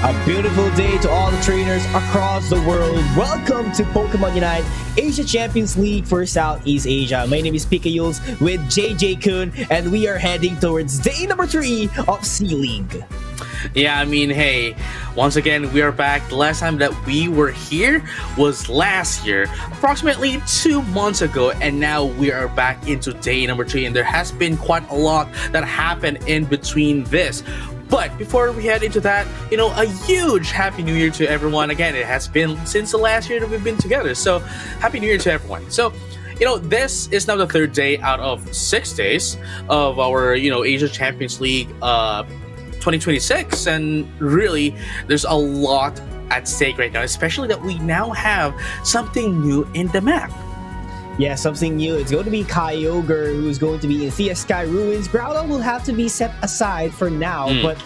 A beautiful day to all the trainers across the world. Welcome to Pokemon Unite Asia Champions League for Southeast Asia. My name is PUACL with JJ Kun, and we are heading towards day number 3 of C-League. Yeah, I mean, hey, once again, we are back. The last time that we were here was last year, approximately 2 months ago, and now we are back into day number 3, and there has been quite a lot that happened in between this. But before we head into that, a huge Happy New Year to everyone. Again, it has been since the last year that we've been together, so Happy New Year to everyone. So, this is now the 3rd day out of 6 days of our, Asia Champions League 2026, and really there's a lot at stake right now, especially that we now have something new in the map. Yeah, something new. It's going to be Kyogre, who's going to be in Thea Sky Ruins. Groudon will have to be set aside for now, but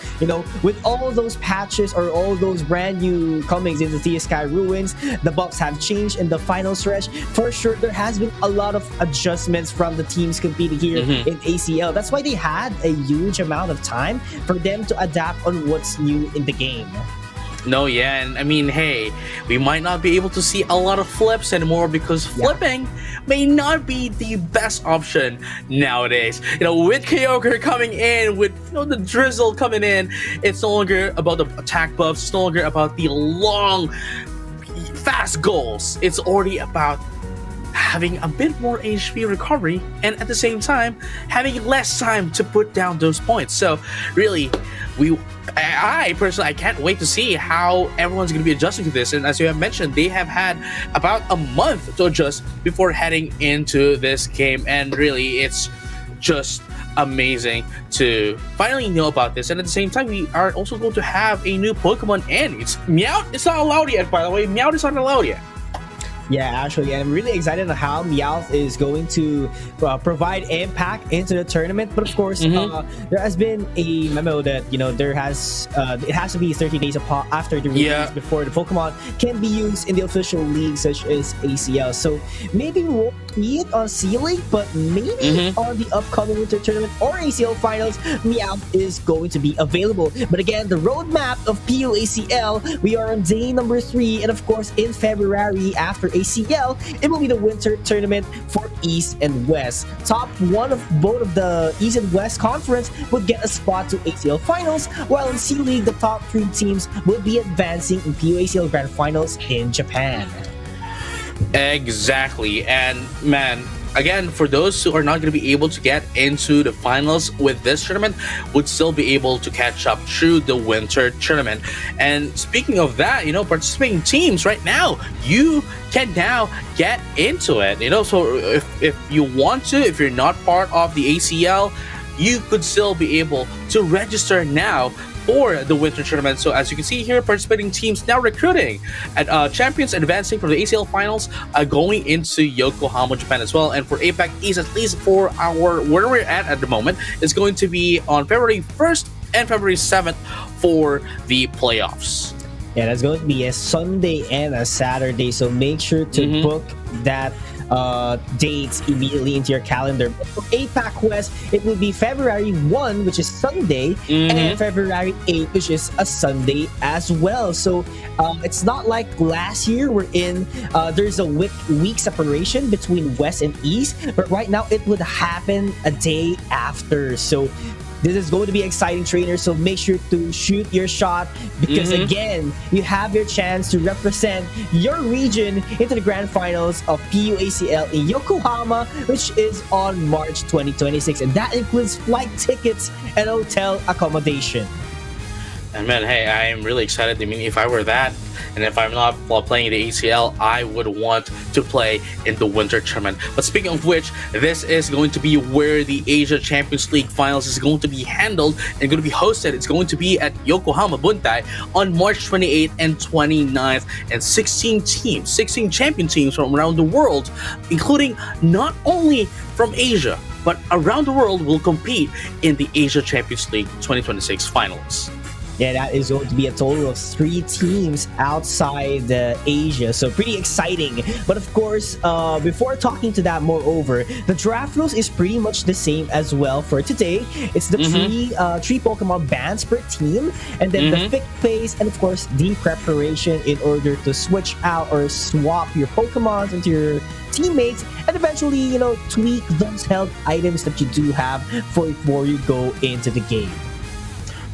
with all those patches or all those brand new comings into Thea Sky Ruins, the buffs have changed in the final stretch. For sure, there has been a lot of adjustments from the teams competing here in ACL. That's why they had a huge amount of time for them to adapt on what's new in the game. No, yeah, and I mean, hey, we might not be able to see a lot of flips anymore because flipping may not be the best option nowadays. With Kyogre coming in, with the drizzle coming in, it's no longer about the attack buffs, it's no longer about the long, fast goals. It's already about having a bit more HP recovery and at the same time having less time to put down those points. So really, I personally, I can't wait to see how everyone's going to be adjusting to this. And as you have mentioned, they have had about a month to adjust before heading into this game, and really it's just amazing to finally know about this. And at the same time, we are also going to have a new Pokemon, and it's Meowth. It's not allowed yet, by the way. Meowth is not allowed yet. Yeah, actually, and I'm really excited on how Meowth is going to provide impact into the tournament. But of course, there has been a memo that there has it has to be 30 days after the release before the Pokemon can be used in the official league, such as ACL. So maybe we won't see it on C-League, but maybe on the upcoming Winter Tournament or ACL Finals, Meowth is going to be available. But again, the roadmap of PUACL, we are on day number 3, and of course, in February after ACL, it will be the Winter Tournament for East and West. Top one of both of the East and West Conference would get a spot to ACL Finals, while in C-League, the top 3 teams will be advancing in PUACL Grand Finals in Japan. Exactly, and man, again, for those who are not going to be able to get into the finals with this tournament, would still be able to catch up through the Winter Tournament. And speaking of that, participating teams right now, you can now get into it. So if you want to, if you're not part of the ACL, you could still be able to register now for the Winter Tournament. So as you can see here, participating teams now recruiting, and champions advancing from the ACL Finals going into Yokohama, Japan as well. And for APAC East, at least for where we're at the moment, is going to be on February 1st and February 7th for the playoffs. Yeah, that's going to be a Sunday and a Saturday, so make sure to book that dates immediately into your calendar. But for APAC West, it will be February 1, which is Sunday, and February 8, which is a Sunday as well. So it's not like last year wherein there's a week separation between West and East, but right now it would happen a day after. So this is going to be exciting, trainers. So make sure to shoot your shot because again, you have your chance to represent your region into the grand finals of PUACL in Yokohama, which is on March 2026, and that includes flight tickets and hotel accommodation. And man, hey, I am really excited. I mean, if I were that, and if I'm not playing the ACL, I would want to play in the winter tournament. But speaking of which, this is going to be where the Asia Champions League finals is going to be handled and going to be hosted. It's going to be at Yokohama Buntai on March 28th and 29th, and 16 champion teams from around the world, including not only from Asia, but around the world, will compete in the Asia Champions League 2026 finals. Yeah, that is going to be a total of 3 teams outside Asia, so pretty exciting. But of course, before talking to that, moreover, the draft rules is pretty much the same as well for today. It's the three Pokemon bans per team, and then the pick phase, and of course the preparation in order to switch out or swap your Pokemons into your teammates, and eventually, you know, tweak those held items that you do have before you go into the game.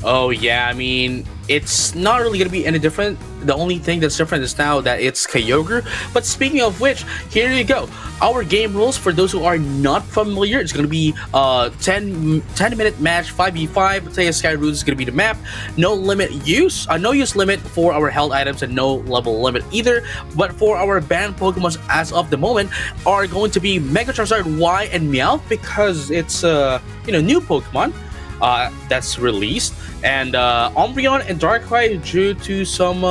Oh yeah, I mean, it's not really going to be any different. The only thing that's different is now that it's Kyogre. But speaking of which, here you go. Our game rules, for those who are not familiar, it's going to be 10-minute match, 5v5. Taya Sky Route is going to be the map. No use limit for our held items, and no level limit either. But for our banned Pokemon as of the moment are going to be Mega Charizard Y and Meowth, because it's new Pokemon that's released, and Umbreon and Darkrai due to some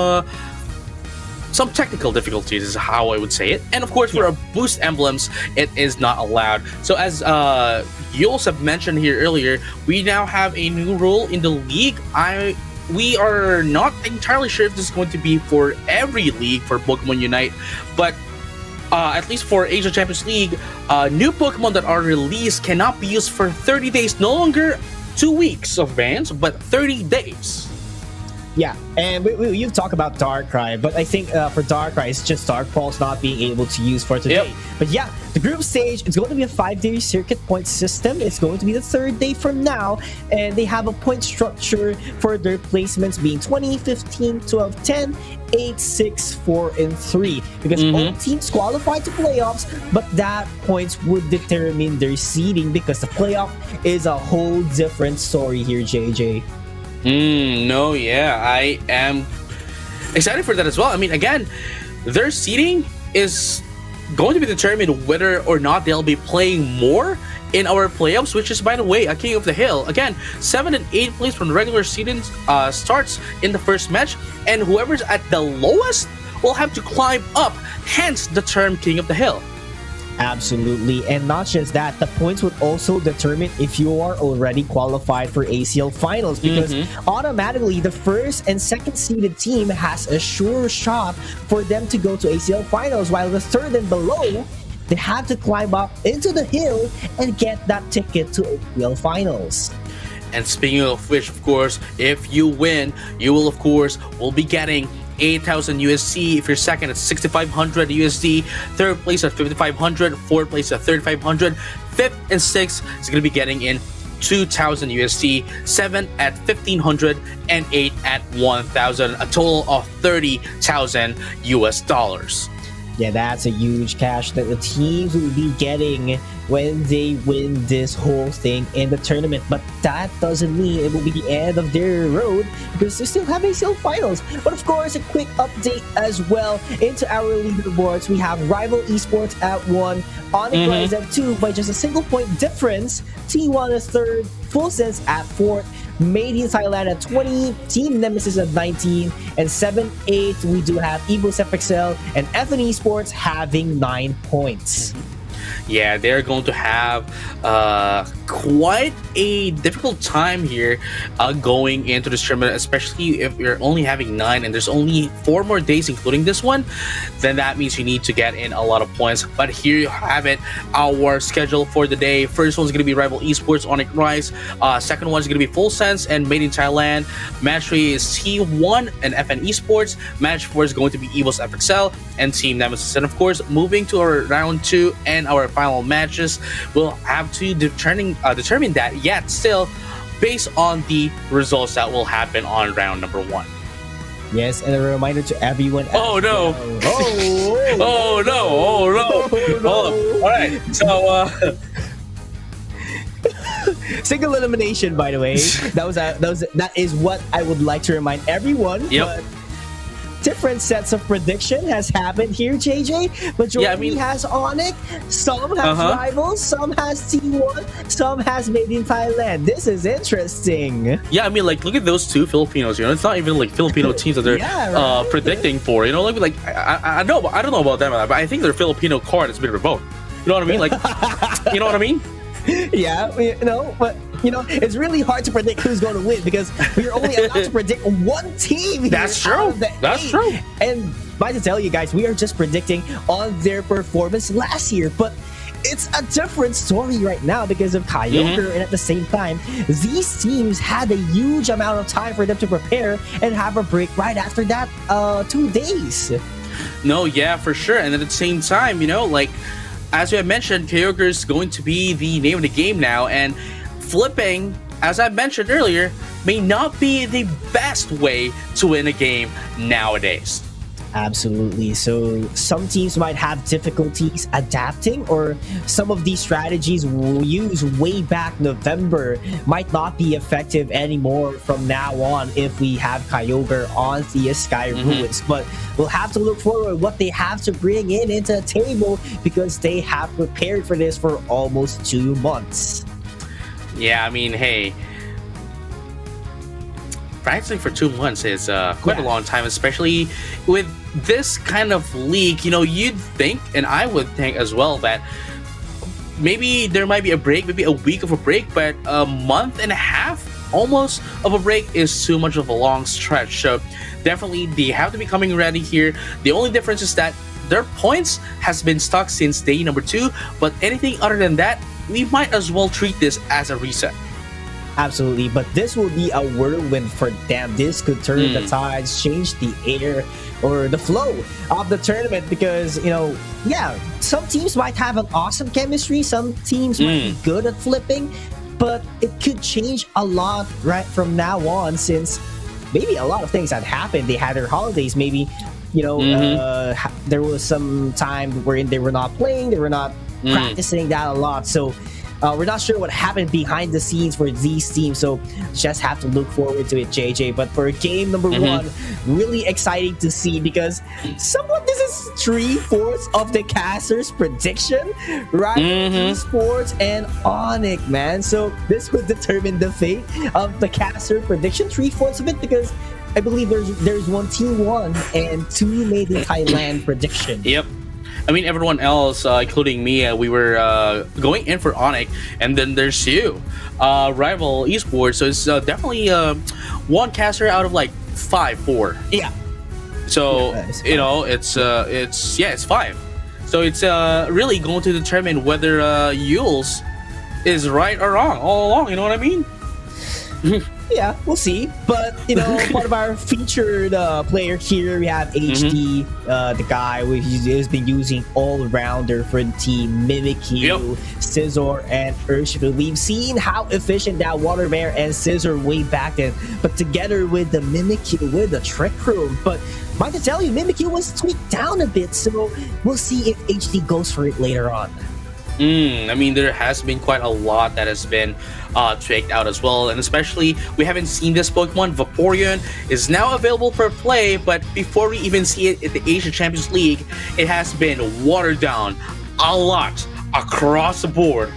technical difficulties is how I would say it. And of course, for our boost emblems, it is not allowed. So as Yules have mentioned here earlier, we now have a new rule in the league. We are not entirely sure if this is going to be for every league for Pokemon Unite, but at least for Asia Champions League, new Pokemon that are released cannot be used for 30 days, no longer 2 weeks of bans, but 30 days. Yeah, and you've talked about Darkrai, but I think for Darkrai, it's just Dark Pulse not being able to use for today. Yep. But yeah, the group stage, it's going to be a 5-day circuit point system. It's going to be the 3rd day from now, and they have a point structure for their placements being 20, 15, 12, 10, 8, 6, 4, and 3. Because all teams qualify to playoffs, but that points would determine their seeding, because the playoff is a whole different story here, JJ. No, yeah, I am excited for that as well. I mean, again, their seeding is going to be determined whether or not they'll be playing more in our playoffs, which is, by the way, a King of the Hill. Again, 7th and 8th place from the regular seeding starts in the first match, and whoever's at the lowest will have to climb up, hence the term King of the Hill. Absolutely, and not just that, the points would also determine if you are already qualified for ACL finals, because automatically the first and second seeded team has a sure shot for them to go to ACL finals, while the third and below, they have to climb up into the hill and get that ticket to ACL finals. And speaking of which, of course, if you win, you will, of course, be getting 8,000 USD. If you're second, it's 6,500 USD. Third place at 5,500. Fourth place at 3,500. Fifth and sixth is going to be getting in 2,000 USD. Seventh at 1,500, and eighth at 1,000. A total of 30,000 US dollars. Yeah, that's a huge cash that the teams will be getting when they win this whole thing in the tournament. But that doesn't mean it will be the end of their road, because they still have ACL finals. But of course, a quick update as well into our leaderboards. We have Rival Esports at 1, Onyx is at 2 by just a single point difference. T1 is 3rd, Full Sense at 4th, Made in Thailand at 20, Team Nemesis at 19, and 7-8 we do have Evo FXL and FN Esports having 9 points. yeah, they're going to have quite a difficult time here going into this tournament, especially if you're only having 9 and there's only 4 more days, including this one. Then that means you need to get in a lot of points. But here you have it, our schedule for the day. First one's going to be Rival Esports, Onyx Rise. Second one's going to be Full Sense and Made in Thailand. Match 3 is T1 and FN Esports. Match 4 is going to be Evil's FXL and Team Nemesis. And of course, moving to our round 2 and our final matches, we'll have to determine that, yet still based on the results that will happen on round number 1. Yes, and a reminder to everyone. Oh no! Oh no! Oh no! Oh, all right. So single elimination, by the way. That is what I would like to remind everyone. Yep. But different sets of prediction has happened here, JJ. Majority has Onyx, some has Rivals, some has T1, some has Made in Thailand. This is interesting. yeah, I mean, like, look at those 2 Filipinos. You know, it's not even like Filipino teams that they're predicting for. You know, like I don't know about them, but I think their Filipino card has been revoked. You know what I mean? Like, you know what I mean? Yeah, you know, but you know, it's really hard to predict who's going to win because we're only allowed to predict one team. That's true. That's true. And by to tell you guys, we are just predicting on their performance last year, but it's a different story right now because of Kyogre, and at the same time, these teams had a huge amount of time for them to prepare and have a break right after that 2 days. No, yeah, for sure. And at the same time, you know, like, as we have mentioned, Kyogre is going to be the name of the game now, and flipping, as I mentioned earlier, may not be the best way to win a game nowadays. Absolutely. So some teams might have difficulties adapting, or some of these strategies we'll use way back November might not be effective anymore from now on if we have Kyogre on the Sky Ruins. But we'll have to look forward what they have to bring into the table because they have prepared for this for almost 2 months. Yeah, I mean, hey, practicing for 2 months is quite a long time, especially with this kind of league. You know, you'd think, and I would think as well, that maybe there might be a break, maybe a week of a break, but a month and a half almost of a break is too much of a long stretch. So definitely they have to be coming ready here. The only difference is that their points has been stuck since day number 2, but anything other than that, we might as well treat this as a reset. Absolutely, but this will be a whirlwind for them. This could turn the tides, change the air or the flow of the tournament because, you know, yeah, some teams might have an awesome chemistry, some teams might be good at flipping, but it could change a lot right from now on since maybe a lot of things had happened. They had their holidays, maybe, you know, there was some time wherein they were not playing, they were not practicing that a lot. So we're not sure what happened behind the scenes for these teams, so just have to look forward to it, JJ. But for game number 1, really exciting to see because somewhat this is 3/4 of the casters' prediction, right? Sports and Onyx, man. So this would determine the fate of the caster prediction, 3/4 of it, because I believe there's one T1 and 2 Made in Thailand prediction. Yep. I mean, everyone else, including me, we were going in for Onyx, and then there's you, Rival Esports. So it's definitely one caster out of like 4. Yeah. So you know, it's 5. So it's really going to determine whether Yules is right or wrong all along. You know what I mean? Yeah, we'll see. But, you know, part of our featured player here, we have HD, the guy who has been using all-rounder for the team, Mimikyu, Scizor, and Urshifu. We've seen how efficient that Water Bear and Scizor way back then, but together with the Mimikyu, with the Trick Room. But mind to tell you, Mimikyu was tweaked down a bit, so we'll see if HD goes for it later on. I mean, there has been quite a lot that has been tweaked out as well, and especially we haven't seen this Pokemon. Vaporeon is now available for play, but before we even see it at the Asian Champions League, it has been watered down a lot across the board.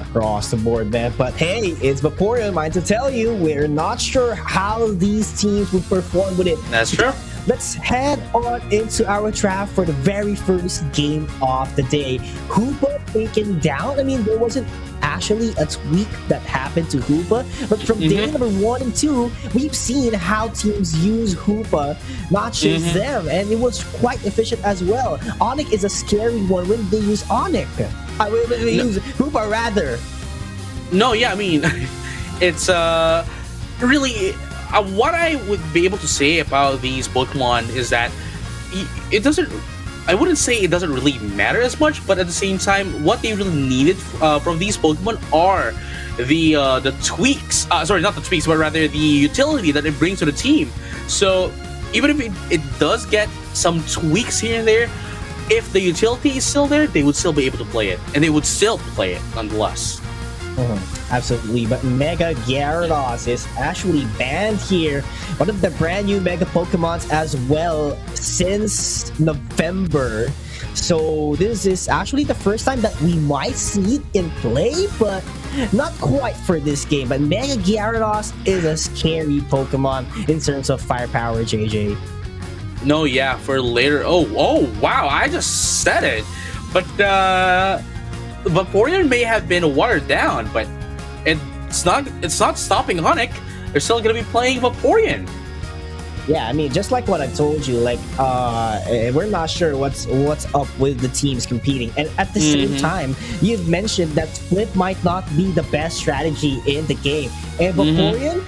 Across the board, man. But hey, it's Vaporeon. Mind to tell you, we're not sure how these teams would perform with it. That's true. let's head on into our draft for the very first game of the day. Hoopa taken down. I mean, there wasn't actually a tweak that happened to Hoopa, but from day number 1 and 2, we've seen how teams use Hoopa, not just them, and it was quite efficient as well. Onyx is a scary one when they use Onyx. When they use Hoopa, rather. No, yeah, I mean, it's really what I would be able to say about these Pokemon is that it doesn't. I wouldn't say it doesn't really matter as much, but at the same time, what they really needed from these Pokemon are the tweaks. Sorry, not the tweaks, but rather the utility that it brings to the team. So even if it does get some tweaks here and there, if the utility is still there, they would still be able to play it, and they would still play it nonetheless. Absolutely, but Mega Gyarados is actually banned here. One of the brand new Mega Pokemons as well since November. So this is actually the first time that we might see it in play, but not quite for this game. But Mega Gyarados is a scary Pokemon in terms of firepower, JJ. No, yeah, for later. Oh, wow! I just said it, but Vaporeon may have been watered down, but it's not stopping Onyx. They're still gonna be playing Vaporeon. Yeah, I mean, just like what I told you, like we're not sure what's up with the teams competing, and at the same time, you've mentioned that split might not be the best strategy in the game, and Vaporeon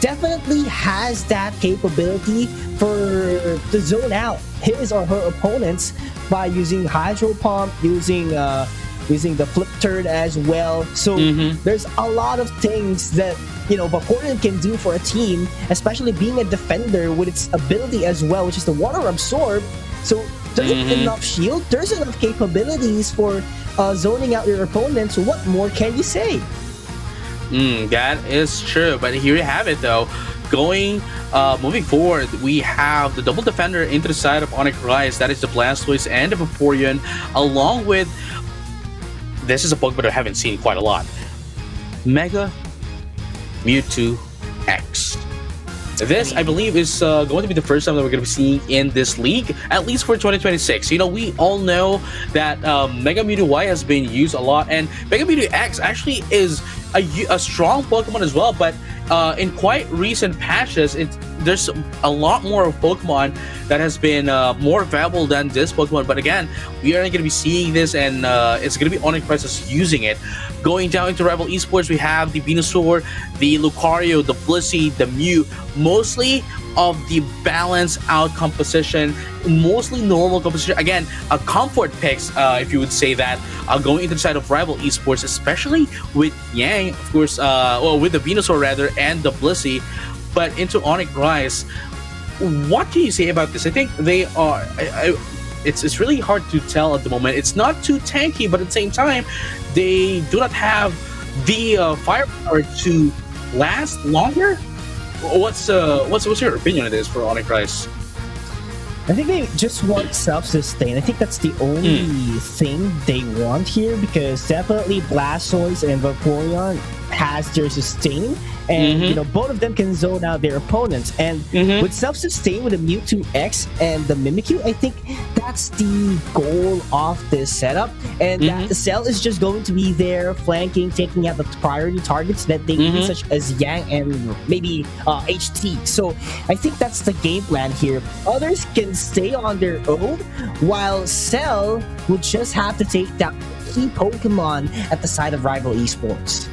definitely has that capability to zone out his or her opponents by using Hydro Pump, using the Flip Turn as well. So there's a lot of things that Vaporeon can do for a team, especially being a defender with its ability as well, which is the Water Absorb. So there's enough shield, there's enough capabilities for zoning out your opponents. So what more can you say? That is true, but here you have it though. Moving forward, we have the double defender into the side of Onyx Rise. That is the Blastoise and the Vaporeon, along with, this is a Pokemon I haven't seen quite a lot, Mega Mewtwo X. This, I believe, is going to be the first time that we're going to be seeing in this league, at least for 2026. We all know that Mega Mewtwo Y has been used a lot, and Mega Mewtwo X actually is a strong Pokemon as well, but in quite recent patches, there's a lot more of Pokemon that has been more valuable than this Pokemon. But again, we are going to be seeing this, and it's going to be Onyx Prices using it. Going down into Rival Esports, we have the Venusaur, the Lucario, the Blissey, the Mew, mostly of the balanced out composition, mostly normal composition. Again, a comfort picks, if you would say that, going into the side of Rival Esports, especially with Yang, of course, with the Venusaur rather, and the Blissey, but into Onyx Rise. What can you say about this? I think they are. It's really hard to tell at the moment. It's not too tanky, but at the same time, they do not have the firepower to last longer. What's your opinion on this for Onyx Rise? I think they just want self-sustain. I think that's the only thing they want here, because definitely Blastoise and Vaporeon has their sustain, and both of them can zone out their opponents. And with self-sustain with the Mewtwo X and the Mimikyu, I think that's the goal of this setup. And that the Cell is just going to be there flanking, taking out the priority targets that they need, such as Yang and maybe HT. So I think that's the game plan here. Others can stay on their own, while Cell will just have to take down key Pokemon at the side of Rival Esports.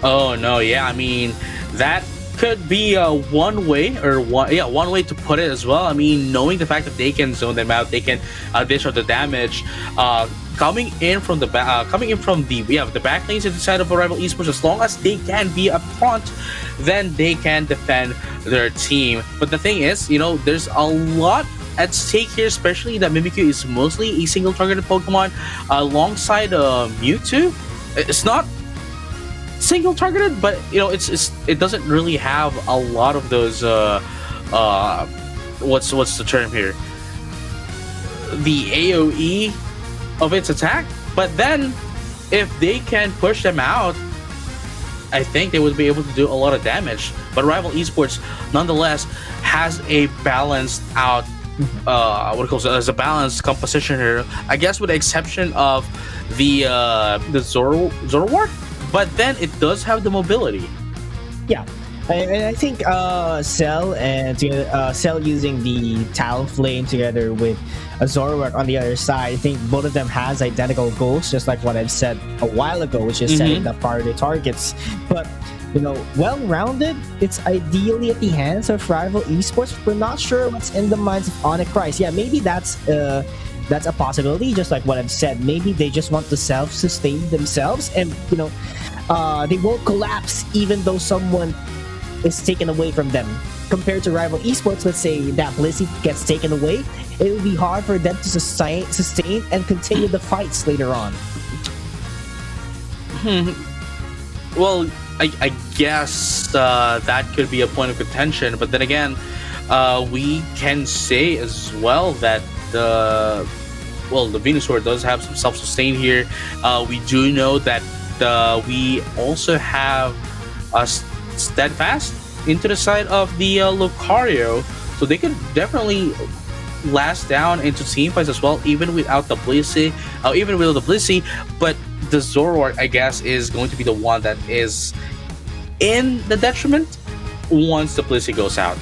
Oh no, yeah, I mean, that could be one way to put it as well. I mean, knowing the fact that they can zone them out, they can dish out the damage, coming in from the back lanes at the side of a Rival Esports. As long as they can be up front, then they can defend their team. But the thing is, there's a lot at stake here, especially that Mimikyu is mostly a single targeted Pokemon alongside Mewtwo. It's not single targeted, but it doesn't really have a lot of those what's the term here, the AoE of its attack. But then if they can push them out, I think they would be able to do a lot of damage. But Rival Esports nonetheless has a balanced out what it calls as a balanced composition here. I guess with the exception of the Zoroark, but then it does have the mobility. Yeah. And I think Cell using the Talonflame together with a Zoroark on the other side, I think both of them has identical goals, just like what I've said a while ago, which is setting the priority targets. But well-rounded, it's ideally at the hands of rival esports. We're not sure what's in the minds of Onyx Price. Yeah, maybe that's a possibility, just like what I've said. Maybe they just want to self-sustain themselves, and they won't collapse even though someone is taken away from them. Compared to rival esports, let's say that Blissey gets taken away, it will be hard for them to sustain and continue the fights later on. Well, I guess that could be a point of contention, but then again, we can say as well that the Venusaur does have some self-sustain here. We do know that we also have a Steadfast into the side of the Lucario, so they could definitely last down into team fights as well, even without the Blissey, but the Zoroark, I guess, is going to be the one that is in the detriment once the Blissey goes out.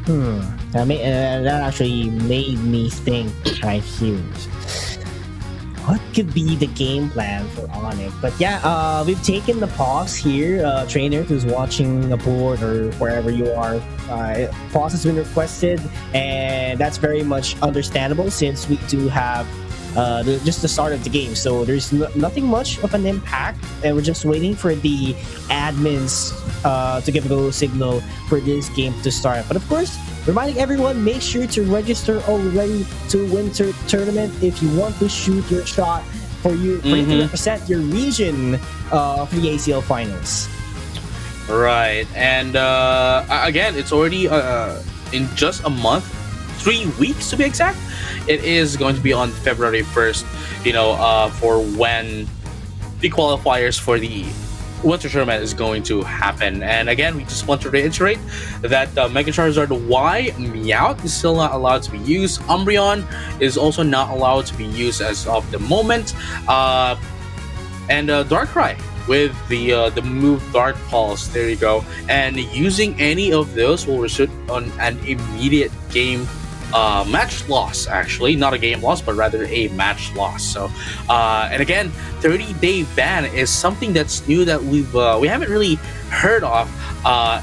That actually made me think right here. What could be the game plan for Onyx? But yeah, we've taken the pause here. Trainer who's watching aboard or wherever you are, pause has been requested, and that's very much understandable since we do have just the start of the game, so there's nothing much of an impact, and we're just waiting for the admins to give a go signal for this game to start. But of course, reminding everyone, make sure to register already to Winter Tournament if you want to shoot your shot for you to represent your region for the ACL Finals. Right, and again, it's already in just a month, 3 weeks to be exact. It is going to be on February 1st, for when the qualifiers for the Winter Tournament is going to happen. And again, we just want to reiterate that Mega Charizard Y Meowth is still not allowed to be used. Umbreon is also not allowed to be used as of the moment. And Darkrai with the move Dark Pulse. There you go. And using any of those will result on an immediate game match loss, actually not a game loss, but rather a match loss. So and again, 30-day ban is something that's new that we haven't really heard of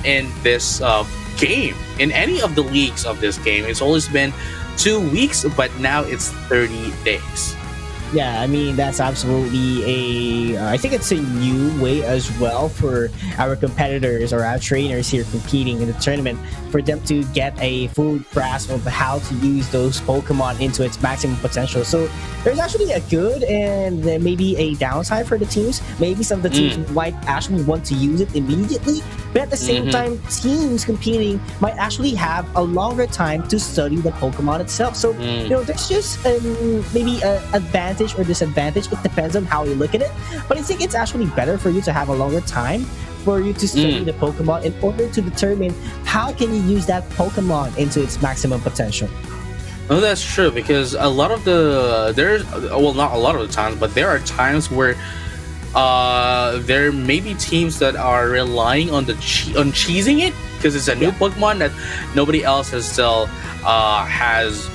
in this game, in any of the leagues of this game. It's always been 2 weeks, but now it's 30 days. Yeah, I mean, that's absolutely I think it's a new way as well for our competitors or our trainers here competing in the tournament, for them to get a full grasp of how to use those Pokemon into its maximum potential. So there's actually a good and maybe a downside for the teams. Maybe some of the teams might actually want to use it immediately, but at the same time, teams competing might actually have a longer time to study the Pokemon itself. So, there's just maybe an advantage or disadvantage. It depends on how you look at it. But I think it's actually better for you to have a longer time for you to study the Pokemon in order to determine how can you use that Pokemon into its maximum potential. No, that's true, because a lot of not a lot of the times, but there are times where there may be teams that are relying on on cheesing it, because it's a new Pokemon that nobody else has still has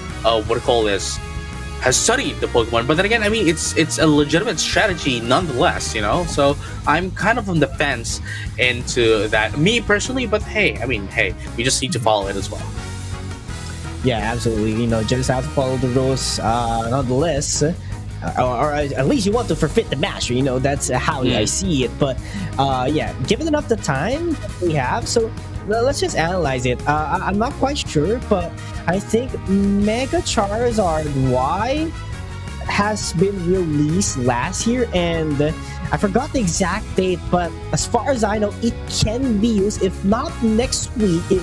has studied the Pokemon. But then again, I mean, it's a legitimate strategy nonetheless, So I'm kind of on the fence into that, me personally. But hey, we just need to follow it as well. Yeah, absolutely. Just have to follow the rules nonetheless. Or at least you want to forfeit the match. That's how I see it. But given enough the time we have, so let's just analyze it. I'm not quite sure, but I think Mega Charizard Y has been released last year, and I forgot the exact date, but as far as I know, it can be used. If not next week, it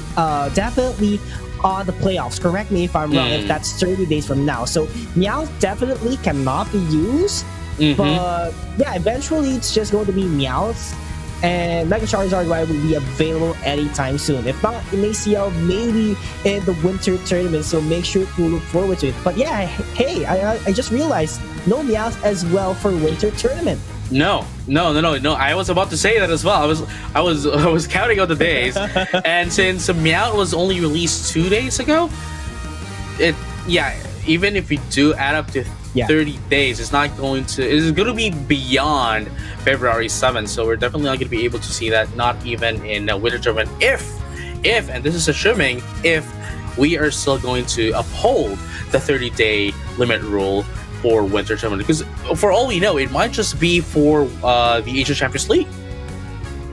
definitely on the playoffs. Correct me if I'm wrong, if that's 30 days from now. So Meowth definitely cannot be used, but yeah, eventually it's just going to be Meowth and Mega Charizard Y will be available anytime soon. If not in ACL, maybe in the winter tournament. So make sure to look forward to it. But yeah, hey, I just realized no Meowth as well for winter tournament. No. I was about to say that as well. I was counting out the days, and since Meowth was only released 2 days ago, even if we do add up to 30 days, it's going to be beyond February 7th. So we're definitely not going to be able to see that, not even in a winter tournament. If, and this is assuming, if we are still going to uphold the 30-day limit rule for winter tournament, because for all we know, it might just be for the Asia Champions League.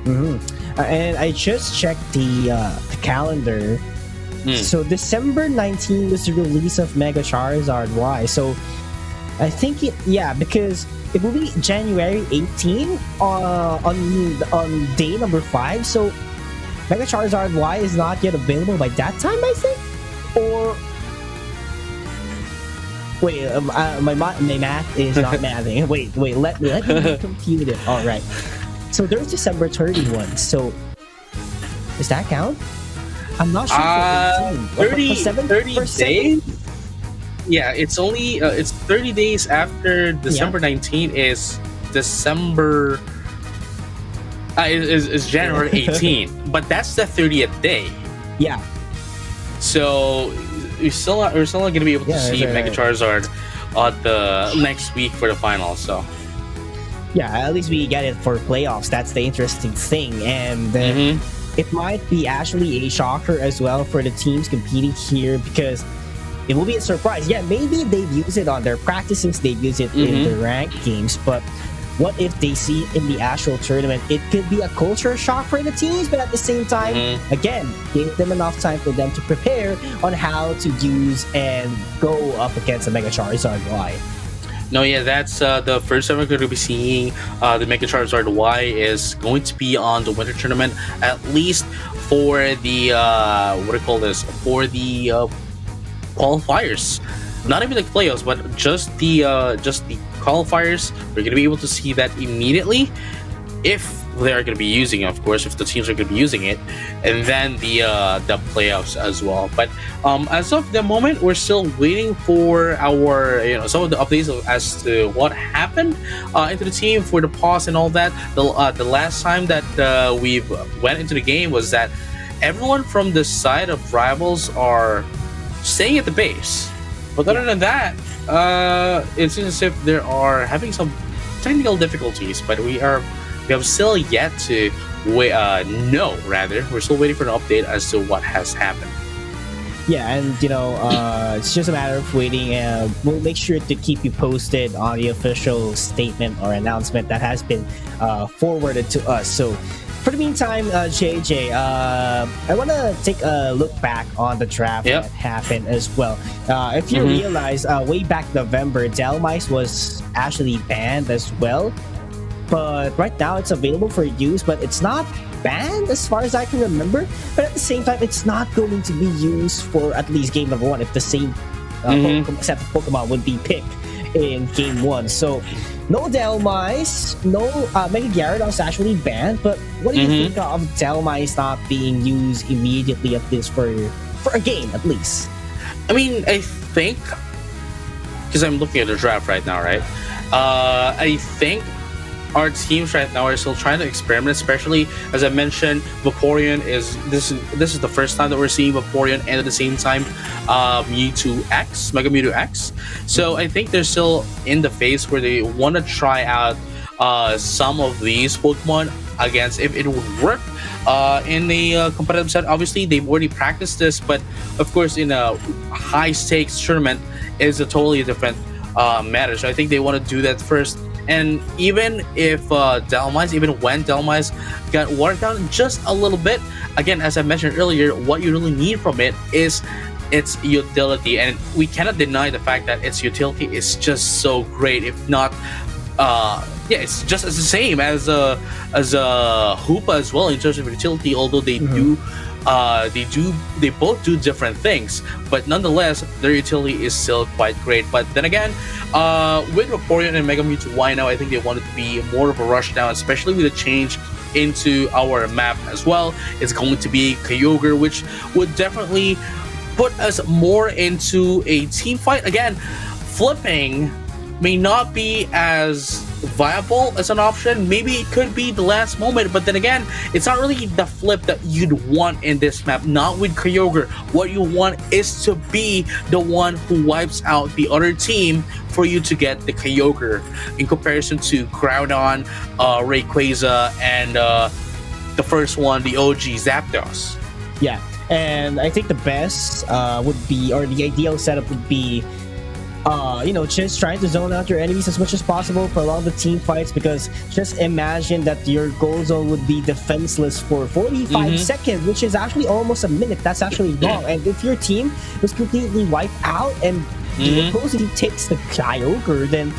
And I just checked the calendar. So December 19th was the release of Mega Charizard Y. So I think because it will be January 18 on day number 5. So Mega Charizard Y is not yet available by that time, I think. Or wait, my math is not mathing. Wait, let me compute it. All right. So there's December 31. So does that count? I'm not sure. 30 days. Yeah, it's only it's 30 days after December 19 is December. Is January 18, but that's the 30th day. Yeah. So we're still not going to be able to see Mega Charizard the next week for the finals. So. Yeah, at least we get it for playoffs. That's the interesting thing, and. It might be actually a shocker as well for the teams competing here, because it will be a surprise. Yeah, maybe they've used it on their practices, they've used it in the ranked games, but what if they see it in the actual tournament? It could be a culture shock for the teams, but at the same time, again, give them enough time for them to prepare on how to use and go up against the Mega Charizard Y. No, yeah, that's the first time we're going to be seeing the Mega Charizard Y is going to be on the winter tournament, at least for the for the qualifiers. Not even the playoffs, but just the qualifiers. We're going to be able to see that immediately, if they are going to be using it, of course, if the teams are going to be using it, and then the playoffs as well. But as of the moment, we're still waiting for our some of the updates as to what happened into the team for the pause and all that. The last time that we went into the game was that everyone from the side of rivals are staying at the base. But other than that, it seems as if they are having some technical difficulties. But we have still yet to know. Rather, we're still waiting for an update as to what has happened. Yeah, and it's just a matter of waiting. We'll make sure to keep you posted on the official statement or announcement that has been forwarded to us. So, for the meantime, JJ, I want to take a look back on the draft that happened as well. If you realize, way back November, Dhelmise was actually banned as well. But right now it's available for use, but it's not banned as far as I can remember. But at the same time, it's not going to be used for at least game number 1 if the same set of Pokemon would be picked in game 1. So no Dhelmise, no Mega Gyarados actually banned. But what do you think of Dhelmise not being used immediately, at least for a game at least? I mean, I think, because I'm looking at the draft right now, right? I think our teams right now are still trying to experiment, especially as I mentioned, Vaporeon is this is the first time that we're seeing Vaporeon and at the same time Mewtwo X, Mega Mewtwo X. So I think they're still in the phase where they want to try out some of these Pokemon against if it would work in the competitive set. Obviously, they've already practiced this, but of course, in a high stakes tournament is a totally different matter. So I think they want to do that first. And even if Dhelmise, even when Dhelmise got watered down just a little bit, again, as I mentioned earlier, what you really need from it is its utility, and we cannot deny the fact that its utility is just so great. If not, it's just as the same as a Hoopa as well in terms of utility. Although they they both do different things, but nonetheless their utility is still quite great. But then again, with Vaporeon and Mega Mewtwo Y now, I think they wanted to be more of a rush down, especially with the change into our map as well. It's going to be Kyogre, which would definitely put us more into a team fight. Again, flipping may not be as viable as an option. Maybe it could be the last moment, but then again, it's not really the flip that you'd want in this map. Not with Kyogre. What you want is to be the one who wipes out the other team for you to get the Kyogre, in comparison to Groudon, Rayquaza, and the first one, the OG Zapdos. Yeah, and I think the best would be, or the ideal setup would be, just trying to zone out your enemies as much as possible, prolong the team fights, because just imagine that your goal zone would be defenseless for 45 seconds, which is actually almost a minute. That's actually long. And if your team was completely wiped out and the opposing team takes the Kyogre, then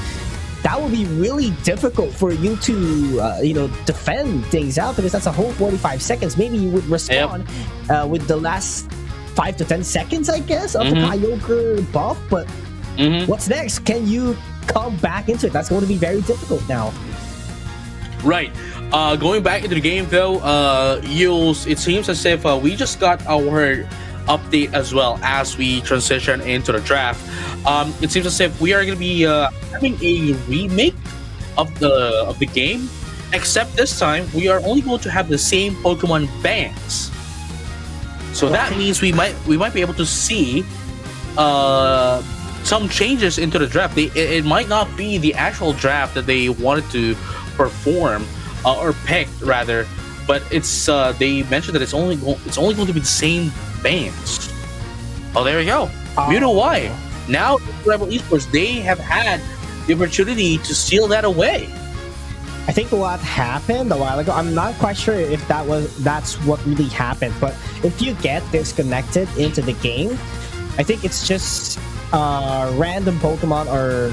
that would be really difficult for you to, defend things out, because that's a whole 45 seconds. Maybe you would respond with the last 5 to 10 seconds, I guess, of the Kyogre buff, but what's next? Can you come back into it? That's going to be very difficult now. Right. Going back into the game, though, it seems as if we just got our update as well as we transition into the draft. It seems as if we are going to be having a remake of the game, except this time we are only going to have the same Pokemon bands. So that means we might be able to see some changes into the draft. It might not be the actual draft that they wanted to perform or pick rather, but it's they mentioned that it's only going to be the same bands. Oh, there we go. Mewtwo Y. Now Rebel Esports, they have had the opportunity to steal that away. I think what happened a while ago, I'm not quite sure if that's what really happened, but if you get disconnected into the game, I think it's just random Pokemon or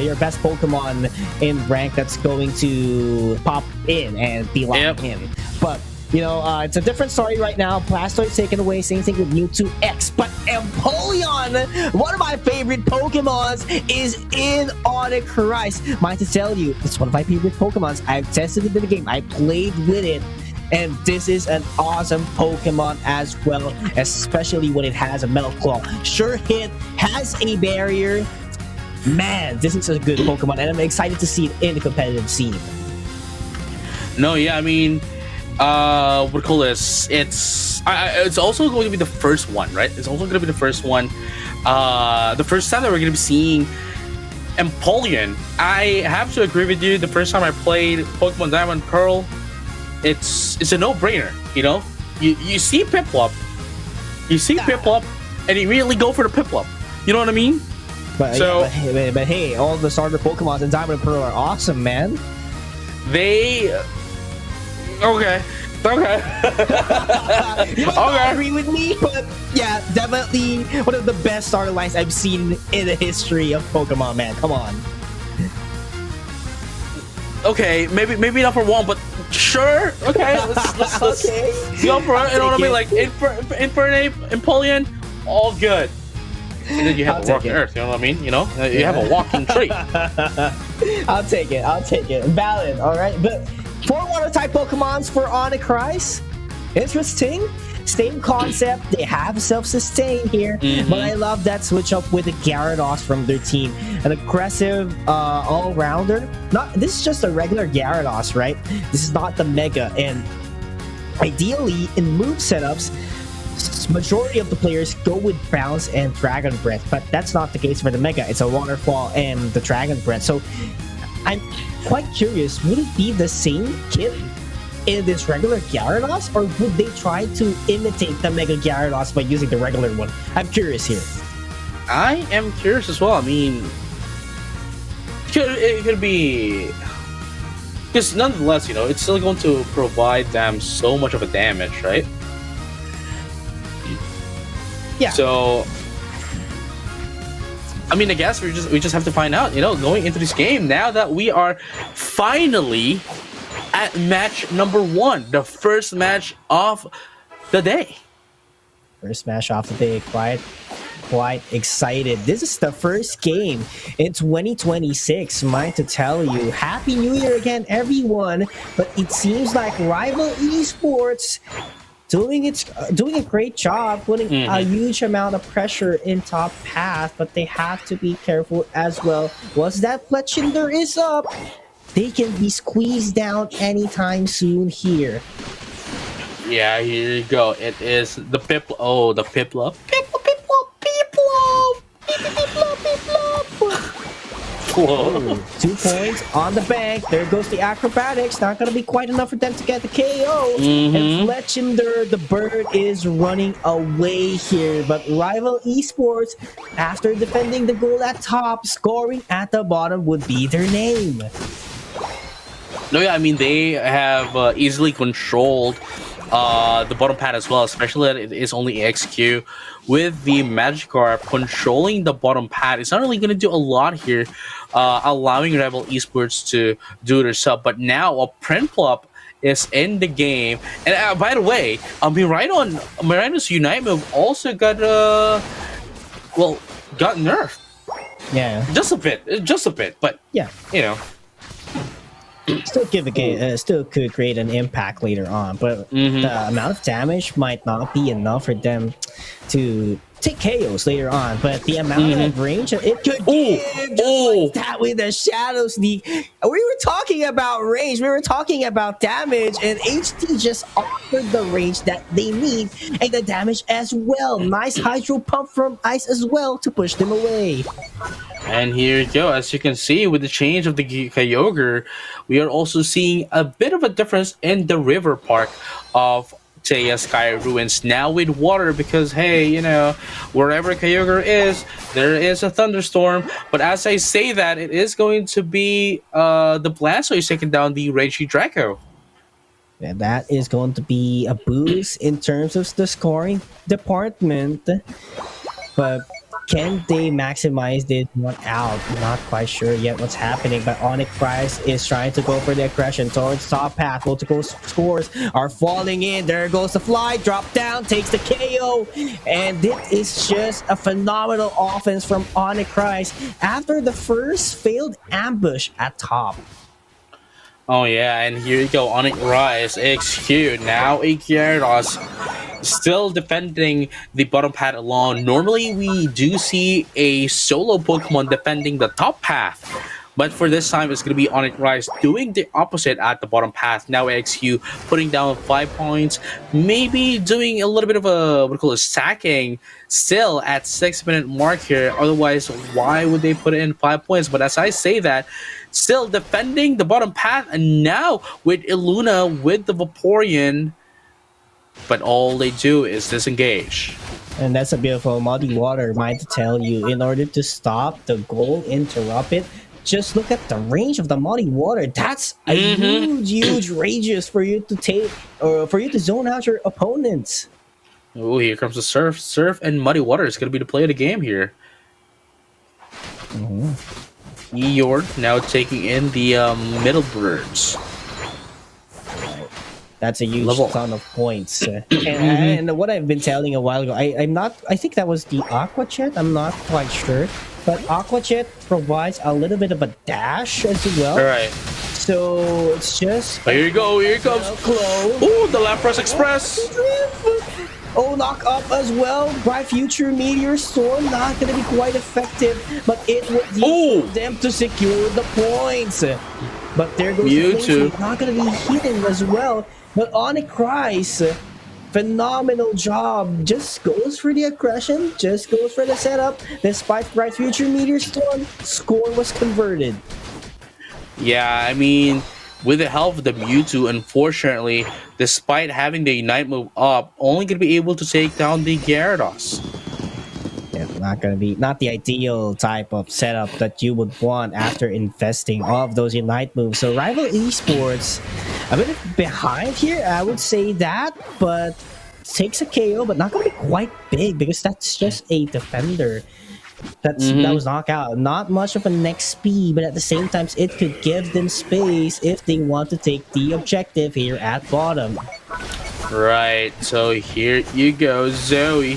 your best Pokemon in rank that's going to pop in and be locked in. But it's a different story right now. Blastoise taken away, same thing with Mewtwo X. But Empoleon, one of my favorite Pokemons, is in Onyx Rise. Mind to tell you, it's one of my favorite Pokemons. I've tested it in the game. I played with it. And this is an awesome Pokemon as well, especially when it has a Metal Claw. Sure hit, has a barrier. Man, this is a good Pokemon, and I'm excited to see it in the competitive scene. No, yeah, I mean, what do you call this? It's also going to be the first one, right? It's also going to be the first one. The first time that we're going to be seeing Empoleon. I have to agree with you. The first time I played Pokemon Diamond Pearl, it's a no-brainer, you see Piplup, and you immediately go for the Piplup, you know what I mean? But hey, all the starter Pokemon in Diamond and Pearl are awesome, man. Okay. You might not agree with me, but yeah, definitely one of the best starter lines I've seen in the history of Pokemon, man. Come on. Okay, maybe not for one, but sure. Okay, let's go for it. You know what I mean? Like Infernape, Empoleon, all good. And then you have a walking earth. You know what I mean? You have a walking tree. I'll take it. Valid. All right, but 4 water type Pokemons for Onyx Rise. Interesting. Same concept. They have self-sustain here, but I love that switch up with the Gyarados from their team. An aggressive all-rounder. This is just a regular Gyarados, right? This is not the Mega. And ideally, in move setups, majority of the players go with Bounce and Dragon Breath, but that's not the case for the Mega. It's a Waterfall and the Dragon Breath. So I'm quite curious, would it be the same kit in this regular Gyarados, or would they try to imitate the Mega Gyarados by using the regular one? I'm curious here. I am curious as well. I mean, it could be, because nonetheless, it's still going to provide them so much of a damage, right? Yeah. So, I mean, I guess we just have to find out. Going into this game now that we are finally at match number 1, the first match of the day. First match of the day, quiet. quite excited. This is the first game in 2026. Mind to tell you, Happy New Year again, everyone. But it seems like Rival Esports doing a great job, putting a huge amount of pressure in top path, but they have to be careful as well. Once that Fletchinder is up, they can be squeezed down anytime soon here. Yeah, here you go. It is the Piplup. Oh, the Piplup. Whoa. 2 points on the bank. There goes the acrobatics. Not going to be quite enough for them to get the KO. And Fletchinder, the bird, is running away here. But Rival Esports, after defending the goal at top, scoring at the bottom would be their name. No, yeah, I mean, they have easily controlled the bottom pad as well, especially that it is only XQ. With the Magikarp controlling the bottom pad, it's not really going to do a lot here, allowing Rival Esports to do their sub. But now a Prinplup is in the game. And by the way, Mirano's Unite move also got got nerfed. Yeah. Just a bit. But, yeah, you know. Still could create an impact later on, but the amount of damage might not be enough for them to take KOs later on. But the amount of range it could give, like that with the Shadow Sneak. We were talking about range, we were talking about damage, and HT just offered the range that they need and the damage as well. Nice Hydro Pump from Ice as well to push them away. And here you go. As you can see, with the change of the Kyogre, we are also seeing a bit of a difference in the river park of Taya Sky Ruins. Now with water, because, hey, you know, wherever Kyogre is, there is a thunderstorm. But as I say that, it is going to be the Blastoise taking down the Reggie Draco. And that is going to be a boost in terms of the scoring department. But can they maximize this one out? Not quite sure yet what's happening, but Onyx Price is trying to go for the aggression towards top path. Multiple scores are falling in. There goes the fly, drop down, takes the KO, and this is just a phenomenal offense from Onyx Price after the first failed ambush at top. Oh yeah, and here you go, Onyx Rise, XQ, now a Gyarados, still defending the bottom path alone. Normally we do see a solo Pokemon defending the top path, but for this time it's going to be Onyx Rise doing the opposite at the bottom path. Now XQ putting down 5 points, maybe doing a little bit of a stacking still at 6-minute mark here. Otherwise, why would they put in 5 points? But as I say that, still defending the bottom path, and now with Illuna with the Vaporeon, but all they do is disengage. And that's a beautiful Muddy Water, mind to tell you. In order to stop the goal, interrupt it, just look at the range of the Muddy Water. That's a huge radius for you to take, or for you to zone out your opponents. Oh, here comes the Surf. Surf and Muddy Water is going to be the play of the game here. Eeyore now taking in the Middlebirds. That's a huge ton of points. And what I've been telling a while ago, I think that was the Aqua Jet. I'm not quite sure. But Aqua Jet provides a little bit of a dash as well. Alright. So it's just... Here you go, here it comes. Ooh, the Lapras Express. Oh, knock up as well. Bright Future Meteor Storm, not going to be quite effective, but it would need them to secure the points. But there goes Mewtwo. Not going to be hitting as well. But Onyx Price, phenomenal job. Just goes for the aggression, just goes for the setup. Despite Bright Future Meteor Storm, score was converted. Yeah, I mean, with the help of the Mewtwo, unfortunately, despite having the Unite move up, only going to be able to take down the Gyarados. Yeah, not the ideal type of setup that you would want after investing all of those Unite moves. So Rival Esports, a bit behind here, I would say that, but takes a KO, but not going to be quite big because that's just a defender. That was knockout. Not much of a next speed, but at the same time, it could give them space if they want to take the objective here at bottom. Right, so here you go, Zoe.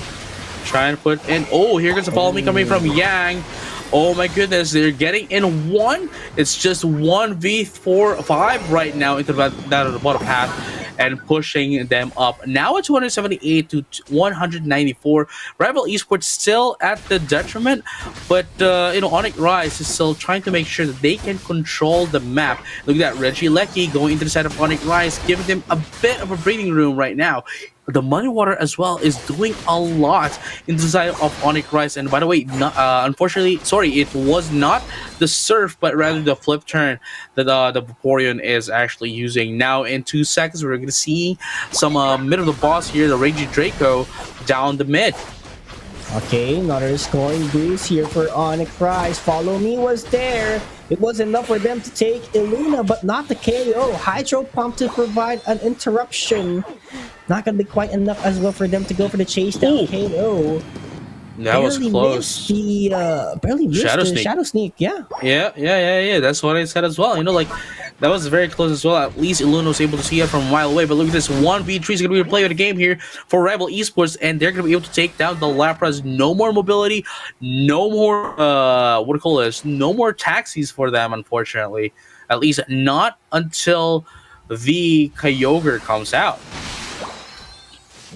Trying to put in. Oh, here comes a follow me coming from Yang. Oh my goodness, they're getting in one. It's just 1v5 right now into that the bottom path and pushing them up. Now it's 278 to 194. Rival Esports still at the detriment, but Onyx Rise is still trying to make sure that they can control the map. Look at that, Reggie Lecky going into the side of Onyx Rise, giving them a bit of a breathing room right now. The Muddy Water as well is doing a lot inside of Onyx Rise. And by the way, unfortunately, sorry, it was not the surf, but rather the flip turn that the Vaporeon is actually using. Now, in 2 seconds, we're going to see some mid of the boss here, the Ragey Draco, down the mid. Okay, another scoring boost here for Onyx Rise. Follow Me was there. It was enough for them to take Illuna, but not the KO. Hydro Pump to provide an interruption. Not going to be quite enough as well for them to go for the chase down KO. That was close. Barely missed the Shadow Sneak, yeah. Yeah. That's what I said as well. That was very close as well. At least Illuna was able to see it from a mile away. But look at this, 1v3 is going to be the play of the game here for Rival Esports, and they're going to be able to take down the Lapras. No more mobility, no more, no more taxis for them, unfortunately. At least not until the Kyogre comes out.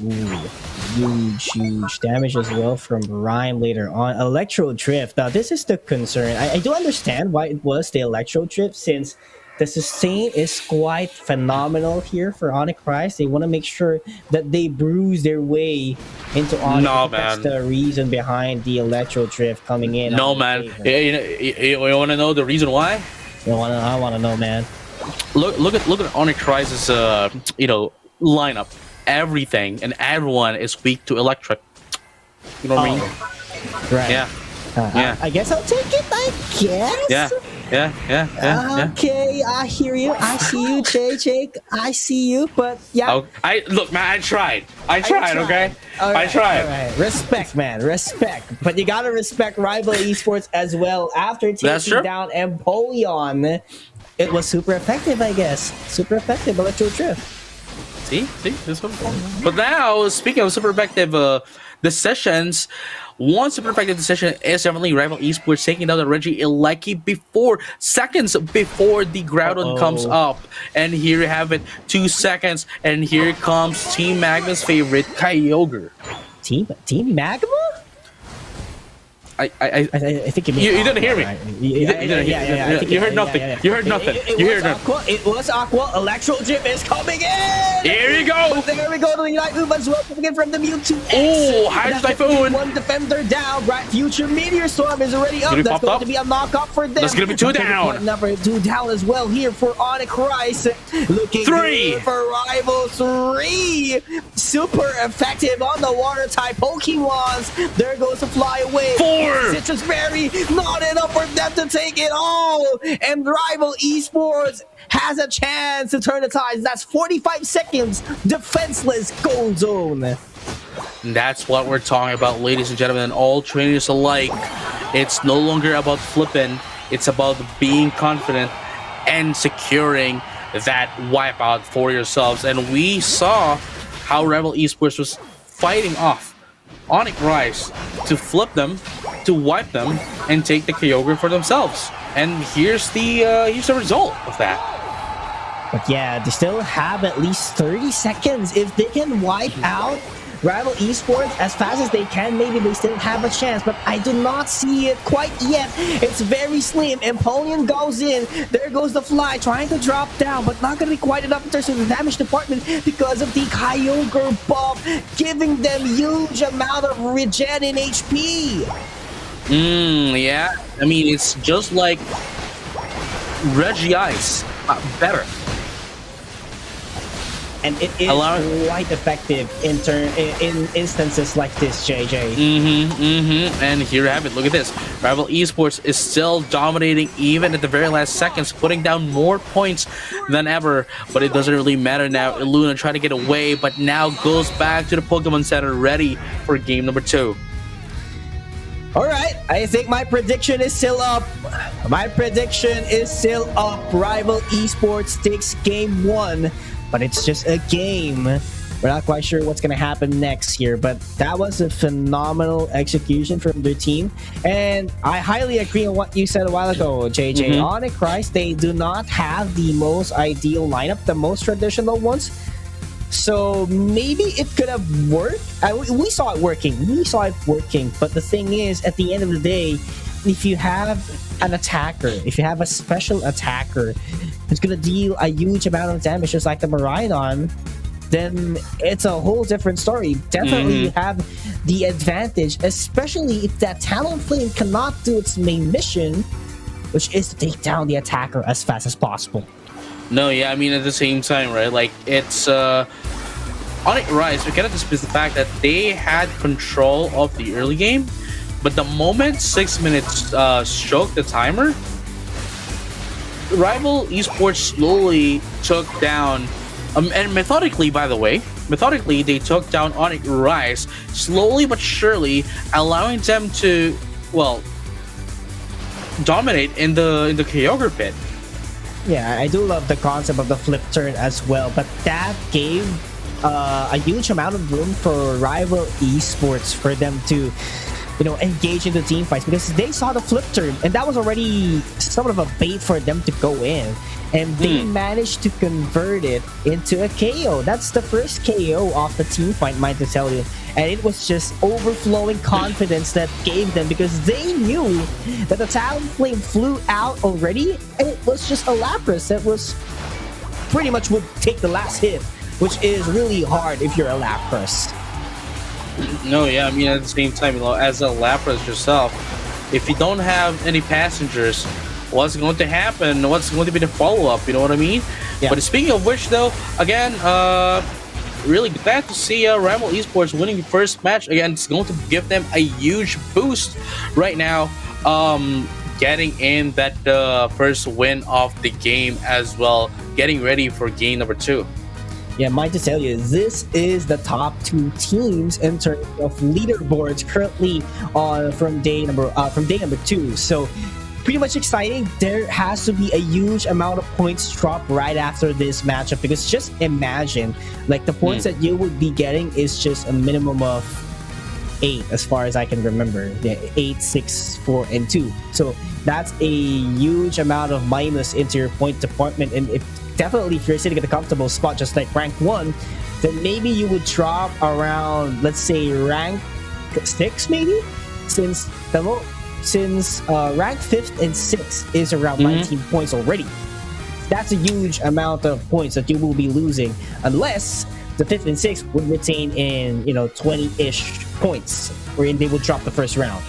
Ooh, huge damage as well from Rhyme later on. Electro Drift. Now, this is the concern. I do understand why it was the Electro Drift, since the sustain is quite phenomenal here for Onyx Rise. They want to make sure that they bruise their way into Onyx. No, That's the reason behind the Electro Drift coming in. No, man. You want to know the reason why? I want to know, man. Look at Onyx Rise's lineup. Everything and everyone is weak to electric. You know what I mean? Right. Yeah. I guess I'll take it. I guess. Yeah. Okay, I hear you. I see you, Jake. I see you, but yeah. Oh, look, man. I tried. Okay. I tried. All right. Respect, man. Respect. But you gotta respect Rival Esports as well. After taking down Empoleon, it was super effective, I guess. Super effective Electro Drift. See, this one. But now, speaking of super effective decisions, one super effective decision is definitely Rival Esports taking down the Reggie Lecky seconds before the Groudon comes up. And here you have it, 2 seconds, and here comes Team Magma's favorite, Kyogre. Team Magma? I think you didn't hear me. You heard nothing. You heard nothing. It was Aqua. Electro Gym is coming in. Here you go. But there we go. The Unite Ubas well coming in from the Mewtwo. Oh, Hydro Typhoon. One defender down. Bright Future Meteor Storm is already up. That's going to be a knockoff for them. That's going to be 2 down. Number 2 down as well here for Onyx Rise. Looking 3 good for Rival 3. Super effective on the water type Pokemons. There goes the fly away. 4. Citrus Berry, not enough for them to take it all. And Rival Esports has a chance to turn the tides. That's 45 seconds. Defenseless Gold Zone. That's what we're talking about, ladies and gentlemen, all trainers alike. It's no longer about flipping. It's about being confident and securing that wipeout for yourselves. And we saw how Rival Esports was fighting off Onyx Rise to flip them, to wipe them, and take the Kyogre for themselves. And here's the result of that. But yeah, they still have at least 30 seconds. If they can wipe out Rival Esports as fast as they can, maybe they still have a chance, but I do not see it quite yet. It's very slim. Empoleon goes in. There goes the fly, trying to drop down, but not going to be quite enough in terms of the damage department because of the Kyogre buff, giving them huge amount of regen in HP. Yeah. I mean, it's just like Regice, better. And it is quite effective in instances like this, JJ. And here you have it. Look at this. Rival Esports is still dominating even at the very last seconds, putting down more points than ever. But it doesn't really matter now. Illuna trying to get away, but now goes back to the Pokemon Center, ready for game number 2. All right, I think my prediction is still up. Rival Esports takes game 1. But it's just a game. We're not quite sure what's going to happen next here, but that was a phenomenal execution from their team. And I highly agree on what you said a while ago, JJ. Onyx Christ, they do not have the most ideal lineup, the most traditional ones. So maybe it could have worked. We saw it working. But the thing is, at the end of the day, if you have an attacker, if you have a special attacker who's going to deal a huge amount of damage, just like the Miraidon, then it's a whole different story. Definitely you have the advantage, especially if that Talonflame cannot do its main mission, which is to take down the attacker as fast as possible. No, yeah, I mean, at the same time, right? Like, it's Onyx Rise, we cannot dispute the fact that they had control of the early game, but the moment 6 minutes stroked the timer, Rival Esports slowly took down, and methodically, by the way, they took down Onyx Rise slowly but surely, allowing them to, well, dominate in the Kyogre pit. Yeah, I do love the concept of the flip turn as well, but that gave a huge amount of room for Rival Esports for them to, engage into team fights, because they saw the flip turn, and that was already somewhat of a bait for them to go in, and they managed to convert it into a KO. That's the first KO off the team fight, mind to tell you. And it was just overflowing confidence that gave them, because they knew that the Talonflame flew out already, and it was just a Lapras that was pretty much would take the last hit, which is really hard if you're a Lapras. No, yeah, I mean, at the same time, as a Lapras yourself, if you don't have any passengers, what's going to happen? What's going to be the follow-up? You know what I mean? Yeah. But speaking of which, though, again, really glad to see Rival Esports winning the first match. Again, it's going to give them a huge boost right now, getting in that first win of the game as well, getting ready for game number 2. Yeah, mind to tell you, this is the top 2 teams in terms of leaderboards currently from day number 2. So pretty much exciting. There has to be a huge amount of points dropped right after this matchup, because just imagine, like, the points that you would be getting is just a minimum of 8 as far as I can remember. Yeah, 8, 6, 4, and 2. So that's a huge amount of minus into your point department, and if you're sitting at a comfortable spot just like rank 1, then maybe you would drop around, let's say, rank 6 maybe, since rank 5th and 6th is around 19 points already. That's a huge amount of points that you will be losing, unless the 5th and 6th would retain in 20-ish points, wherein they will drop the first round.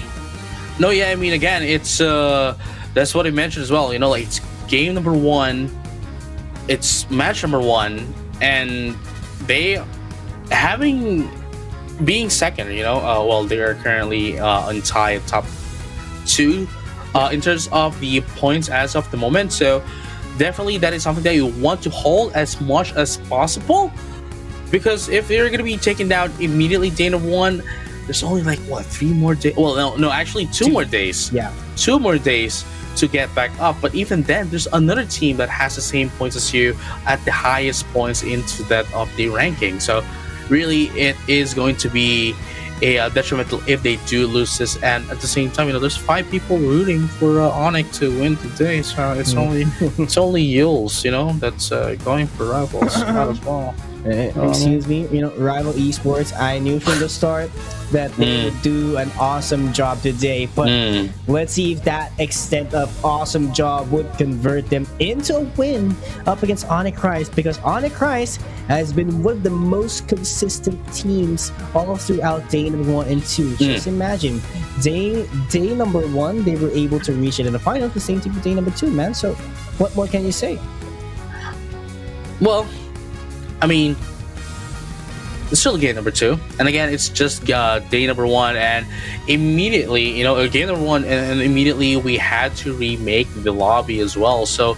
No, yeah, I mean, again, it's that's what I mentioned as well. Like, it's game number 1, it's match number 1, and they being second. Well, they are currently on tie at top 2 in terms of the points as of the moment. So definitely that is something that you want to hold as much as possible, because if they're going to be taken down immediately day number 1, there's only like 3 more days. Well, no, actually 2 more days. Yeah, 2 more days to get back up. But even then, there's another team that has the same points as you at the highest points into that of the ranking. So really, it is going to be a detrimental if they do lose this. And at the same time, there's 5 people rooting for Onyx to win today. So it's only Yules, that's going for Rivals as well. Excuse me, Rival Esports, I knew from the start that they would do an awesome job today, but let's see if that extent of awesome job would convert them into a win up against Onyx Christ, because Onyx Christ has been one of the most consistent teams all throughout day number 1 and 2. Just imagine, day number 1, they were able to reach it in the final, the same team with day number 2, man. So what more can you say? Well, I mean, it's still game number 2, and again, it's just day number 1, and immediately, game number 1, and immediately we had to remake the lobby as well. So,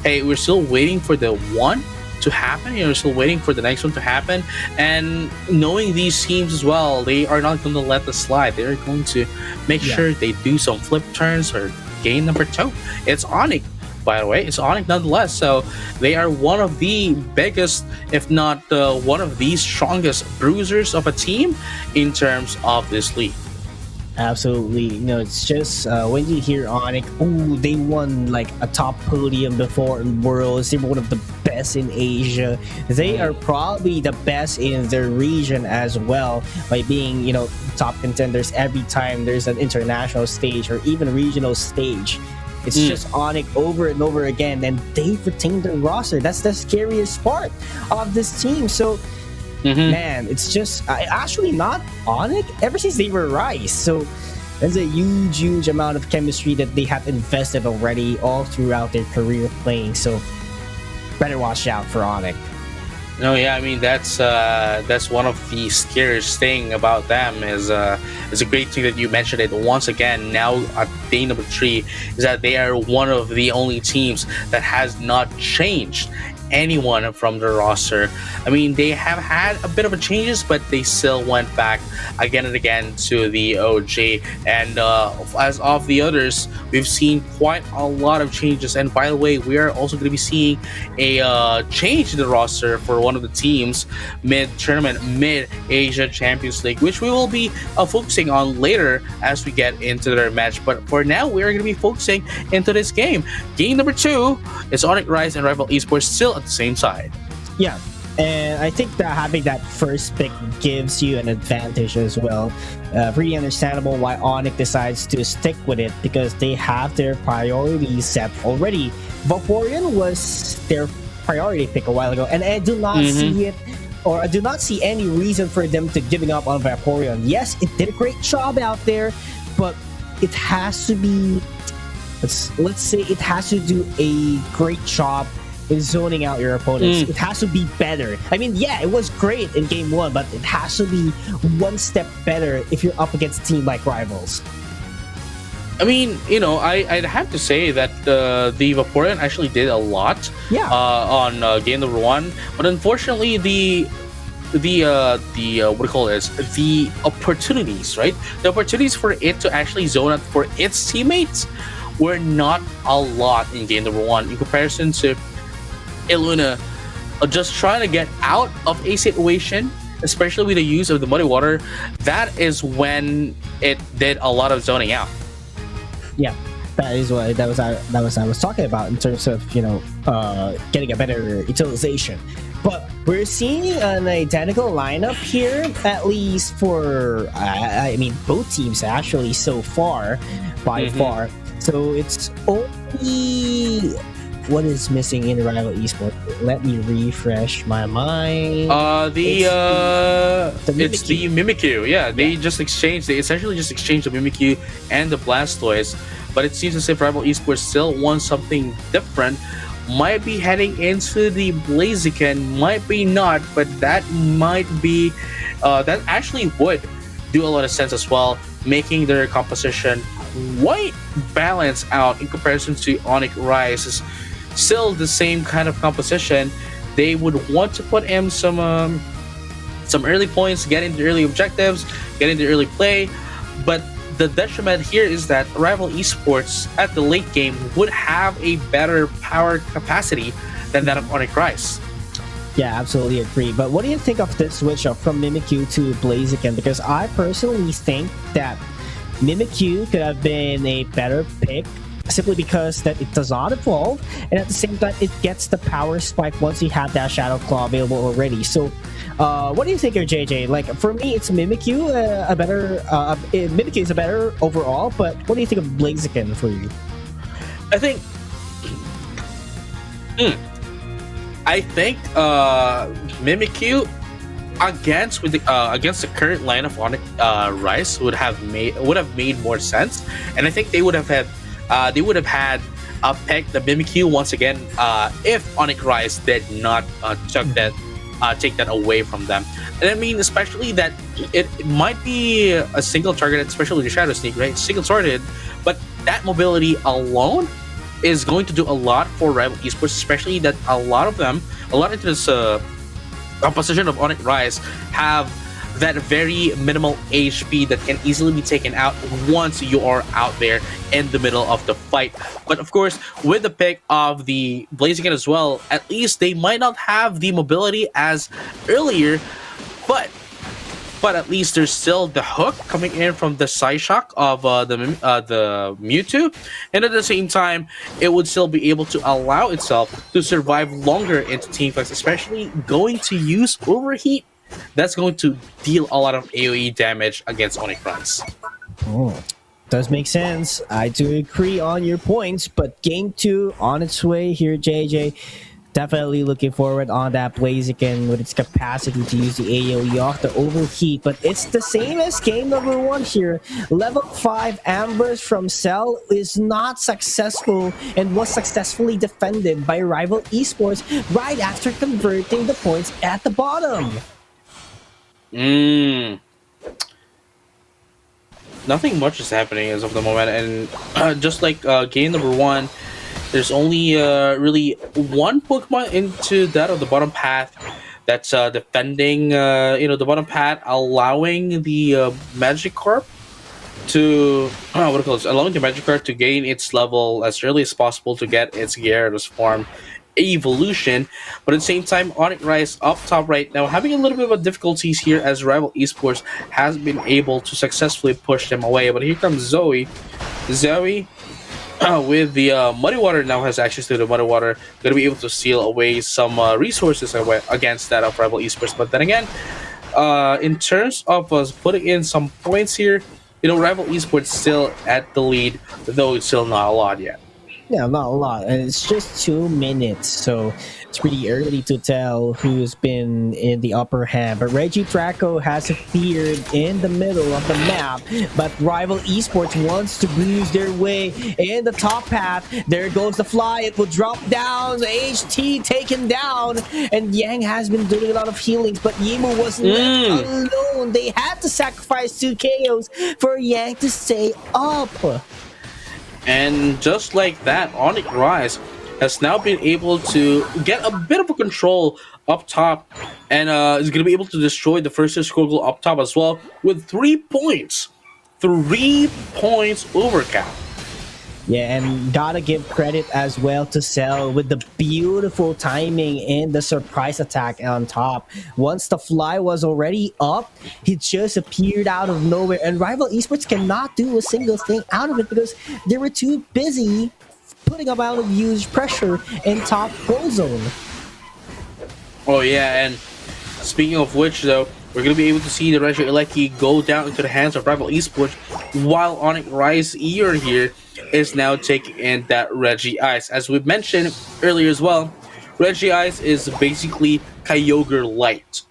hey, we're still waiting for the 1 to happen. We're still waiting for the next one to happen, and knowing these teams as well, they are not going to let this slide. They're going to make sure they do some flip turns for game number 2. It's Onyx by the way, is Onyx nonetheless. So they are one of the biggest, if not one of the strongest bruisers of a team in terms of this league. Absolutely. It's just when you hear Onyx, oh, they won like a top podium before in Worlds. They were one of the best in Asia. They are probably the best in their region as well by being, top contenders every time there's an international stage or even regional stage. It's just Onyx over and over again, and they've retained their roster. That's the scariest part of this team. So, man, it's just actually not Onyx ever since they were Rise. So there's a huge amount of chemistry that they have invested already all throughout their career playing. So better watch out for Onyx. No, yeah, I mean that's one of the scariest thing about them is it's a great thing that you mentioned it once again. Now at day number 3 is that they are one of the only teams that has not changed anyone from the roster. I mean, they have had a bit of a changes, but they still went back again and again to the OG. And as of the others, we've seen quite a lot of changes. And by the way, we are also going to be seeing a change in the roster for one of the teams mid-tournament, mid-Asia Champions League, which we will be focusing on later as we get into their match. But for now, we are going to be focusing into this game. Game number 2 is Onyx Rise and Rival Esports still at the same side. Yeah, and I think that having that first pick gives you an advantage as well. Really understandable why Onyx decides to stick with it, because they have their priorities set already. Vaporeon was their priority pick a while ago, and I do not see it, or I do not see any reason for them to giving up on Vaporeon. Yes, it did a great job out there, but it has to be, let's say it has to do a great job in zoning out your opponents. It has to be better. I mean, yeah, it was great in game 1, but it has to be one step better if you're up against a team like Rivals. I mean, I'd have to say that the Vaporeon actually did a lot on game number 1, but unfortunately the what do you call this? The opportunities, right? The opportunities for it to actually zone out for its teammates were not a lot in game number 1 in comparison to Iluna just trying to get out of a situation, especially with the use of the muddy water. That is when it did a lot of zoning out. Yeah, that is what I was talking about in terms of getting a better utilization. But we're seeing an identical lineup here, at least for I mean both teams actually so far, by far. So it's only what is missing in Rival Esports. Let me refresh my mind. It's the Mimikyu. Yeah, they essentially just exchanged the Mimikyu and the Blastoise. But it seems as if Rival Esports still wants something different. Might be heading into the Blaziken, might be not, but that might be that actually would do a lot of sense as well, making their composition quite balanced out in comparison to Onyx Rise. Still the same kind of composition. They would want to put in some early points, get into early objectives, get into early play, but the detriment here is that Rival Esports at the late game would have a better power capacity than that of Onyx Rise. Yeah, absolutely agree. But what do you think of this switch up from Mimikyu to Blaziken? Because I personally think that Mimikyu could have been a better pick, simply because that it does not evolve, and at the same time it gets the power spike once you have that Shadow Claw available already. So what do you think of JJ? Like, for me, it's Mimikyu Mimikyu is a better overall, but what do you think of Blaziken for you? I think Mimikyu against the current line of Onyx Rise would have made more sense, and I think they would have had a pick the Mimikyu once again if Onyx Rise did not take that away from them. And I mean, especially that it might be a single target, especially with the Shadow Sneak, right? Single targeted, but that mobility alone is going to do a lot for Rival Esports, especially that a lot into this composition of Onyx Rise have that very minimal HP that can easily be taken out once you are out there in the middle of the fight. But of course, with the pick of the Blaziken as well, at least they might not have the mobility as earlier, but at least there's still the hook coming in from the Psyshock of the Mewtwo, and at the same time, it would still be able to allow itself to survive longer into team fights, especially going to use Overheat. That's going to deal a lot of AoE damage against Onyx. Oh, does make sense. I do agree on your points, but game 2 on its way here, JJ. Definitely looking forward on that Blaziken with its capacity to use the AoE off the Overheat, but it's the same as game number 1 here. Level 5 Ambers from Cell is not successful and was successfully defended by rival esports right after converting the points at the bottom. Nothing much is happening as of the moment, and just like game number 1, there's only really one Pokemon into that of the bottom path that's defending, the bottom path, allowing the Magikarp to allowing the Magikarp to gain its level as early as possible to get its Gyarados form evolution. But at the same time, Onyx Rise up top right now having a little bit of difficulties here as rival esports has been able to successfully push them away. But here comes Zoe. With the Muddy Water now has access to the Muddy Water, going to be able to seal away some resources against that of rival esports. But then again, in terms of us putting in some points here, rival esports still at the lead, though it's still not a lot yet. Yeah, not a lot, and it's just 2 minutes, so it's pretty early to tell who's been in the upper hand. But Reggie Draco has appeared in the middle of the map, but rival esports wants to bruise their way in the top path. There goes the fly, it will drop down, the HT taken down, and Yang has been doing a lot of healings, but Yimu was left alone. They had to sacrifice 2 KOs for Yang to stay up. And just like that, Onyx Rise has now been able to get a bit of a control up top, and is going to be able to destroy the first Squirgle up top as well with 3 points. 3 points overcap. Yeah, and gotta give credit as well to Cell with the beautiful timing and the surprise attack on top. Once the fly was already up, he just appeared out of nowhere, and rival esports cannot do a single thing out of it because they were too busy putting a amount of huge pressure in top goal zone. Oh yeah, and speaking of which though, we're going to be able to see the Reggie Elecki go down into the hands of rival esports, while Onyx Rise ear here is now taking in that Reggie Ice. As we mentioned earlier as well, Reggie Ice is basically Kyogre Light.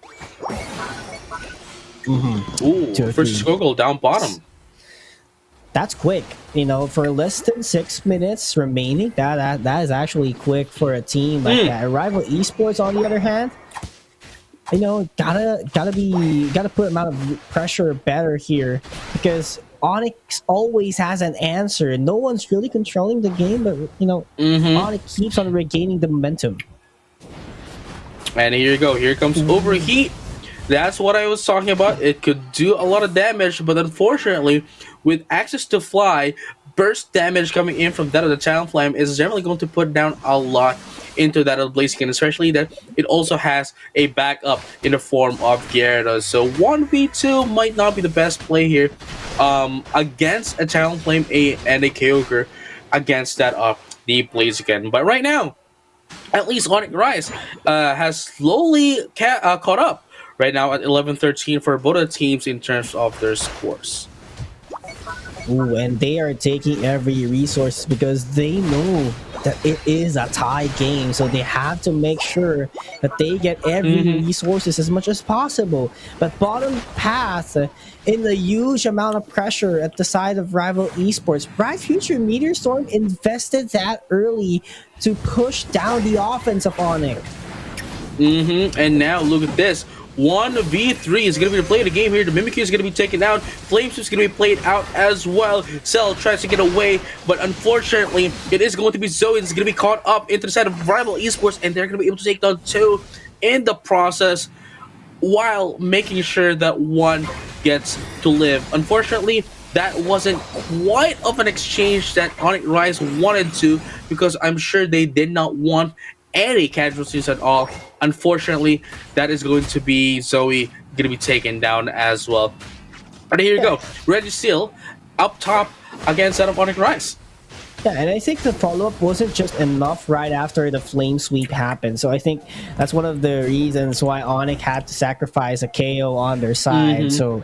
Ooh, first Squirgle down bottom. That's quick, for less than 6 minutes remaining. That is actually quick for a team like that. Rival esports, on the other hand, gotta put amount of pressure better here because Onyx always has an answer. No one's really controlling the game, but Onyx keeps on regaining the momentum. And here you go. Here comes Overheat. That's what I was talking about. It could do a lot of damage, but unfortunately, with access to fly, burst damage coming in from that of the Talonflame is generally going to put down a lot into that of Blaziken, especially that it also has a backup in the form of Gyarados. So 1v2 might not be the best play here against a Talonflame and a Kyogre against that of the Blaziken. But right now, at least Onyx Rise has slowly caught up right now at 11-13 for both the teams in terms of their scores. Ooh, and they are taking every resource because they know that it is a tie game, so they have to make sure that they get every resources as much as possible. But bottom path, in the huge amount of pressure at the side of rival esports, Bright Future Meteor Storm invested that early to push down the offense of Onyx. And now look at this. 1v3 is going to be playing the game here. The Mimikyu is going to be taken out. Flames is going to be played out as well. Cell tries to get away, but unfortunately, it is going to be Zoe that's going to be caught up into the side of rival esports, and they're going to be able to take down 2 in the process. while making sure that one gets to live. Unfortunately, that wasn't quite of an exchange that Onyx Rise wanted to, because I'm sure they did not want any casualties at all. Unfortunately, that is going to be Zoe going to be taken down as well. And here you Yeah. go, Reggie Seal up top against that of Onyx Rise. Yeah, and I think the follow up wasn't just enough right after the flame sweep happened. So I think that's one of the reasons why Onyx had to sacrifice a KO on their side. Mm-hmm. So,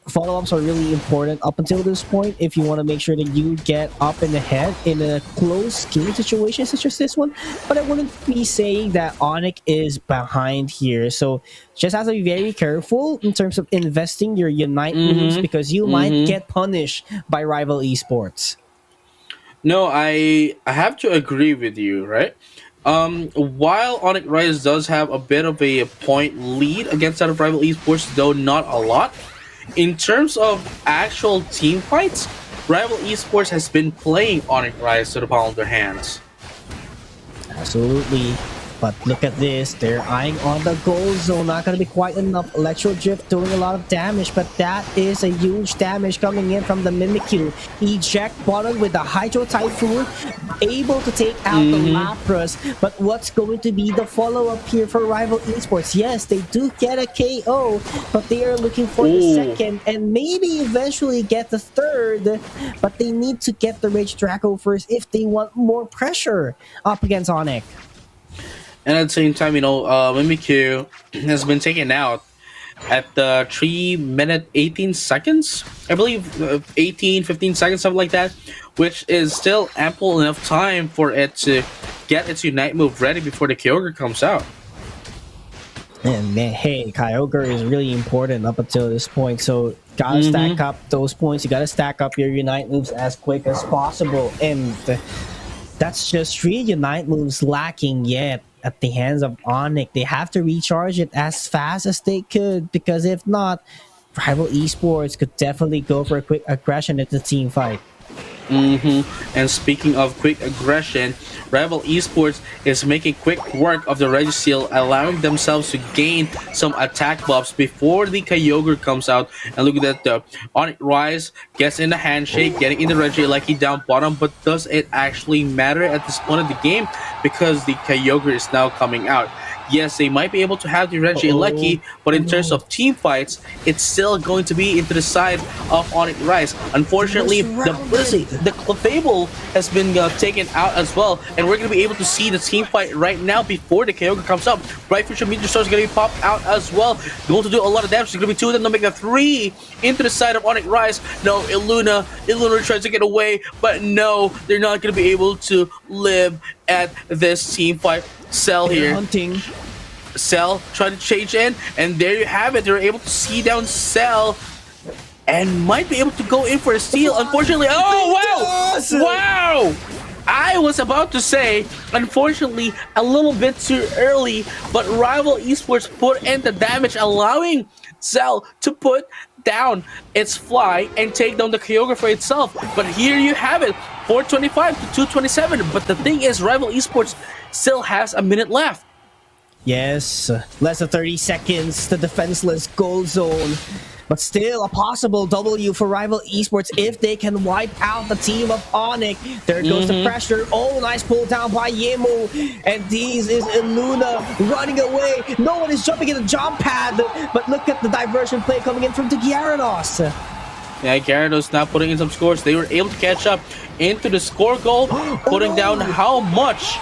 follow ups are really important up until this point if you want to make sure that you get up in the head in a close game situation such as this one. But I wouldn't be saying that Onyx is behind here. So just have to be very careful in terms of investing your Unite moves, Mm-hmm. because you might Mm-hmm. get punished by rival esports. No, I have to agree with you, right? While Onyx Rise does have a bit of a point lead against that of rival esports, though not a lot, in terms of actual team fights, rival esports has been playing Onyx Rise to the palm of their hands. Absolutely. But look at this. They're eyeing on the goal zone. Not going to be quite enough. Electro Drift doing a lot of damage, but that is a huge damage coming in from the Mimikyu. Eject bottom with the Hydro Typhoon, able to take out the Lapras. But what's going to be the follow-up here for Rival Esports? Yes, they do get a KO, but they are looking for the Ooh. second and maybe eventually get the third. But they need to get the Rage Draco first if they want more pressure up against Onyx. And at the same time, Mimikyu has been taken out at the 3 minute 18 seconds, I believe, 18, 15 seconds, something like that, which is still ample enough time for it to get its Unite move ready before the Kyogre comes out. And man, hey, Kyogre is really important up until this point. So gotta stack up those points. You gotta stack up your Unite moves as quick as possible. And that's just 3 Unite moves lacking yet at the hands of Onyx. They have to recharge it as fast as they could, because if not, Rival Esports could definitely go for a quick aggression at the team fight. And speaking of quick aggression, Rival Esports is making quick work of the Registeel, allowing themselves to gain some attack buffs before the Kyogre comes out. And look at that, the Onyx Rise gets in the handshake, getting in the Regieleki down bottom, but does it actually matter at this point of the game? Because the Kyogre is now coming out. Yes, they might be able to have the Regieleki, but in terms of team fights, it's still going to be into the side of Onyx Rise. Unfortunately, the Clefable has been taken out as well, and we're going to be able to see the team fight right now before the Kyogre comes up. Bright Future Meteor Star is going to be popped out as well, going to do a lot of damage. There's going to be 2 of them to make a 3 into the side of Onyx Rise. No, Illuna tries to get away, but no, they're not going to be able to live at this team fight. Cell here. Hunting. Cell trying to change in, and there you have it. They're able to see down Cell and might be able to go in for a steal. Unfortunately, oh wow! Wow! I was about to say, unfortunately, a little bit too early, but Rival Esports put in the damage, allowing Cell to put down its fly and take down the Kyogre for itself. But here you have it, 425 to 227. But the thing is, Rival Esports still has a minute left. Yes, less than 30 seconds, the defenseless goal zone. But still a possible W for Rival Esports if they can wipe out the team of Onyx. There goes the pressure. Oh, nice pull down by Yemo. And this is Illuna running away. No one is jumping in the jump pad. But look at the diversion play coming in from the Gyarados. Yeah, Gyarados now putting in some scores. They were able to catch up into the score goal, putting down how much?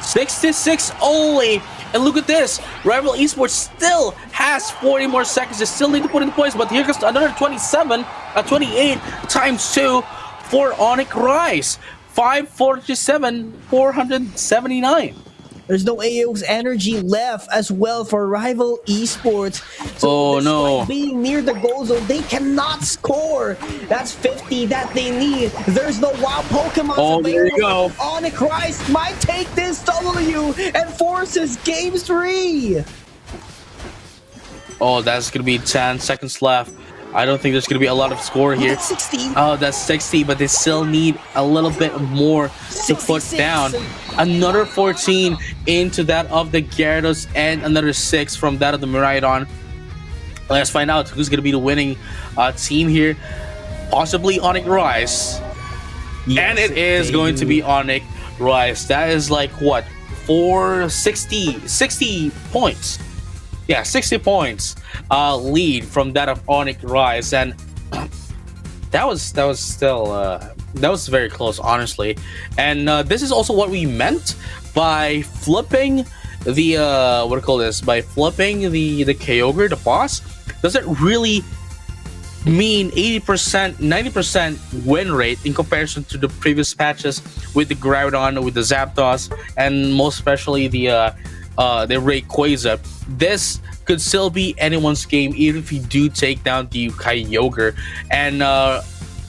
66 only. And look at this, Rival Esports still has 40 more seconds. They still need to put in points, but here comes another 28 times 2 for Onyx Rise. 547, 479. There's no AO's energy left as well for Rival Esports. So no. Being near the goal zone, they cannot score. That's 50 that they need. There's no wild Pokemon. Oh, there you go. Onyx Rise might take this W and forces game 3. Oh, that's going to be 10 seconds left. I don't think there's going to be a lot of score here. That's 60. Oh, that's 60, but they still need a little bit more to put 66. down. Another 14 into that of the Gyarados and another 6 from that of the Miraidon. Let's find out who's going to be the winning team here. Possibly Onyx Rise. Yes, and it is they going do. to be Onyx Rise. That is like what? 60 points. Yeah, 60 points lead from that of Onyx Rise, and that was still that was very close, honestly. And this is also what we meant by flipping the what do you call this? By flipping the Kyogre, the boss. Doesn't really mean 80%, 90% win rate in comparison to the previous patches with the Groudon, with the Zapdos, and most especially the Rayquaza. This could still be anyone's game even if you do take down the Kyogre. And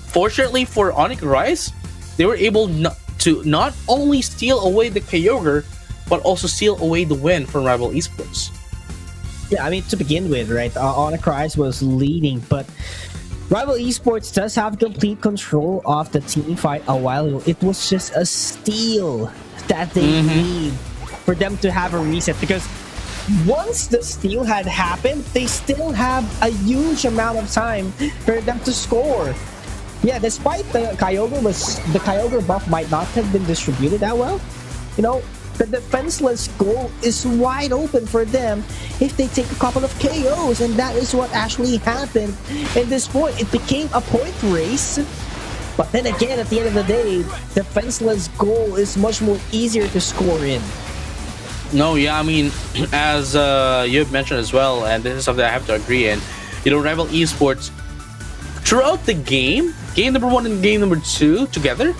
fortunately for Onyx Rise, they were able to not only steal away the Kyogre, but also steal away the win from Rival Esports. Yeah, I mean, to begin with, right, Onyx Rise was leading, but Rival Esports does have complete control of the team fight a while ago. It was just a steal that they need for them to have a reset, because once the steal had happened, they still have a huge amount of time for them to score. Yeah, despite the Kyogre buff might not have been distributed that well, you know, the defenseless goal is wide open for them if they take a couple of KOs, and that is what actually happened. At this point, it became a point race. But then again, at the end of the day, defenseless goal is much more easier to score in. No, yeah, I mean, as you've mentioned as well, and this is something I have to agree in, you know, Rival Esports, throughout the game number 1 and game number 2 together,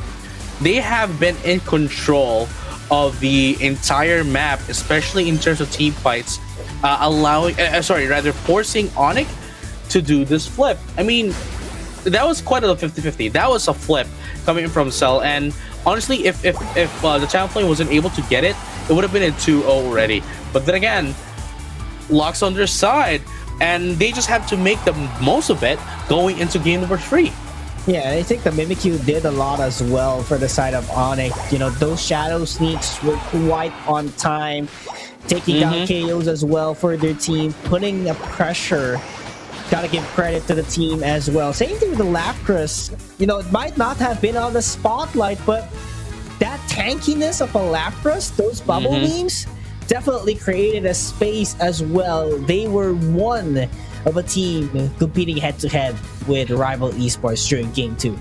they have been in control of the entire map, especially in terms of team fights, forcing Onyx to do this flip. I mean, that was quite a 50-50. That was a flip coming from Cell, and honestly, if the Champlain wasn't able to get it, it would have been a 2-0 already. But then again, Luck's on their side, and they just have to make the most of it going into game number 3. Yeah, I think the Mimikyu did a lot as well for the side of Onyx. You know, those shadow sneaks were quite on time, taking down KOs as well for their team, putting the pressure. Gotta give credit to the team as well. Same thing with the Lapras. You know, it might not have been on the spotlight, but that tankiness of a Lapras, those bubble beams, definitely created a space as well. They were one of a team competing head-to-head with Rival Esports during Game 2.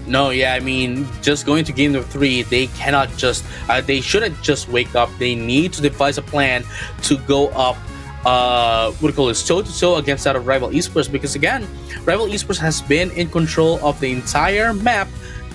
No, yeah, I mean, just going to game number 3, they cannot just, they shouldn't just wake up. They need to devise a plan to go up, toe-to-toe against that of Rival Esports, because again, Rival Esports has been in control of the entire map,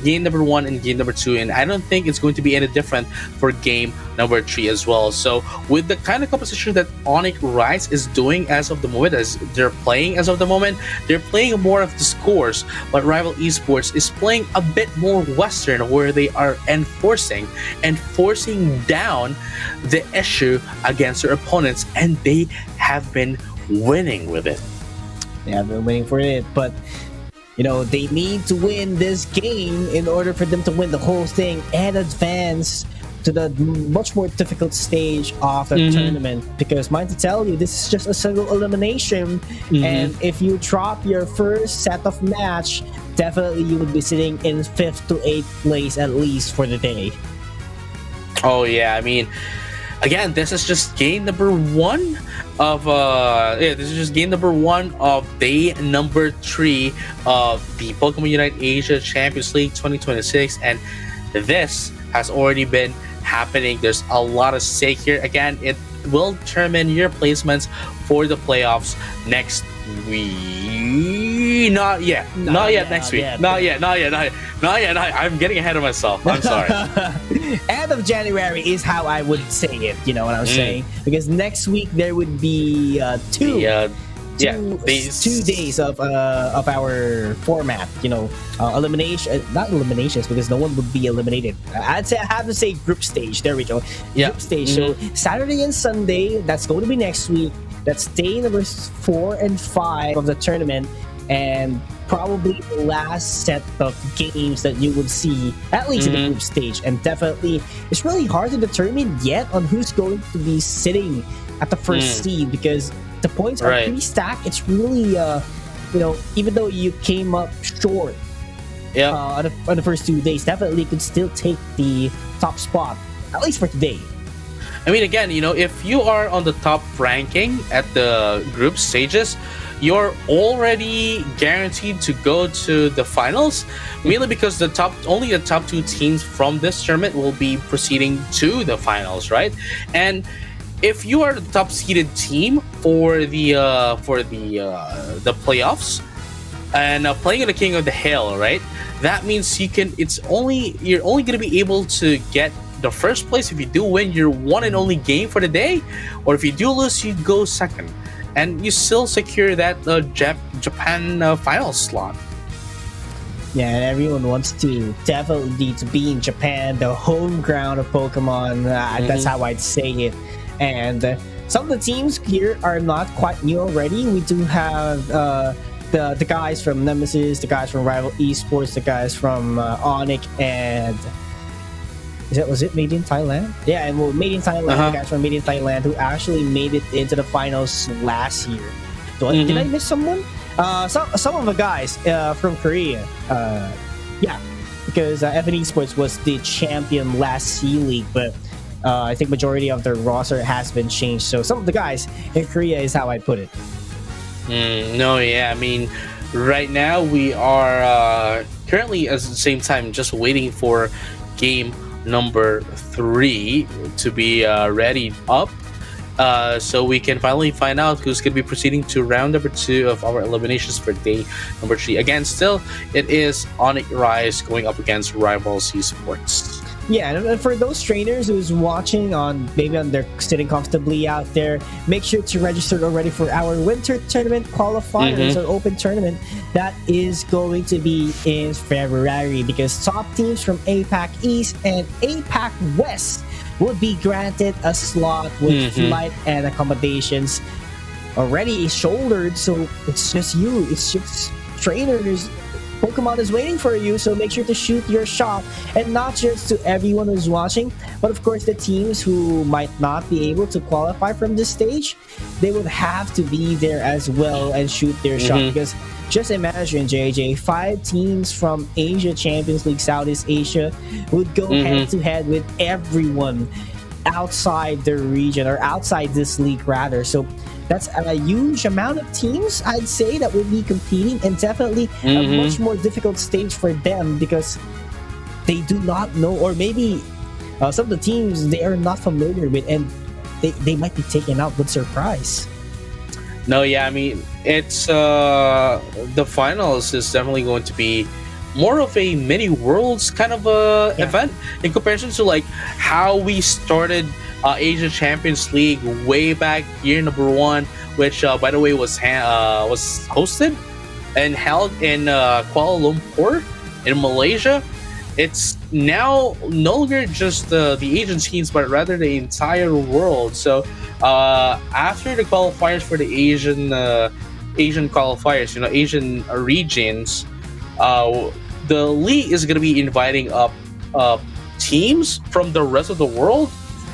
game number 1 and game number 2, and I don't think it's going to be any different for game number 3 as well. So with the kind of composition that Onyx Rise is doing as of the moment, as they're playing as of the moment, they're playing more of the scores, but Rival Esports is playing a bit more Western, where they are forcing down the issue against their opponents, and they have been winning with it. They have been winning for it, but you know, they need to win this game in order for them to win the whole thing and advance to the much more difficult stage of the tournament. Because mind to tell you, this is just a single elimination, and if you drop your first set of match, definitely you would be sitting in 5th to 8th place at least for the day. Oh yeah, I mean, again, this is just game number 1 of day number 3 of the Pokemon Unite Asia Champions League 2026, and this has already been happening. There's a lot of stake here. Again, it will determine your placements for the playoffs next week. Not yet. Next week. Not yet. I'm getting ahead of myself. I'm sorry. End of January is how I would say it. You know what I'm saying? Because next week there would be two days of our format. You know, not eliminations, because no one would be eliminated. I have to say group stage. There we go. Group stage. So Saturday and Sunday, that's going to be next week. that stay numbers 4 and 5 of the tournament, and probably the last set of games that you would see, at least in the group stage. And definitely, it's really hard to determine yet on who's going to be sitting at the first seed, because the points are pretty stacked. It's really, even though you came up short on the first 2 days, definitely could still take the top spot, at least for today. I mean, again, if you are on the top ranking at the group stages, you're already guaranteed to go to the finals, mainly because only the top 2 teams from this tournament will be proceeding to the finals, right? And if you are the top seeded team for the playoffs and playing in the King of the Hill, right? That means you're only going to be able to get the first place if you do win your one and only game for the day, or if you do lose, you go second, and you still secure that Japan final slot. Yeah, and everyone wants to definitely to be in Japan, the home ground of Pokemon. That's how I'd say it. And some of the teams here are not quite new already. We do have the guys from Nemesis, the guys from Rival Esports, the guys from Onyx, and was it Made in Thailand? Yeah, and Made in Thailand, the guys from Made in Thailand who actually made it into the finals last year. Did I miss someone? Some of the guys from Korea. Because FN Esports was the champion last C-League, but I think majority of their roster has been changed. So some of the guys in Korea is how I put it. I mean, right now we are currently at the same time just waiting for game number 3 to be ready up, so we can finally find out who's going to be proceeding to round number 2 of our eliminations for day number 3. Again, still it is Onyx Rise going up against Rival Esports. Yeah, and for those trainers who's watching they're sitting comfortably out there, make sure to register already for our winter tournament qualifiers or open tournament that is going to be in February, because top teams from APAC East and APAC West would be granted a slot with flight and accommodations already shouldered. So it's just trainers. Pokemon is waiting for you, so make sure to shoot your shot, and not just to everyone who's watching, but of course the teams who might not be able to qualify from this stage, they would have to be there as well and shoot their shot, because just imagine, JJ, 5 teams from Asia Champions League Southeast Asia would go head-to-head with everyone outside their region, or outside this league rather. So that's a huge amount of teams, I'd say, that would be competing, and definitely a much more difficult stage for them, because they do not know, or maybe some of the teams they are not familiar with, and they might be taken out with surprise. No, yeah, I mean, it's the finals is definitely going to be more of a mini worlds kind of event in comparison to like how we started Asia Champions League way back year number 1, which by the way was hosted and held in Kuala Lumpur in Malaysia. It's now no longer just the Asian teams, but rather the entire world. So after the qualifiers for the Asian qualifiers, Asian regions, the league is going to be inviting up teams from the rest of the world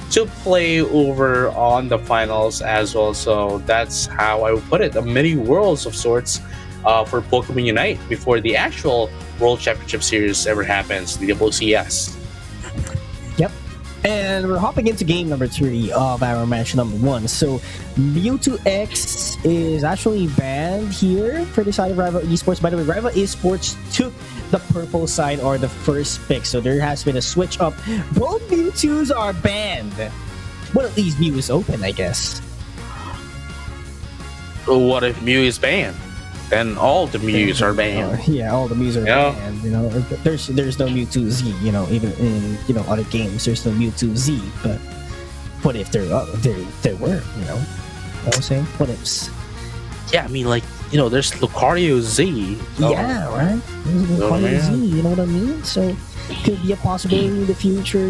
to play over on the finals as well. So that's how I would put it, a mini worlds of sorts for Pokemon Unite before the actual World Championship Series ever happens, the WCS. Yep. And we're hopping into game number 3 of our match number 1. So Mewtwo X is actually banned here for the side of Rival Esports. By the way, Rival Esports took the purple side, or the first pick. So there has been a switch up. Both Mewtwo's are banned. But at least Mew is open, I guess. What if Mew is banned? Then all the Mews are banned. Yeah, all the Mews are banned. There's no Mewtwo Z. Even in other games, there's no Mewtwo Z. But what if there were? You know what I'm saying? What ifs? Yeah, I mean, there's Lucario Z. Yeah, right. There's Lucario Z. You know what I mean? So could be a possibility in the future.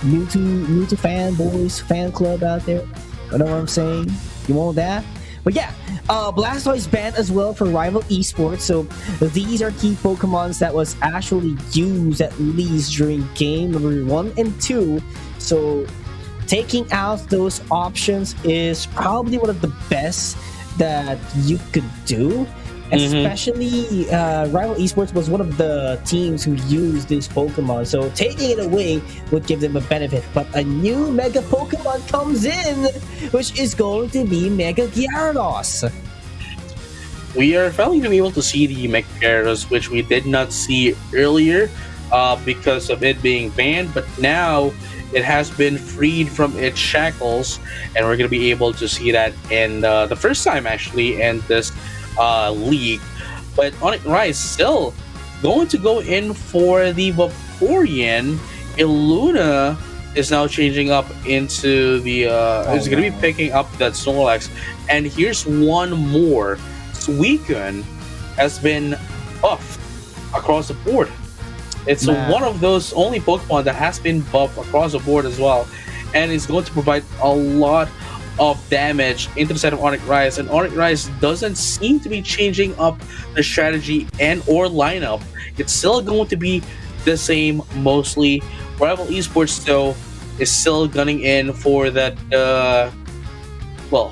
Mewtwo fanboys, fan club out there. You know what I'm saying? You want that? But yeah, Blastoise banned as well for rival esports. So these are key Pokemons that was actually used at least during game number 1 and 2. So taking out those options is probably one of the best that you could do. Especially, Rival Esports was one of the teams who used this Pokemon, so taking it away would give them a benefit. But a new Mega Pokemon comes in, which is going to be Mega Gyarados. We are finally going to be able to see the Mega Gyarados, which we did not see earlier because of it being banned, but now it has been freed from its shackles, and we're going to be able to see that in the first time actually in this league. But Onyx Rise still going to go in for the Vaporeon. Illuna is now changing up into the is going to be picking up that Snorlax. And here's one more. Suicune has been buffed across the board. It's one of those only Pokemon that has been buffed across the board as well, and it's going to provide a lot of damage into the side of Onyx Rise. And Onyx Rise doesn't seem to be changing up the strategy and or lineup. It's still going to be the same mostly. Rival Esports though is still gunning in for that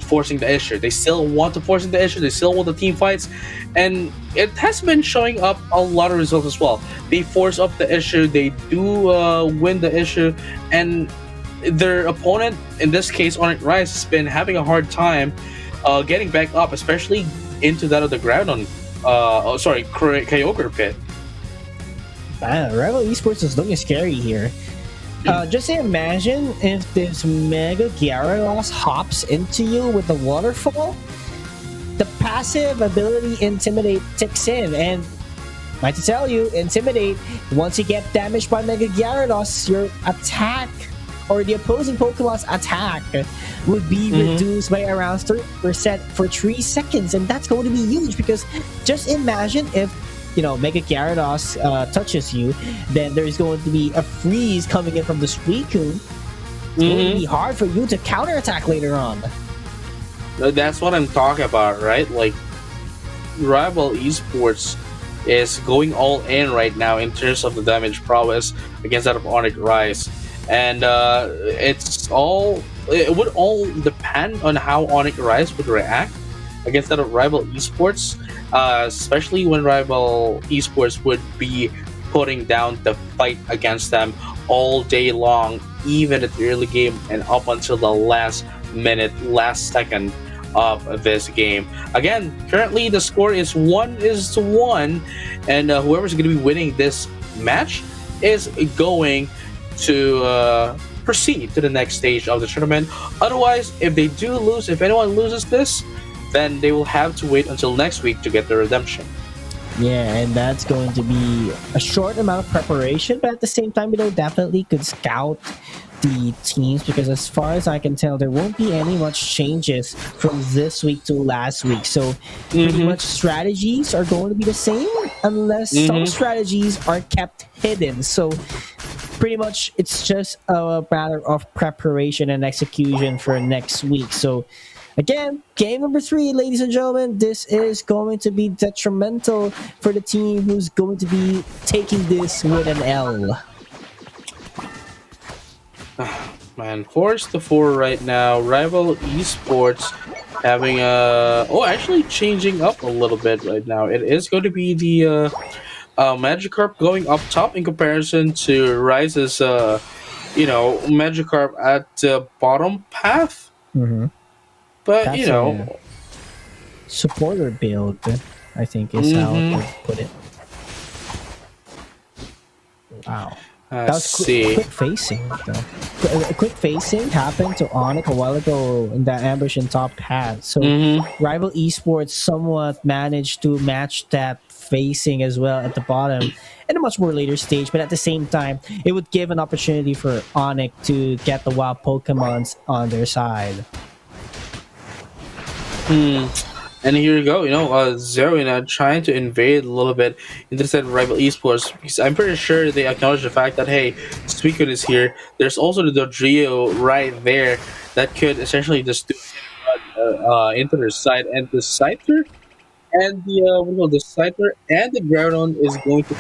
forcing the issue. They still want to force the issue. They still want the team fights, and it has been showing up a lot of results as well. They force up the issue. They do win the issue, and their opponent, in this case Onyx Rise, has been having a hard time getting back up, especially into that of the ground on Kyogre pit. Rival Esports is looking scary here. Just imagine if this Mega Gyarados hops into you with the waterfall. The passive ability Intimidate ticks in, and might to tell you, Intimidate, once you get damaged by Mega Gyarados, your attack or the opposing Pokemon's attack would be reduced by around 30% for 3 seconds, and that's going to be huge because just imagine if Mega Gyarados touches you, then there's going to be a freeze coming in from the Suicune. It's going to be hard for you to counterattack later on. That's what I'm talking about, right? Like, Rival Esports is going all in right now in terms of the damage prowess against that of Onyx Rise. And it would all depend on how Onyx Rise would react against that of Rival Esports, especially when Rival Esports would be putting down the fight against them all day long, even at the early game and up until the last second of this game. Again, currently the score is 1-1, and whoever's going to be winning this match is going to proceed to the next stage of the tournament. Otherwise, if they do lose, if anyone loses this, then they will have to wait until next week to get the redemption. Yeah, and that's going to be a short amount of preparation, but at the same time, definitely could scout the teams, because as far as I can tell, there won't be any much changes from this week to last week. So pretty much strategies are going to be the same unless some strategies are kept hidden. So pretty much it's just a matter of preparation and execution for next week. So again, game number 3, ladies and gentlemen, this is going to be detrimental for the team who's going to be taking this with an L. Man, 4-4 right now. Rival Esports having actually changing up a little bit right now. It is going to be the Magikarp going up top in comparison to Rise's Magikarp at the bottom path. But That's a supporter build, I think is how to put it. Wow. That was quick facing, though. Quick facing happened to Onyx a while ago in that ambush in top path. So Rival Esports somewhat managed to match that facing as well at the bottom in a much more later stage, but at the same time, it would give an opportunity for Onyx to get the wild Pokemons on their side. And here you go, Zerina trying to invade a little bit into the side of Rival Esports, because I'm pretty sure they acknowledge the fact that, hey, Suicune is here. There's also the Dodrio right there that could essentially just do into their side, and the Scyther and the what do you call the Scyther and the Groudon is going to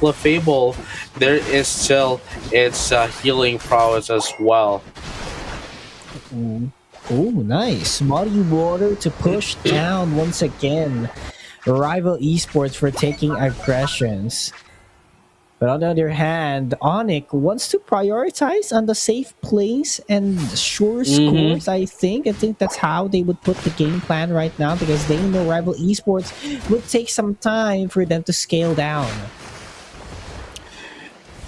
Clefable. There is still its healing prowess as well. Ooh, ooh, nice. Muddy water to push down once again. Rival esports for taking aggressions. But on the other hand, Onyx wants to prioritize on the safe plays and sure Mm-hmm. scores, I think. I think that's how they would put the game plan right now because they know Rival Esports would take some time for them to scale down.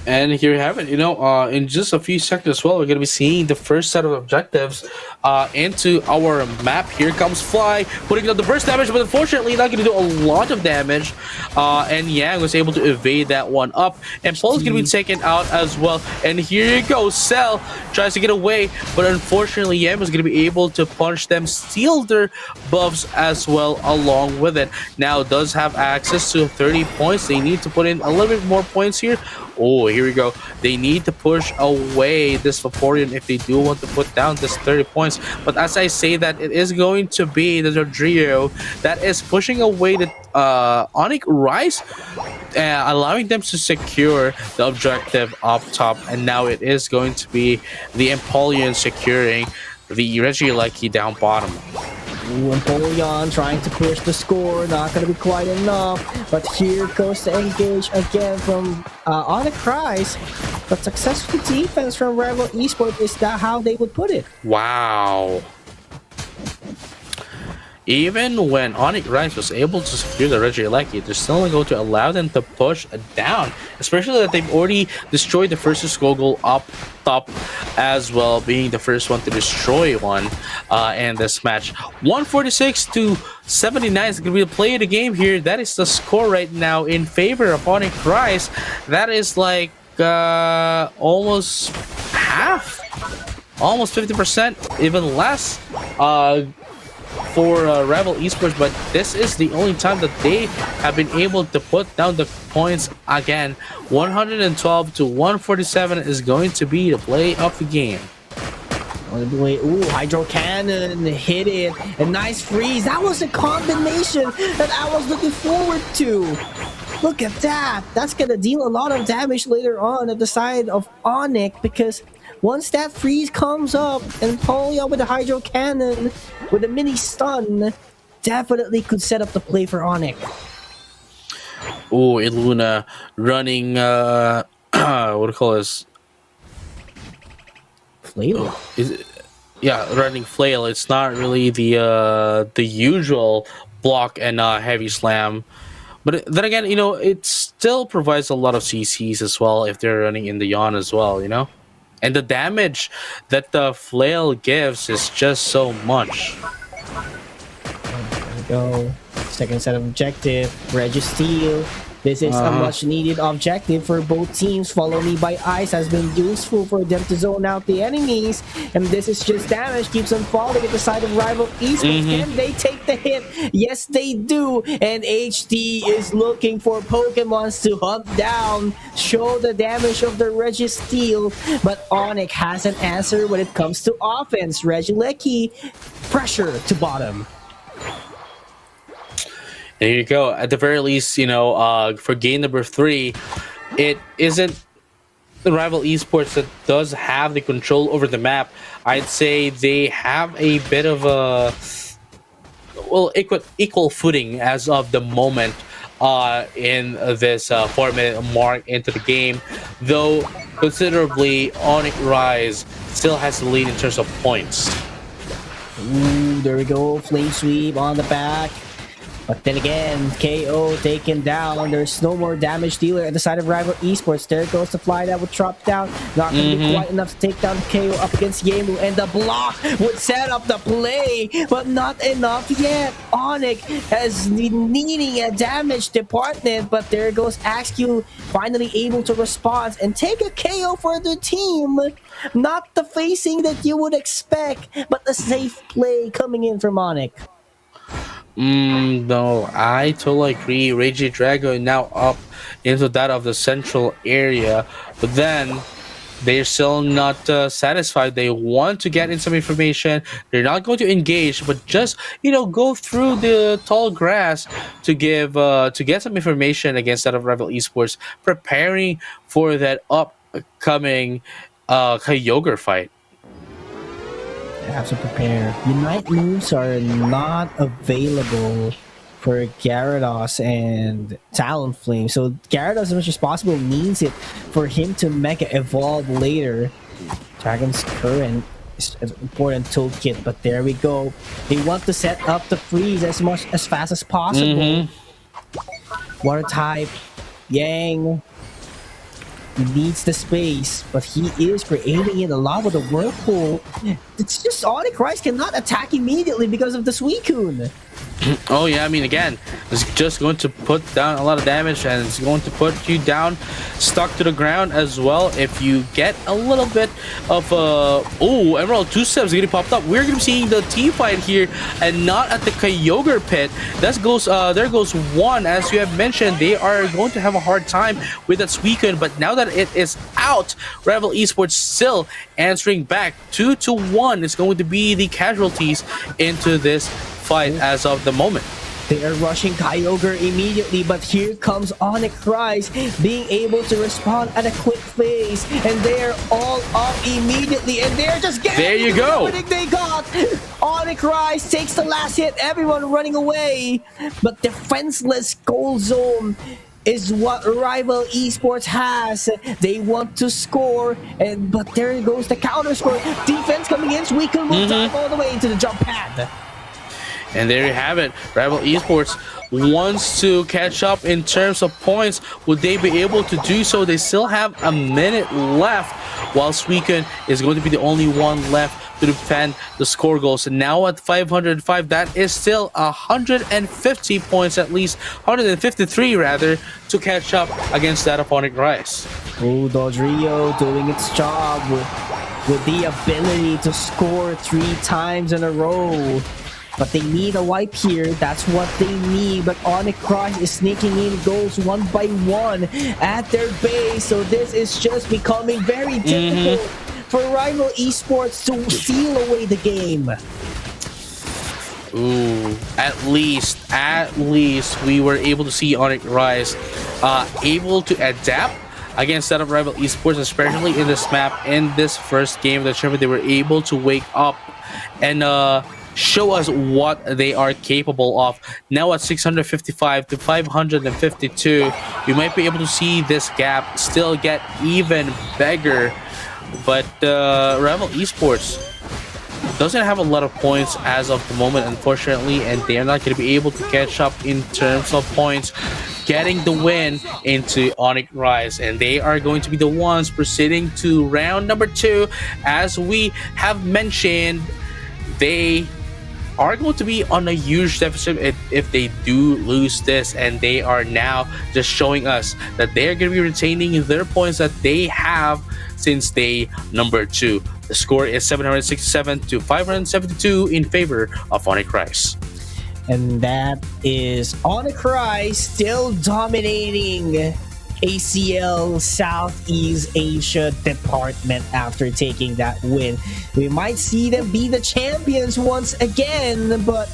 And here you have it. In just a few seconds as well, we're going to be seeing the first set of objectives into our map. Here comes Fly, putting out the burst damage, but unfortunately not going to do a lot of damage. And Yang was able to evade that one up. And Paul is going to be taken out as well. And here you go. Cell tries to get away, but unfortunately Yang was going to be able to punch them, steal their buffs as well along with it. Now does have access to 30 points. They need to put in a little bit more points here. Oh, here we go. They need to push away this Vaporeon if they do want to put down this 30 points. But as I say that, it is going to be the Dodrio that is pushing away the Onyx Rise, allowing them to secure the objective up top. And now it is going to be the Empoleon securing the Regieleki down bottom. Ooh, Empoleon trying to push the score, not going to be quite enough. But here goes the engage again from Onyx Rise. But successful defense from Rival Esports, is that how they would put it? Wow. Even when Onyx Rise was able to secure the Regieleki, they're still not going to allow them to push down. Especially that they've already destroyed the first Skogul up top as well, being the first one to destroy one in this match. 146 to 79 is going to be the play of the game here. That is the score right now in favor of Onyx Rise. That is like almost half, almost 50%, even less. For Rival Esports, but this is the only time that they have been able to put down the points again. 112 to 147 is going to be the play of the game. Ooh, Hydro Cannon hit it. A nice freeze. That was a combination that I was looking forward to. Look at that. That's going to deal a lot of damage later on at the side of Onyx because once that freeze comes up and Polio with the Hydro Cannon with a mini stun definitely could set up the play for Onyx. Oh, Iluna running what do you call this? Flail. Running flail. It's not really the usual block and heavy slam. But then again, it still provides a lot of CCs as well if they're running in the yawn as well, And the damage that the flail gives is just so much. There we go. Second set of objective. Registeel. This is a much needed objective for both teams. Follow Me by Ice has been useful for them to zone out the enemies. And this is just damage. Keeps on falling at the side of Rival Esports. Can they take the hit? Yes, they do. And HD is looking for Pokemons to hunt down. Show the damage of the Registeel. But Onyx has an answer when it comes to offense. Regieleki, pressure to bottom. There you go. At the very least, for game number 3, it isn't the Rival Esports that does have the control over the map. I'd say they have a bit of a equal footing as of the moment in this 4-minute mark into the game, though considerably Onyx Rise still has the lead in terms of points. Ooh, there we go. Flame sweep on the back. But then again, KO taken down. There's no more damage dealer at the side of Rival Esports. There goes the fly that would drop down. Not going to be quite enough to take down KO up against Yemu. And the block would set up the play, but not enough yet. Onyx has needing a damage department, but there goes Axq finally able to respond and take a KO for the team. Not the facing that you would expect, but a safe play coming in from Onyx. No, I totally agree. Regidrago now up into that of the central area, but then they're still not satisfied. They want to get in some information. They're not going to engage, but just go through the tall grass to get some information against that of Rival Esports, preparing for that upcoming Kyogre fight. I have to prepare. Unite moves are not available for Gyarados and Talonflame. So Gyarados, as much as possible, needs it for him to Mega Evolve later. Dragon's Current is an important toolkit, but there we go. They want to set up the freeze as fast as possible. Water type, Yang. He needs the space, but he is creating it a lot with the Whirlpool. It's just Onyx Rice cannot attack immediately because of the Suicune. Oh yeah, I mean, again, it's just going to put down a lot of damage, and it's going to put you down, stuck to the ground as well. If you get a little bit of oh, Emerald 2 steps getting popped up, we're gonna be seeing the team fight here, and not at the Kyogre pit. That goes there goes one. As you have mentioned, they are going to have a hard time with that Suicune, but now that it is out, Rival Esports still answering back. 2-1 is going to be the casualties into this fight as of the moment. They are rushing Kyogre immediately, but here comes Onyx Rise being able to respond at a quick phase, and they're all up immediately, and they're just getting there you go. Everything they got. Onyx Rise takes the last hit, everyone running away, but defenseless Gold Zone is what Rival Esports has. They want to score, but there goes the counter score. Defense coming in, so we can move time all the way into the jump pad. And there you have it. Rival Esports wants to catch up in terms of points. Would they be able to do so? They still have a minute left, while Suicune is going to be the only one left to defend the score goals. And now at 505, that is still 150 points, at least 153 rather, to catch up against that of Onyx Rise. Oh, Dodrio doing its job with the ability to score 3 times in a row. But they need a wipe here. That's what they need. But Onyx Rise is sneaking in goals one by one at their base. So this is just becoming very difficult for Rival Esports to seal away the game. Ooh, at least we were able to see Onyx Rise able to adapt against that of Rival Esports, especially in this map. In this first game of the tournament, they were able to wake up and show us what they are capable of. Now at 655 to 552, you might be able to see this gap still get even bigger, but Rival Esports doesn't have a lot of points as of the moment, unfortunately, and they are not going to be able to catch up in terms of points, getting the win into Onyx Rise, and they are going to be the ones proceeding to round number 2. As we have mentioned, they are going to be on a huge deficit if they do lose this, and they are now just showing us that they are going to be retaining their points that they have since day number 2. The score is 767 to 572 in favor of Onyx Rise. And that is Onyx Rise still dominating ACL Southeast Asia department after taking that win. We might see them be the champions once again, but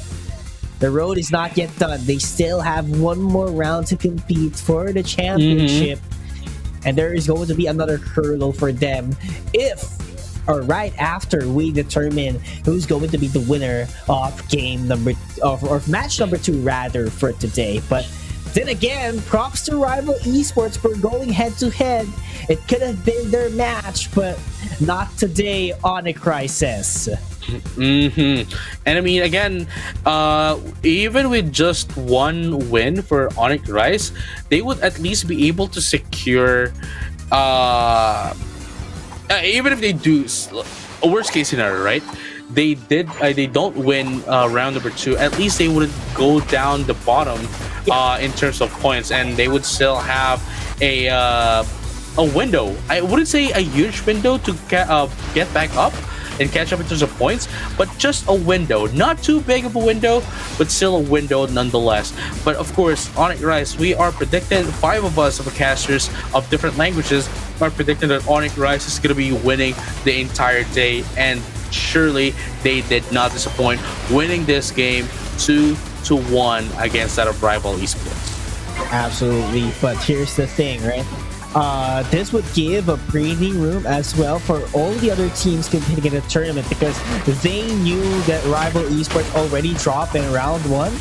the road is not yet done. They still have one more round to compete for the championship, and there is going to be another hurdle for them or right after we determine who's going to be the winner of match number 2 rather for today. But then again, props to Rival Esports for going head-to-head. It could have been their match, but not today, Onyx Rise says. And I mean, again, even with just one win for Onyx Rise, they would at least be able to secure, even if they do a worst case scenario, right? They don't win round number 2. At least they wouldn't go down the bottom in terms of points, and they would still have a window. I wouldn't say a huge window to get back up, and catch up in terms of points, but just a window. Not too big of a window, but still a window nonetheless. But of course, Onyx Rise, we are predicted, 5 of us of casters of different languages are predicting that Onyx Rise is going to be winning the entire day, and surely they did not disappoint, winning this game 2-1 against that of Rival Esports. Absolutely, but here's the thing, right? This would give a breathing room as well for all the other teams competing in the tournament, because they knew that Rival Esports already dropped in round 1,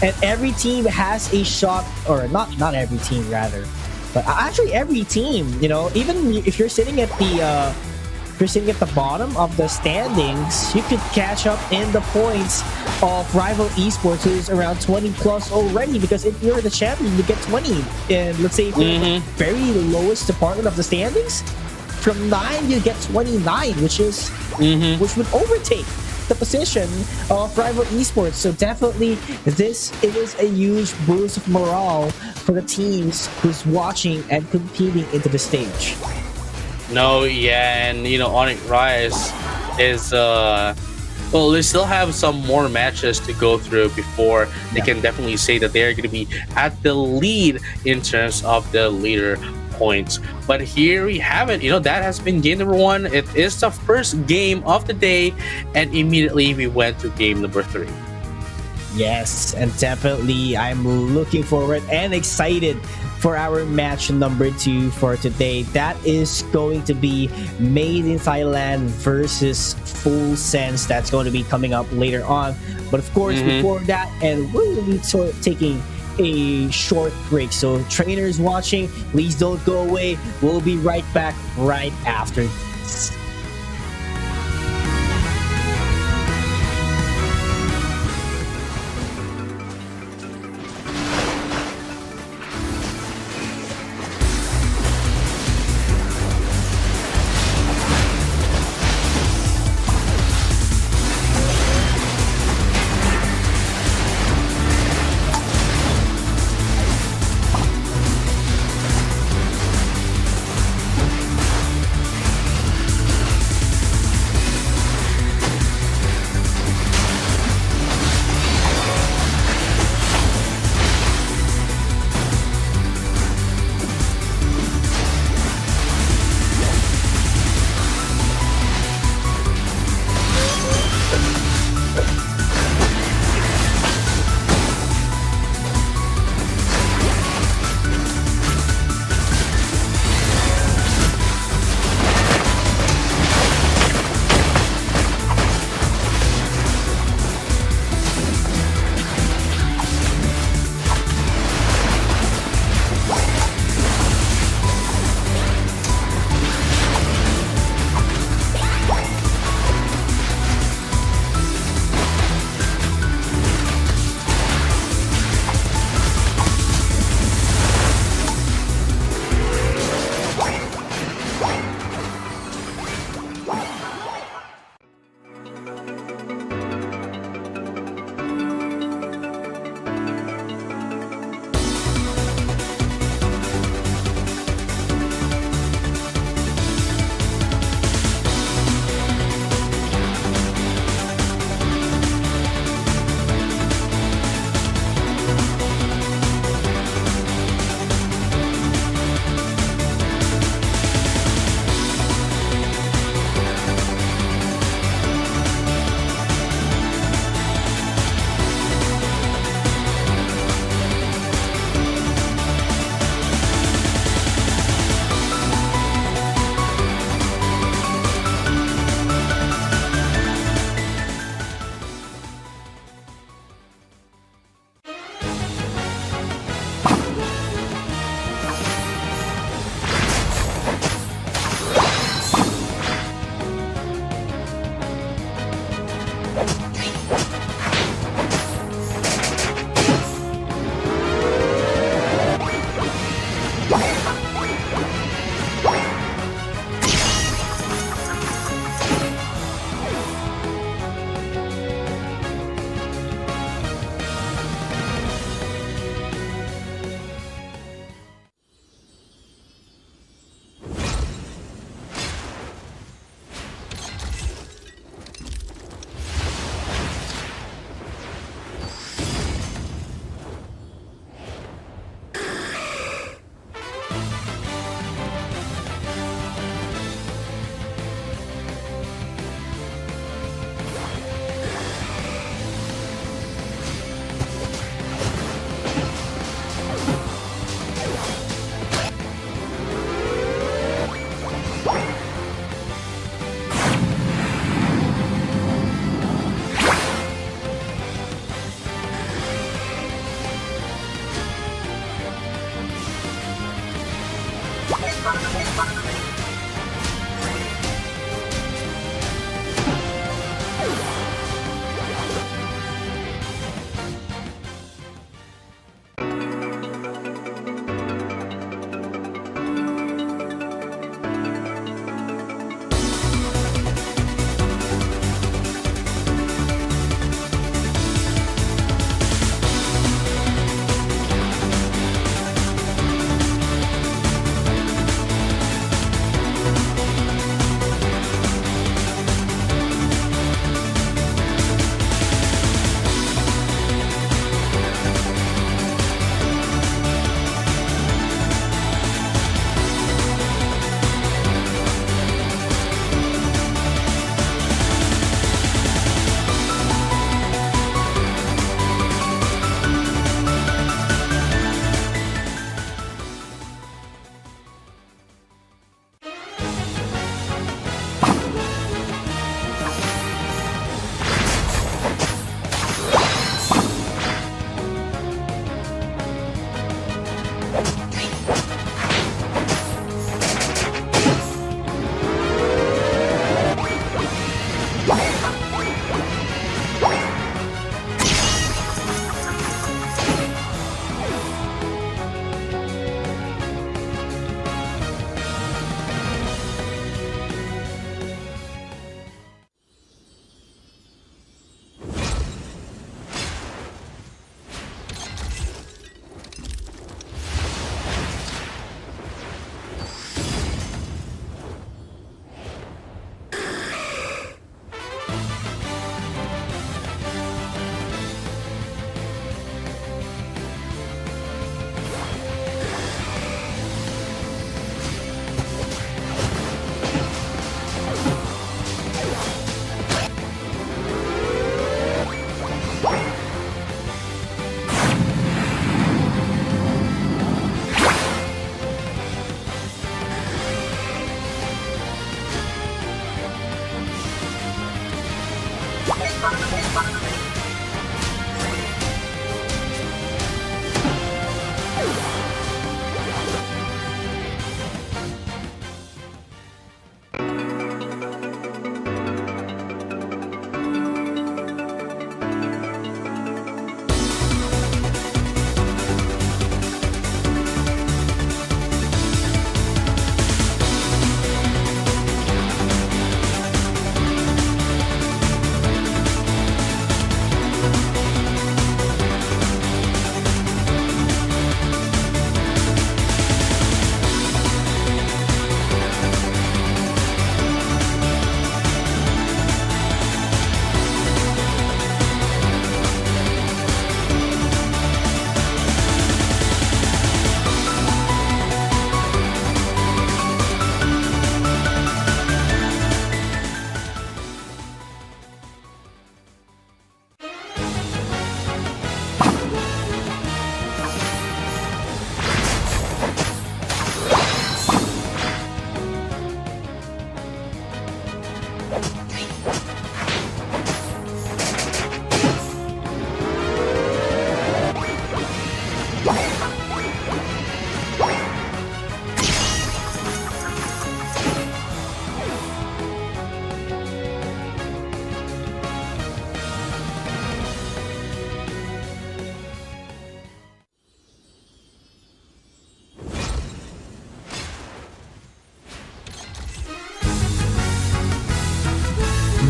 and every team has a shot, or not every team rather, but actually every team, you know, even if you're sitting at the bottom of the standings, you could catch up in the points of Rival Esports, who's around 20 plus already, because if you're the champion, you get 20. And let's say the very lowest department of the standings, from 9 you get 29, which would overtake the position of Rival Esports. So definitely this is a huge boost of morale for the teams who's watching and competing into the stage. No, yeah, and you know, Onyx Rise is well, they still have some more matches to go through before they can definitely say that they're going to be at the lead in terms of the leader points. But here we have it. You know, that has been game number 1. It is the first game of the day, and immediately we went to game number 3. Yes, and definitely I'm looking forward and excited for our match number 2 for today. That is going to be Made in Thailand versus Full Sense. That's going to be coming up later on. But of course, before that, and we're going to be taking a short break. So trainers watching, please don't go away. We'll be right back right after this.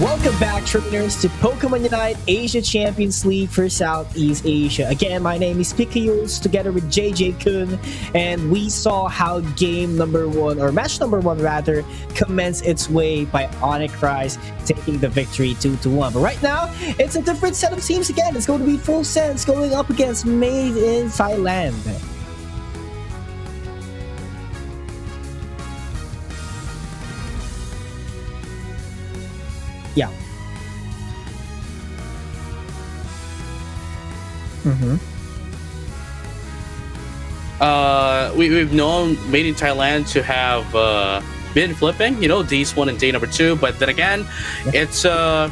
Welcome back, trainers, to Pokemon Unite Asia Champions League for Southeast Asia. Again, my name is Pikayos, together with JJ Kun, and we saw how game number one, or match number one rather, commenced its way by Onyx Rise taking the victory 2-1. But right now, it's a different set of teams again. It's going to be Full Sense going up against Made in Thailand. Yeah. Mm-hmm. We've known Made in Thailand to have been flipping, days 1 and day number 2, but then again, it's a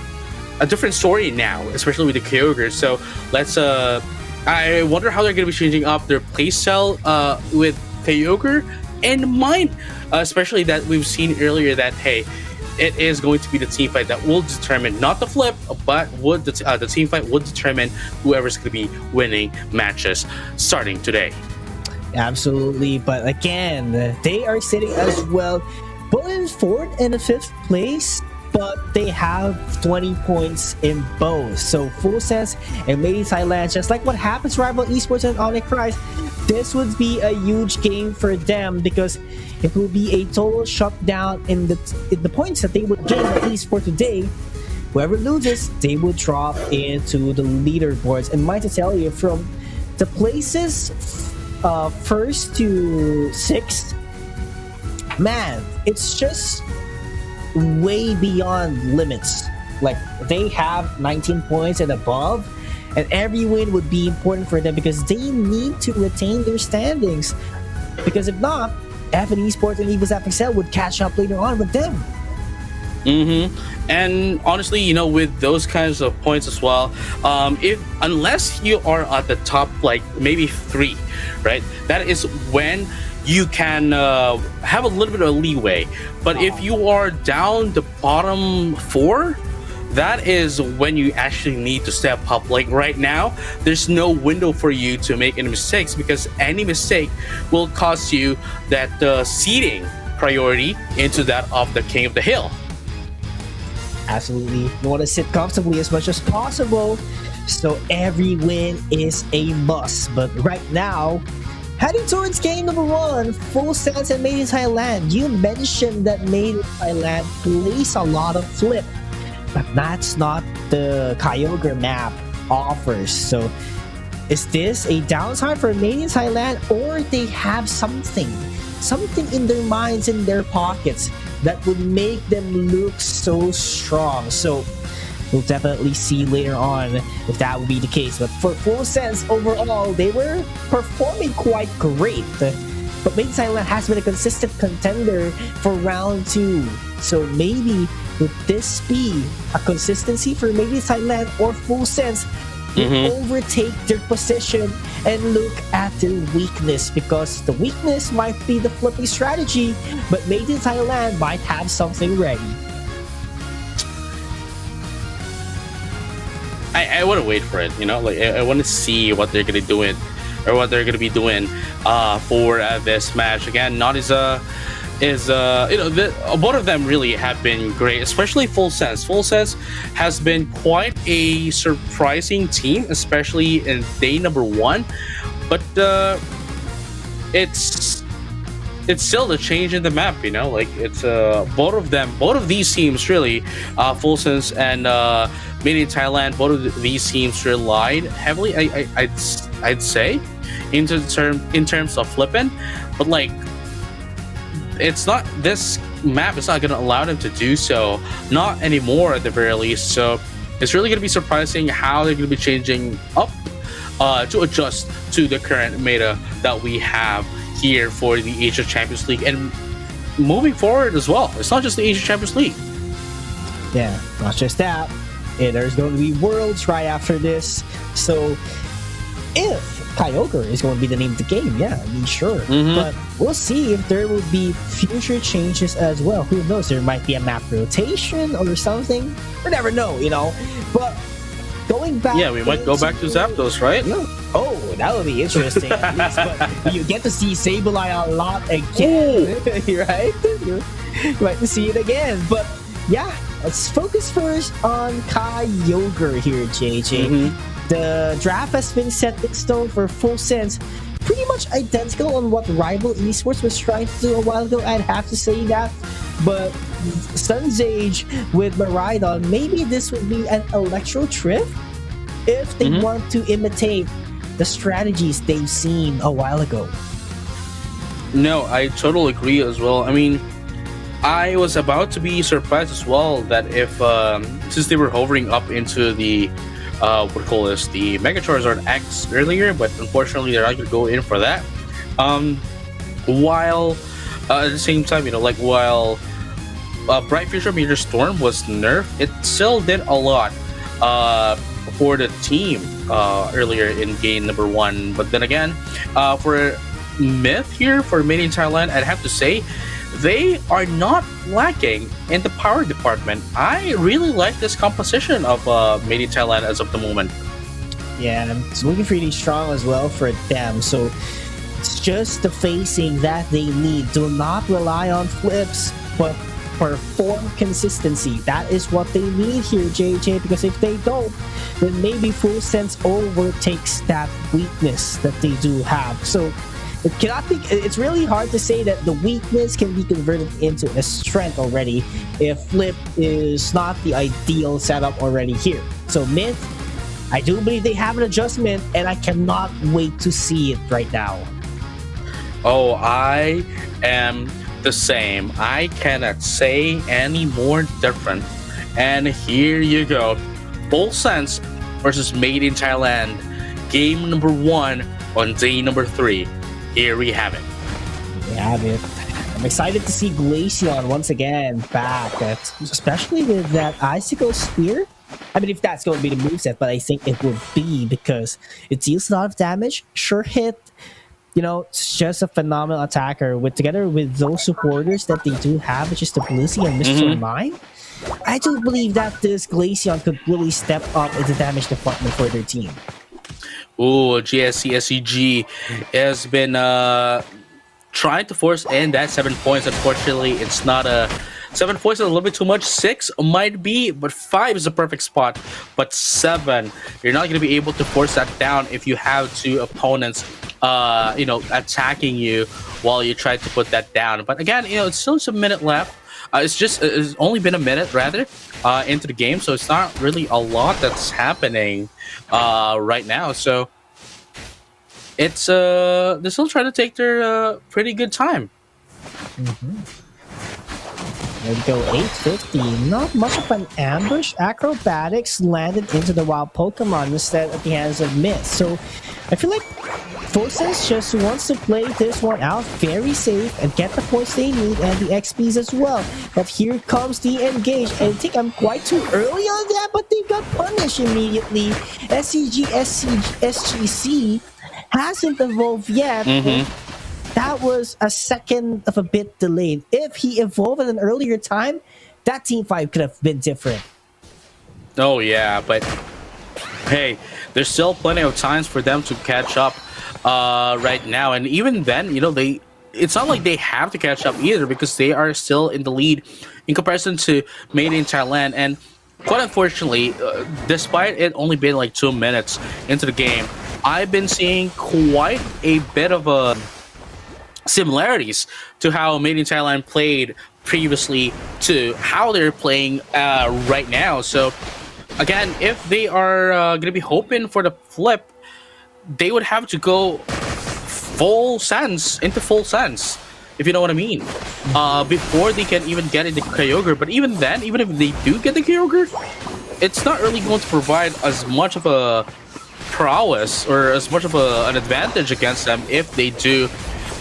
different story now, especially with the Kyogre. So let's I wonder how they're going to be changing up their playstyle with Kyogre in mind, especially that we've seen earlier that, hey, it is going to be the team fight that will determine not the flip, but would the team fight would determine whoever's going to be winning matches starting today. Absolutely, but again, they are sitting as well, both in fourth and the fifth place, but they have 20 points in both. So Full Sense and Lady Thailand, just like what happens to Rival Esports and Onyx Rise, this would be a huge game for them because it will be a total shutdown in the points that they would gain at least for today. Whoever loses, they will drop into the leaderboards. And mind to tell you, from the places first to sixth, man, it's just way beyond limits. Like, they have 19 points and above, and every win would be important for them because they need to retain their standings. Because if not, FN Esports and Eagles FXL would catch up later on with them. And honestly, with those kinds of points as well, if unless you are at the top, like maybe 3, right, that is when you can have a little bit of leeway. But if you are down the bottom 4, that is when you actually need to step up. Like right now, there's no window for you to make any mistakes because any mistake will cost you that seeding priority into that of the King of the Hill. Absolutely. You want to sit comfortably as much as possible, so every win is a must. But right now, heading towards game number 1, Full Sense and Made in Thailand. You mentioned that Made in Thailand plays a lot of flip, but that's not the Kyogre map offers. So is this a downside for Made in Thailand, or they have something in their minds, in their pockets, that would make them look so strong? So we'll definitely see later on if that will be the case. But for Full Sense, overall, they were performing quite great. But Made in Thailand has been a consistent contender for round 2. So maybe would this be a consistency for Made in Thailand, or Full Sense will overtake their position and look at their weakness? Because the weakness might be the flipping strategy, but Made in Thailand might have something ready. I want to wait for it, like I want to see what they're gonna do it, or what they're gonna be doing for this match. Again, not as both of them really have been great, especially Full Sense. Full Sense has been quite a surprising team, especially in day number 1. But it's still the change in the map, like it's both of these teams really, Full Sense and Made in Thailand, both of these teams relied heavily, I'd say, in terms of flipping, but like, it's not, this map is not going to allow them to do so, not anymore at the very least. So it's really going to be surprising how they're going to be changing up to adjust to the current meta that we have here for the Asia Champions League and moving forward as well. It's not just the Asia Champions League. Yeah, not just that. There's going to be Worlds right after this. So if Kyogre is going to be the name of the game, sure. But we'll see if there will be future changes as well. Who knows? There might be a map rotation or something. We never know, But going back, we might go back to Zapdos, right? Oh, that would be interesting. At least, but you get to see Sableye a lot again, right? You might see it again. But let's focus first on Kyogre here, JJ. The draft has been set in stone for Full Sense, pretty much identical on what Rival Esports was trying to do a while ago. I'd have to say that. But Sunzage with Miraidon, maybe this would be an Electro Trip if they want to imitate the strategies they've seen a while ago. No, I totally agree as well. I mean, I was about to be surprised as well that if, since they were hovering up into the the Mega Charizard X earlier, but unfortunately they're not going to go in for that. While at the same time, while Bright Future Meteor Storm was nerfed, it still did a lot for the team earlier in game number 1. But then again, for myth here for Made in Thailand, I'd have to say they are not lacking in the power department. I really like this composition of Made in Thailand as of the moment. Yeah, it's looking pretty strong as well for them. So it's just the facing that they need. Do not rely on flips, but perform consistency. That is what they need here, JJ, because if they don't, then maybe Full Sense overtakes that weakness that they do have. So it cannot be, it's really hard to say that the weakness can be converted into a strength already if flip is not the ideal setup already here. So Myth, I do believe they have an adjustment, and I cannot wait to see it right now. Oh, I am the same. I cannot say any more different. And here you go. Full Sense versus Made in Thailand. Game number 1 on day number 3. Here we have it. We have it. I'm excited to see Glaceon once again back, especially with that Icicle Spear. I mean, if that's going to be the moveset, but I think it would be because it deals a lot of damage, sure hit. You know, it's just a phenomenal attacker. Together with those supporters that they do have, which is the Blissey and Mr. Mime, I do believe that this Glaceon could really step up in the damage department for their team. Ooh, GSC SCG has been trying to force in that 7 points. Unfortunately, it's not a 7 points is a little bit too much. 6 might be, but 5 is a perfect spot. But 7, you're not going to be able to force that down if you have 2 opponents, attacking you while you try to put that down. But again, it's still just a minute left. It's only been a minute rather into the game, so it's not really a lot that's happening right now. So it's they're still trying to take their pretty good time. There we go, 850. Not much of an ambush. Acrobatics landed into the wild Pokemon instead at the hands of Myth. So I feel like Full Sense just wants to play this one out very safe and get the points they need and the XPs as well. But here comes the engage. And I think I'm quite too early on that, but they got punished immediately. SGC hasn't evolved yet. That was a second of a bit delayed. If he evolved at an earlier time, that team fight could have been different. Oh yeah, but hey, there's still plenty of times for them to catch up right now, and even then, it's not like they have to catch up either because they are still in the lead in comparison to Made in Thailand. And quite unfortunately, despite it only being like 2 minutes into the game, I've been seeing quite a bit of a similarities to how Made in Thailand played previously to how they're playing right now. So again, if they are going to be hoping for the flip, they would have to go full sense, if you know what I mean, before they can even get into Kyogre. But even then, even if they do get the Kyogre, it's not really going to provide as much of a prowess or as much of an advantage against them if they do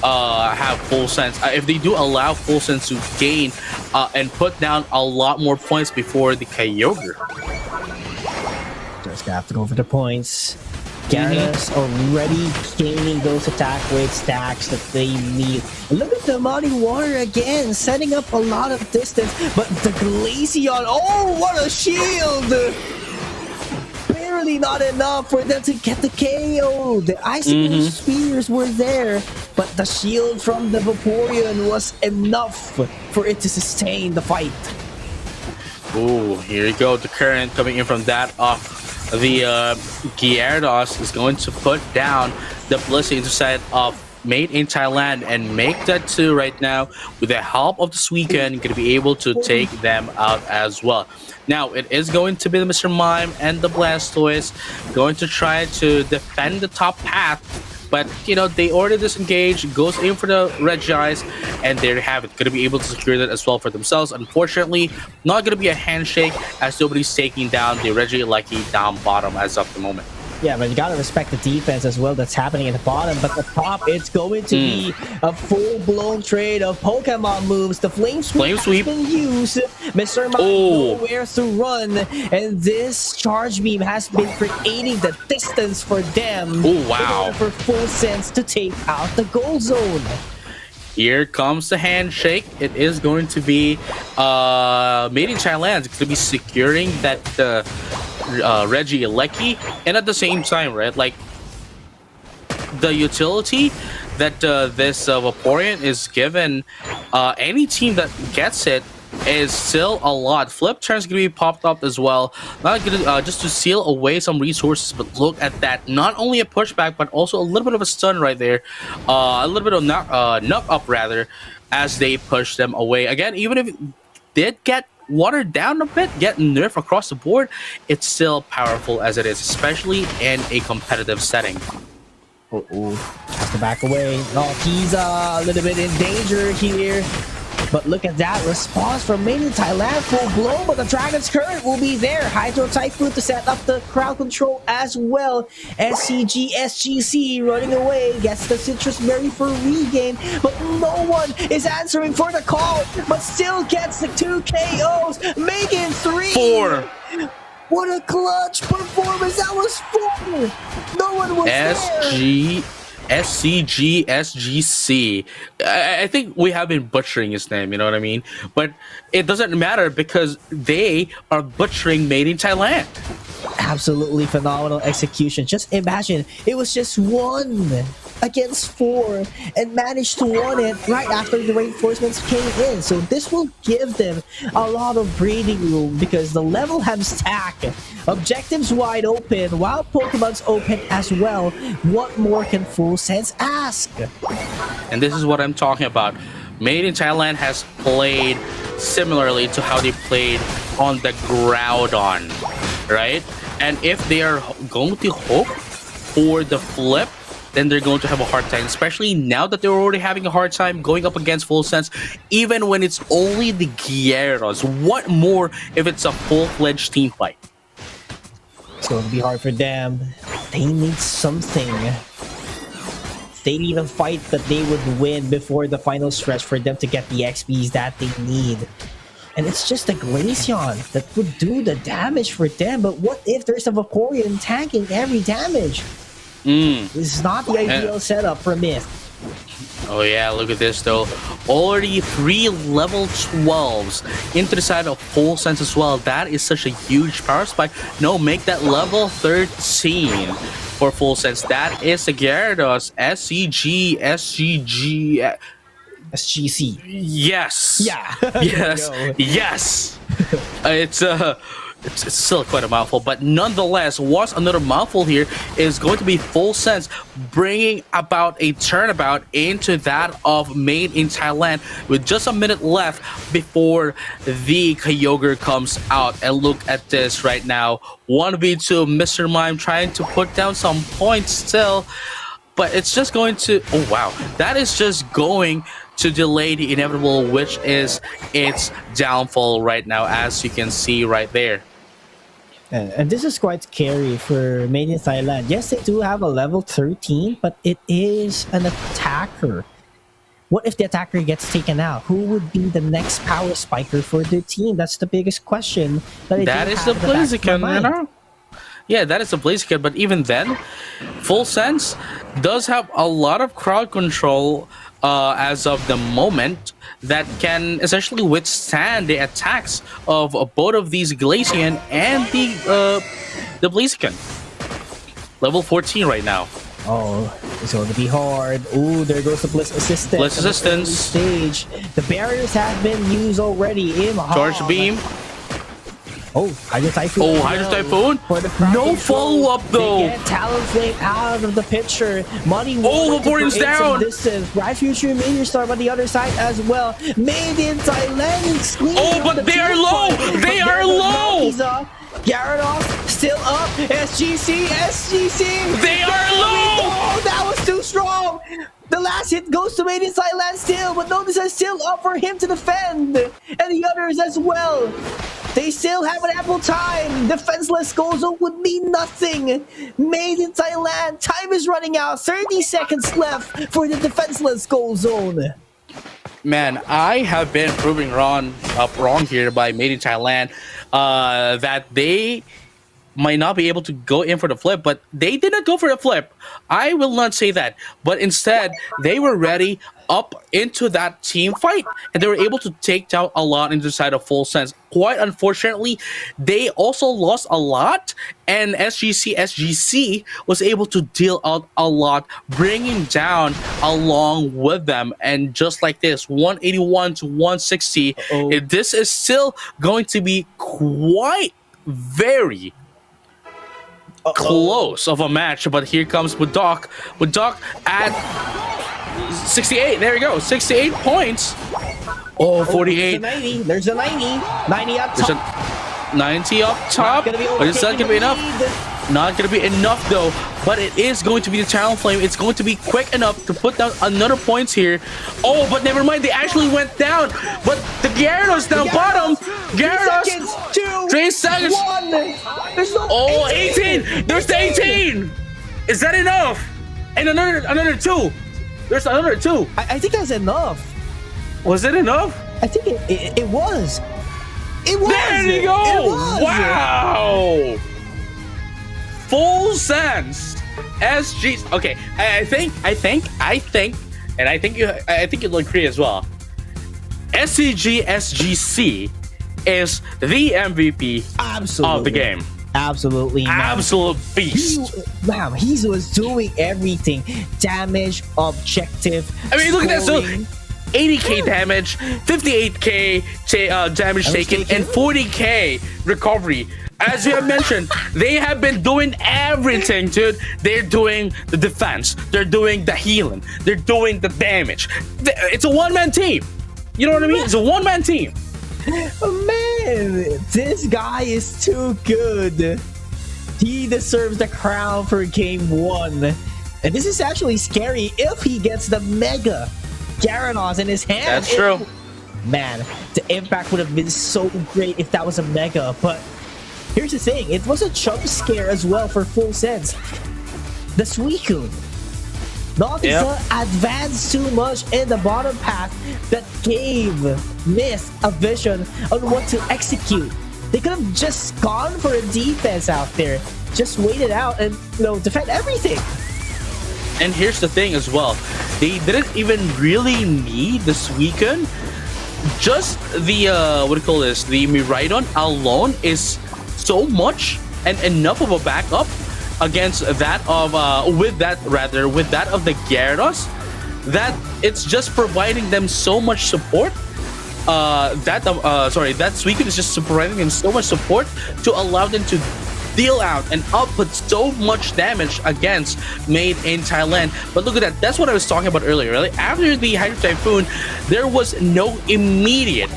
have Full Sense. If they do allow Full Sense to gain and put down a lot more points before the Kyogre. Just have to go for the points. Gyarados already gaining those attack rate stacks that they need. Look at the Muddy Water again, setting up a lot of distance, but the Glaceon, oh, what a shield! Barely not enough for them to get the KO. The Icicle Spears were there, but the shield from the Vaporeon was enough for it to sustain the fight. Ooh, here you go. The current coming in from that the Gyarados is going to put down the Blissey inside of Made in Thailand and make that 2 right now. With the help of this weekend, you're going to be able to take them out as well. Now, it is going to be the Mr. Mime and the Blastoise going to try to defend the top path. But, they already disengage, goes in for the Regis, and there you have it. Going to be able to secure that as well for themselves. Unfortunately, not going to be a handshake as nobody's taking down the Regieleki down bottom as of the moment. Yeah, but you gotta respect the defense as well that's happening at the bottom. But the top, it's going to be a full-blown trade of Pokemon moves. The Flame Sweep has been used. Mr. Mime nowhere to run. And this Charge Beam has been creating the distance for them. Oh, wow. For Full Sense to take out the goal zone. Here comes the handshake. It is going to be made in Thailand. It's going to be securing that Reggie Lecky, and at the same time, right, like the utility that this Vaporeon is given, any team that gets it is still a lot. Flip turn is going to be popped up as well. Not gonna, just to seal away some resources, but look at that. Not only a pushback, but also a little bit of a stun right there. A little bit of knock up rather, as they push them away. Again, even if it did get watered down a bit, get nerfed across the board, it's still powerful as it is, especially in a competitive setting. Has to back away. Oh, he's a little bit in danger here. But look at that response from Made in Thailand, full blown, but the Dragon's Current will be there. Hydro Typhoon to set up the crowd control as well. SCG running away, gets the Citrus Berry for regain, but no one is answering for the call, but still gets the 2 KOs, making 3. 4. What a clutch performance, that was 4. No one was there. SCG. I think we have been butchering his name, you know what I mean? But it doesn't matter because they are butchering Made in Thailand. Absolutely phenomenal execution. Just imagine, it was just 1 against 4 and managed to win it right after the reinforcements came in. So this will give them a lot of breathing room because the level have stacked. Objectives wide open, while Pokemon's open as well. What more can Full Sense ask? And this is what I'm talking about. Made in Thailand has played similarly to how they played on the Groudon, right? And if they are going to hope for the flip, then they're going to have a hard time, especially now that they're already having a hard time going up against Full Sense, even when it's only the Gyarados. What more if it's a full-fledged team fight? It's going to be hard for them. They need something. They need a fight that they would win before the final stretch for them to get the XPs that they need. And it's just a Glaceon that would do the damage for them. But what if there's a Vaporeon tanking every damage? This is not the ideal setup for Myth. Oh yeah, look at this though. Already 3 level 12s into the side of Full Sense as well. That is such a huge power spike. No, make that level 13 for Full Sense. That is the Gyarados SGC. Yes. Yeah. Yes. It's still quite a mouthful, but nonetheless, what's another mouthful here is going to be Full Sense bringing about a turnabout into that of Made in Thailand with just a minute left before the Kyogre comes out. And look at this right now. 1v2, Mr. Mime trying to put down some points still, but it's just going to... Oh, wow. That is just going to delay the inevitable, which is its downfall right now, as you can see right there. And this is quite scary for Made in Thailand. Yes, they do have a level 13, but it is an attacker. What if the attacker gets taken out? Who would be the next power spiker for the team? That's the biggest question. That is the Blaziken, you know? Yeah, that is the Blaziken, but even then, Full Sense does have a lot of crowd control as of the moment that can essentially withstand the attacks of both of these Glaceon and the Blaziken. Level 14 right now. Oh, it's going to be hard. Ooh, there goes the Blitz Assistance. Blitz Assistance. Stage. The barriers have been used already in Charge Beam. Oh, Hydro Typhoon. Oh, Hydro Typhoon. No follow-up though. They get Talonflame out of the picture. Money. Oh, Vaporeon's down. Distance. Right Future Meteor Star on the other side as well. Made in Thailand. Oh, but they are low. They are low. Gyarados still up. SGC. They are low. Oh, that was too strong. The last hit goes to Made in Thailand still, but Notice is still up for him to defend. And the others as well. They still have an ample time. Defenseless Gozo would mean nothing. Made in Thailand. Time is running out. 30 seconds left for the defenseless goal zone. Man, I have been proving wrong here by Made in Thailand that they might not be able to go in for the flip, but they didn't go for the flip. I will not say that, but instead they were ready up into that team fight, and they were able to take down a lot inside of Full Sense. Quite unfortunately, they also lost a lot, and SGC was able to deal out a lot, bringing down along with them. And just like this, 181 to 160, this is still going to be quite very close of a match. But here comes Budok at 68. There we go. 68 points. 48. There's a 90. 90 up top. There's a 90 up top. But it's not going to be enough. Not going to be enough, though. But it is going to be the Talonflame. It's going to be quick enough to put down another points here. Oh, but never mind. They actually went down. But the Gyarados down bottom. Gyarados. 3 seconds. 1. There's no 18. There's the 18. Is that enough? And another 2. There's another 2. I think that's enough. Was it enough? I think it was. It was. There you go. It was. Wow. Full Sense. SG. Okay, I think, and I think you'll agree as well. SCG is the MVP of the game. Absolutely, man. Absolute beast. He was doing everything. Damage, objective. I mean, look at that. So, scoring. 80k damage, 58k damage taken, and 40k recovery. As you have mentioned, they have been doing everything, dude. They're doing the defense. They're doing the healing. They're doing the damage. It's a one-man team. You know what I mean? It's a one-man team. Man, this guy is too good. He deserves the crown for game 1. And this is actually scary if he gets the Mega Gyarados in his hand. That's true. Man, the impact would have been so great if that was a Mega. But here's the thing. It was a jump scare as well for Full Sense. The Suicune. Not to advance too much in the bottom path that gave Mist a vision on what to execute. They could have just gone for a defense out there, just wait it out and defend everything. And here's the thing as well, they didn't even really need the Suicune. Just the the Miraidon alone is so much and enough of a backup against that of with that of the Gyarados, that it's just providing them so much support. That Suicune is just providing them so much support to allow them to deal out and output so much damage against Made in Thailand. But look at that. That's what I was talking about earlier. Right? After the Hydro Typhoon, there was no immediate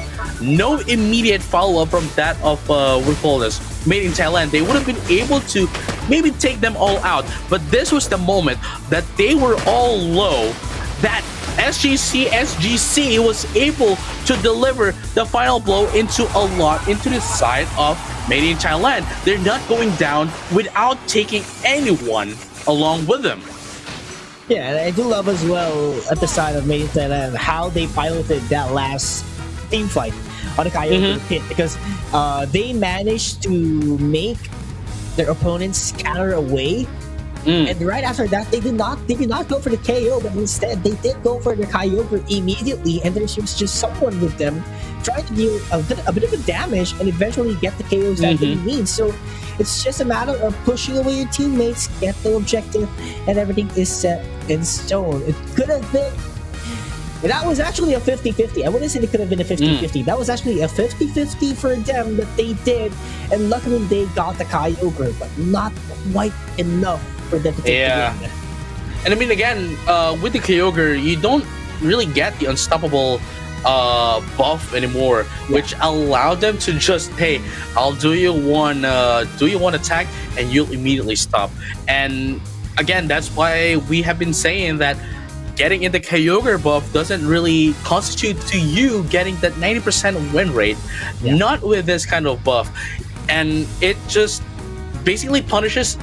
follow-up from that of Made in Thailand. They would have been able to maybe take them all out, but this was the moment that they were all low, that SGC was able to deliver the final blow into the side of Made in Thailand. They're not going down without taking anyone along with them. Yeah, and I do love as well at the side of Made in Thailand how they piloted that last team fight on the Kyogre pit, because they managed to make their opponents scatter away. And right after that, they did not go for the KO, but instead they did go for the Kyogre immediately, and there's just someone with them trying to deal a bit of a damage and eventually get the KOs that they need. So it's just a matter of pushing away your teammates, get the objective, and everything is set in stone. It could have been... That was actually a 50-50. I wouldn't say it could have been a 50-50. That was actually a 50-50 for them that they did, and luckily they got the Kyogre, but not quite enough for them to take the win. And I mean, again, with the Kyogre, you don't really get the unstoppable buff anymore, which allowed them to just, hey, I'll do you one attack and you'll immediately stop. And again, that's why we have been saying that getting in the Kyogre buff doesn't really constitute to you getting that 90% win rate. Yeah. Not with this kind of buff. And it just basically punishes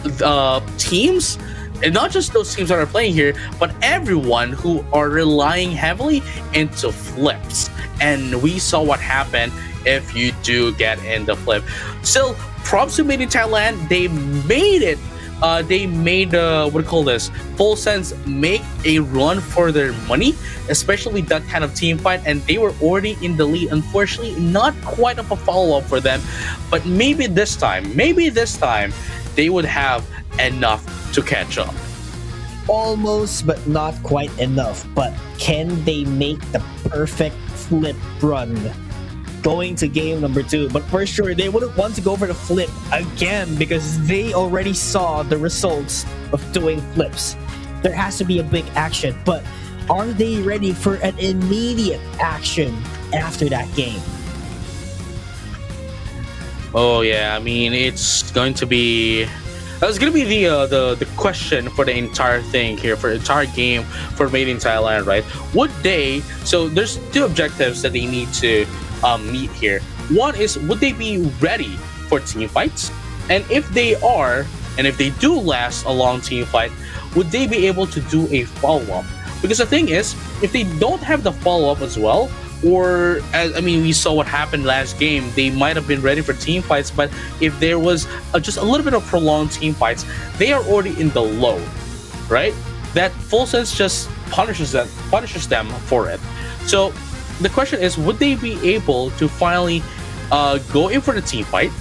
teams, and not just those teams that are playing here, but everyone who are relying heavily into flips. And we saw what happened if you do get in the flip. Still, props to Made in Thailand. They made it. They made what do you call this? Full Sense make a run for their money, especially that kind of team fight, and they were already in the lead. Unfortunately, not quite of a follow-up for them, but maybe this time, they would have enough to catch up. Almost, but not quite enough. But can they make the perfect flip run going to game number 2? But for sure, they wouldn't want to go for the flip again because they already saw the results of doing flips. There has to be a big action, but are they ready for an immediate action after that game? Oh yeah, I mean it's going to be. That's going to be the question for the entire thing here, for the entire game for Made in Thailand, right? Would they? So there's 2 objectives that they need to meet here. One is, would they be ready for team fights? And if they are, and if they do last a long team fight, would they be able to do a follow-up? Because the thing is, if they don't have the follow-up as well, or I mean, we saw what happened last game. They might have been ready for team fights, but if there was just a little bit of prolonged team fights, they are already in the low, right? That Full Sense just punishes them for it. So the question is, would they be able to finally go in for the team fight?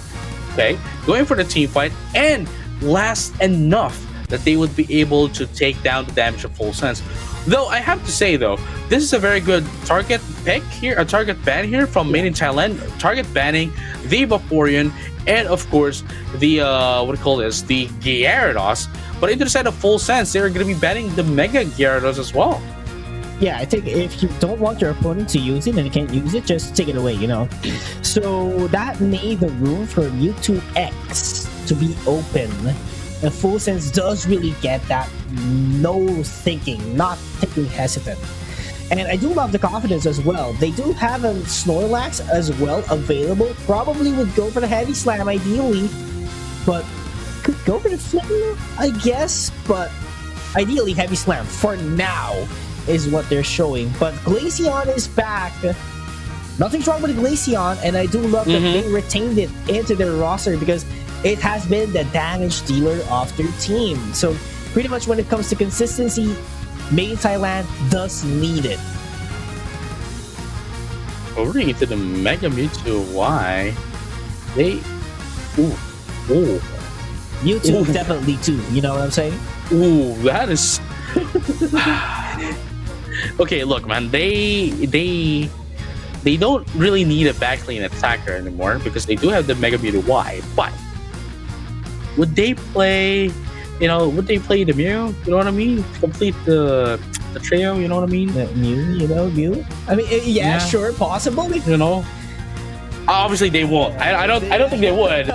Okay, go in for the team fight and last enough that they would be able to take down the damage of Full Sense. Though I have to say, though, this is a very good target pick here, a target ban here from Made in Thailand. Target banning the Vaporeon and, of course, the what do you call this? The Gyarados. But into the side of Full Sense, they're going to be banning the Mega Gyarados as well. Yeah, I think if you don't want your opponent to use it and you can't use it, just take it away, you know? So that made the room for Mewtwo X to be open. And Full Sense does really get that no thinking, not thinking hesitant. And I do love the confidence as well. They do have a Snorlax as well available. Probably would go for the Heavy Slam ideally, but could go for the Flip, I guess. But ideally, Heavy Slam for now is what they're showing. But Glaceon is back. Nothing's wrong with Glaceon, and I do love that they retained it into their roster because it has been the damage dealer of their team. So pretty much when it comes to consistency, Made in Thailand does need it. Over into the Mega Mewtwo Y. They... Ooh. Mewtwo definitely too, you know what I'm saying? Ooh, that is... Okay, look, man, they don't really need a backlane attacker anymore because they do have the Mega Mewtwo Y, but would they play, would they play the Mew? You know what I mean? To complete the trio, you know what I mean? The Mew? I mean, yeah, sure, possibly. Obviously they won't. I don't think they would.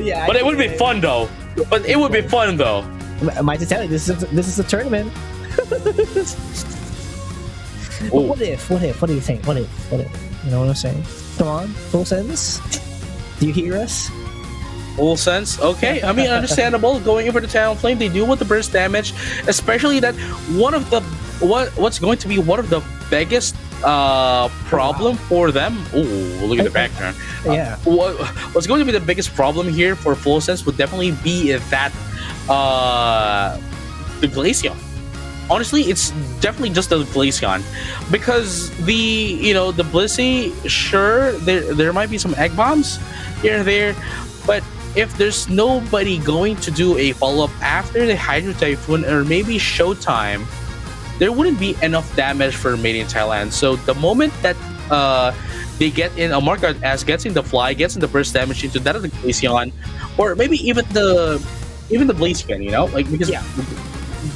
Yeah, but it would be fun though. But it would be fun though. Am I to tell you, this is a tournament. What if? What do you think? What if? You know what I'm saying? Come on, Full Sense. Do you hear us? Full Sense, okay. I mean, understandable. Going in for the Talonflame, they do want the burst damage, especially that what's going to be one of the biggest problem for them. Oh, look at the background. Yeah. What's going to be the biggest problem here for Full Sense would definitely be that the Glaceon. Honestly, it's definitely just the Glaceon, because the Blissey, sure, there might be some egg bombs here and there, but if there's nobody going to do a follow-up after the Hydro Typhoon or maybe Showtime, there wouldn't be enough damage for Made in Thailand. So the moment that they get in, a Markard as gets in the fly, gets in the burst damage into that of the Glaceon, or maybe even the Blaziken, because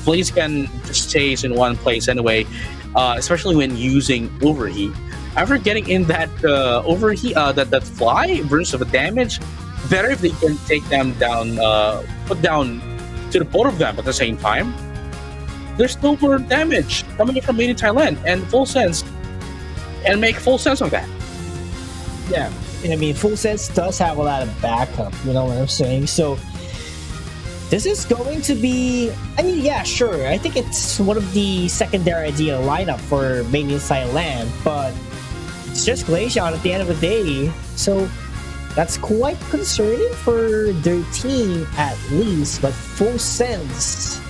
Blaziken just stays in one place anyway, especially when using Overheat. After getting in that Overheat, that fly burst of damage, better if they can take them down, put down to the both of them at the same time. there's no more damage coming in from Made in Thailand, and full sense, and make full sense of that. Yeah, I mean, Full Sense does have a lot of backup. You know what I'm saying? So this is going to be. I mean, yeah, sure. I think it's one of the secondary ideal lineup for Made in Thailand, but it's just Glaceon at the end of the day. So that's quite concerning for their team at least. But Full Sense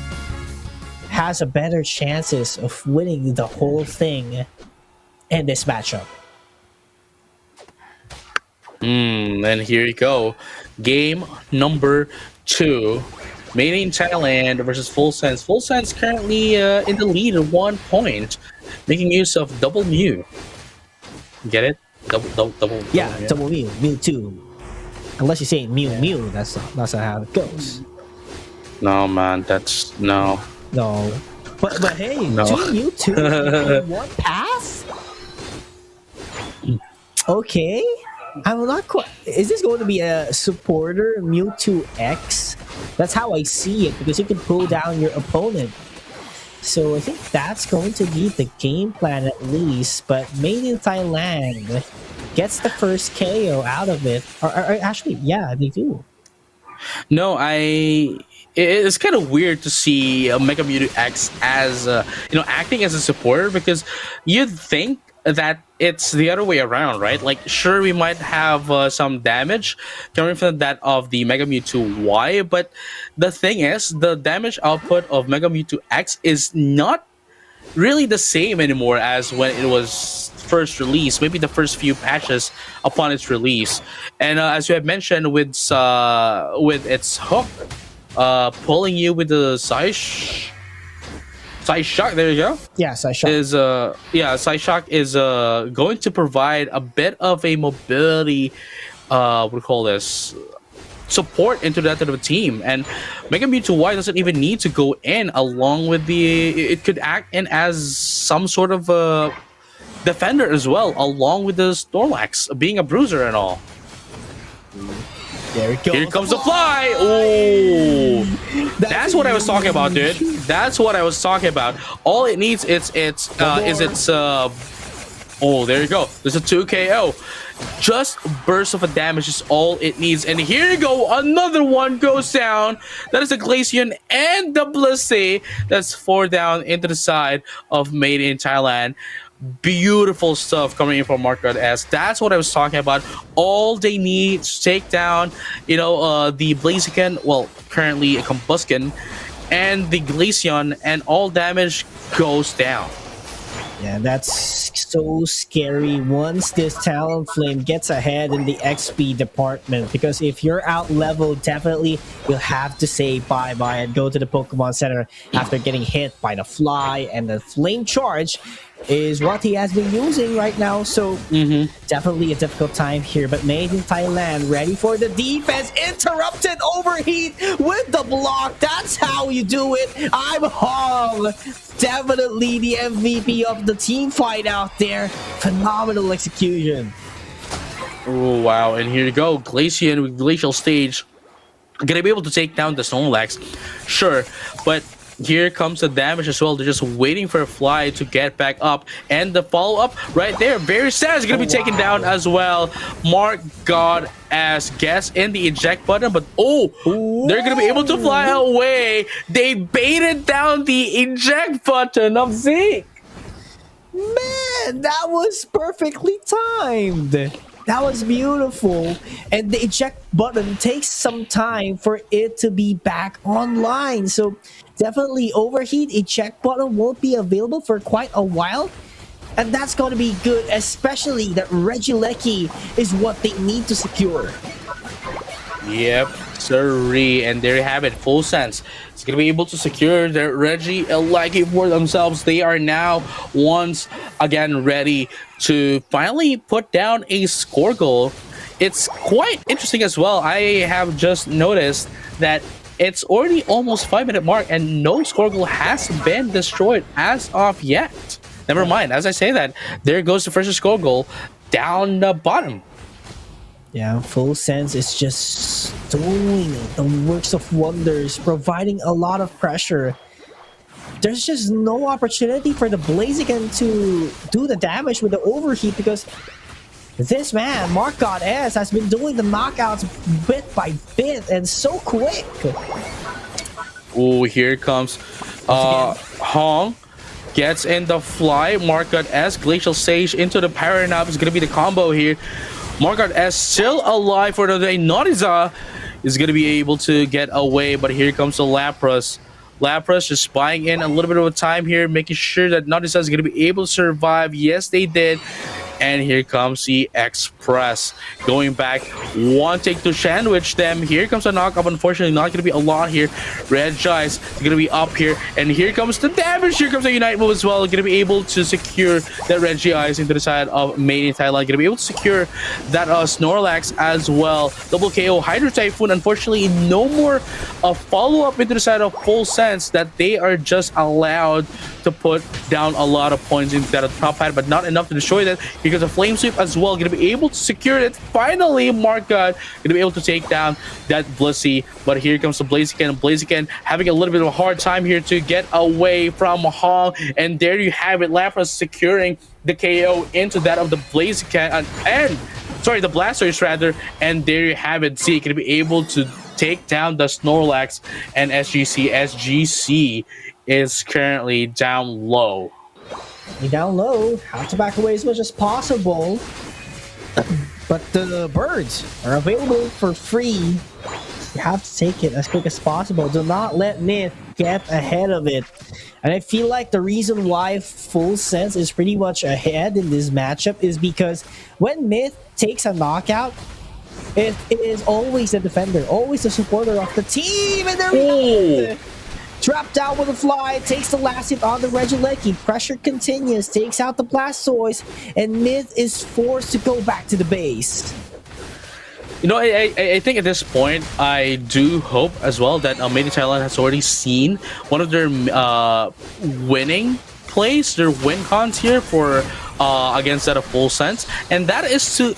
has a better chances of winning the whole thing in this matchup. And here you go. Game number 2. Made in Thailand versus Full Sense. Full Sense currently in the lead at 1 point, making use of double Mew. Get it? Double. Yeah, double Mew, Mewtwo. Unless you say Mew Mew, that's not how it goes. No, man, that's no. No, but hey, No. 2 Mewtwo in 1 pass. Okay, I'm not quite. Is this going to be a supporter Mewtwo X? That's how I see it, because you can pull down your opponent. So I think that's going to be the game plan at least. But Made in Thailand gets the first KO out of it. Or actually, yeah, they do. No, it's kind of weird to see Mega Mewtwo X as acting as a supporter, because you'd think that it's the other way around, right? Like, sure, we might have some damage coming from that of the Mega Mewtwo Y, but the thing is, the damage output of Mega Mewtwo X is not really the same anymore as when it was first released. Maybe the first few patches upon its release, and as you have mentioned, with its hook, pulling you with the side shock. There you go. Yeah, side shock. Side shock is going to provide a bit of a mobility. What do we call this? Support into that of the team, and Mega Mewtwo Y doesn't even need to go in along with the. It could act in as some sort of defender as well, along with the Snorlax being a bruiser and all. There it goes. Here comes the fly. Oh, that's what I was talking about, dude. That's what I was talking about. All it needs is its. Oh, there you go. There's a 2 KO. Just burst of a damage is all it needs. And here you go. Another one goes down. That is a Glaceon and the Blissey. That's 4 down into the side of Made in Thailand. Beautiful stuff coming in from Mark S. That's what I was talking about. All they need to take down, the Blaziken, well, currently a Combusken, and the Glaceon, and all damage goes down. Yeah, that's so scary once this Talonflame gets ahead in the XP department, because if you're out leveled, definitely you'll have to say bye-bye and go to the Pokemon Center after getting hit by the fly, and the Flame Charge is what he has been using right now. So definitely a difficult time here, but Made in Thailand ready for the defense. Interrupted overheat with the block. That's how you do it. I'm Hong, definitely the MVP of the team fight out there. Phenomenal execution. Oh wow, and here you go, Glaceon with Glacial Stage gonna be able to take down the Snorlax, sure, but here comes the damage as well. They're just waiting for a fly to get back up, and the follow-up right there, very sad, is gonna be taken down as well. Mark God as gets in the eject button, but they're gonna be able to fly away. They baited down the eject button of Zeke. Man, that was perfectly timed. That was beautiful. And the eject button takes some time for it to be back online. So definitely overheat eject button won't be available for quite a while. And that's going to be good, especially that Regieleki is what they need to secure. Yep, sirree. And there you have it, Full Sense. It's going to be able to secure their Regieleki for themselves. They are now once again ready to finally put down a score goal. It's quite interesting as well. I have just noticed that it's already almost 5-minute mark and no score goal has been destroyed as of yet. Never mind, as I say that, there goes the first score goal down the bottom. Yeah, Full Sense is just doing the works of wonders, providing a lot of pressure there's just no opportunity for the Blaziken to do the damage with the overheat because this man, Mark God S, has been doing the knockouts bit by bit and so quick. Oh, here comes Hong. Gets in the fly. Market S. Glacial Sage into the Power Nap is going to be the combo here. Market S still alive for the day. Noriza is going to be able to get away, but here comes the Lapras. Lapras just buying in a little bit of a time here, making sure that Noriza is going to be able to survive. Yes, they did. And here comes the Express going back. One take to sandwich them. Here comes a knockup. Unfortunately, not going to be a lot here. Red Giants going to be up here. And here comes the damage. Here comes the Unite move as well. Going to be able to secure that Red Giants into the side of Made in Thailand. Going to be able to secure that Snorlax as well. Double KO Hydro Typhoon. Unfortunately, no more follow-up into the side of Full Sense that they are just allowed to put down a lot of points into that top hat, but not enough to destroy that. Because a Flame Sweep as well, going to be able to secure it. Finally, Mark God going to be able to take down that Blissey. But here comes the Blaziken. Blaziken having a little bit of a hard time here to get away from Hong. And there you have it. Lapras securing the KO into that of the Blaziken. Sorry, the Blastoise rather. And there you have it. See, going to be able to take down the Snorlax and SGC. SGC is currently down low. Down low, have to back away as much as possible. But the birds are available for free. You have to take it as quick as possible. Do not let Myth get ahead of it. And I feel like the reason why Full Sense is pretty much ahead in this matchup is because when Myth takes a knockout, it is always the defender, always the supporter of the team. And there we go. Dropped down with a fly, takes the last hit on the Regieleki. Pressure continues, takes out the Blastoise, and Myth is forced to go back to the base. You know, I think at this point, I do hope as well that Made in Thailand has already seen one of their winning plays, their win cons here for against that of Full Sense, and that is to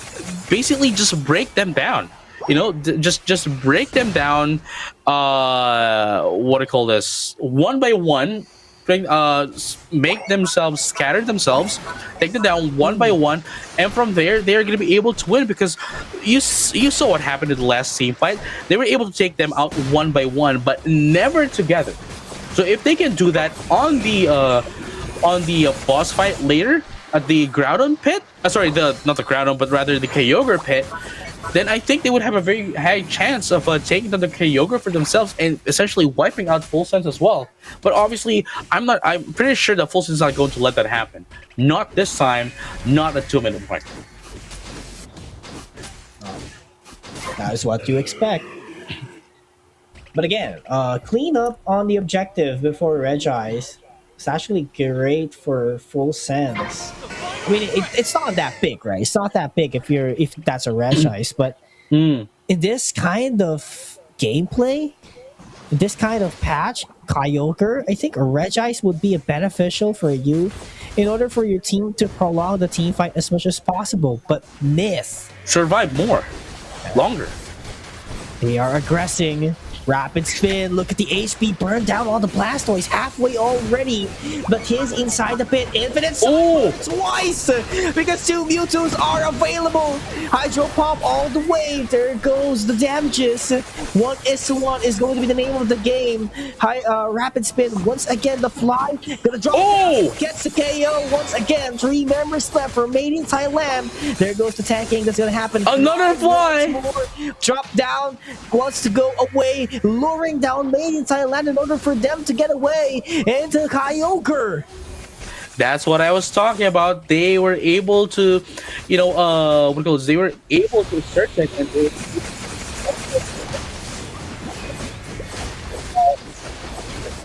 basically just break them down. You know, just break them down. What do I call this? One by one, make themselves scatter themselves, take them down one by one, and from there they are going to be able to win because you saw what happened in the last team fight. They were able to take them out one by one, but never together. So if they can do that on the boss fight later at the Groudon pit, sorry, not the Groudon, but rather the Kyogre pit, then I think they would have a very high chance of taking down the Kyogre for themselves and essentially wiping out Full Sense as well. But obviously, I'm pretty sure that Full Sense is not going to let that happen. Not this time, not a 2-minute fight. That is what you expect. But again, clean up on the objective before Regis. It's actually great for Full Sense. I mean, it's not that big, right? It's not that big if that's a Regis, but in this kind of gameplay, in this kind of patch, Kyogre, I think a Regis would be beneficial for you in order for your team to prolong the team fight as much as possible. But Myth survive longer. They are aggressing. Rapid spin, look at the HP burn down on the Blastoise halfway already, but he's inside the pit. Infinite twice because 2 Mewtwo's are available. Hydro Pump all the way. There goes the damages. 1:1 is going to be the name of the game. Rapid spin once again. The fly gonna drop. Gets the KO once again. 3 members left for Made in Thailand. There goes the tanking that's gonna happen. Another fly. Drop down. Wants to go away. Luring down Made in Thailand in order for them to get away into Kyogre. That's what I was talking about. They were able to, you know, they were able to search it and they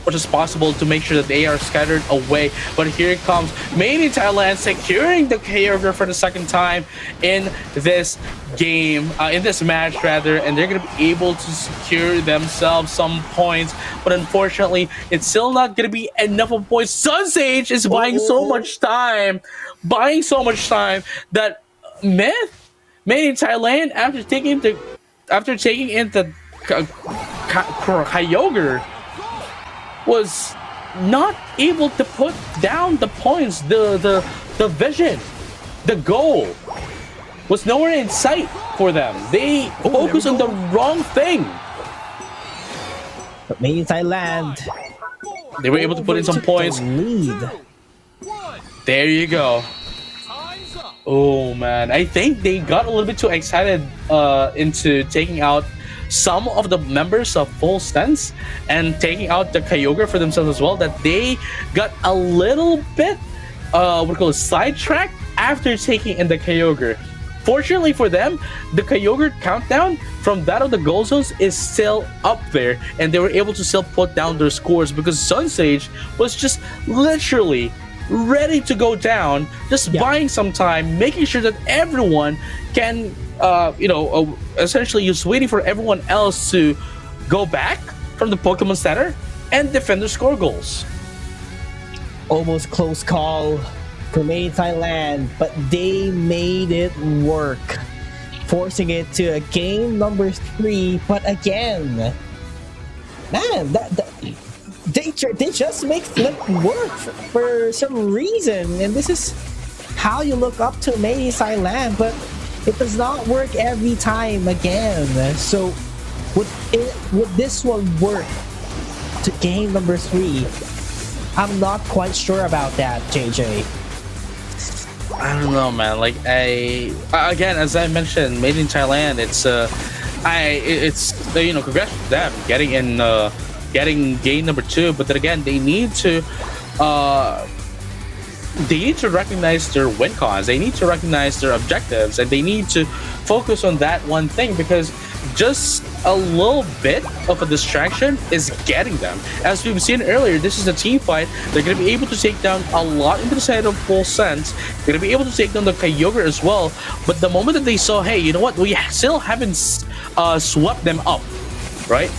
much as possible to make sure that they are scattered away. But here it comes, Made in Thailand securing the Kyogre for the second time in this game, in this match rather, and they're going to be able to secure themselves some points. But unfortunately, it's still not going to be enough of points. Sunsage is buying so much time, that Made in Thailand, after taking the Kyogre, was not able to put down the points. The vision, the goal was nowhere in sight for them. They focus on the wrong thing. But made in Thailand. They were able to put in some points. Lead. There you go. Oh man, I think they got a little bit too excited into taking out some of the members of Full Stance and taking out the Kyogre for themselves as well, that they got a little bit sidetracked after taking in the Kyogre. Fortunately for them, the Kyogre countdown from that of the goal zones is still up there, and they were able to still put down their scores because Sunsage was just literally ready to go down, just buying some time, making sure that everyone can, essentially just waiting for everyone else to go back from the Pokemon Center and defend their score goals. Almost close call for Made in Thailand, but they made it work, forcing it to a game number 3. But again, man, they just make Flip work for some reason, and this is how you look up to Made in Thailand, but it does not work every time again. So would this one work to game number 3? I'm not quite sure about that, JJ. I don't know, man. Like again, as I mentioned, Made in Thailand. Congrats to them getting game number 2. But then again, they need to recognize their win cons. They need to recognize their objectives, and they need to focus on that one thing, because just a little bit of a distraction is getting them. As we've seen earlier, this is a team fight. They're going to be able to take down a lot into the side of Full Sense. They're going to be able to take down the Kyogre as well. But the moment that they saw, hey, you know what? We still haven't swept them up, right?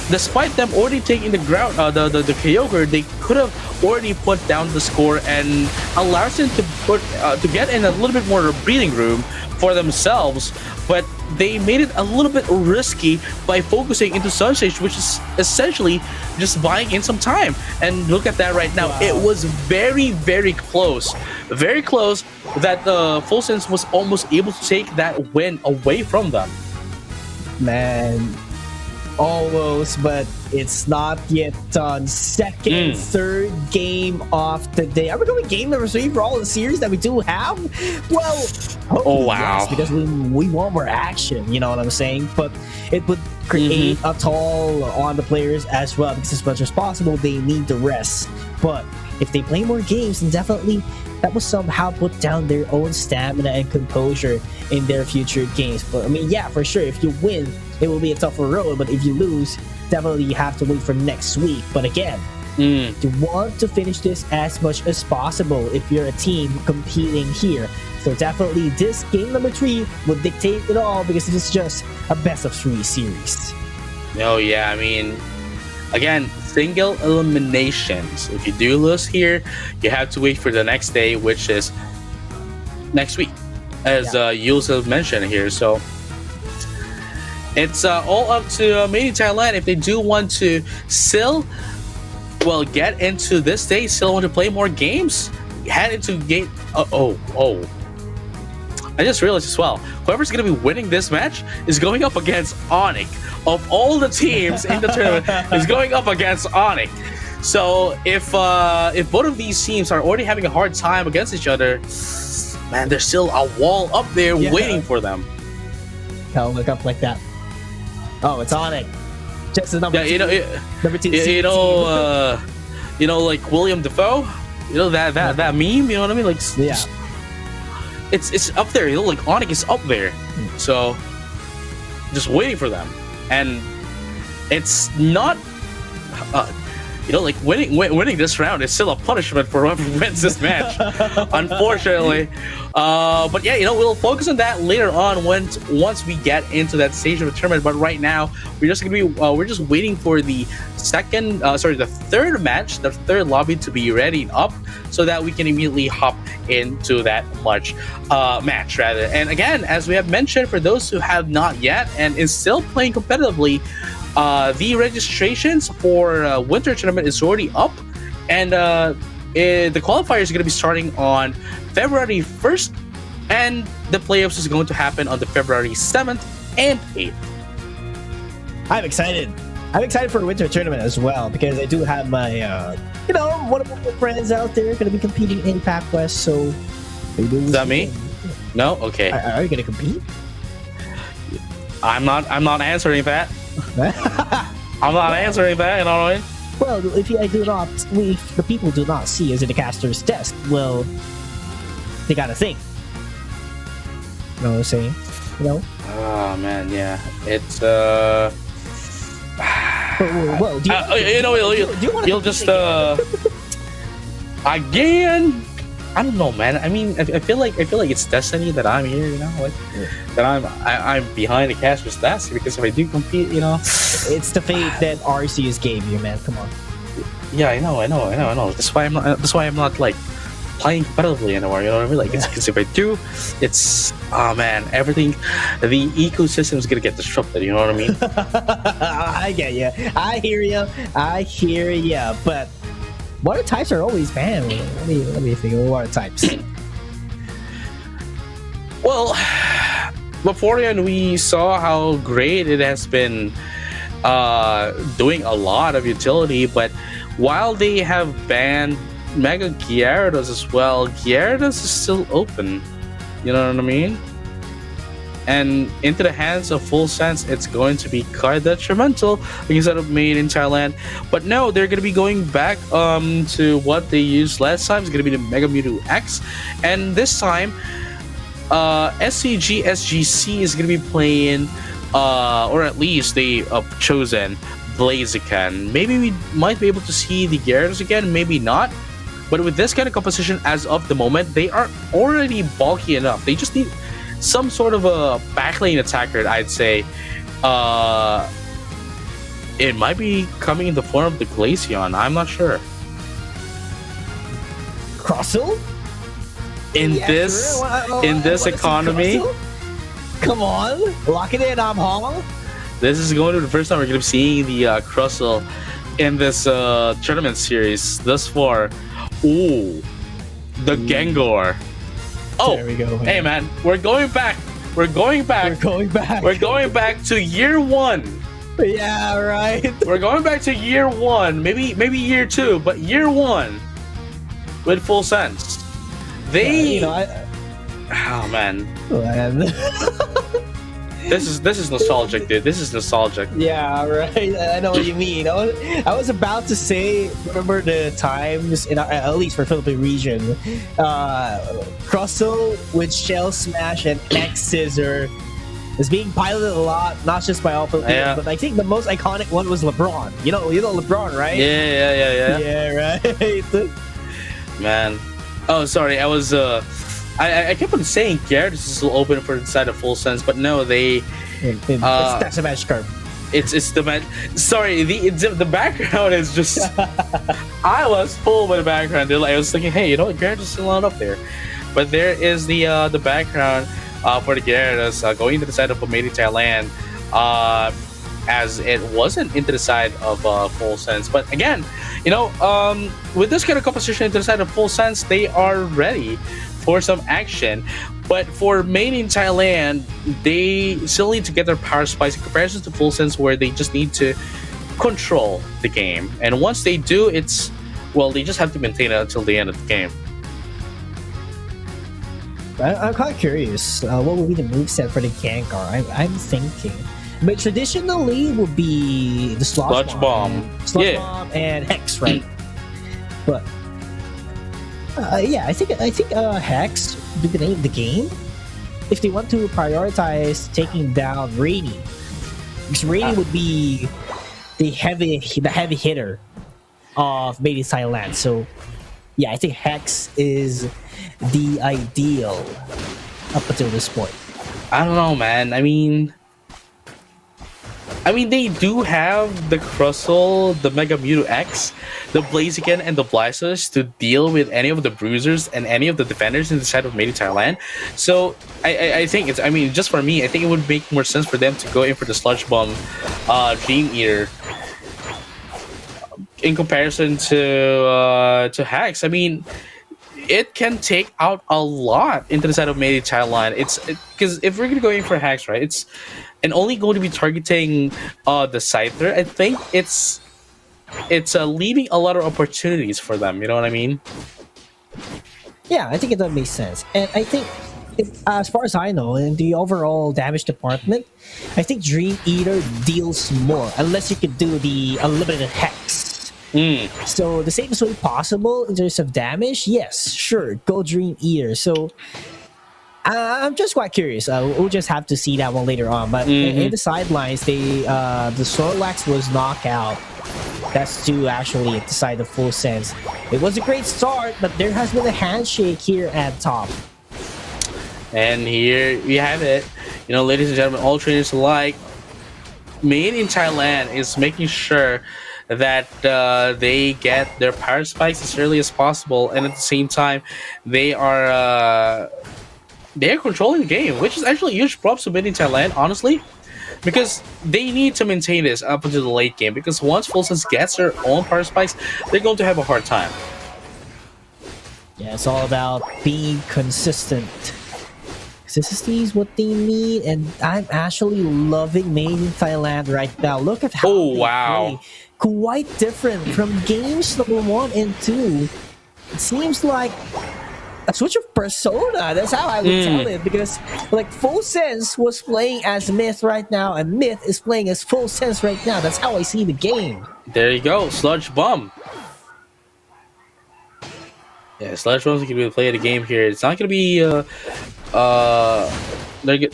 Despite them already taking the ground, the Kyogre, they could have already put down the score and allows them to get in a little bit more breathing room for themselves. But they made it a little bit risky by focusing into Sunsage, which is essentially just buying in some time. And look at that right now. Wow. It was very, very close. Very close that Full Sense was almost able to take that win away from them. Man, almost, but it's not yet done. Second, third game of the day. Are we going game number 3 for all the series that we do have? Well, oh wow, yes, because we want more action, you know what I'm saying? But it would create a toll on the players as well, because as much as possible, they need the rest. But if they play more games, then definitely that will somehow put down their own stamina and composure in their future games. But I mean, yeah, for sure, if you win, it will be a tougher road. But if you lose, definitely you have to wait for next week. But again, you want to finish this as much as possible if you're a team competing here. So definitely this game number 3 would dictate it all, because it is just a best of 3 series. Oh yeah, I mean, again, single eliminations. If you do lose here, you have to wait for the next day, which is next week, as Yules have mentioned here. So it's all up to Made in Thailand if they do want to still, get into this day, still want to play more games, head into game. I just realized as well, whoever's going to be winning this match is going up against Onyx. Of all the teams in the tournament, is going up against Onyx. So if both of these teams are already having a hard time against each other, man, there's still a wall up there waiting for them. I'll look up like that. Oh, it's Onyx. Just the number 2. Number 2. Like William Dafoe. You know that meme. You know what I mean? Like, it's up there. Like Onyx is up there. So just waiting for them. And it's not, winning this round is still a punishment for whoever wins this match, unfortunately. But yeah, we'll focus on that later on once we get into that stage of the tournament. But right now, we're just waiting for the third match, the third lobby to be ready up, so that we can immediately hop into that match rather. And again, as we have mentioned, for those who have not yet and is still playing competitively, the registrations for winter tournament is already up. And the qualifiers are going to be starting on February 1st, and the playoffs is going to happen on the February 7th and 8th. I'm excited. I'm excited for the winter tournament as well because I do have my, one of my friends out there going to be competing in PAC West. So, is that me? No. Okay. Are you going to compete? I'm not answering that. I'm not answering that. You know what I mean? Well, if the people do not see us in the caster's desk, well, they gotta think. You know what I'm saying? You know? Oh man, yeah. It's well, you'll just again. I don't know, man. I mean, I feel like it's destiny that I'm here. You know, like that I'm behind the caster's desk because if I do compete, you know, it's the fate that RCS gave you, man. Come on. Yeah, I know. That's why I'm not like playing competitively anymore. You know what I mean? Like, it's because if I do, it's everything, the ecosystem is gonna get disrupted. You know what I mean? I get you. I hear you. But water types are always banned. Let me think of water types. Well, beforehand we saw how great it has been doing a lot of utility, but while they have banned Mega Gyarados as well, Gyarados is still open. You know what I mean? And into the hands of Full Sense, it's going to be quite detrimental because of made in Thailand. But no, they're going to be going back to what they used last time. It's going to be the Mega Mewtwo X. And this time, SCG SGC is going to be playing, or at least they have chosen Blaziken. Maybe we might be able to see the Gyarados again, maybe not. But with this kind of composition as of the moment, they are already bulky enough. They just need some sort of a backlane attacker, I'd say. It might be coming in the form of the Glaceon. I'm not sure. Crossil? In this economy? Come on, lock it in, Hong. This is going to be the first time we're going to be seeing the Crustle in this tournament series thus far. Ooh, the Gengar. Oh, there we go. Man. Hey man, we're going back to year one. Yeah, right. We're going back to year one, maybe year two, but year one with Full Sense. They, oh man. This is nostalgic, dude. This is nostalgic. Yeah, right. I know what you mean. I was about to say, remember the times, at least for Philippine region, Crustle with Shell Smash and X Scissor is being piloted a lot, not just by all Filipinos, but I think the most iconic one was LeBron. You know LeBron, right? Yeah. Yeah, right. Man. Oh, sorry. I was I kept on saying Gyarados is still open for inside of Full Sense, but no, they. That's a match card. It's the match. Sorry, the background is just. I was full with the background. I was thinking, hey, you know what, Gyarados is still not up there, but there is the background for the Gyarados going to the side of Made in Thailand, as it wasn't into the side of Full Sense. But again, with this kind of composition into the side of Full Sense, they are ready for some action. But for Made in Thailand, they still need to get their power spikes in comparison to Full Sense, where they just need to control the game. And once they do, they just have to maintain it until the end of the game. I'm quite curious. What would be the moveset for the Gengar? I'm thinking. But traditionally would be the Sludge Bomb. Bomb and Hex, right? But I think Hex would be the name of the game. If they want to prioritize taking down Rainy, because Rainy would be the heavy hitter of Made in Thailand. So yeah, I think Hex is the ideal up until this point. I don't know, man. I mean, they do have the Crustle, the Mega Mewtwo X, the Blaziken, and the Blastoise to deal with any of the bruisers and any of the defenders inside of Made in Thailand. So I think just for me, I think it would make more sense for them to go in for the Sludge Bomb Dream Eater. in comparison to Hex. I mean, it can take out a lot into the side of Made in Thailand. It's because if we're gonna go in for Hex, right? It's and only going to be targeting the Scyther. I think it's leaving a lot of opportunities for them. You know what I mean? Yeah, I think it does make sense. And I think, as far as I know, in the overall damage department, I think Dream Eater deals more, unless you could do the unlimited hex. So the safest way possible in terms of damage, yes, sure, go Dream Eater. So I'm just quite curious. We'll just have to see that one later on. But in the sidelines, the Snorlax was knocked out. That's to actually decide the full sense. It was a great start, but there has been a handshake here at top. And here we have it. You know, ladies and gentlemen, all trainers alike, Made in Thailand is making sure that they get their power spikes as early as possible, and at the same time, they're controlling the game, which is actually huge props to Made in Thailand, honestly. Because they need to maintain this up until the late game. Because once Full Sense gets their own power spikes, they're going to have a hard time. Yeah, it's all about being consistent. Consistency is what they need, and I'm actually loving Made in Thailand right now. Look at how they play. Quite different from games number 1 and 2. It seems like a switch of persona. That's how I would tell it, because like Full Sense was playing as Myth right now, and Myth is playing as Full Sense right now. That's how I see the game. There you go, Sludge Bomb. Yeah, Sludge Bomb's gonna be play the game here. It's not gonna be like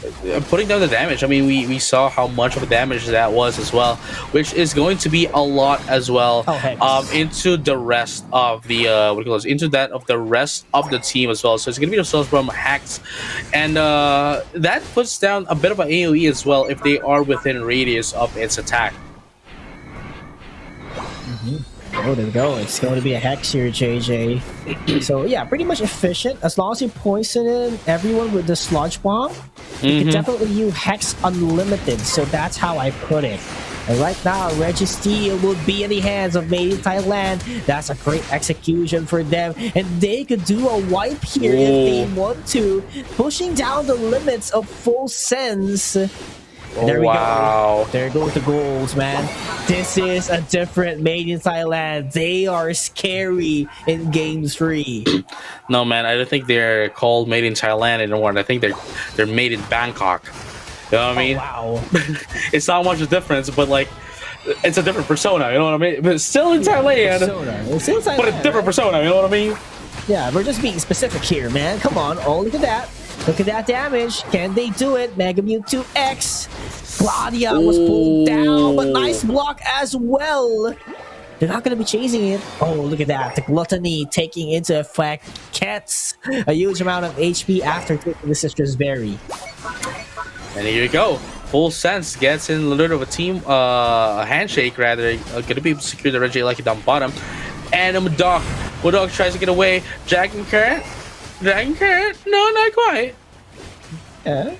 putting down the damage. I mean, we saw how much of a damage that was as well, which is going to be a lot as well. Into the rest of the into that of the rest of the team as well. So it's gonna be the Sludge Bomb hacks, and that puts down a bit of an AOE as well if they are within radius of its attack. Oh, there we go. It's going to be a hex here, JJ. So yeah, pretty much efficient. As long as you poison in everyone with the Sludge Bomb, you can definitely use Hex Unlimited. So that's how I put it. And right now, Registeel will be in the hands of Made in Thailand. That's a great execution for them. And they could do a wipe here if they want to, pushing down the limits of Full Sense. There we go. There go the goals, man. This is a different Made in Thailand. They are scary in Game 3. No, man, I don't think they're called Made in Thailand anymore. I think they're made in Bangkok. You know what I mean? Wow. It's not much of a difference, but like, it's a different persona. You know what I mean? But it's still in Thailand. It's still Thailand, but a different persona. You know what I mean? Yeah, we're just being specific here, man. Come on. Oh, look at that. Look at that damage. Can they do it? Mega Mewtwo X. Claudia was pulled down, but nice block as well. They're not going to be chasing it. Oh, look at that. The Gluttony taking into effect. Gets a huge amount of HP after taking the Sister's Berry. And here you go. Full Sense gets in a little bit of a team, a handshake rather. Going to be able to secure the Reggie Lucky down bottom. And Mudok tries to get away. Dragon Current? No, not quite. Yeah.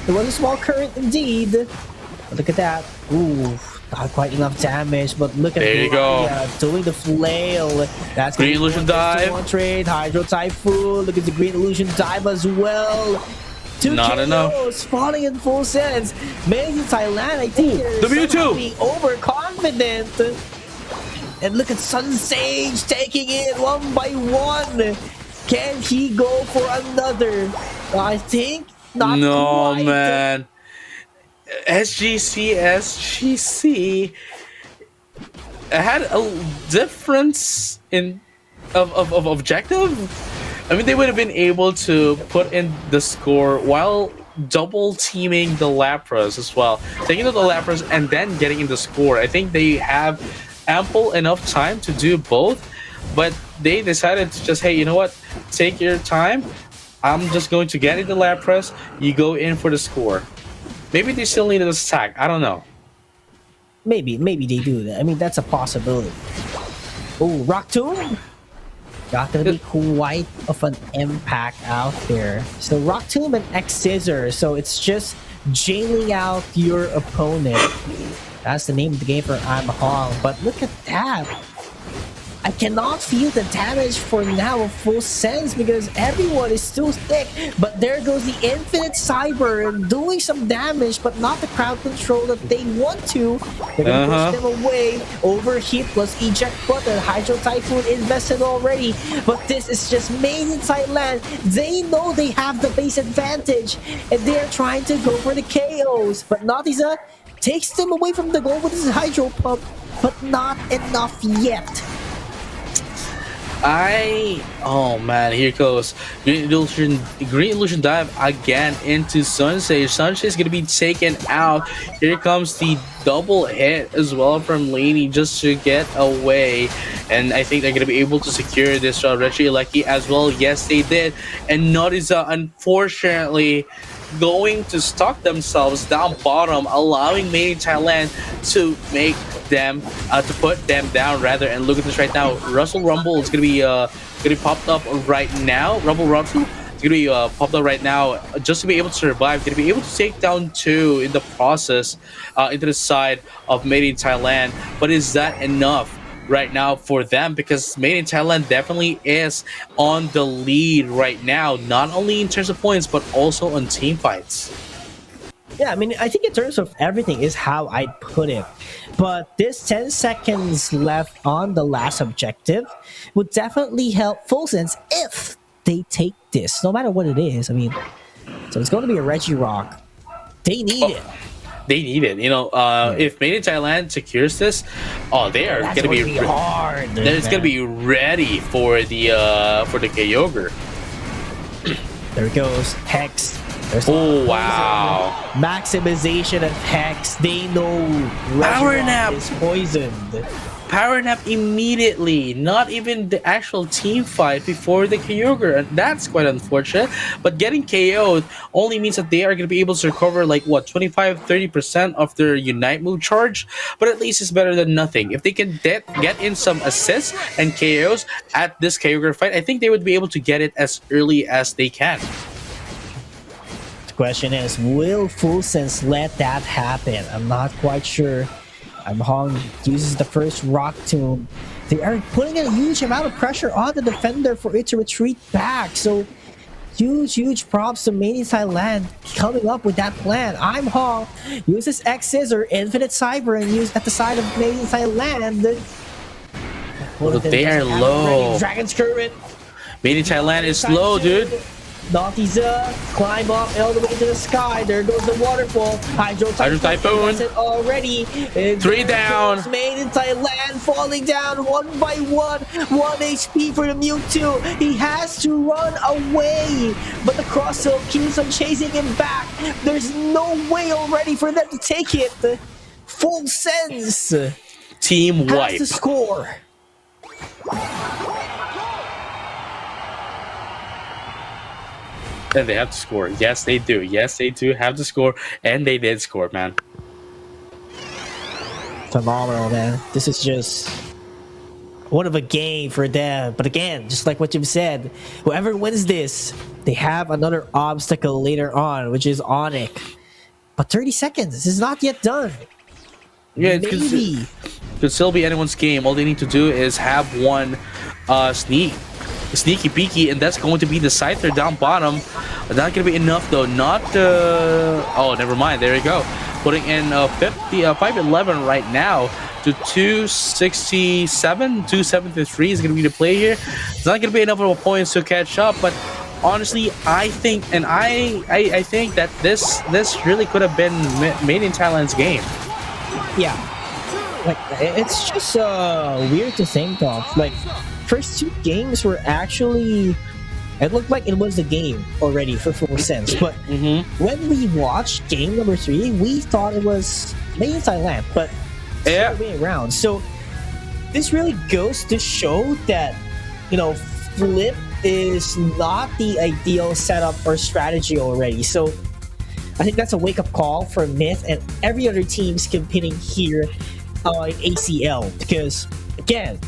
It was a small current indeed. But look at that. Ooh, not quite enough damage, but look at there you go. Doing the flail. That's Green Illusion Dive. One trade. Hydro Typhoon. Look at the Green Illusion Dive as well. Not enough. Falling in Full Sense. Made in Thailand, I think the Mewtwo being overconfident. And look at Sun Sage taking it one by one. Can he go for another? I think not quite. Man. SGC had a difference of objective. I mean, they would have been able to put in the score while double teaming the Lapras as well, taking out the Lapras and then getting in the score. I think they have ample enough time to do both, but they decided to just, hey, you know what? Take your time. I'm just going to get in the Lapras. You go in for the score. Maybe they still need an attack. I don't know. Maybe they do that. I mean, that's a possibility. Oh, Rock Tomb? Not gonna be quite of an impact out there. So Rock Tomb and X Scissor. So it's just jailing out your opponent. That's the name of the game for I'm Hong. But look at that. I cannot feel the damage for now of full sense because everyone is still thick. But there goes the Infinite Cyber doing some damage, but not the crowd control that they want to. They're going to push them away. Overheat plus eject button. Hydro Typhoon invested already. But this is just made in Thailand. They know they have the base advantage. And they're trying to go for the KOs. But Nautiza takes them away from the goal with his Hydro Pump. But not enough yet. Oh man, here goes Green Illusion dive again into Sunshade. Sunshade is gonna be taken out. Here comes the double hit as well from Laney just to get away, and I think they're gonna be able to secure this Reggie Lecky as well. Yes, they did, and Nautiza unfortunately going to stuck themselves down bottom, allowing Made in Thailand to make them to put them down rather. And look at this right now, Russell Rumble is gonna be popped up right now. Rumble is gonna be popped up right now just to be able to survive, gonna be able to take down 2 in the process into the side of Made in Thailand. But is that enough right now for them? Because Made in Thailand definitely is on the lead right now, not only in terms of points but also on team fights. Yeah, I mean, I think in terms of everything is how I'd put it. But this 10 seconds left on the last objective would definitely help Full Sense if they take this, no matter what it is. I mean, so it's going to be a Reggie Rock. They need it. They need it. You know, if Made in Thailand secures this, they are going to be hard. They're going to be ready for the Kyogre. There it goes. Hex. Oh wow! Maximization of Hex. They know Power Nap is poisoned. Power Nap immediately. Not even the actual team fight before the Kyogre, and that's quite unfortunate. But getting KO'd only means that they are going to be able to recover like what 25-30% of their Unite move charge. But at least it's better than nothing. If they can get in some assists and KOs at this Kyogre fight, I think they would be able to get it as early as they can. Question is, will Full Sense let that happen? I'm not quite sure. Hong uses the first Rock Tomb. They are putting a huge amount of pressure on the defender for it to retreat back. So huge props to Made in Thailand coming up with that plan. Hong uses X Scissor, Infinite Cyber, and used at the side of Made in Thailand. Well, they are low. Dragon's Current. Made in Thailand is low, dude. Nautiza climb up all the way to the sky. There goes the waterfall. Hydro Typhoon already. 3 down. Made in Thailand falling down 1 by 1. 1 HP for the Mewtwo. He has to run away, but the cross tilt keeps on chasing him back. There's no way already for them to take it. Full Sense. Team wipe. Has to score. And they have to score. Yes, they do. Yes, they do have to score. And they did score, man. Phenomenal, man. This is just one of a game for them. But again, just like what you've said, whoever wins this, they have another obstacle later on, which is Onyx. But 30 seconds. This is not yet done. Yeah, it could still be anyone's game. All they need to do is have one sneaky peeky, and that's going to be the Scyther down bottom. Not gonna be enough though. Not oh, never mind. There you go. Putting in 511 right now to 267, 273 is gonna be the play here. It's not gonna be enough of a points to catch up, but honestly, I think, and I think that this really could have been Made in Thailand's game. Yeah, like it's just weird to think of. Like, first 2 games were actually, it looked like it was the game already for Full Sense. But when we watched game number 3, we thought it was Made in Thailand, but it's the other way around. So this really goes to show that, you know, Flip is not the ideal setup or strategy already. So I think that's a wake-up call for Myth and every other teams competing here in ACL. Because, again,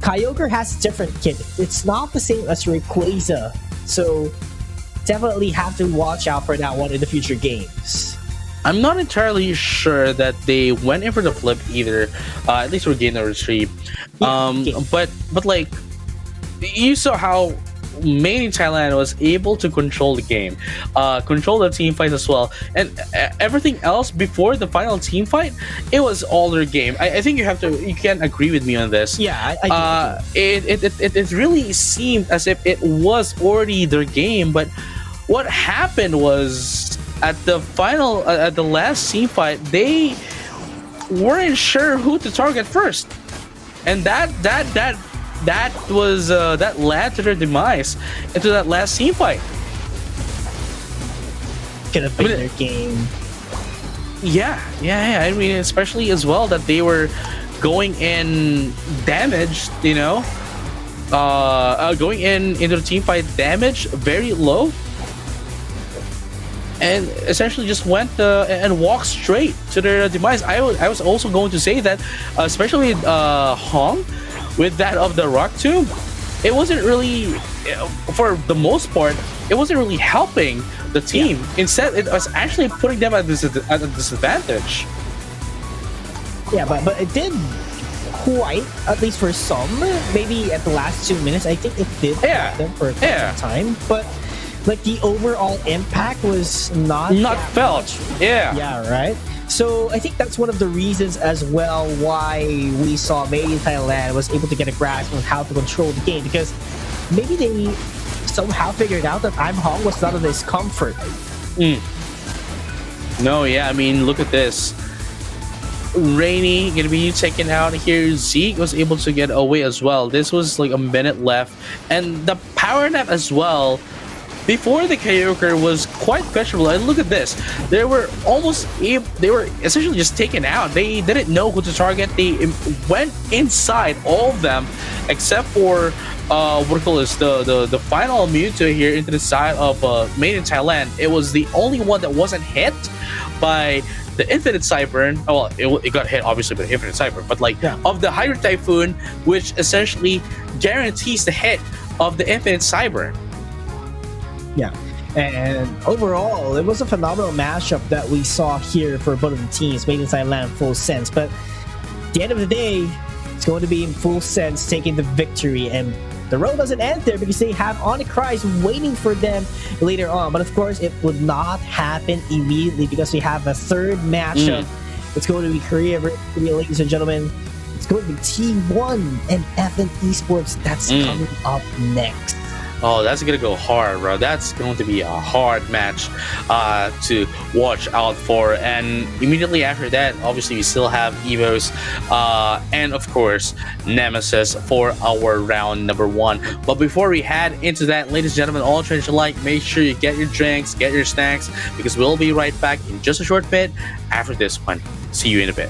Kyogre has a different kit. It's not the same as Rayquaza. So definitely have to watch out for that one in the future games. I'm not entirely sure that they went in for the flip either. At least for gain or retreat. Yeah, okay. But like you saw how Made in Thailand was able to control the game, control the team fights as well, and everything else before the final team fight, it was all their game. I think you can agree with me on this. Yeah, I do. It really seemed as if it was already their game, but what happened was at the final, at the last team fight, they weren't sure who to target first, and that led to their demise into that last team fight. Could have I been mean, their game. yeah. I mean, especially as well that they were going in damaged, going into the team fight damage very low, and essentially just went and walked straight to their demise. I was also going to say that, especially Hong, with that of the rock tomb, it wasn't really, for the most part, it wasn't really helping the team. Yeah. Instead, it was actually putting them at a disadvantage. Yeah, but it did quite, at least for some, maybe at the last 2 minutes, I think it did Yeah. help them for quite Yeah. some time. But like the overall impact was not Not that felt. much. Yeah. Yeah, right. So I think that's one of the reasons as well why we saw Made in Thailand was able to get a grasp on how to control the game, because maybe they somehow figured out that I'm Hong was not of this comfort. No, yeah, I mean, look at this. Rainy gonna be taken out here. Zeke was able to get away as well. This was like a minute left, and the power nap as well before the Kyogre was quite questionable. And look at this, they were essentially just taken out. They didn't know who to target. They went inside all of them except for what do you call this, the final Mewtwo here into the side of Made in Thailand. It was the only one that wasn't hit by the Infinite Cyburn. Well, it got hit obviously by the Infinite Cyburn, but like of the Hydro Typhoon, which essentially guarantees the hit of the Infinite Cyburn. Yeah. And overall, it was a phenomenal matchup that we saw here for both of the teams, Made in Thailand full sense. But at the end of the day, it's going to be in full sense taking the victory. And the road doesn't end there because they have Onyx waiting for them later on. But of course, it would not happen immediately because we have a third matchup. It's going to be Korea versus Korea, ladies and gentlemen. It's going to be T1 and FN Esports. That's coming up next. Oh, that's gonna go hard, bro. That's going to be a hard match to watch out for. And immediately after that, obviously, we still have Evos and, of course, Nemesis for our round number 1. But before we head into that, ladies and gentlemen, all trades alike, make sure you get your drinks, get your snacks, because we'll be right back in just a short bit after this one. See you in a bit.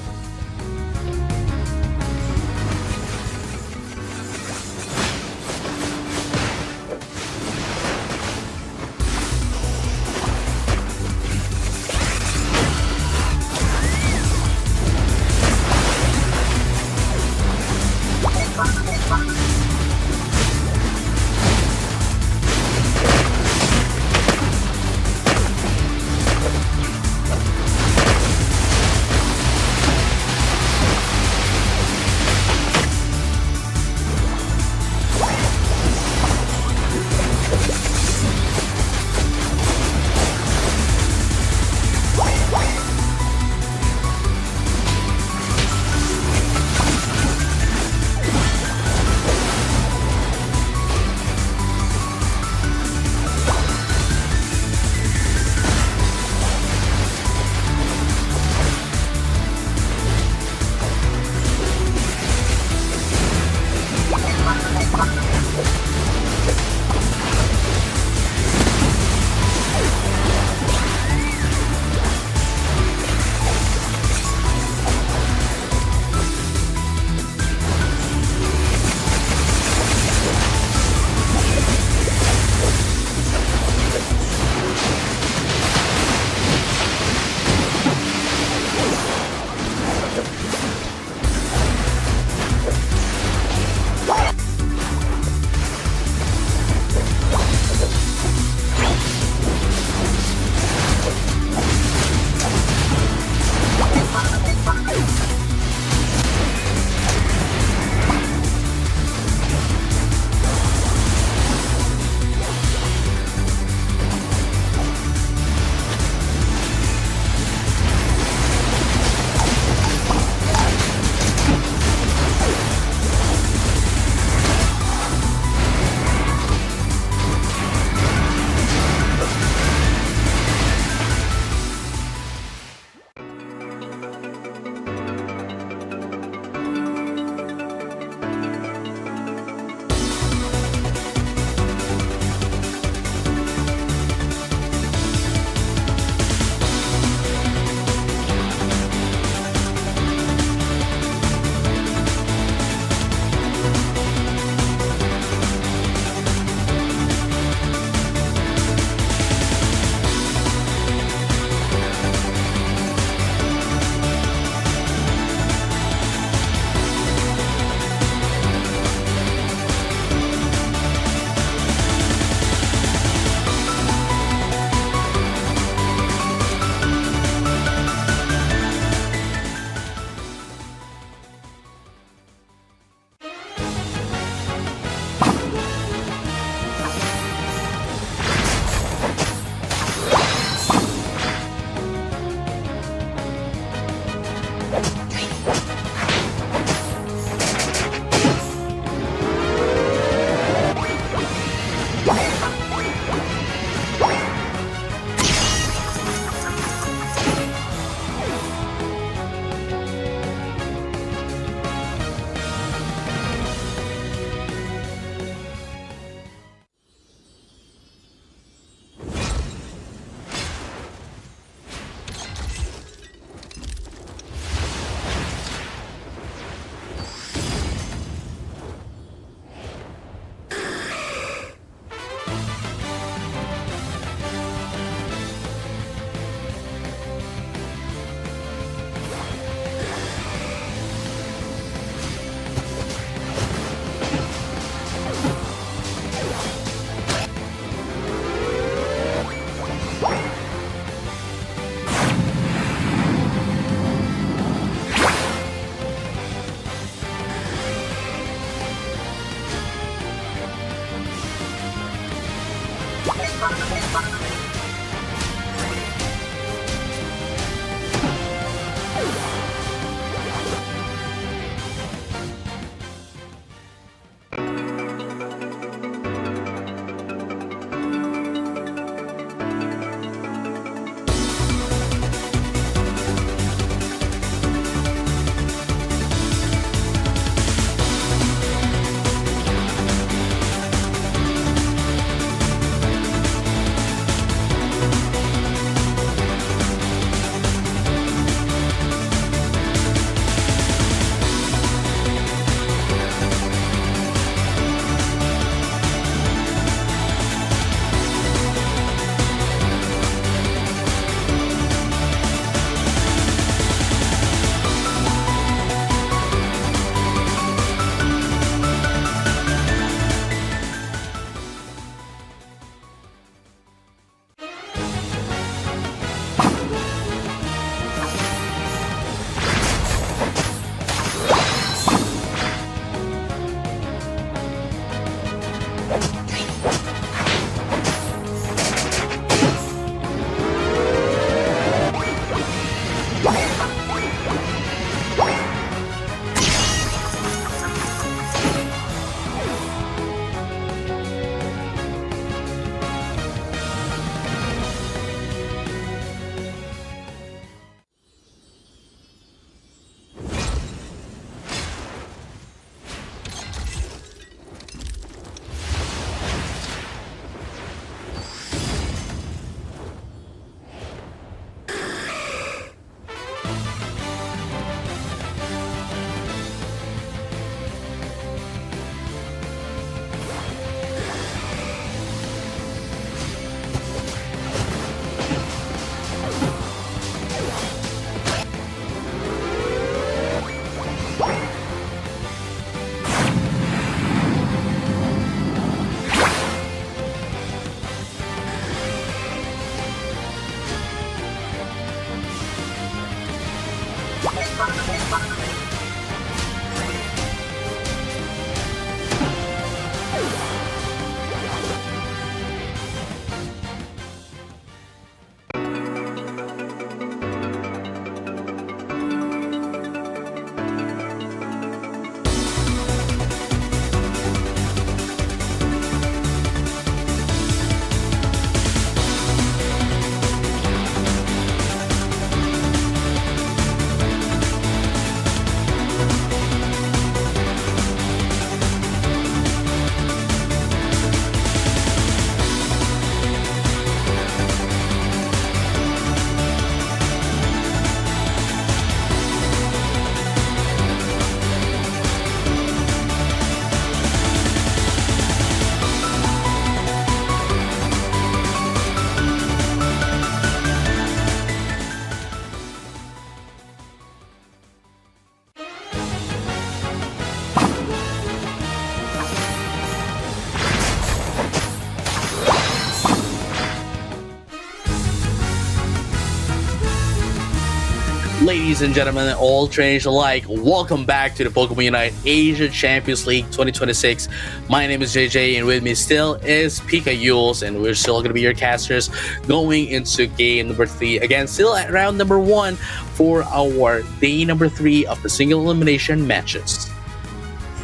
Ladies and gentlemen, all trainers alike, welcome back to the Pokemon Unite Asia Champions League 2026. My name is JJ, and with me still is Pika Yules, and we're still going to be your casters going into game number 3. Again, still at round number 1 for our day number 3 of the single elimination matches.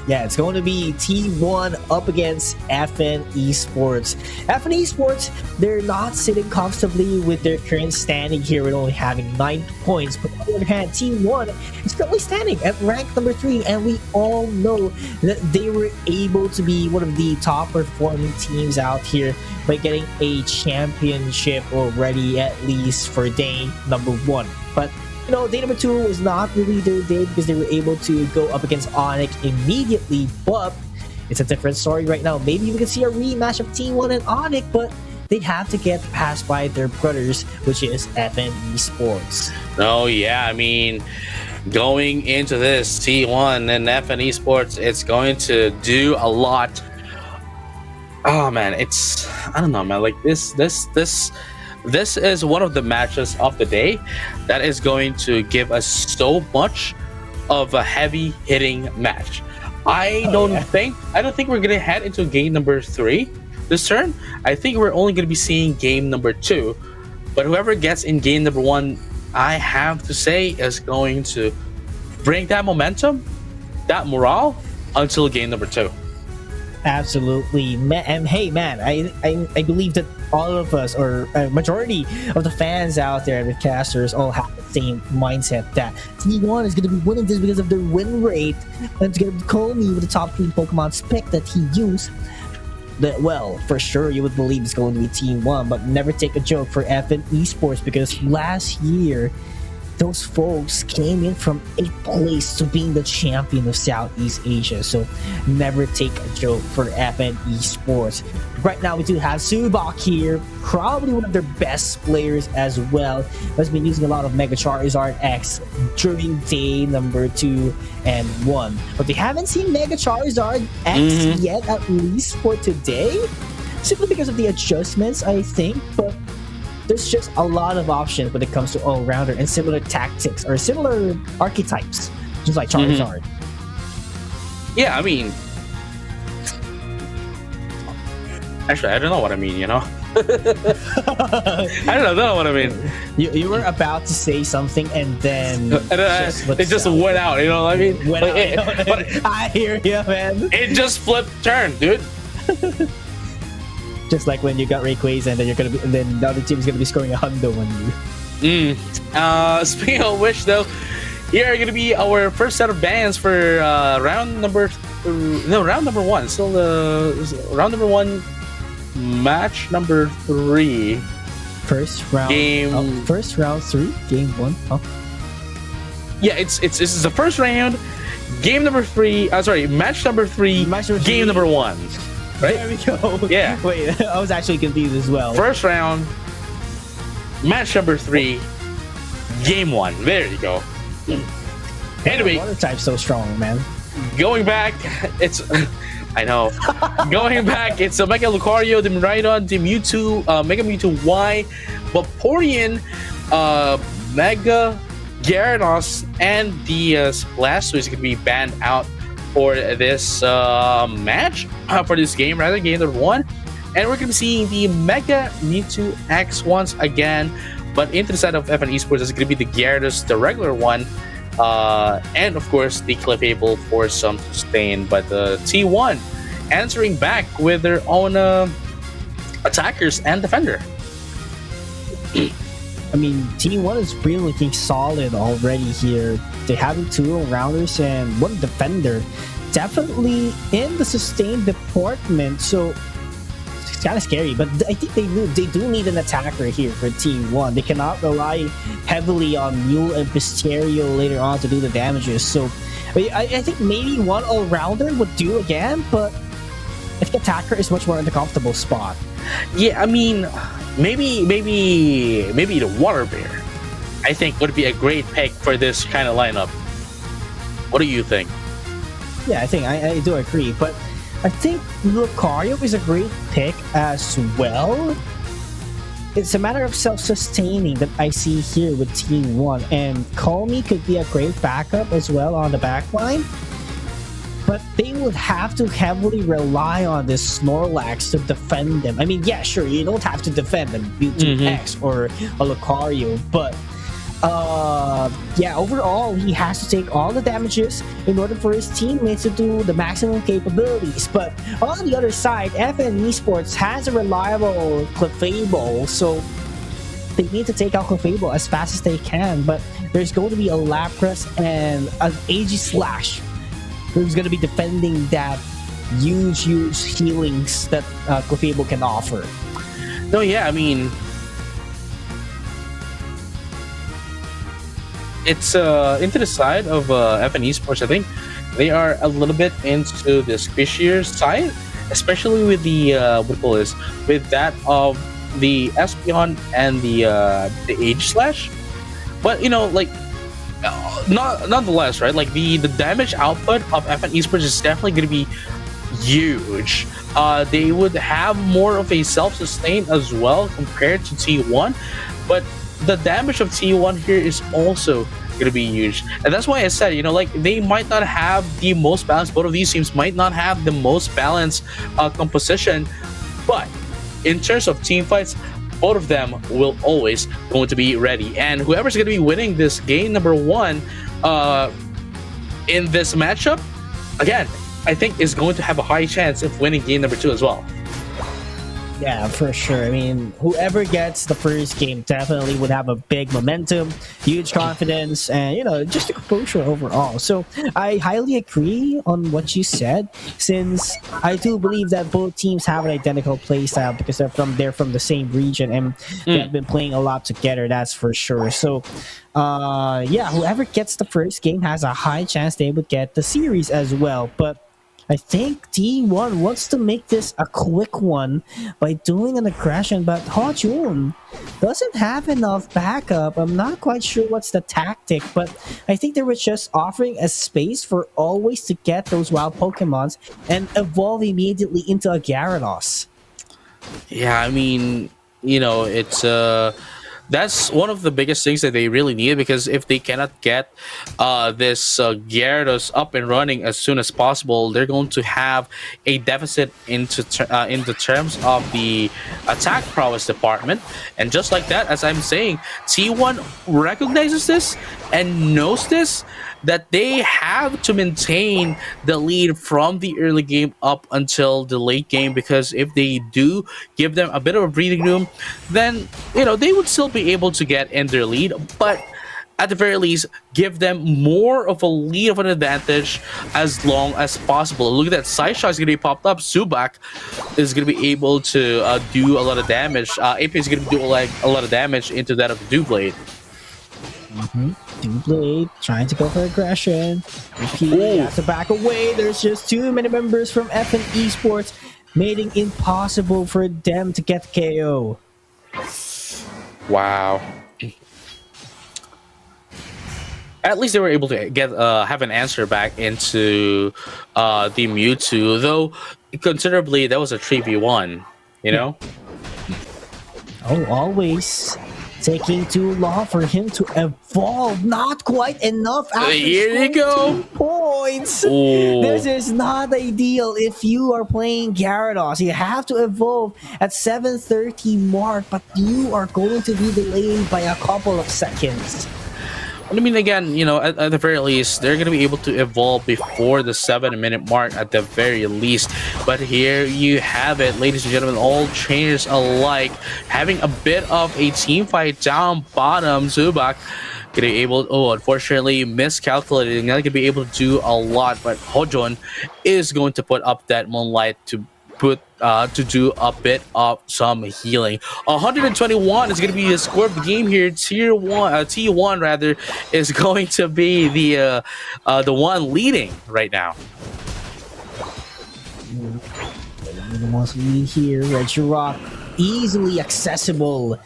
Yeah, it's going to be T1 up against FN Esports. FN Esports, they're not sitting comfortably with their current standing here with only having 9 points. But on the other hand, T1 is currently standing at rank number 3, and we all know that they were able to be one of the top performing teams out here by getting a championship already, at least for day number 1. But you know, day number 2 was not really their day because they were able to go up against Onyx immediately, but it's a different story right now. Maybe we could see a rematch of T1 and Onyx, but they'd have to get passed by their brothers, which is FN Esports. Oh, yeah, I mean, going into this T1 and FN Esports, it's going to do a lot. Oh, man, I don't know, man, like this is one of the matches of the day that is going to give us so much of a heavy hitting match. I don't think we're gonna head into game number 3 this turn. I think we're only gonna be seeing game number 2. But whoever gets in game number 1, I have to say, is going to bring that momentum, that morale until game number 2. Absolutely, and hey, man, I believe that all of us, or a majority of the fans out there, the casters, all have the same mindset that T1 is going to be winning this because of their win rate, and it's going to call me with the top 3 Pokemon spec that he used. That, well, for sure you would believe it's going to be T1, but never take a joke for FN Esports, because last year those folks came in from 8th place to being the champion of Southeast Asia. So never take a joke for FN Esports. Right now we do have Subak here, probably one of their best players as well. Has been using a lot of Mega Charizard X during day number 2 and 1. But we haven't seen Mega Charizard X yet, at least for today. Simply because of the adjustments, I think. But there's just a lot of options when it comes to all-rounder and similar tactics or similar archetypes, just like Charizard. Yeah, I mean, actually, I don't know what I mean, you know? I don't know what I mean. You were about to say something and then it just went out, you know what I mean? But I hear you, man. It just flipped turn, dude. Just like when you got Rayquaza and then then the other team is gonna be scoring a hundo on you. Speaking of which, though, here are gonna be our first set of bans for round number 1. Still the round number 1, match number 3. First round 3, game 1. Oh. Yeah, this is the first round, game number 3. Match number 3, game number 1. Right? There we go. Yeah. Wait, I was actually confused as well. First round, match number 3, game 1. There you go. Anyway, water type's so strong, man. Going back, I know. Going back, it's a Mega Lucario, the Miraidon, the Mewtwo, Mega Mewtwo Y, Vaporeon, Mega Gyarados and the Splash is going to be banned out for this match, for this game, rather, game number one. And we're going to be seeing the Mega Mewtwo X once again. But into the side of F1 Esports, it's going to be the Gyarados, the regular one. And of course, the Clefable for some sustain. But the T1 answering back with their own attackers and defender. I mean, T1 is really looking solid already here. They have two rounders and one defender. Definitely in the sustained department, so it's kind of scary. But I think they do need an attacker here for Team 1. They cannot rely heavily on Mule and Pisterio later on to do the damages. So I think maybe one all-rounder would do again, but I think attacker is much more in the comfortable spot. Yeah, I mean, maybe the Water Bear, I think, would be a great pick for this kind of lineup. What do you think? Yeah, I think I do agree, but I think Lucario is a great pick as well. It's a matter of self-sustaining that I see here with Team 1, and Calmy could be a great backup as well on the back line. But they would have to heavily rely on this Snorlax to defend them. I mean, yeah, sure, you don't have to defend the Mewtwo X or a Lucario, but yeah, overall, he has to take all the damages in order for his teammates to do the maximum capabilities. But on the other side, FN Esports has a reliable Clefable, so they need to take out Clefable as fast as they can. But there's going to be a Lapras and an Aegislash who's going to be defending that huge healings that Clefable can offer. No, yeah, I mean, it's into the side of FN Esports. I think they are a little bit into the squishier side, especially with the with that of the Espeon and the Aegislash. But you know, like, nonetheless, right? Like the damage output of FN Esports is definitely going to be huge. They would have more of a self-sustain as well compared to T1, but the damage of T1 here is also going to be huge. And that's why I said, you know, like, they might not have the most balanced, both of these teams might not have the most balanced composition, but in terms of team fights, both of them will always going to be ready. And whoever's going to be winning this game number one in this matchup, again, I think is going to have a high chance of winning game number two as well. Yeah, for sure. I mean, whoever gets the first game definitely would have a big momentum, huge confidence, and, you know, just a composure overall. So I highly agree on what you said, since I do believe that both teams have an identical playstyle because they're from the same region and they've been playing a lot together. That's for sure. So yeah, whoever gets the first game has a high chance they would get the series as well. But I think T1 wants to make this a quick one by doing an aggression, but Hojun doesn't have enough backup. I'm not quite sure what's the tactic, but I think they were just offering a space for always to get those wild Pokemons and evolve immediately into a Gyarados. Yeah, I mean, you know, it's that's one of the biggest things that they really need, because if they cannot get this Gyarados up and running as soon as possible, they're going to have a deficit in the terms of the attack prowess department. And just like that, as I'm saying, T1 recognizes this and knows this, that they have to maintain the lead from the early game up until the late game, because if they do give them a bit of a breathing room, then, you know, they would still be able to get in their lead, but at the very least give them more of a lead of an advantage as long as possible. Look at that, side shot is going to be popped up. Zubat is going to be able to do a lot of damage. AP is going to do like a lot of damage into that of the Doublade. Doublade trying to go for aggression. He has to back away. There's just too many members from FN Esports, making it impossible for them to get KO. Wow. At least they were able to get have an answer back into the Mewtwo, though considerably that was a 3v1, you know? Oh, always. Taking too long for him to evolve. Not quite enough after Here you scoring go. 2 points. Oh, This is not ideal if you are playing Gyarados. You have to evolve at 7:30 mark, but you are going to be delayed by a couple of seconds. I mean, again, at the very least, they're going to be able to evolve before the 7-minute mark at the very least. But here you have it, ladies and gentlemen, all trainers alike having a bit of a team fight down bottom. Zubac gonna be able, unfortunately, miscalculating. Not gonna be able to do a lot, but Hojon is going to put up that Moonlight to do a bit of some healing. 121 is going to be the score of the game here. T1 rather is going to be the one leading right now. The most lead here, Regirock, easily accessible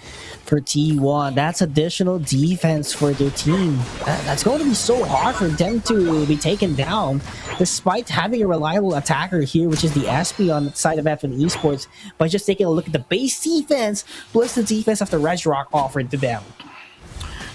for T1. That's additional defense for their team. That's going to be so hard for them to be taken down, despite having a reliable attacker here, which is the SP on the side of FN Esports, by just taking a look at the base defense plus the defense of the Regirock offered to them.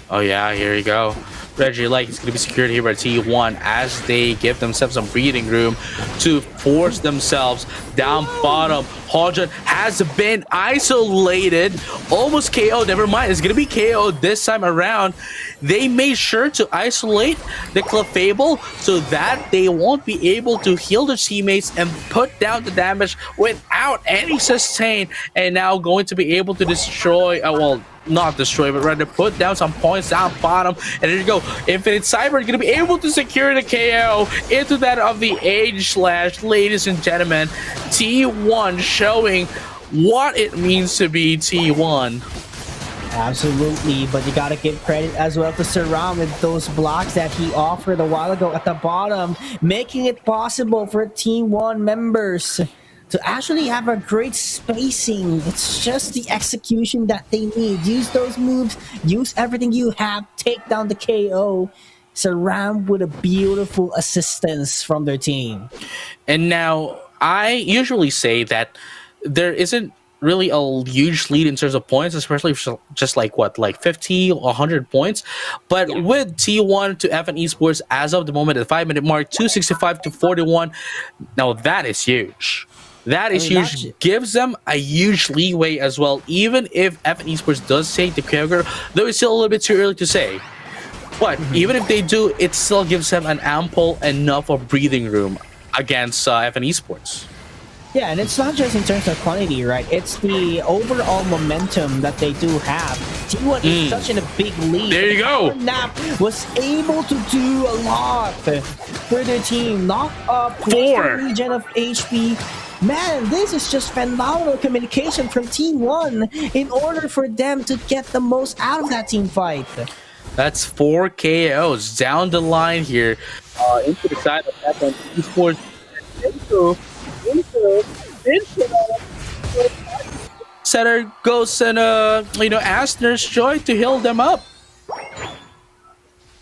Oh yeah, here you go. Regieleki is going to be secured here by T1 as they give themselves some breathing room to force themselves down bottom. Hodgen has been isolated, almost KO. Never mind, it's going to be KO this time around. They made sure to isolate the Clefable so that they won't be able to heal their teammates and put down the damage without any sustain, and now going to be able to destroy, not destroy, but rather put down some points down bottom. And there you go. Infinite Cyber going to be able to secure the KO into that of the Age Slash. Ladies and gentlemen, T1 showing what it means to be T1. Absolutely, but you gotta give credit as well to Surround with those blocks that he offered a while ago at the bottom, making it possible for Team 1 members to actually have a great spacing. It's just the execution that they need. Use those moves, use everything you have, take down the KO. Surround with a beautiful assistance from their team. And now, I usually say that there isn't really a huge lead in terms of points, especially just like 50 or 100 points. But with T1 to FN Esports as of the moment at the 5-minute mark, 265 to 41, now that is huge. That is huge. Gives them a huge leeway as well. Even if FN Esports does take the Kyogre, though it's still a little bit too early to say. But even if they do, it still gives them an ample enough of breathing room against FN Esports. Yeah, and it's not just in terms of quantity, right? It's the overall momentum that they do have. T1 is such in a big lead. There you go. Nap was able to do a lot for their team. Knock up 4 region of HP. Man, this is just phenomenal communication from Team 1 in order for them to get the most out of that team fight. That's 4 KOs down the line here into the side of FN Esports. Setter goes and asks Nurse Joy to heal them up.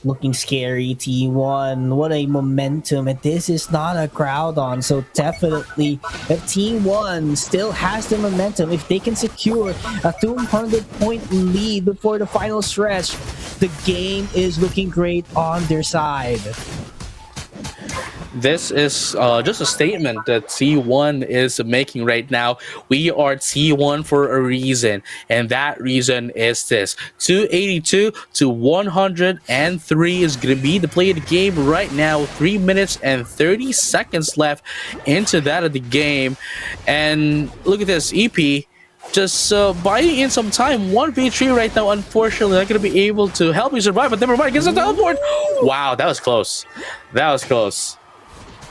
Looking scary, T1. What a momentum. And this is not a crowd on, so definitely if Team 1 still has the momentum, if they can secure a 200-point lead before the final stretch, the game is looking great on their side. This is just a statement that T1 is making right now. We are T1 for a reason, and that reason is this. 282 to 103 is going to be the play of the game right now. 3 minutes and 30 seconds left into that of the game. And look at this, EP just buying in some time. 1v3 right now, unfortunately, not going to be able to help you survive, but never mind, gets a teleport. Wow, that was close. That was close.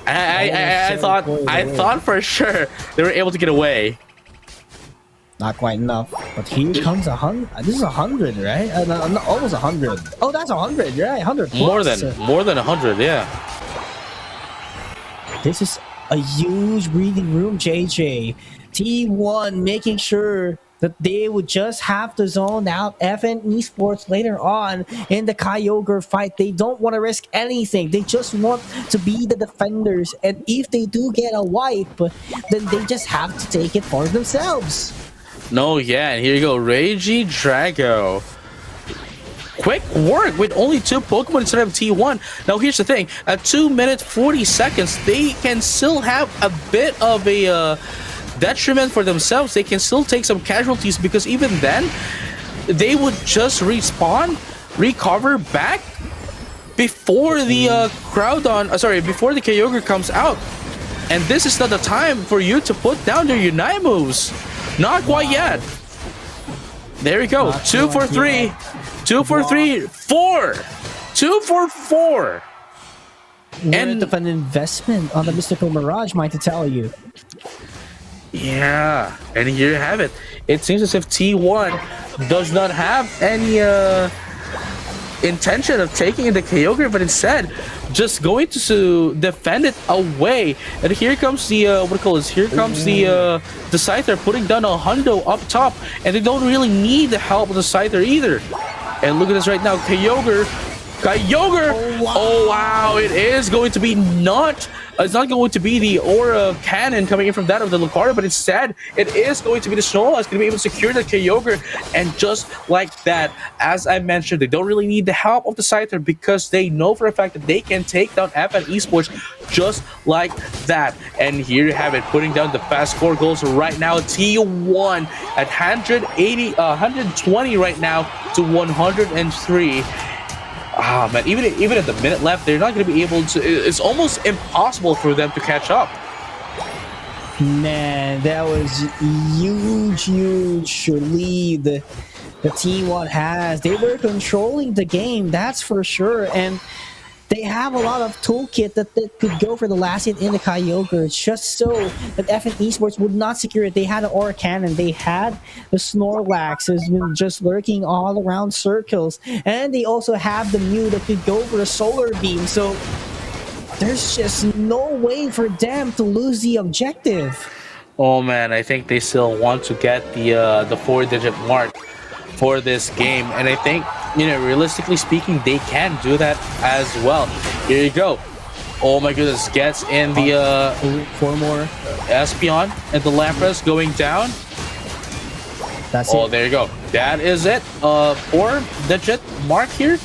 I thought for sure they were able to get away. Not quite enough, but here comes 100. This is 100, right? Almost 100. Oh, that's 100, right? 100 plus. More than 100, yeah. This is a huge breathing room, JJ. T1 making sure that they would just have to zone out FN Esports later on in the Kyogre fight. They don't want to risk anything. They just want to be the defenders. And if they do get a wipe, then they just have to take it for themselves. No, yeah, and here you go, Reiji Drago. Quick work with only 2 Pokemon instead of T1. Now here's the thing, at 2 minutes 40 seconds, they can still have a bit of a detriment for themselves. They can still take some casualties because even then, they would just respawn, recover back before the before the Kyogre comes out. And this is not the time for you to put down your Unite moves. Not quite yet. There we go. 2 for 3. 2 for 3. 4. 2 for 4. And of an investment on the Mystical Mirage, might to tell you. Yeah. And here you have it. It seems as if T1 does not have any intention of taking the Kyogre, but instead just going to defend it away. And here comes the Here comes the Scyther putting down a hundo up top, and they don't really need the help of the Scyther either. And look at this right now, Kyogre. Oh wow, it is going to be it's not going to be the aura cannon coming in from that of the Lucario, but instead it is going to be the Snorlax. It's going to be able to secure the Kyogre, and just like that, as I mentioned, they don't really need the help of the Scyther because they know for a fact that they can take down FN Esports just like that. And here you have it, putting down the fast score goals right now. T1 at 120 right now to 103. Ah, man, even at the minute left, they're not going to be able to. It's almost impossible for them to catch up. Man, that was huge lead the T1 has. They were controlling the game, that's for sure, and they have a lot of toolkit that could go for the last hit in the Kyogre, just so that FN Esports would not secure it. They had an Aura Cannon, they had the Snorlax has been just lurking all around circles, and they also have the Mew that could go for a Solar Beam, so there's just no way for them to lose the objective. Oh man, I think they still want to get the 4-digit mark for this game, and I think, you know, realistically speaking, they can do that as well. Here you go. Oh my goodness, gets in the 4 more Espeon and the Lapras going down. That's it. There you go. That is it. 4-digit mark here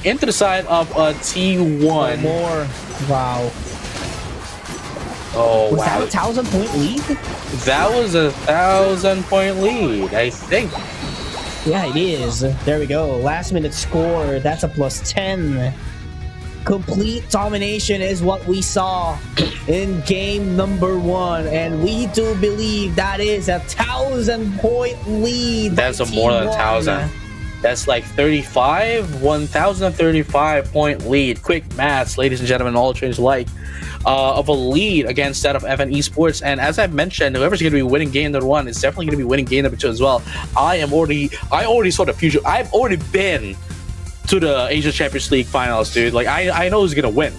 into the side of T1. 1 more. Wow. Oh was wow. that a 1,000-point lead? That was a 1,000-point lead, I think. Yeah, it is. There we go. Last minute score. That's a +10. Complete domination is what we saw in game number 1. And we do believe that is a 1,000-point lead. That's a more than 1,000. That's like 1,035-point lead. Quick maths, ladies and gentlemen, all trainers alike. Of a lead against that of FN Esports, and as I've mentioned, whoever's going to be winning game number 1 is definitely going to be winning game number 2 as well. I already saw the future. I've already been to the Asia Champions League finals, dude. Like I know who's going to win.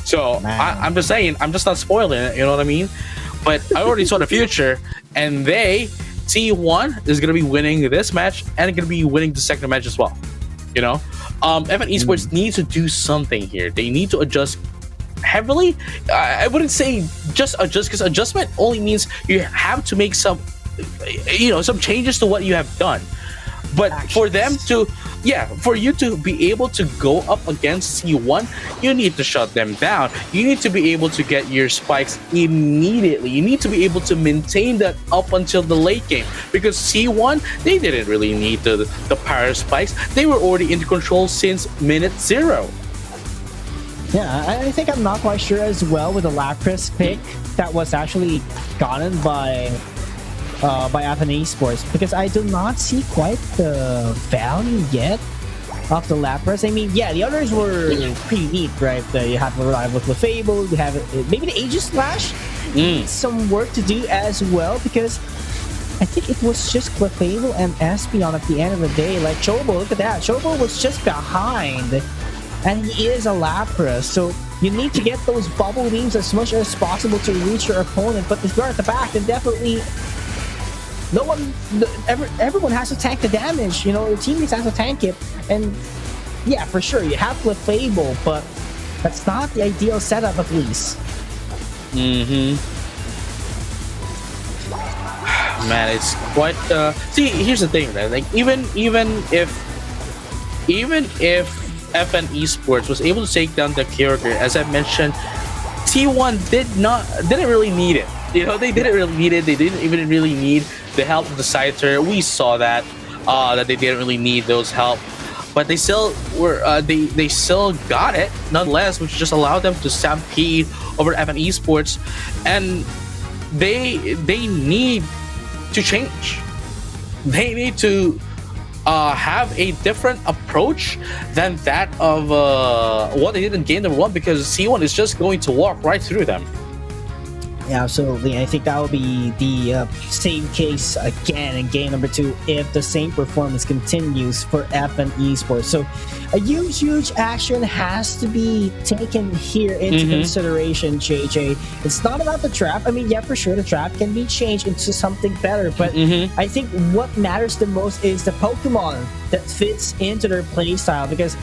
So I'm just saying, I'm just not spoiling it. You know what I mean? But I already saw the future, and T1 is going to be winning this match and going to be winning the second match as well. You know, FN Esports needs to do something here. They need to adjust heavily. I wouldn't say just adjust, because adjustment only means you have to make some changes to what you have done. But for them to, for you to be able to go up against T1, you need to shut them down. You need to be able to get your spikes immediately. You need to be able to maintain that up until the late game, because T1, they didn't really need the power spikes. They were already in control since minute 0. Yeah, I think I'm not quite sure as well with the Lapras pick that was actually gotten by FN Esports, because I do not see quite the value yet of the Lapras. I mean, yeah, the others were pretty neat, right? You have the Reliable Clefable, you have maybe the Aegis Slash needs some work to do as well, because I think it was just Clefable and Espeon at the end of the day. Like Chobo, look at that. Chobo was just behind, and he is a Lapras, so you need to get those bubble beams as much as possible to reach your opponent. But if you're at the back, then definitely everyone has to tank the damage. You know, your teammates have to tank it. And yeah, for sure, you have Clefable, but that's not the ideal setup, at least. Man, it's quite. See, here's the thing, right? Like even if FN Esports was able to take down the Kyogre, as I mentioned, T1 didn't really need it. They didn't really need it. They didn't even really need the help of the Scyther. We saw that they didn't really need those help, but they still were they still got it nonetheless, which just allowed them to stampede over FN Esports, and they need to change. They need to have a different approach than that of what they did in game number one, because C1 is just going to walk right through them. Yeah, absolutely. I think that will be the same case again in game number two if the same performance continues for FN Esports. So a huge action has to be taken here into consideration, JJ. It's not about the trap. I mean, yeah, for sure, the trap can be changed into something better. But I think what matters the most is the Pokemon that fits into their playstyle, because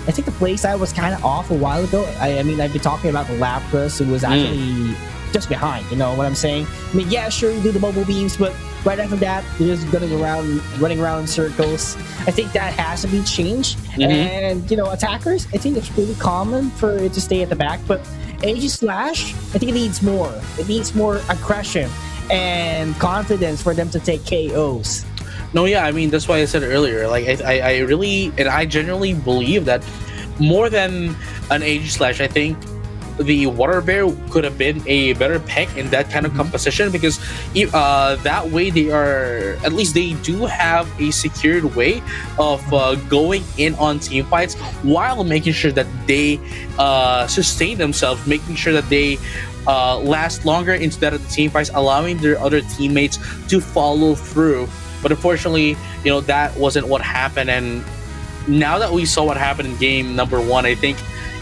I think the playstyle was kind of off a while ago. I mean, I've been talking about the Lapras, who was actually just behind, you know what I'm saying? I mean, yeah, sure, you do the mobile beams, but right after that, you're just running around in circles. I think that has to be changed. And, attackers, I think it's pretty common for it to stay at the back, but Aegislash, I think it needs more. It needs more aggression and confidence for them to take KOs. No, yeah, I mean, that's why I said earlier, like, I really, and I genuinely believe that more than an Aegislash, I think the Water Bear could have been a better pick in that kind of composition, because that way they do have a secured way of going in on team fights while making sure that they sustain themselves, making sure that they last longer into that team fights, allowing their other teammates to follow through. But unfortunately, that wasn't what happened. And now that we saw what happened in game number one, I think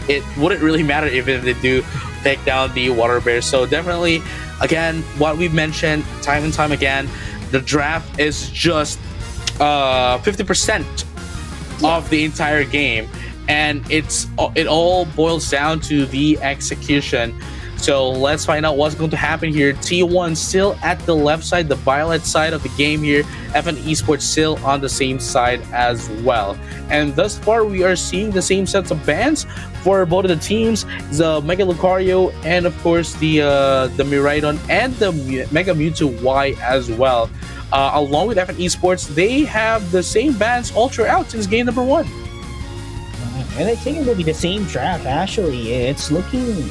it wouldn't really matter even if they do take down the Water Bear. So definitely, again, what we've mentioned time and time again, the draft is just 50% of the entire game, and it all boils down to the execution. So let's find out what's going to happen here. T1 still at the left side, the violet side of the game here. FN Esports still on the same side as well. And thus far, we are seeing the same sets of bans for both of the teams. The Mega Lucario and, of course, the Miraidon and the Mega Mewtwo Y as well. Along with FN Esports, they have the same bans all throughout since game number one. And I think it will be the same draft, actually. It's looking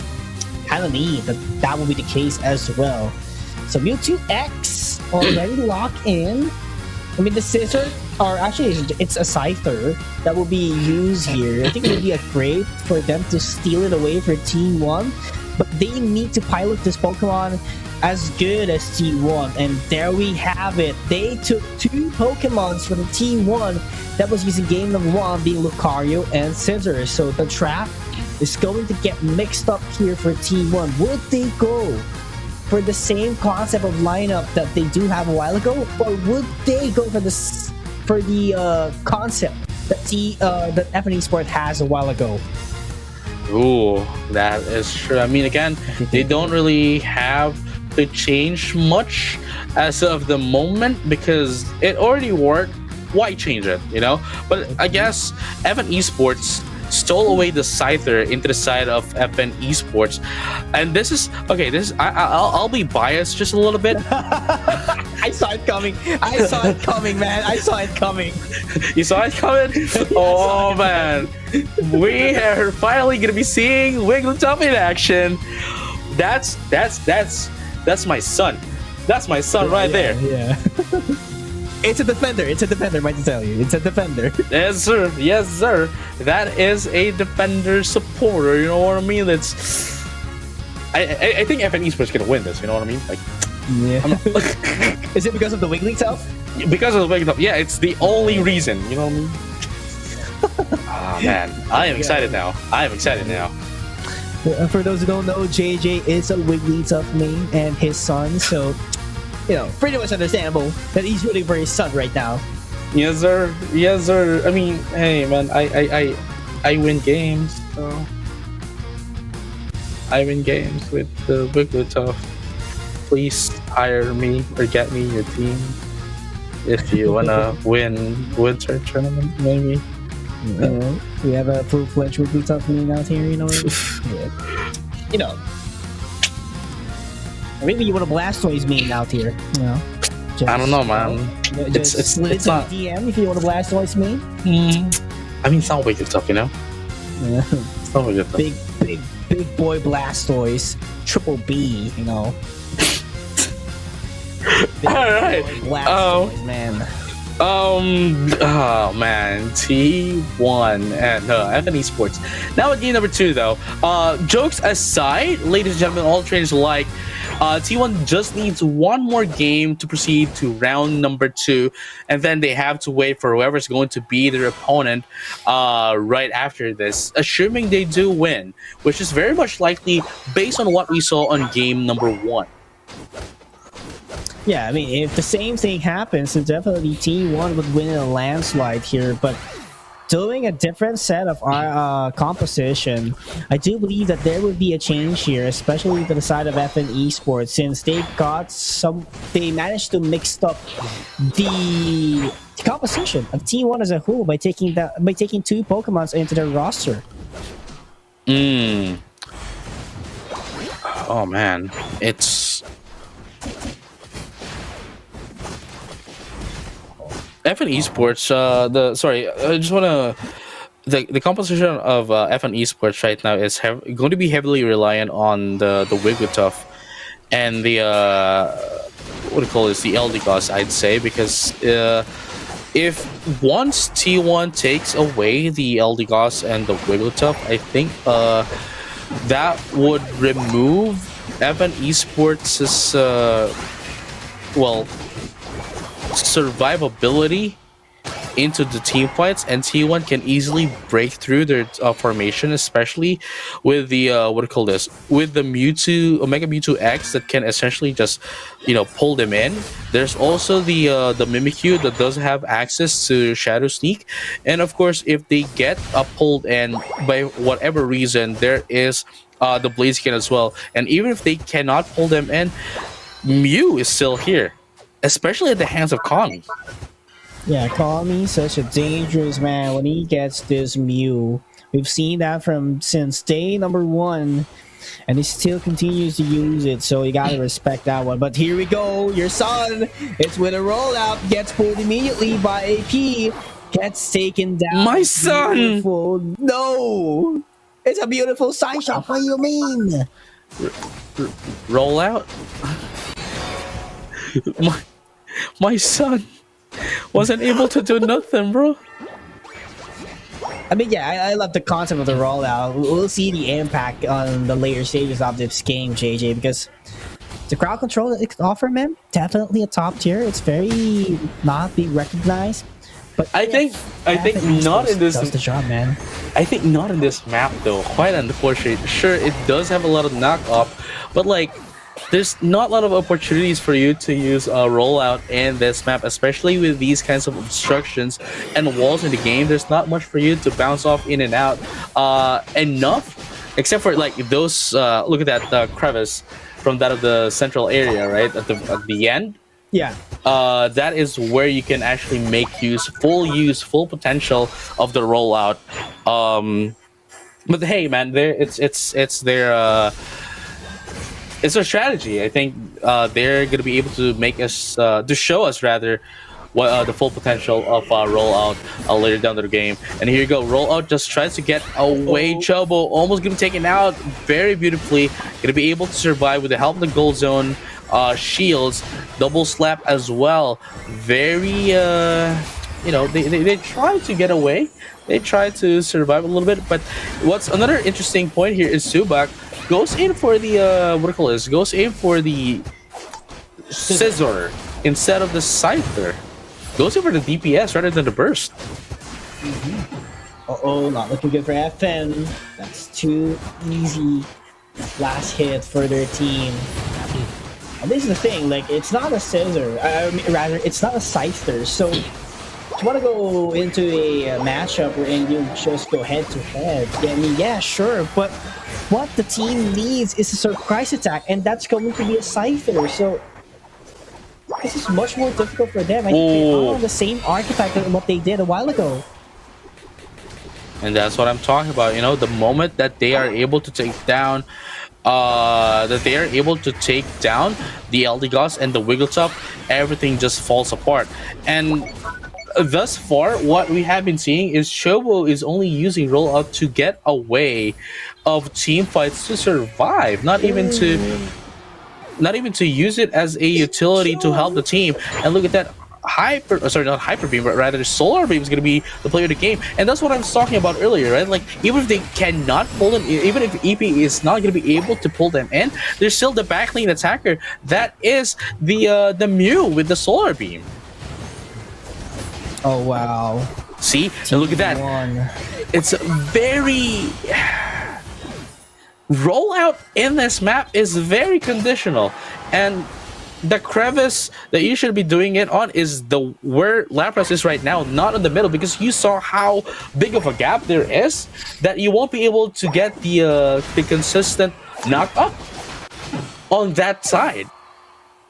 kind of neat that will be the case as well. So Mewtwo X already locked in. I mean, the scissor, or actually it's a Scyther that will be used here. I think it would be a great for them to steal it away for Team 1, but they need to pilot this Pokemon as good as T1, and there we have it. They took two Pokemons from Team 1 that was using game number one, being Lucario and Scissor. So the trap is going to get mixed up here for Team 1. Would they go for the same concept of lineup that they do have a while ago, or would they go for the concept that FN Esports has a while ago? Ooh, that is true. I mean, again, they don't really have to change much as of the moment because it already worked. Why change it, But I guess FN Esports stole away the Scyther into the side of FN Esports, and this is I'll be biased just a little bit. I saw it coming, man. I saw it coming. You saw it coming? Oh man, we are finally gonna be seeing Wigglytuff in action. That's my son. That's my son right there. Yeah. It's a defender, might I tell you. It's a defender. Yes, sir. Yes, sir. That is a defender supporter. You know what I mean? I think FN Esports gonna win this. You know what I mean? Like, yeah. Is it because of the Wigglytuff? Because of the Wigglytuff. Yeah, it's the only reason. You know what I mean? Ah, man. I am excited now. For those who don't know, JJ is a Wigglytuff main and his son, so pretty much understandable that he's rooting for his son right now. Yes, sir. Yes, sir. I mean, hey, man, I win games, so I win games with the Wigglytuff. please hire me or get me your team if you wanna win winter tournament, maybe. We have a full-fledged Wigglytuff main out here, you know. Yeah. You know. Or maybe you want a Blastoise main out here, you know. I don't know, man. It's not DM if you want a Blastoise main. I mean, it's not Wigglytuff, you know. Yeah. It's not Wigglytuff. Big boy Blastoise, triple B, you know. All right. Blastoise, man. Oh man, T1 and FN Esports. Now at game number 2, though. Jokes aside, ladies and gentlemen, all trainers alike, T1 just needs one more game to proceed to round number 2, and then they have to wait for whoever's going to be their opponent right after this, assuming they do win, which is very much likely based on what we saw on game number 1. Yeah, I mean, if the same thing happens, then definitely T1 would win in a landslide here, but doing a different set of our composition, I do believe that there would be a change here, especially to the side of FN Esports, since they managed to mix up the composition of T1 as a whole by taking 2 Pokemons into their roster. Oh man, it's FN Esports. I just want to. The composition of FN Esports right now is going to be heavily reliant on the Wigglytuff and the what do you call this? The Eldegoss, I'd say, because if once T1 takes away the Eldegoss and the Wigglytuff, I think that would remove FN Esports' survivability into the team fights, and T1 can easily break through their formation, especially with the with the Mewtwo, Omega Mewtwo X, that can essentially just pull them in. There's also the Mimikyu that does have access to Shadow Sneak, and of course, if they get pulled in by whatever reason, there is the Blaziken as well. And even if they cannot pull them in, Mew is still here, especially at the hands of Kami. Yeah, Kami, such a dangerous man when he gets this Mew. We've seen that since day number 1, and he still continues to use it, so you gotta respect that one. But here we go, your son, it's with a rollout, gets pulled immediately by AP, gets taken down. My son! Beautiful. No! It's a beautiful side shot, what do you mean? Rollout? My son wasn't able to do nothing, bro. I mean, yeah, I love the concept of the rollout. We'll see the impact on the later stages of this game, JJ, because the crowd control that it can offer, man, definitely a top tier. It's very not being recognized. But I think not in this. Does the job, man. I think not in this map, though. Quite unfortunate. Sure, it does have a lot of knockoff, but there's not a lot of opportunities for you to use a rollout in this map, especially with these kinds of obstructions and walls in the game. There's not much for you to bounce off in and out enough, except for those. Look at that crevice from that of the central area, right at the end. Yeah. That is where you can actually make full potential of the rollout. But hey, man, it's a strategy. I think they're gonna be able to make us to show us rather what the full potential of rollout later down the game. And here you go, rollout just tries to get away. Chobo almost gonna be taken out very beautifully. Gonna be able to survive with the help of the gold zone shields, double slap as well. Very they try to get away. They try to survive a little bit. But what's another interesting point here is Subak goes in for the goes in for the scissor instead of the scyther. Goes in for the DPS rather than the burst. Not looking good for FN. That's too easy. Last hit for their team. And this is the thing, it's not a scissor. Rather, it's not a scyther. So you want to go into a matchup wherein you just go head to head, yeah, I mean, yeah, sure, but what the team needs is a surprise attack, and that's going to be a Cypher. So this is much more difficult for them. I think they are on the same archetype than what they did a while ago. And that's what I'm talking about. You know, the moment that they are able to take down the Eldegoss and the Wiggletop, everything just falls apart. And thus far, what we have been seeing is Chobo is only using rollout to get away of team fights to survive, not even to use it as a utility to help the team. And look at that. Not hyper beam, but rather solar beam is going to be the player of the game, and that's what I was talking about earlier, right? Like, even if they cannot pull them, even if EP is not going to be able to pull them in, there's still the backlane attacker that is the Mew with the solar beam. Oh wow! See, and look at that. It's very rollout in this map is very conditional, and the crevice that you should be doing it on is where Lapras is right now, not in the middle, because you saw how big of a gap there is that you won't be able to get the consistent knock up on that side,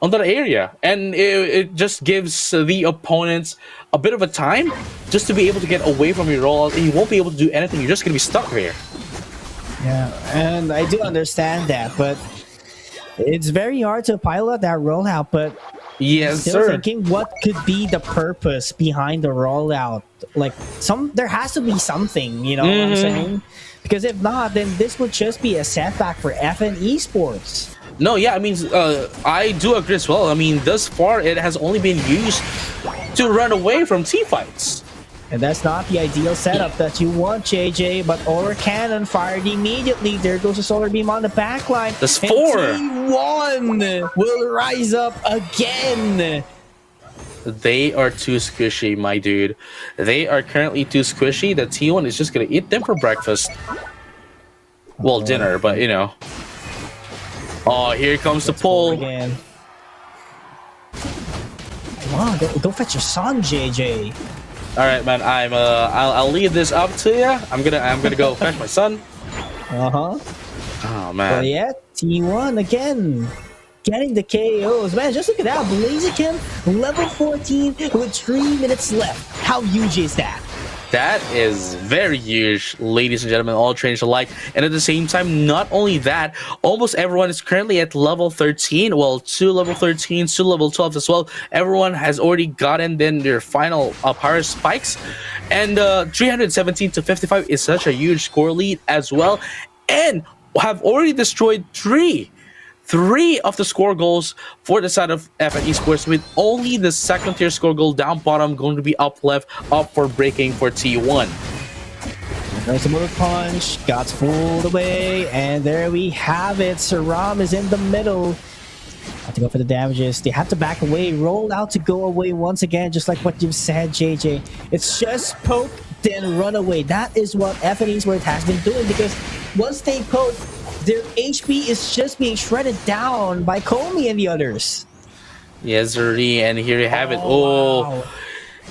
on that area, and it just gives the opponents a bit of a time just to be able to get away from your rollout, and you won't be able to do anything. You're just gonna be stuck there. Yeah, and I do understand that, but it's very hard to pilot that rollout. But yes, still sir. Thinking what could be the purpose behind the rollout. Like, there has to be something, you know what I'm saying? Because if not, then this would just be a setback for FN Esports. No, yeah, I mean, I do agree as well. I mean, thus far, it has only been used to run away from team fights. And that's not the ideal setup that you want, JJ. But Aura Cannon fired immediately. There goes the Solar Beam on the backline. That's and 4. T1 will rise up again. They are too squishy, my dude. They are currently too squishy that T1 is just going to eat them for breakfast. Well, dinner, but you know. Oh, here comes the pull. Again. Come on, go fetch your son, JJ. All right, man. I'll leave this up to you. I'm gonna go fetch my son. Oh man. But yeah, T1 again, getting the KOs. Man, just look at that. Blaziken, level 14 with 3 minutes left. How huge is that? That is very huge, ladies and gentlemen, all trainers alike. And at the same time, not only that, almost everyone is currently at level 13. Well, 2 level 13s, 2 level 12s as well. Everyone has already gotten then their final power spikes. And 317 to 55 is such a huge score lead as well. And have already destroyed three of the score goals for the side of FN Esports, with only the second tier score goal down bottom going to be up for breaking for T1. There's a motor punch, got pulled away, and there we have it. Saram is in the middle. Have to go for the damages. They have to back away, roll out to go away once again, just like what you've said, JJ. It's just poke, then run away. That is what FN Esports has been doing, because once they poke, their HP is just being shredded down by Comey and the others. Yes, sirree, and here you have it. Oh, wow.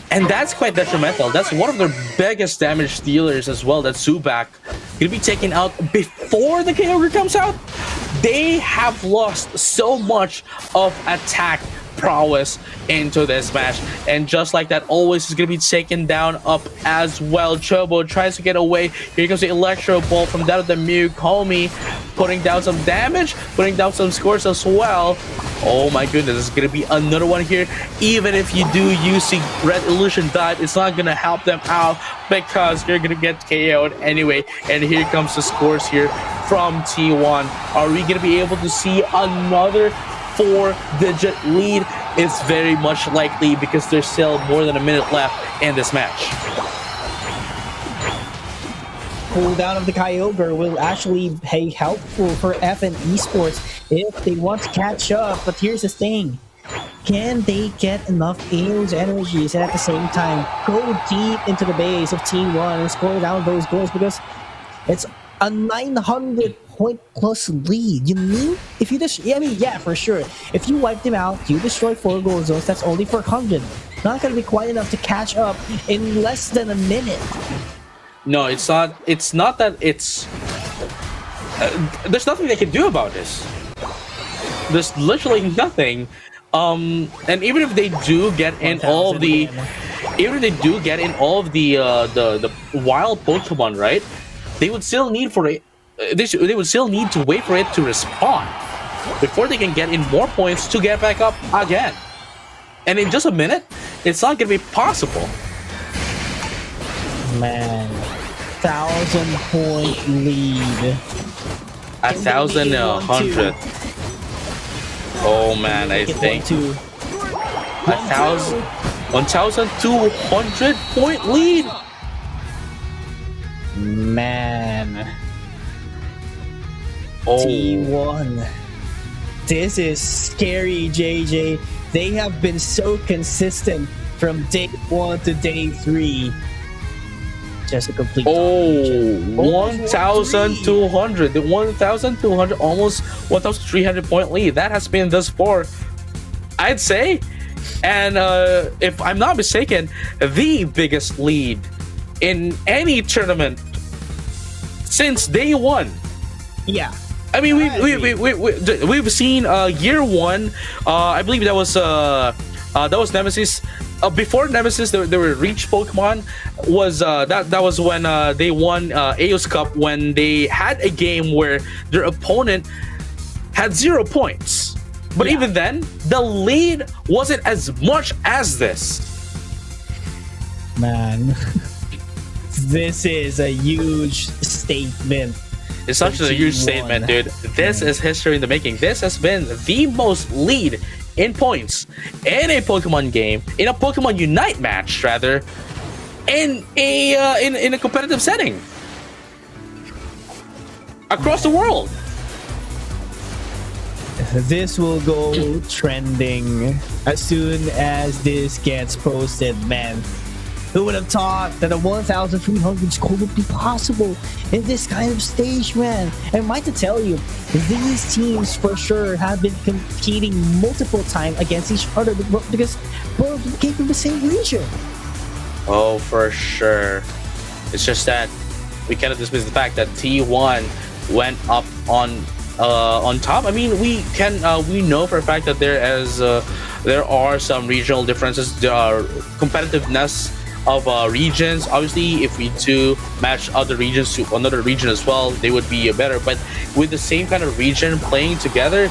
And that's quite detrimental. That's one of their biggest damage dealers as well. That Zubat gonna be taken out before the KO comes out. They have lost so much of attack prowess into this match, and just like that, always is gonna be taken down up as well. Chobo tries to get away. Here comes the Electro Ball from that of the Mew. Comey putting down some damage, putting down some scores as well. Oh my goodness, it's gonna be another one here. Even if you do use the Red Illusion Dive, it's not gonna help them out because you're gonna get KO'd anyway. And here comes the scores here from T1. Are we gonna be able to see another 4-digit lead? It's very much likely, because there's still more than a minute left in this match. Cooldown of the Kyogre will actually be helpful for FN Esports if they want to catch up. But here's the thing. Can they get enough Eos energies and at the same time go deep into the base of T1 and score down those goals? Because it's a 900-point plus lead. You need, if you just, yeah, I mean, yeah, for sure. If you wipe them out, you destroy 4 goal zones, that's only 400. not going to be quite enough to catch up in less than a minute. No, it's not. It's not that it's. There's nothing they can do about this. There's literally nothing. And even if they do get in all of the, even if they do get in all of the wild Pokemon, right? They would still need for it. They would still need to wait for it to respawn before they can get in more points to get back up again. And in just a minute, it's not gonna be possible. Man, 1,000-point lead. 1,100. Oh man, I think 1,200 point lead. Man, Oh, T1. This is scary, JJ. They have been so consistent from day 1 to day 3. Just a complete domination. 1,200. The 1,200, almost 1,300 point lead. That has been thus far, I'd say. And if I'm not mistaken, the biggest lead in any tournament since day 1. Yeah. I mean, we've seen year 1. I believe that was Nemesis. Before Nemesis, there were Reach Pokemon. That was when they won Aeos Cup, when they had a game where their opponent had 0 points. But even then, the lead wasn't as much as this. Man, this is a huge statement. It's such a huge statement, dude. This is history in the making. This has been the most lead in points in a Pokemon game, in a Pokemon Unite match, rather, in a competitive setting across the world. This will go trending as soon as this gets posted, man. Who would have thought that a 1,300 score would be possible in this kind of stage, man? And might to tell you, these teams for sure have been competing multiple times against each other because both came from the same region. Oh, for sure. It's just that we cannot dismiss the fact that T1 went up on top. I mean, we know for a fact that there are some regional differences. There are competitiveness of regions. Obviously, if we do match other regions to another region as well, they would be better. But with the same kind of region playing together,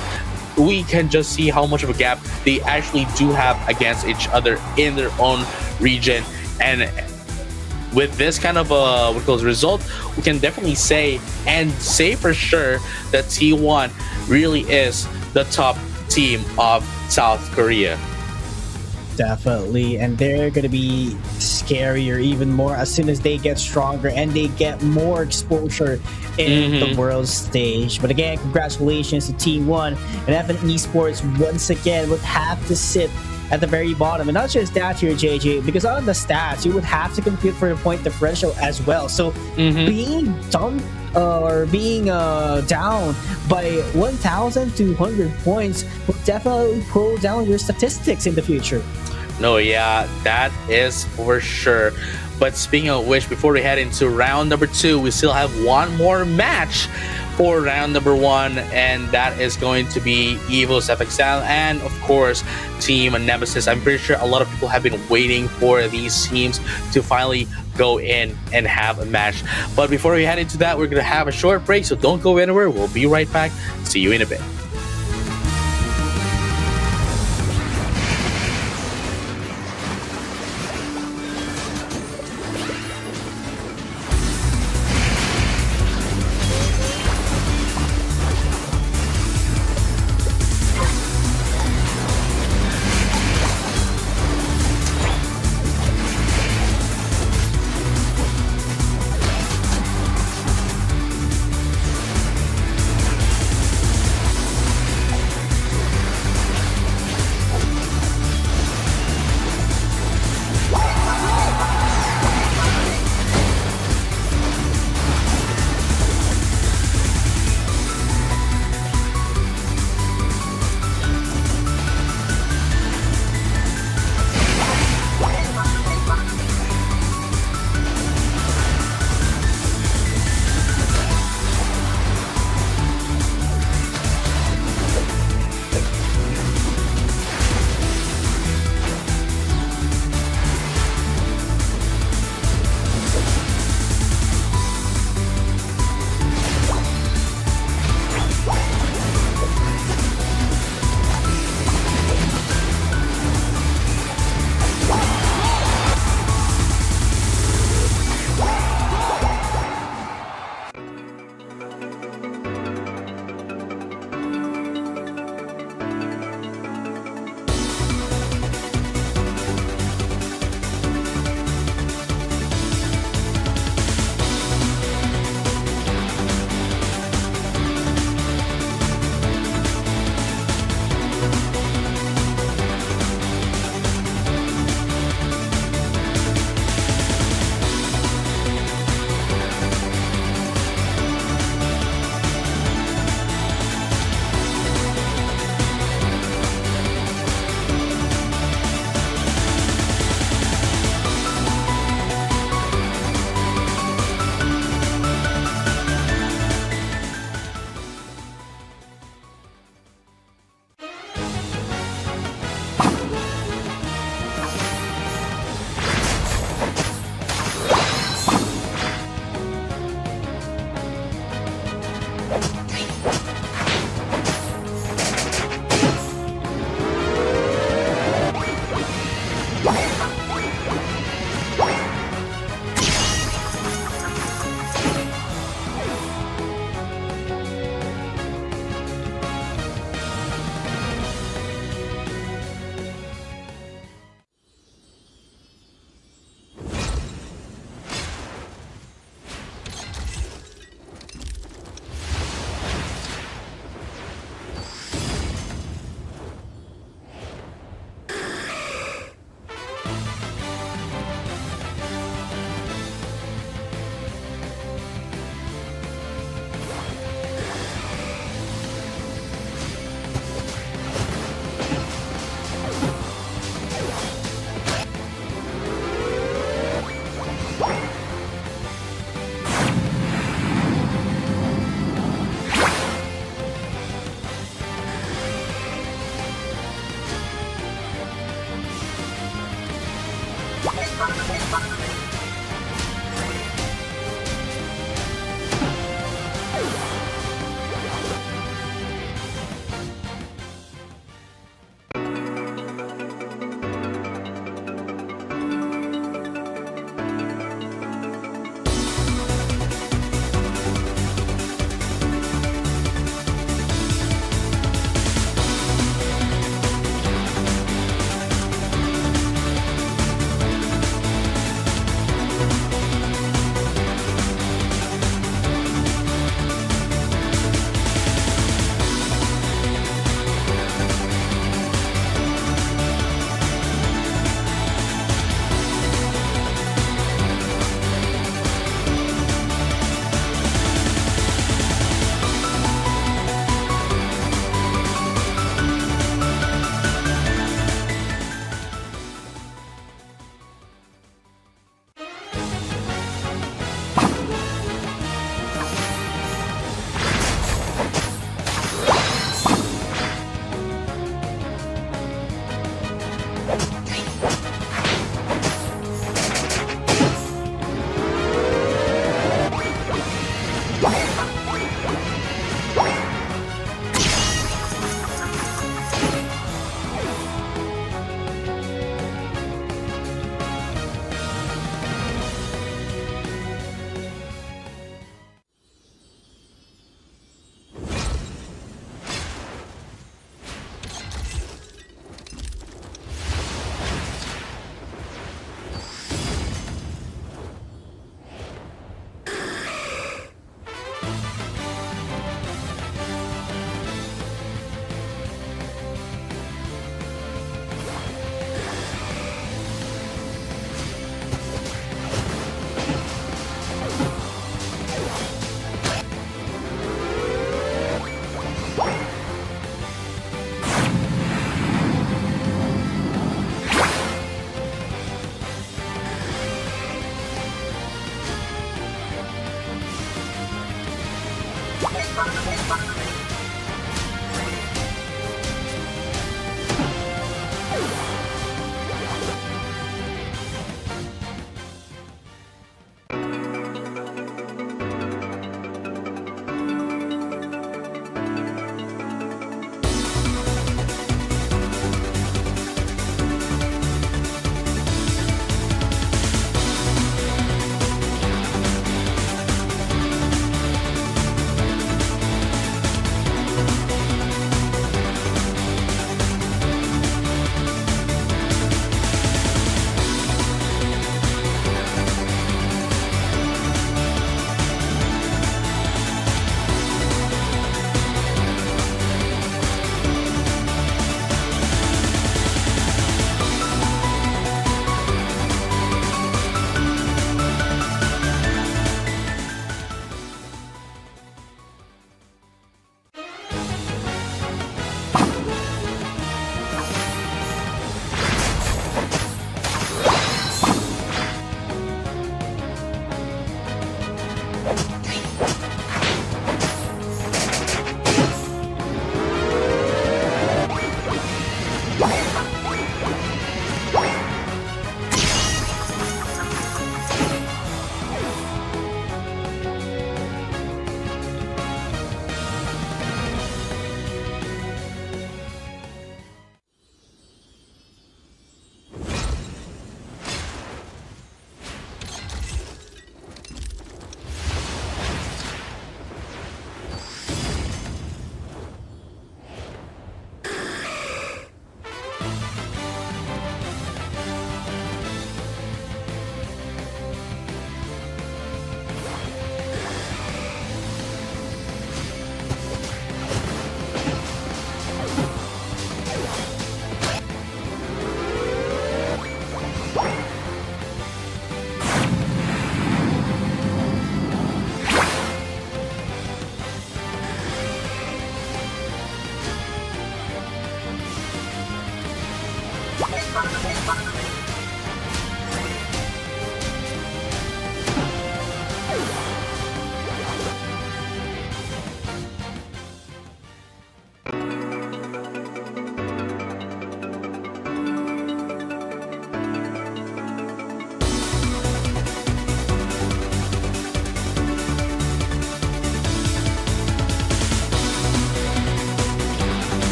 we can just see how much of a gap they actually do have against each other in their own region. And with this kind of result, we can definitely say for sure that T1 really is the top team of South Korea. Definitely, and they're going to be scarier even more as soon as they get stronger and they get more exposure in the world stage. But again, congratulations to T1, and FN Esports once again would have to sit at the very bottom. And not just that here, JJ, because on the stats, you would have to compete for a point differential as well. So being dumped or being down by 1,200 points will definitely pull down your statistics in the future. No, yeah, that is for sure. But speaking of which, before we head into round number 2, we still have one more match for round number 1, and that is going to be Evo's FXL and, of course, Team Nemesis. I'm pretty sure a lot of people have been waiting for these teams to finally go in and have a match. But before we head into that, we're going to have a short break, so don't go anywhere. We'll be right back. See you in a bit.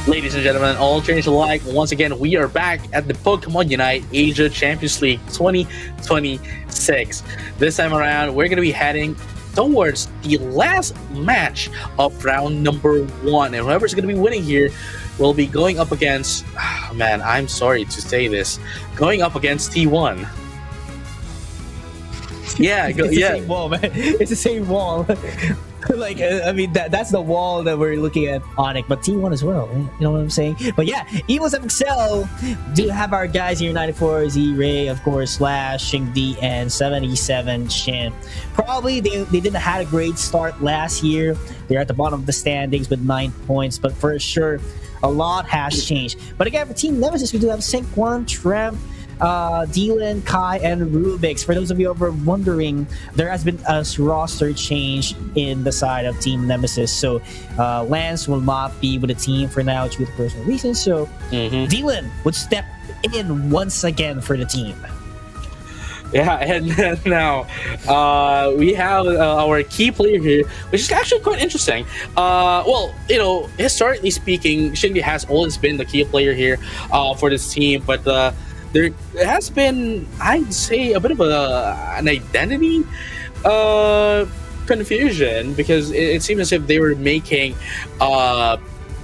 Ladies and gentlemen, all trainers alike, once again, we are back at the Pokemon Unite Asia Champions League 2026. This time around, we're going to be heading towards the last match of round number 1. And whoever's going to be winning here will be going up against, man, I'm sorry to say this, going up against T1. Yeah, It's the same wall, man. It's the same wall. Like, I mean, that's the wall that we're looking at Onyx, but T1 as well. You know what I'm saying? But yeah, Evos FXL do have our guys here: 94 Z Ray, of course, Slash, Shing D, and 77 Shin. Probably they didn't have a great start last year. They're at the bottom of the standings with 9 points, but for sure, a lot has changed. But again, for Team Nemesis, we do have Senkwan, Tremp, Dylan, Kai, and Rubix. For those of you who are wondering, there has been a roster change in the side of Team Nemesis. So Lance will not be with the team for now due to personal reasons. So Dylan would step in once again for the team. Yeah, and now we have our key player here, which is actually quite interesting. Well, you know, historically speaking, Shindy has always been the key player here for this team, but there has been, I'd say, a bit of an identity confusion, because it seems as if they were making what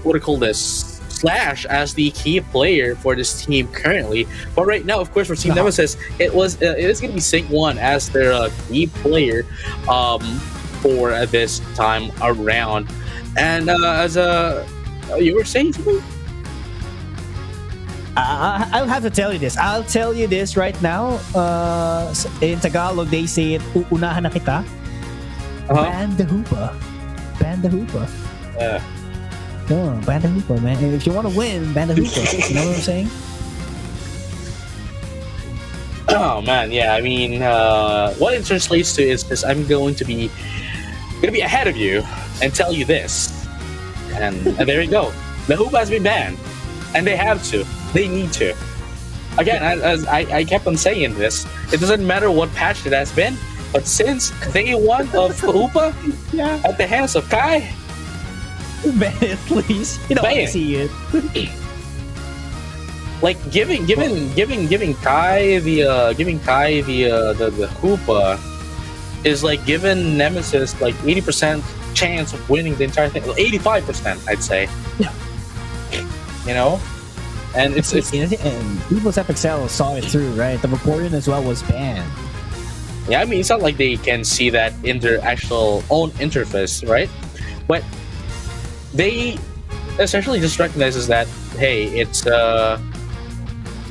do you call this, Slash as the key player for this team currently. But right now, of course, for Team Uh-huh. Nemesis, it is going to be Sync One as their key player um, for this time around. And as you were saying something. I'll have to tell you this. I'll tell you this right now. In Tagalog, they say it, uunahan na kita. Ban the hoopa. Ban the hoopa. Yeah. No, ban the hoopa, man. And if you want to win, ban the hoopa. You know what I'm saying? Oh man, yeah. I mean, what it translates to is this: I'm going to be ahead of you and tell you this, and there you go. The hoop has been banned, and they have to. They need to. Again, as I kept on saying this, it doesn't matter what patch it has been, but since day one of Hoopa Yeah. at the hands of Kai, Ban it, please. You don't want Ban. to see it. like giving Kai the Hoopa is like giving Nemesis like 80% chance of winning the entire thing. 85%, I'd say. Yeah. You know? And it's And Evil's FXL saw it through, right? The Vaporeon as well was banned. yeah, I mean, it's not like they can see that in their actual own interface, right? But they essentially just recognizes that, hey, it's what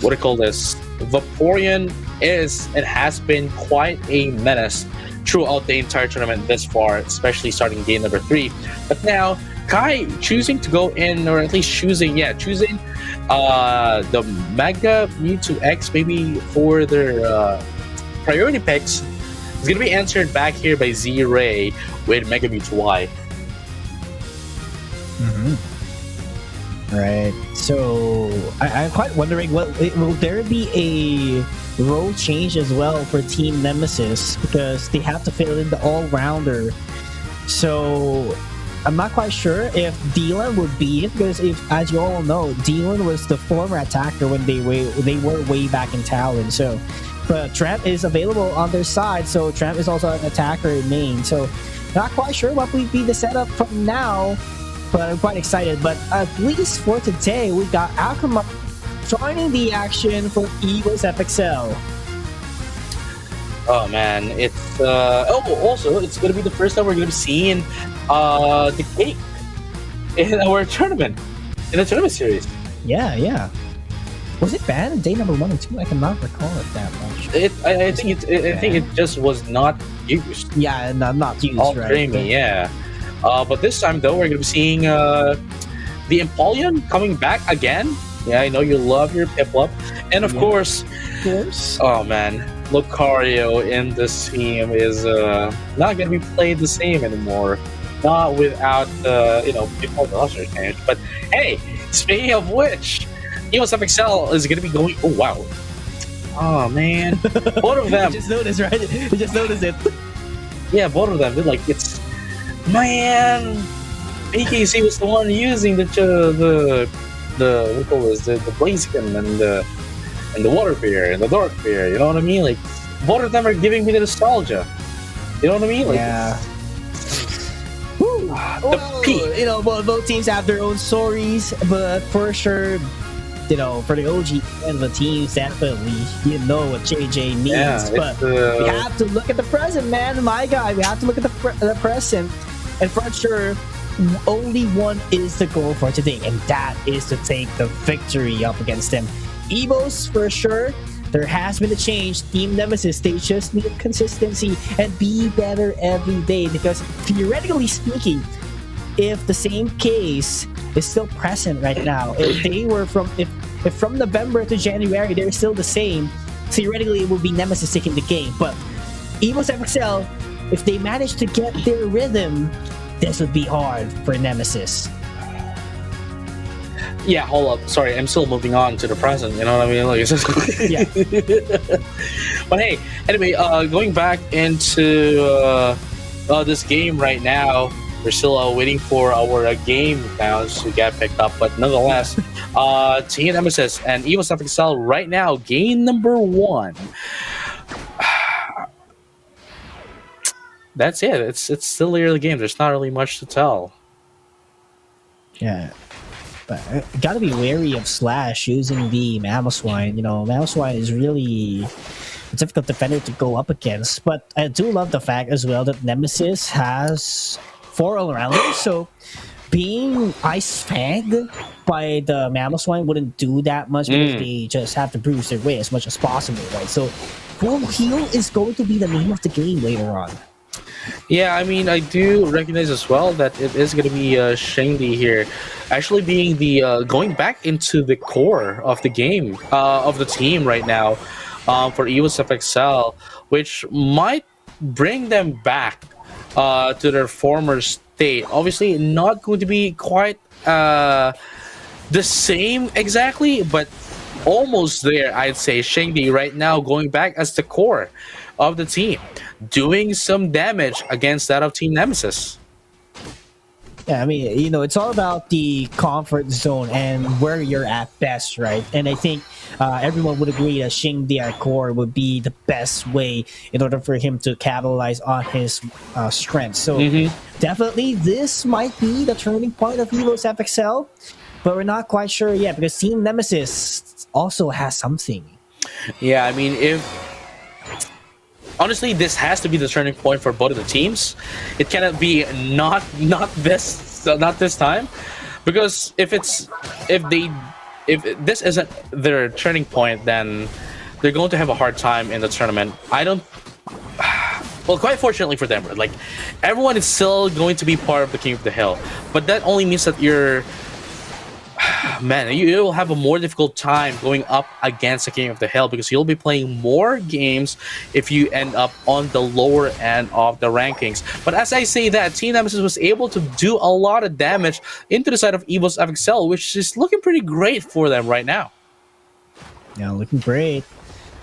do you call this? Vaporeon is and has been quite a menace throughout the entire tournament this far, especially starting game number 3. But now Kai choosing to go in, or at least choosing the Mega Mewtwo X maybe for their priority picks is gonna be answered back here by Z-Ray with Mega Mewtwo Y. Right. So I'm quite wondering, will there be a role change as well for Team Nemesis, because they have to fill in the all-rounder. So I'm not quite sure if Dylan would be it, because if, as you all know, Dylan was the former attacker when they were way back in Talon. So, but Tramp is available on their side, so Tramp is also an attacker in main. So, not quite sure what would be the setup from now, but I'm quite excited. But at least for today, we got Akuma joining the action for Eagles FXL. Oh man, it's also it's gonna be the first time we're gonna be seeing the cake in our tournament, in the tournament series. Yeah. Was it banned in day number 1 and 2? I cannot recall it that much. I think it just was not used. Yeah, not used, All right? dreamy, yeah. But this time though, we're gonna be seeing the Empoleon coming back again. Yeah, I know you love your Piplup, and of course, oh man, Lucario in this team is not gonna be played the same anymore. Not without people roster change. But hey, speaking of which, EOS FXL is gonna be going. Oh wow. Oh man, both of them. You just noticed, right? You just noticed it. Yeah, both of them. They're like, it's man. PKC was the one using the what do you call this, the Blaziken and the Water Beer and the Dark Beer. You know what I mean? Like, both of them are giving me the nostalgia. You know what I mean? Like, Yeah. the peak. You know, both teams have their own stories, but for sure, you know, for the OG and the teams, definitely, you know what JJ needs. Yeah, but we have to look at the present, man. My guy, we have to look at the present, and for sure, only one is the goal for today, and that is to take the victory up against them. Evos, for sure, there has been a change. Team Nemesis, they just need consistency and be better every day, because theoretically speaking, if the same case is still present right now, if they were if from November to January they're still the same, theoretically it would be Nemesis taking the game. But Evos FXL, if they manage to get their rhythm, this would be hard for Nemesis. Yeah, hold up. Sorry, I'm still moving on to the present. You know what I mean? Like, it's just Yeah. But hey, anyway, going back into this game right now, we're still waiting for our game bounce to get picked up. But nonetheless, Team Nemesis and EVOS FXL right now, game number 1. That's it. It's still the early game. There's not really much to tell. Yeah. But gotta be wary of Slash using the Mamoswine. You know, Mamoswine is really a difficult defender to go up against. But I do love the fact as well that Nemesis has 4 all-rounders, so being Ice Fang by the Mamoswine wouldn't do that much because they just have to bruise their way as much as possible, right? So full heal is going to be the name of the game later on. Yeah, I mean, I do recognize as well that it is going to be Shangdi here, actually being the going back into the core of the game of the team right now for EVOS FXL, which might bring them back to their former state. Obviously, not going to be quite the same exactly, but almost there, I'd say. Shangdi right now going back as the core of the team, doing some damage against that of Team Nemesis. Yeah, I mean, you know, it's all about the comfort zone and where you're at best, right? And I think everyone would agree that Xing at core would be the best way in order for him to capitalize on his strengths. So definitely, this might be the turning point of EVO's FXL, but we're not quite sure yet because Team Nemesis also has something. Yeah, I mean, if honestly, this has to be the turning point for both of the teams. It cannot be not this time, because if this isn't their turning point, then they're going to have a hard time in the tournament. I don't. Well, quite fortunately for them, like everyone is still going to be part of the King of the Hill, but that only means that you're. Man, you will have a more difficult time going up against the King of the Hill because you'll be playing more games if you end up on the lower end of the rankings. But as I say that, Team Nemesis was able to do a lot of damage into the side of EVO's FXL, which is looking pretty great for them right now. Yeah, looking great.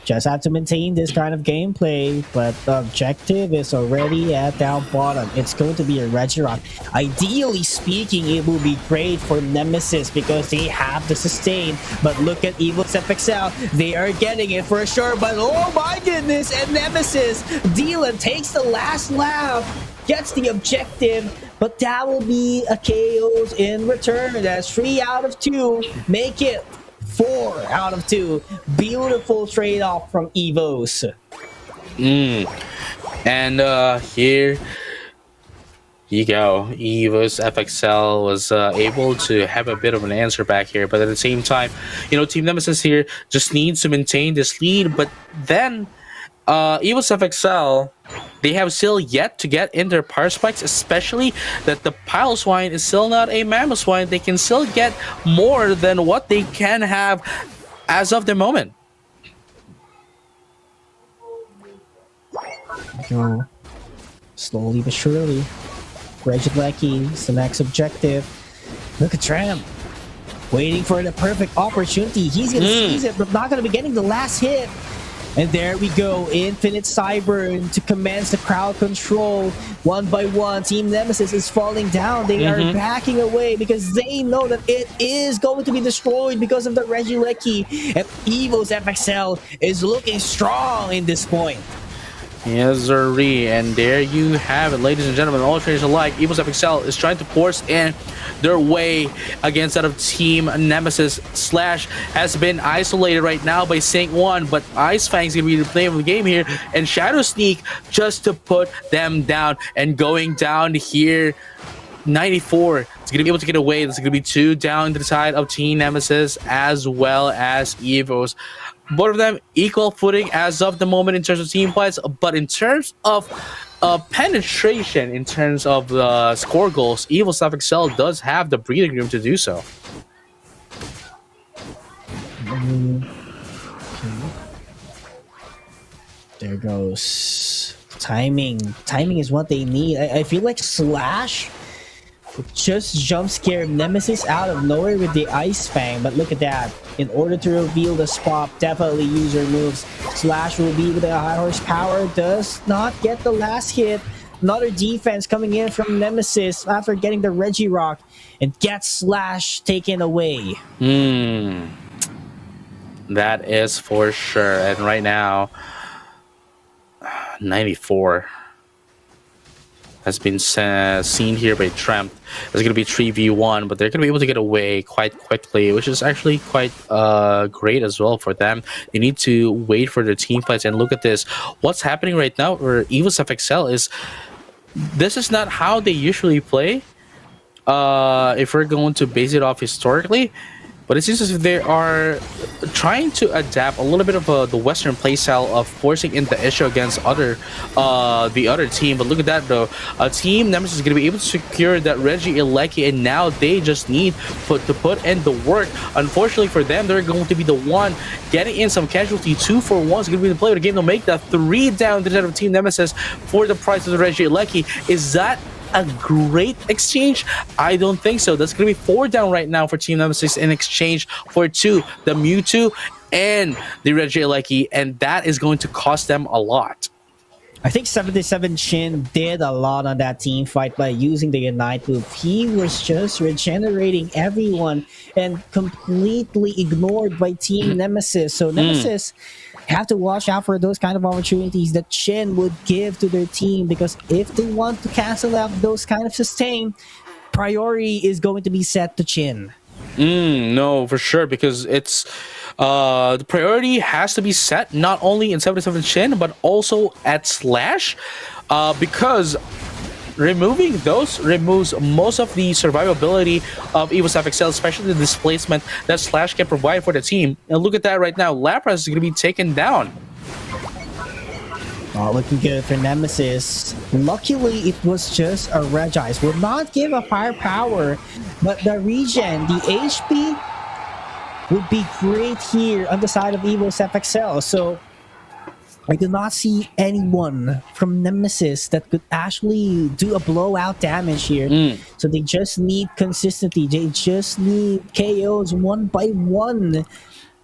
Just have to maintain this kind of gameplay, but the objective is already at down bottom. It's going to be a Regirock. Ideally speaking, it will be great for Nemesis because they have the sustain. But look at EVO's FXL. They are getting it for sure, but oh my goodness, and Nemesis, Dylan takes the last lap, gets the objective, but that will be a KO in return. That's 3 out of 2. Make it 4 out of 2. Beautiful trade-off from EVOS. And here you go. EVOS FXL was able to have a bit of an answer back here, but at the same time, you know, Team Nemesis here just needs to maintain this lead. But then EVOS FXL, they have still yet to get in their power spikes, especially that the Piloswine is still not a Mamoswine. They can still get more than what they can have as of the moment. Go slowly but surely. Regilecki is the next objective. Look at Tram. Waiting for the perfect opportunity. He's going to seize it, but not going to be getting the last hit. And there we go, Infinite Cyber to commence the crowd control. One by one, Team Nemesis is falling down. They are backing away because they know that it is going to be destroyed because of the Regilecki. And EVO's FXL is looking strong in this point. Yes, sirree. And there you have it, ladies and gentlemen, all traders alike. EVOS FXL is trying to force in their way against that of Team Nemesis. Slash has been isolated right now by Sync 1, but Ice Fang's going to be the play of the game here, and Shadow Sneak just to put them down. And going down here, 94 is going to be able to get away. There's going to be 2 down to the side of Team Nemesis as well as EVOS. Both of them equal footing as of the moment in terms of team plays, but in terms of penetration, in terms of the score goals, EVOS FXL does have the breathing room to do so. There goes. Timing. Timing is what they need. I feel like Slash just jump scare Nemesis out of nowhere with the Ice Fang, but look at that. In order to reveal the spot, definitely use your moves. Slash will be with a high horsepower, does not get the last hit. Another defense coming in from Nemesis after getting the Regirock and gets Slash taken away. That is for sure. And right now, 94. has been seen here by Tremp. It's going to be 3v1, but they're going to be able to get away quite quickly, which is actually quite great as well for them. They need to wait for their team fights, and look at this. What's happening right now for Evo's FXL is this is not how they usually play. If we're going to base it off historically, but it seems as if they are trying to adapt a little bit of the Western playstyle of forcing in the issue against the other team. But look at that though, Team Nemesis is going to be able to secure that Reggie Ilecki, and now they just need to put in the work. Unfortunately for them, they're going to be the one getting in some casualty. 2 for 1 is going to be the play of the game to make that 3 down instead of Team Nemesis for the price of the Reggie Ilecki. Is that a great exchange? I don't think so. That's going to be 4 down right now for Team Nemesis in exchange for 2, the Mewtwo and the Reggie Ilecki, and that is going to cost them a lot. I think 77 Shin did a lot on that team fight by using the Unite move. He was just regenerating everyone and completely ignored by Team Nemesis. So Nemesis have to watch out for those kind of opportunities that Shin would give to their team, because if they want to cancel out those kind of sustain, priority is going to be set to Chin. No, for sure, because it's the priority has to be set not only in 77 Shin but also at Slash, because removing those removes most of the survivability of Evo's FXL, especially the displacement that Slash can provide for the team. And look at that right now, Lapras is going to be taken down. Looking good for Nemesis. Luckily, it was just a Regice. Will not give a firepower, but the regen, the HP would be great here on the side of Evo's FXL. So I do not see anyone from Nemesis that could actually do a blowout damage here. So they just need consistency. They just need KOs 1 by 1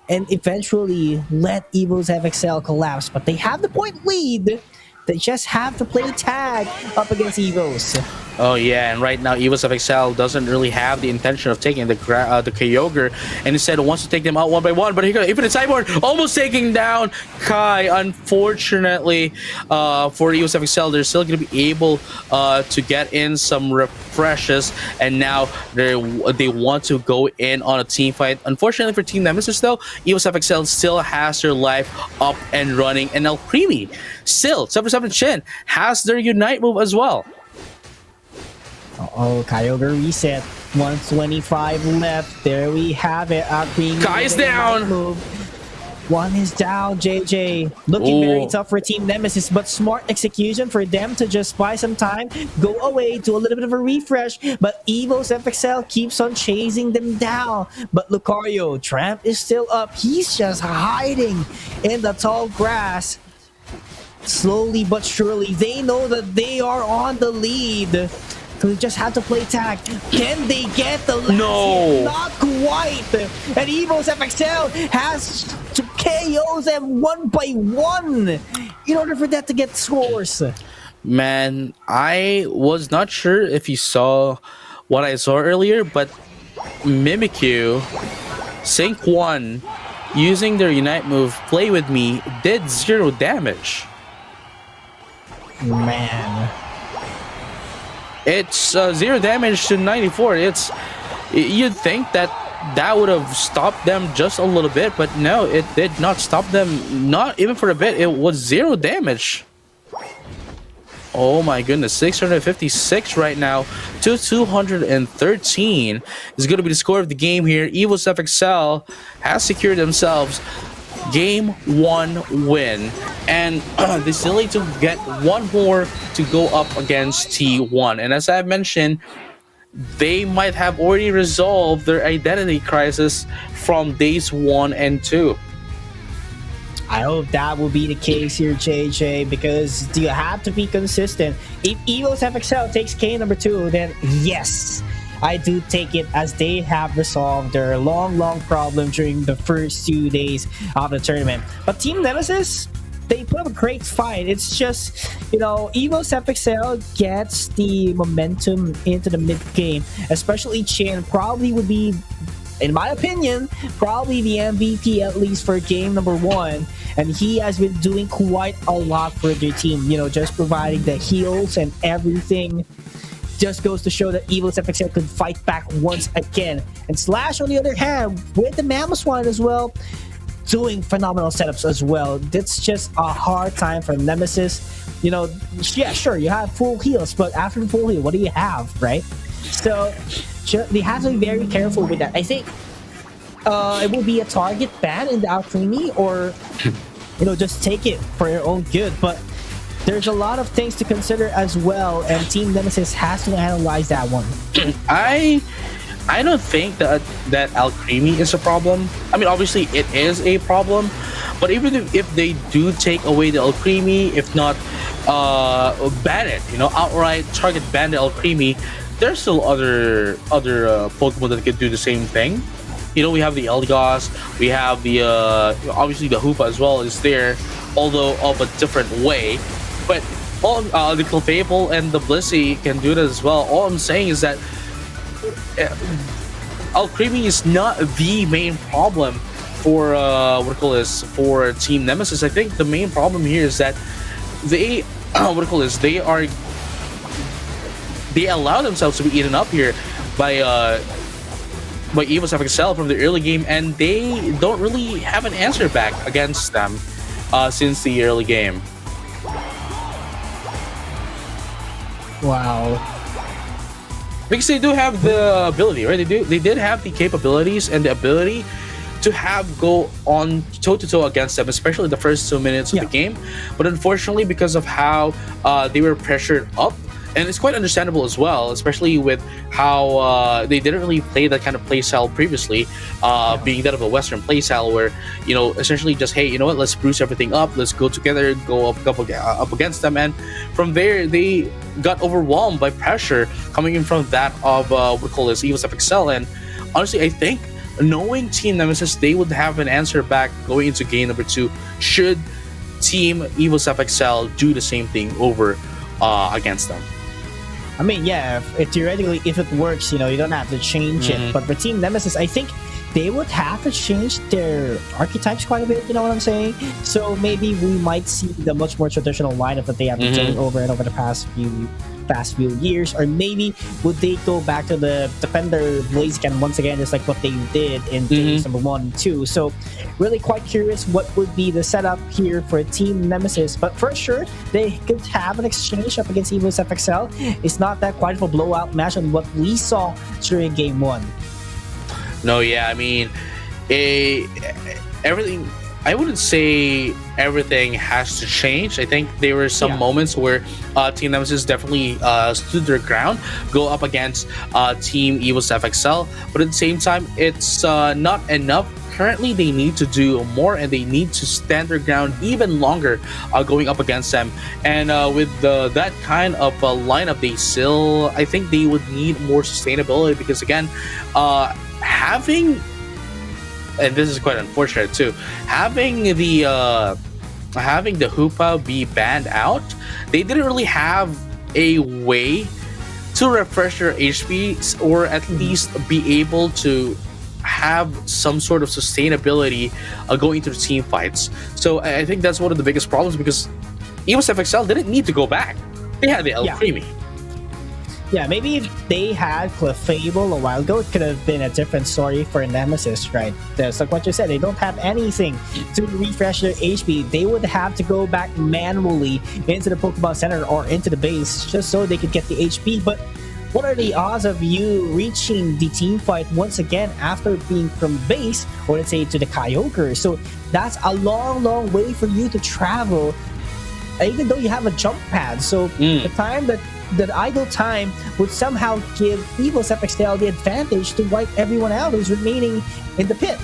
and eventually let Evo's FXL collapse. But they have the point lead. They just have to play tag up against Evo's. Oh yeah, and right now Evo's FXL doesn't really have the intention of taking the Kyogre, and instead wants to take them out 1 by 1. But here goes Infinite Cyborg, almost taking down Kai. Unfortunately for Evo's FXL, they're still going to be able to get in some refreshes, and now they want to go in on a team fight. Unfortunately for Team Nemesis though, Evo's FXL still has their life up and running, and El Creamy still 77 Shin has their Unite move as well. Kyogre reset. 125 left. There we have it. Kai is down. Move. 1 is down, JJ. Looking very tough for Team Nemesis, but smart execution for them to just buy some time, go away, do a little bit of a refresh, but Evo's FXL keeps on chasing them down. But Lucario, Tramp is still up. He's just hiding in the tall grass. Slowly but surely, they know that they are on the lead. So they just have to play tag. Can they get the last hit? Not quite. And Evo's FXL has to KOs them 1 by 1 in order for that to get scores. Man, I was not sure if you saw what I saw earlier, but Mimikyu, Sync 1, using their Unite move, Play With Me, did 0 damage. Man. It's 0 damage to 94. You'd think that would have stopped them just a little bit, but no, it did not stop them, not even for a bit. It was 0 damage. Oh my goodness, 656 right now to 213 is going to be the score of the game here. Evo's FXL has secured themselves Game 1 win, and they still need to get 1 more to go up against T1. And as I mentioned, they might have already resolved their identity crisis from days 1 and 2. I hope that will be the case here, JJ, because you have to be consistent. If Evo's FXL takes K number 2, then yes, I do take it as they have resolved their long problem during the first 2 days of the tournament. But Team Nemesis, they put up a great fight. It's just, Evo's FXL gets the momentum into the mid game, especially Chin probably would be in my opinion, probably the MVP at least for game number one. And he has been doing quite a lot for their team, just providing the heals and everything. Just goes to show that Evil FXL could fight back once again. And Slash, on the other hand, with the Mammoth One as well, doing phenomenal setups as well. That's just a hard time for Nemesis. Yeah, sure, you have full heals, but after the full heal, what do you have, right? So they have to be very careful with that. I think it will be a target ban in the Alchemy, or just take it for your own good. But there's a lot of things to consider as well, and Team Nemesis has to analyze that one. I don't think that Alchemy is a problem. I mean, obviously it is a problem, but even if they do take away the Alchemy, if not ban it, outright target ban the Alchemy, there's still other Pokemon that can do the same thing. We have the Eldegoss, we have the obviously the Hoopa as well is there, although of a different way. But all the Clefable and the Blissey can do that as well. All I'm saying is that Alchemy is not the main problem for for Team Nemesis. I think the main problem here is that they they allow themselves to be eaten up here by EVO's FXL from the early game, and they don't really have an answer back against them since the early game. Wow. Because they do have the ability, right? They did have the capabilities and the ability to go on toe-to-toe against them, especially the first 2 minutes of the game. But unfortunately, because of how they were pressured up, and it's quite understandable as well, especially with how they didn't really play that kind of play style previously, being that of a Western play style where, essentially just, hey, let's spruce everything up, let's go together, go up against them. And from there, they got overwhelmed by pressure coming in from that of EVO's FXL. And honestly, I think knowing Team Nemesis, they would have an answer back going into game number 2 should Team EVO's FXL do the same thing over against them. I mean, yeah, theoretically, if it works, you don't have to change it. But for Team Nemesis, I think they would have to change their archetypes quite a bit, you know what I'm saying? So maybe we might see the much more traditional lineup that they have been doing over and over the past few years. Or maybe would they go back to the Defender Blaziken once again, just like what they did in games number 1 and 2. So really quite curious what would be the setup here for Team Nemesis. But for sure, they could have an exchange up against EVO's FXL. It's not that quite of a blowout match on what we saw during game 1. No, yeah, I mean, everything. I wouldn't say everything has to change. I think there were some moments where Team Nemesis definitely stood their ground, go up against Team EVO's FXL, but at the same time, it's not enough. Currently, they need to do more, and they need to stand their ground even longer going up against them. And with that kind of lineup, I think they would need more sustainability, because again, having, and this is quite unfortunate too, having the Hoopa be banned out, they didn't really have a way to refresh their HP, or at least be able to have some sort of sustainability going into the team fights. So I think that's one of the biggest problems, because EVO's FXL didn't need to go back. They had the Alchemy. Yeah, maybe if they had Clefable a while ago, it could have been a different story for Nemesis, right? That's like what you said, they don't have anything to refresh their HP. They would have to go back manually into the Pokemon Center or into the base just so they could get the HP. But what are the odds of you reaching the team fight once again after being from base, or let's say to the Kyogre? So that's a long, long way for you to travel, even though you have a jump pad. So the time that idle time would somehow give EVO's FXL the advantage to wipe everyone out who's remaining in the pit.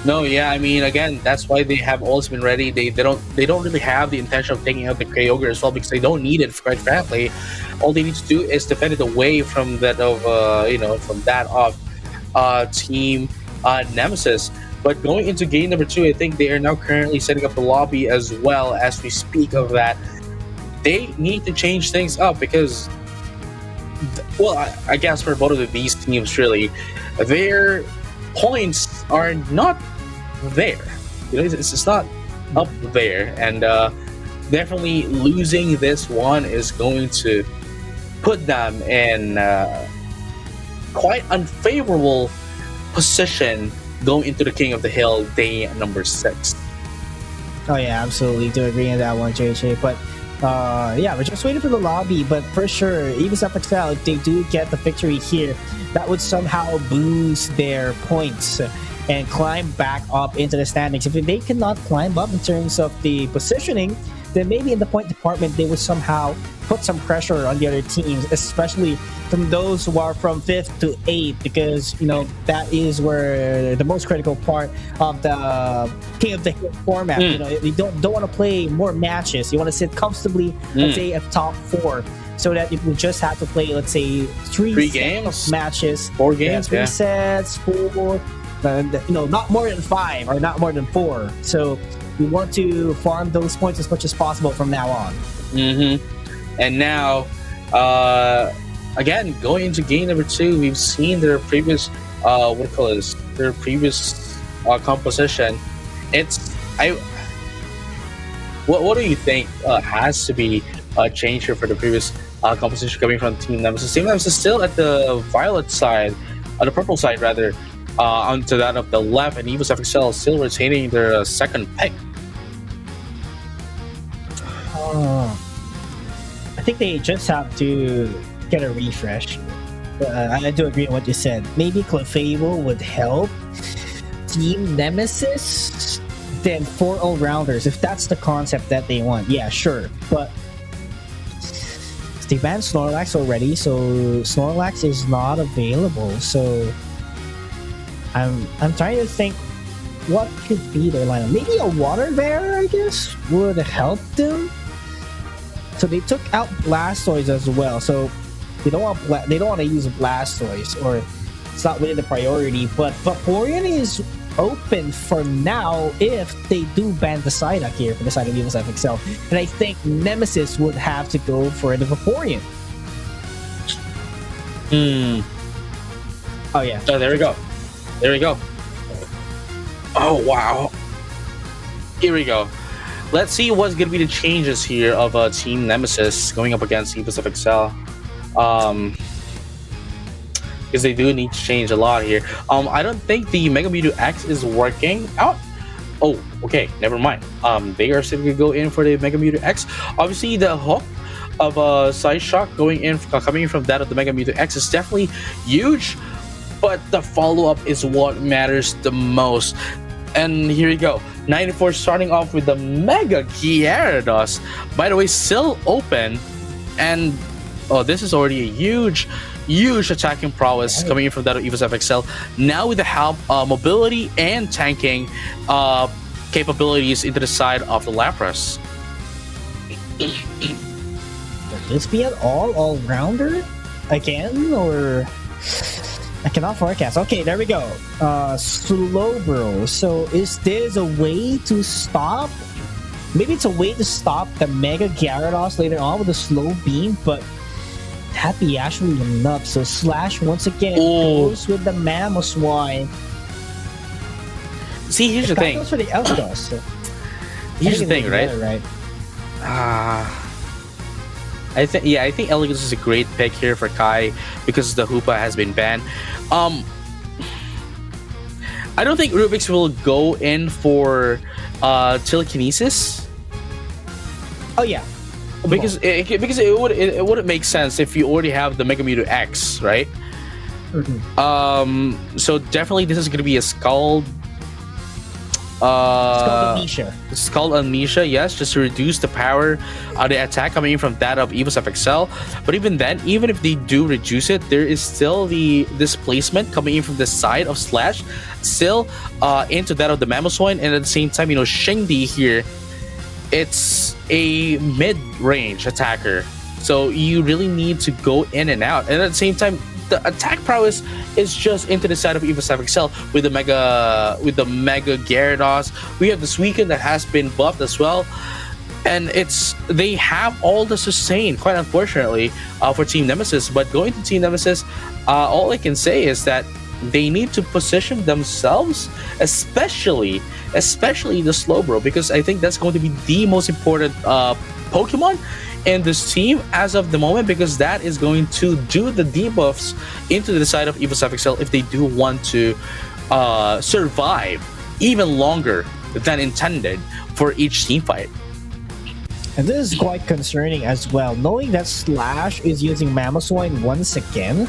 No, yeah, I mean, again, that's why they have always been ready. They don't really have the intention of taking out the Kyogre as well, because they don't need it, quite frankly. All they need to do is defend it away from that of Team Nemesis. But going into game number 2, I think they are now currently setting up the lobby as well as we speak of that. They need to change things up, because, well, I guess for both of these teams, really, points are not there. It's not up there, and definitely losing this one is going to put them in quite unfavorable position going into the King of the Hill day number 6. Oh yeah, absolutely. Do agree on that one, JJ. But yeah, we're just waiting for the lobby. But for sure, even FXL, if they do get the victory here, that would somehow boost their points and climb back up into the standings. If they cannot climb up in terms of the positioning, then maybe in the point department they would somehow put some pressure on the other teams, especially from those who are from 5th to 8th, because that is where the most critical part of the King of the Hill format. You don't want to play more matches. You want to sit comfortably, let's say, at top 4, so that you will just have to play, let's say, three games, matches, 4 games, 3 sets, 4. Not more than 5 or not more than 4. So we want to farm those points as much as possible from now on. And now, again, going into game number 2, we've seen their previous, their previous composition. What do you think has to be changed here for the previous composition coming from Team Nemesis? Team Nemesis still at the violet side, the purple side rather, onto that of the left, and Evo's FXL still retaining their second pick. I think they just have to get a refresh. I do agree on what you said. Maybe Clefable would help Team Nemesis, then 4 all-rounders, if that's the concept that they want. Yeah, sure. But they banned Snorlax already, so Snorlax is not available. So I'm trying to think what could be their lineup. Maybe a Water Bear, I guess, would help them. So they took out Blastoise as well. So they don't want to use Blastoise, or it's not really the priority. But Vaporeon is open for now if they do ban the Psyduck here for the side of Evo's FXL. And I think Nemesis would have to go for the Vaporeon. Oh yeah. Oh, there we go. There we go. Oh, wow. Here we go. Let's see what's going to be the changes here of Team Nemesis going up against Evo's FXL. Because they do need to change a lot here. I don't think the Mega Mewtwo X is working out. Oh, okay. Never mind. They are still going to go in for the Mega Mewtwo X. Obviously, the hook of Side Shock coming in from that of the Mega Mewtwo X is definitely huge. But the follow-up is what matters the most. And here we go. 94 starting off with the Mega Gyarados. By the way, still open. And this is already a huge attacking prowess coming in from that of Evo's FXL. Now with the help of mobility and tanking capabilities into the side of the Lapras. Would this be an all-rounder again, or... I cannot forecast. Okay, there we go. Slowbro. So is this a way to stop? Maybe it's a way to stop the Mega Gyarados later on with a slow beam, but that'd be actually enough. So Slash once again goes with the Mamoswine. See, here's the thing. Goes for the Eldos. So here's the thing, right? Better, right? I think Elegance is a great pick here for Kai because the Hoopa has been banned. I don't think Rubik's will go in for telekinesis. Oh yeah, because it wouldn't make sense if you already have the Mega Mewtwo X, right? So definitely this is gonna be a Scald. Scald Amnesia, yes, just to reduce the power of the attack coming in from that of Evo's FXL. But even then, even if they do reduce it, there is still the displacement coming in from the side of Slash, still into that of the Mamoswine, and at the same time, Shingdi here, it's a mid-range attacker. So you really need to go in and out. And at the same time, the attack prowess is just into the side of Evo's FXL with the Mega Gyarados. We have the Suicune that has been buffed as well. And they have all the sustain, quite unfortunately, for Team Nemesis. But going to Team Nemesis, all I can say is that they need to position themselves, especially the Slowbro, because I think that's going to be the most important Pokemon in this team as of the moment, because that is going to do the debuffs into the side of EvoSF XL if they do want to survive even longer than intended for each team fight. And this is quite concerning as well, knowing that Slash is using Mamoswine once again.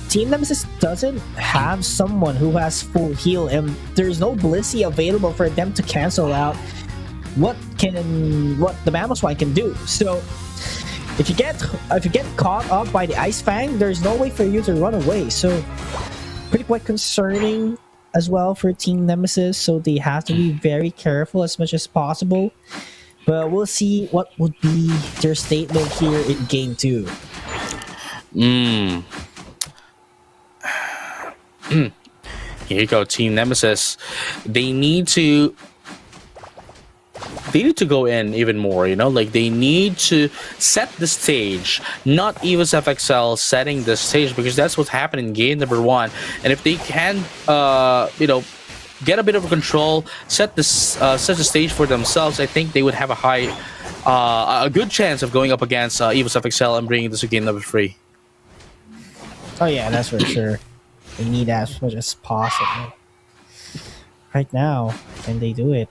Team Nemesis doesn't have someone who has full heal, and there's no Blissey available for them to cancel out what the Mamoswine can do. So if you get caught up by the Ice Fang, there's no way for you to run away. So pretty quite concerning as well for Team Nemesis. So they have to be very careful as much as possible. But we'll see what would be their statement here in Game 2. Here you go, Team Nemesis. They need to go in even more, like they need to set the stage, not EvoSF XL setting the stage, because that's what's happened in game number 1. And if they can, get a bit of control, set the stage for themselves, I think they would have a good chance of going up against EvoSF XL and bringing this to game number 3. Oh yeah, that's for sure. They need as much as possible. Right now, can they do it?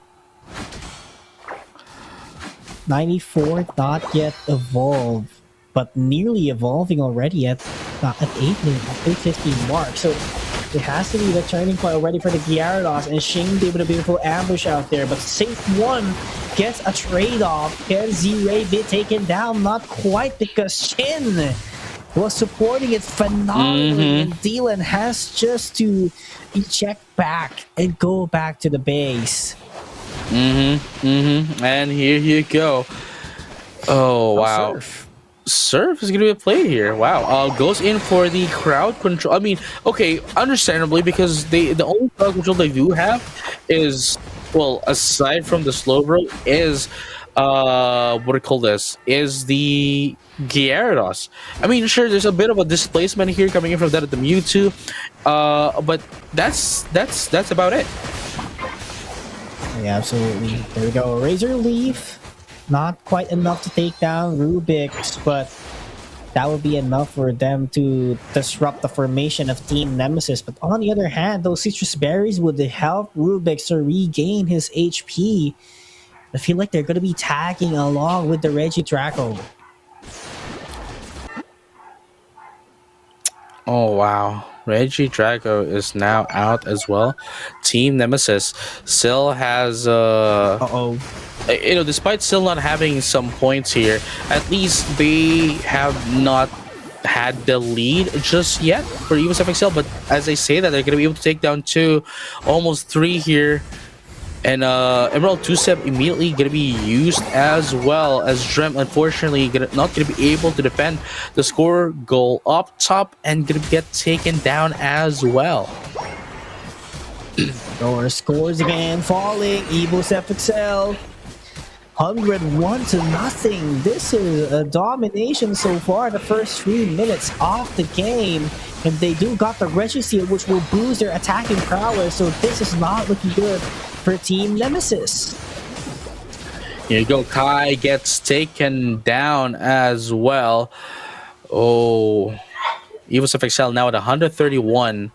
94 not yet evolved, but nearly evolving already at 8:15 mark. So it has to be the turning point already for the Gyarados, and Shing did with a beautiful ambush out there, but Safe One gets a trade-off. Can Z-Ray be taken down? Not quite, because Shin was supporting it phenomenally, and Dylan has just to eject back and go back to the base. And here you go. Oh, wow. Surf is going to be played here. Wow. Goes in for the crowd control. I mean, okay, understandably, because the only crowd control they do have is, well, aside from the Slowbro, is what do you call this? Is the Gyarados. I mean, sure, there's a bit of a displacement here coming in from that of the Mewtwo, but that's about it. Yeah, absolutely. There we go. Razor Leaf. Not quite enough to take down Rubik's, but that would be enough for them to disrupt the formation of Team Nemesis. But on the other hand, those citrus berries would help Rubik's to regain his HP. I feel like they're going to be tagging along with the Regidrago. Oh, wow. Regidrago is now out as well. Team Nemesis still has despite still not having some points here, at least they have not had the lead just yet for EvoSF XL. But as I say that, they're going to be able to take down 2, almost 3 here. And Emerald 2-step immediately going to be used, as well as Drem, unfortunately, not going to be able to defend the score goal up top and going to get taken down as well. Our scores again falling. EvoSF XL 101-0. This is a domination so far the first 3 minutes of the game. And they do got the Registeel, which will boost their attacking prowess. So this is not looking good for Team Nemesis. Here you go. Kai gets taken down as well. Oh, EvoSF XL now at 131-0.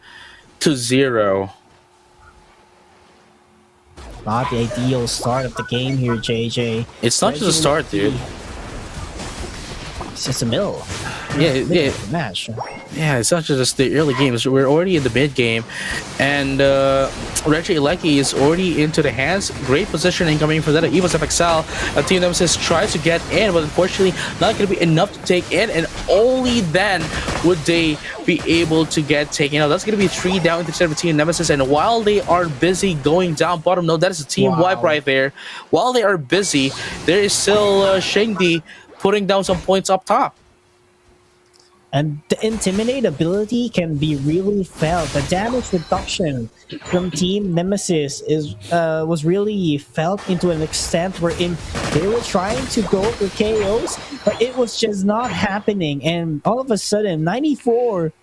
Not the ideal start of the game here, JJ. It's not just a start, dude. It's just a middle. Yeah. Match. Yeah, it's not just the early games. We're already in the mid game, and Reggie Ilecki is already into the hands. Great positioning coming from that EvoSF XL. Team Nemesis tries to get in, but unfortunately not going to be enough to take in, and only then would they be able to get taken out. That's going to be 3 down instead of Team Nemesis, and while they are busy going down bottom, no, that is a team wipe right there. While they are busy, there is still Shengdi putting down some points up top. And the intimidate ability can be really felt. The damage reduction from Team Nemesis is was really felt into an extent wherein they were trying to go for KOs, but it was just not happening. And all of a sudden, 94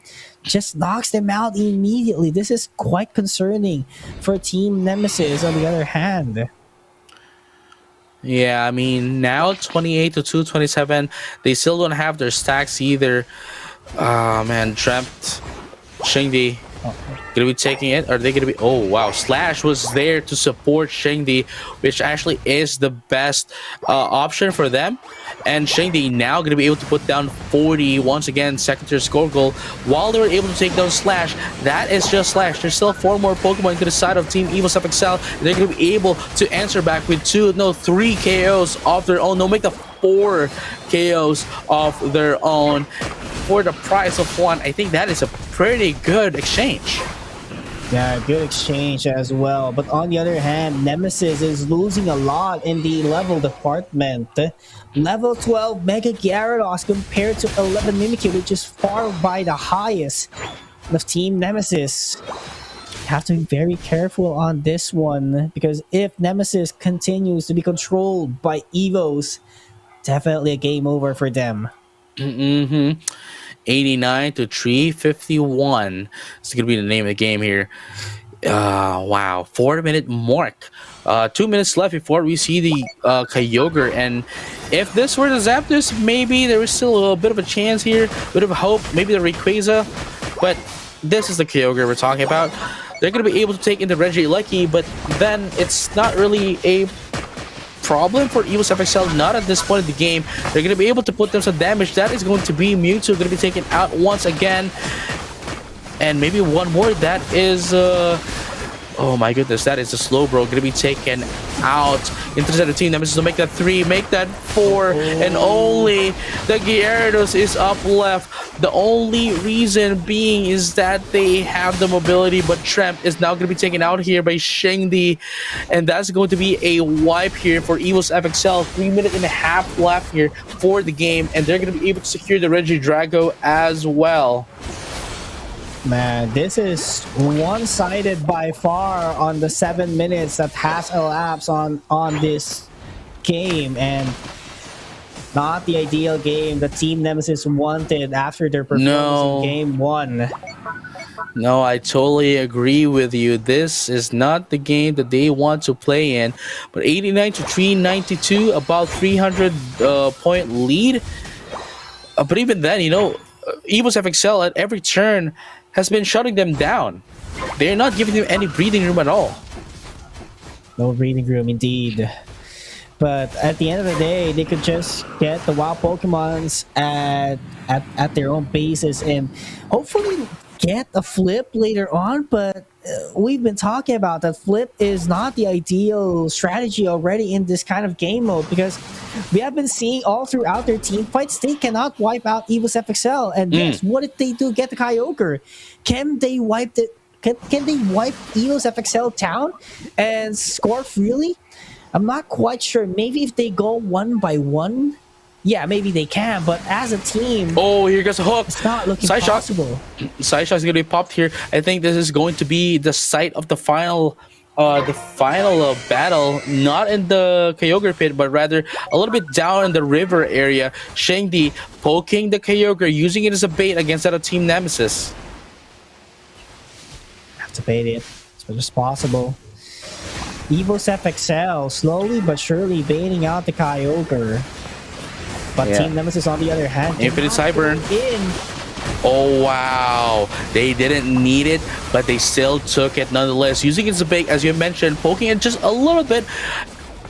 just knocks them out immediately. This is quite concerning for Team Nemesis. On the other hand, Yeah, I mean now 28 to 227. They still don't have their stacks either. Man, Dreamt, Shingdi gonna be taking it. Are they gonna be? Oh wow, Slash was there to support Shingdi, which actually is the best option for them. And Shingdi now gonna be able to put down 40 once again, second tier score goal, while they were able to take down Slash. That is just Slash. There's still 4 more Pokemon to the side of Team Evil XL. They're gonna be able to answer back with 3 KOs of their own. They'll make the 4 KOs of their own for the price of 1. I think that is a pretty good exchange. yeah, good exchange as well. But on the other hand, Nemesis is losing a lot in the level department. Level 12 Mega Gyarados compared to 11 Mimikyu, which is far by the highest of Team Nemesis. Have to be very careful on this one, because if Nemesis continues to be controlled by Evos, definitely a game over for them. 89 to 351. It's gonna be the name of the game here. Wow, 4-minute mark. 2 minutes left before we see the Kyogre, and if this were the Zapdos, maybe there is still a bit of a chance here, bit of a hope, maybe the Rayquaza, but this is the Kyogre we're talking about. They're gonna be able to take in the Regieleki, but then it's not really a problem for Evil XL. Not at this point in the game. They're going to be able to put them some damage. That is going to be Mewtwo going to be taken out once again, and maybe one more. That is oh my goodness, that is a Slowbro going to be taken out into the team. Nemesis will make that 3, make that 4, and only the Gyarados is up left. The only reason being is that they have the mobility, but Tremp is now going to be taken out here by Shingdi, and that's going to be a wipe here for Evil's FXL. 3 minutes and a half left here for the game, and they're going to be able to secure the Regidrago as well. Man, this is one-sided by far on the 7 minutes that has elapsed on this game, and not the ideal game that Team Nemesis wanted after their performance in Game 1. No, I totally agree with you. This is not the game that they want to play in. But 89 to 392, about 300 point lead. But even then, you know, Evil's FXL at every turn has been shutting them down. They're not giving them any breathing room at all. No breathing room indeed. But at the end of the day, they could just get the wild Pokemons at their own bases and hopefully get a flip later on. But we've been talking about that flip is not the ideal strategy already in this kind of game mode, because we have been seeing all throughout their team fights they cannot wipe out Evil's FXL. And yes, what did they do? Get the Kyogre. Can they wipe the? Can they wipe Evil's FXL town and score freely? I'm not quite sure. Maybe if they go 1 by 1, yeah, maybe they can. But as a team, oh, here goes a hook. It's not looking possible. Side shot is going to be popped here. I think this is going to be the site of the final battle, not in the Kyogre pit, but rather a little bit down in the river area. Shangdi poking the Kyogre, using it as a bait against that Team Nemesis. Have to bait it as much as possible. Evo's FXL slowly but surely baiting out the Kyogre. But Team Nemesis on the other hand, Infinite Cyburn in. Oh wow, they didn't need it, but they still took it nonetheless, using it as a bait, as you mentioned, poking it just a little bit,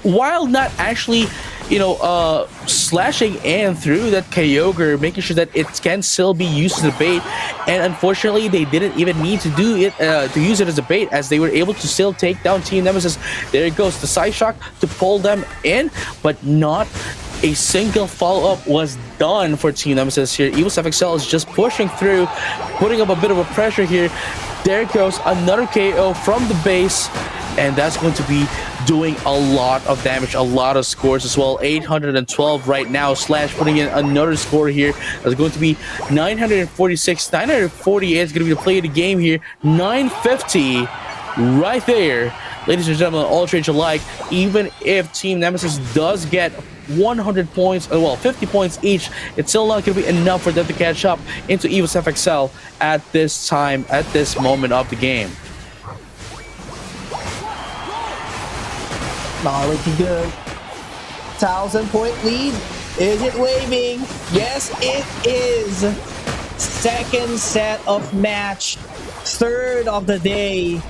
while not actually, you know, slashing in through that Kyogre, making sure that it can still be used as a bait. And unfortunately, they didn't even need to do it to use it as a bait, as they were able to still take down Team Nemesis. There it goes, the side shock to pull them in, but not a single follow-up was done for Team Nemesis here. Evil FXL is just pushing through, putting up a bit of a pressure here. There goes another KO from the base. and that's going to be doing a lot of damage, a lot of scores as well. 812 right now. Slash putting in another score here. That's going to be 946, 948 is going to be the play of the game here. 950 right there. Ladies and gentlemen, all trades alike, even if Team Nemesis does get 100 points, well, 50 points each, it's still not going to be enough for them to catch up into EVOS FXL at this time, at this moment of the game. Not looking good. 1,000-point lead. Is it waving? Yes, it is. Second set of match. Third of the day.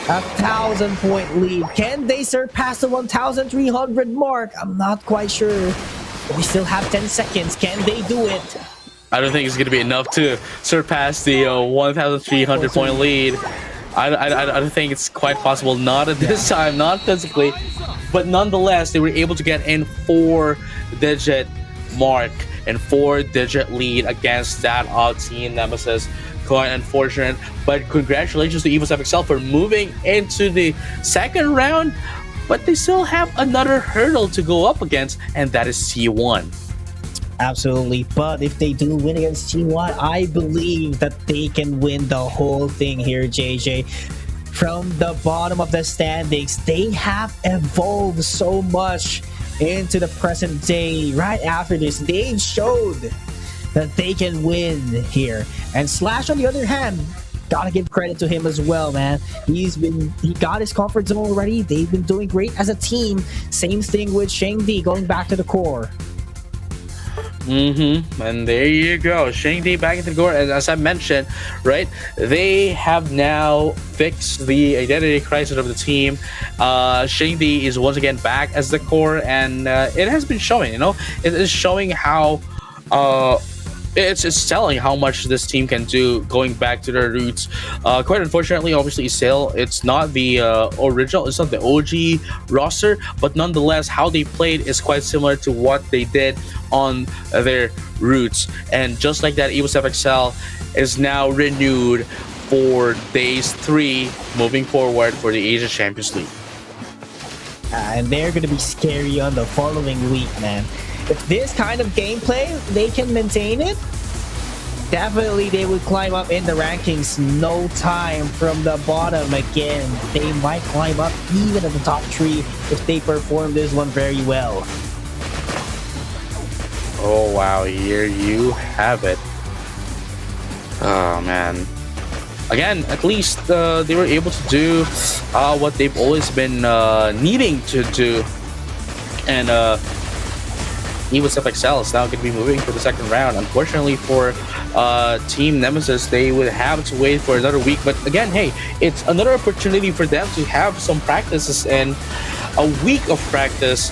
1,000-point lead. Can they surpass the 1,300 mark? I'm not quite sure. But we still have 10 seconds. Can they do it? I don't think it's going to be enough to surpass the 1,300 point lead. I don't think it's quite possible. Not at this time, not physically. But nonetheless, they were able to get in 4-digit mark and 4-digit lead against that of Team Nemesis. Quite unfortunate, but congratulations to EVOS FXL for moving into the second round. But they still have another hurdle to go up against, and that is T1. Absolutely, but if they do win against T1, I believe that they can win the whole thing here, JJ. From the bottom of the standings, they have evolved so much into the present day. Right after this, they showed that they can win here. And Slash, on the other hand, gotta give credit to him as well, man. He got his comfort zone already. They've been doing great as a team. Same thing with Shengdi going back to the core. And there you go, Shengdi back into the core. And as I mentioned, right, they have now fixed the identity crisis of the team. Shengdi is once again back as the core, and it has been showing. It is showing how it's telling how much this team can do going back to their roots. Quite unfortunately, obviously, it's not the original, it's not the OG roster, but nonetheless, how they played is quite similar to what they did on their roots. And just like that, EVOS FXL is now renewed for days 3 moving forward for the Asia Champions League. And they're going to be scary on the following week, man. If this kind of gameplay, they can maintain it, definitely they would climb up in the rankings no time from the bottom again. They might climb up even at the top 3 if they perform this one very well. Oh wow, here you have it. Oh man. Again, at least they were able to do what they've always been needing to do. And EVOS FXL is now going to be moving to the second round. Unfortunately for Team Nemesis, they would have to wait for another week. But again, hey, it's another opportunity for them to have some practices and a week of practice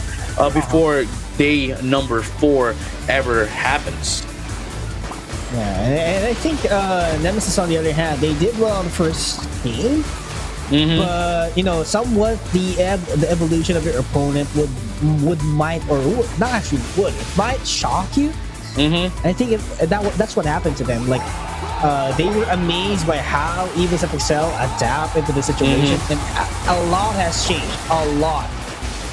before day number 4 ever happens. Yeah, and I think Nemesis, on the other hand, they did well on the first game. But somewhat the evolution of your opponent would might shock you. I think that's what happened to them. Like they were amazed by how EVOS FXL adapt into the situation, and a lot has changed. A lot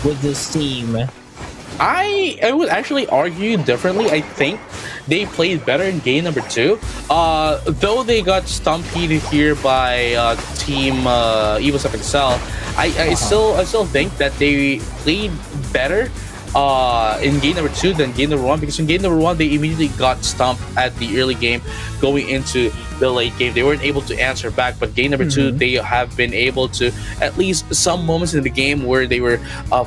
with this team. I would actually argue differently. I think they played better in game number 2. Though they got stampeded here by Team EVOS FXL, I still think that they played better in game number 2 than game number 1, because in game number 1 they immediately got stumped at the early game. Going into the late game, they weren't able to answer back, but game number 2 they have been able to, at least some moments in the game where they were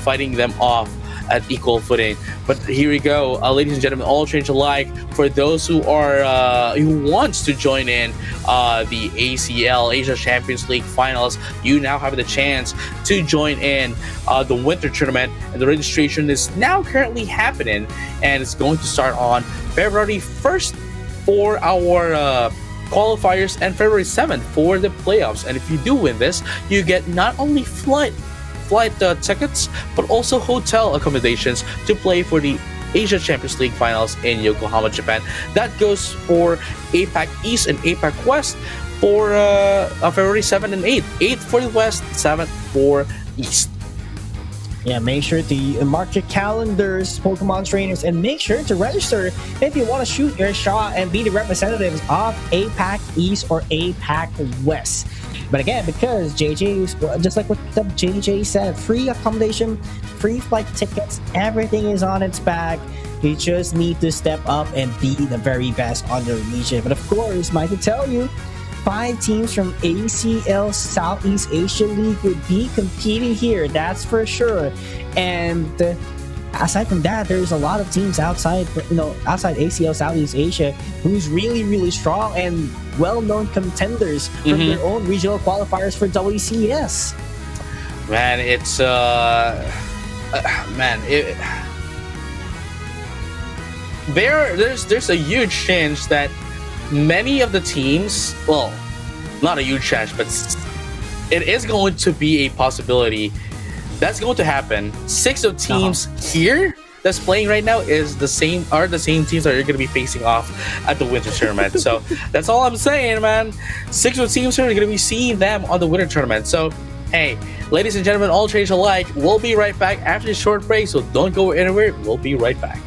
fighting them off at equal footing. But here we go, ladies and gentlemen, all change alike. For those who are who wants to join in the ACL Asia Champions League Finals, you now have the chance to join in the winter tournament, and the registration is now currently happening, and it's going to start on February 1st for our qualifiers and February 7th for the playoffs. And if you do win this, you get not only flight tickets, but also hotel accommodations to play for the Asia Champions League Finals in Yokohama, Japan. That goes for APAC East and APAC West for February 7th and 8th. 8th for the West, 7th for East. Yeah, make sure to mark your calendars, Pokemon trainers, and make sure to register if you want to shoot your shot and be the representatives of APAC East or APAC West. But again, because JJ, just like what the JJ said, free accommodation, free flight tickets, everything is on its back. You just need to step up and be the very best on the region. But of course, might to tell you, 5 teams from ACL Southeast Asia League would be competing here, that's for sure. And aside from that, there's a lot of teams outside ACL Southeast Asia who's really strong and well-known contenders from their own regional qualifiers for WCS. Man, it's there's a huge chance that many of the teams, well, not a huge chance, but it is going to be a possibility that's going to happen. 6 of teams here that's playing right now is the same teams that you're going to be facing off at the winter tournament. So that's all I'm saying, man. 6 of teams here are going to be seeing them on the winter tournament. So hey, ladies and gentlemen, all trainers alike, we'll be right back after this short break, so don't go anywhere. We'll be right back.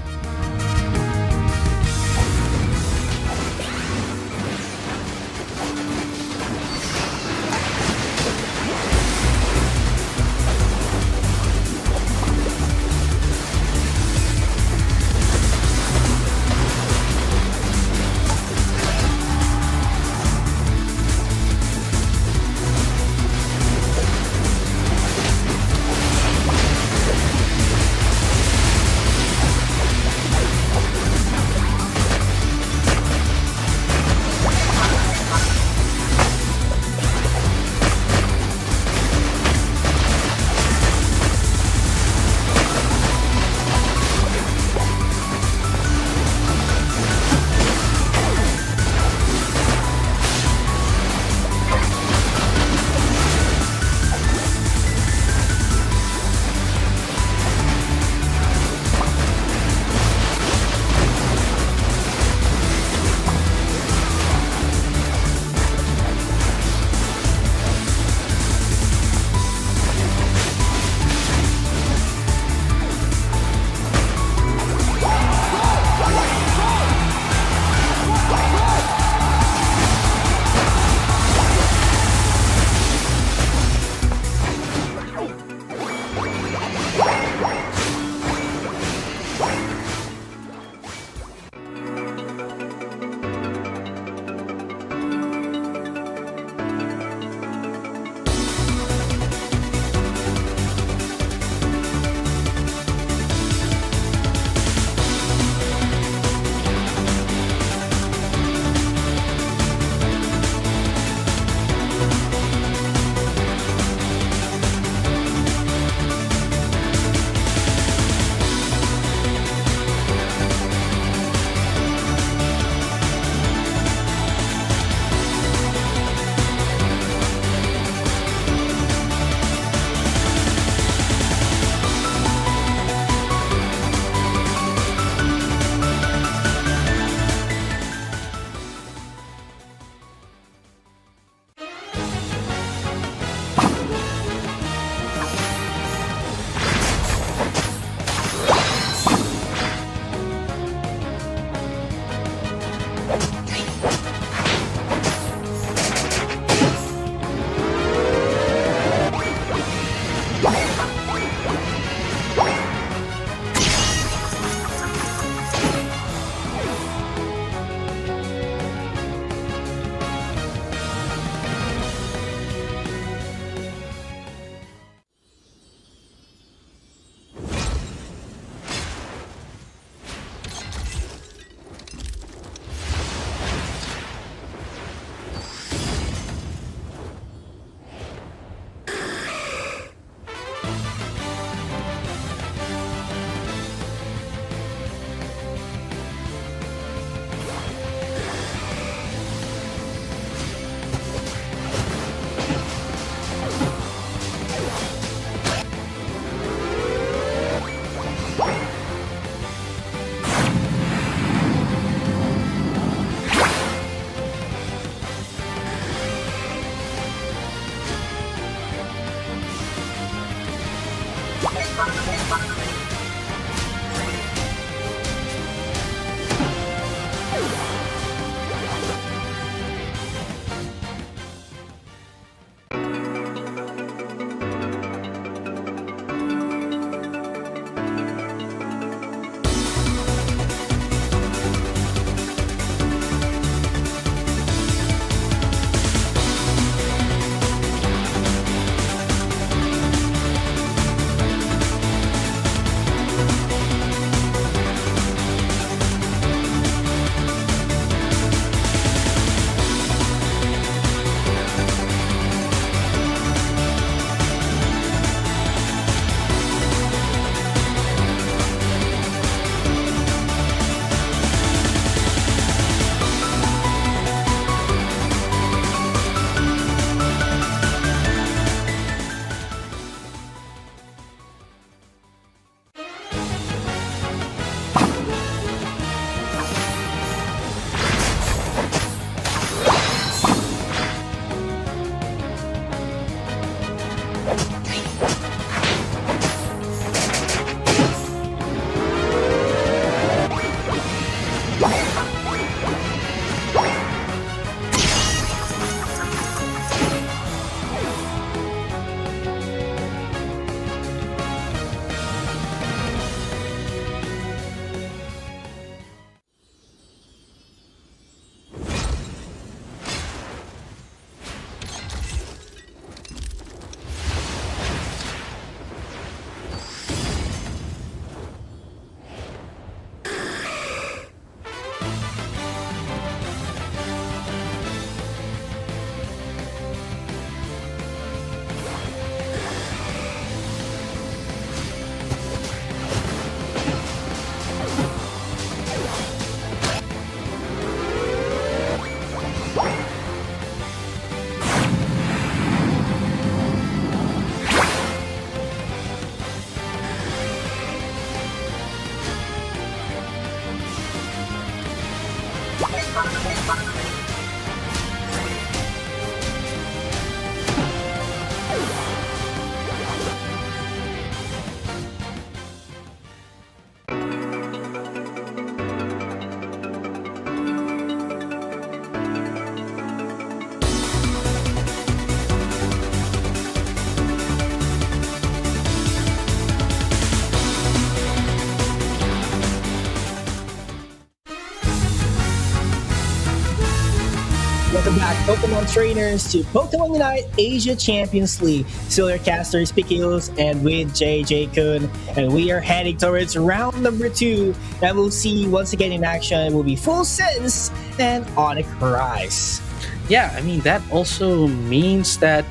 Welcome back, Pokemon trainers, to Pokemon Unite Asia Champions League. Still your casters, Pikils, and with JJ Kun. And we are heading towards round number 2. And we'll see once again in action will be Full Sense and Onyx Rise. Yeah, I mean, that also means that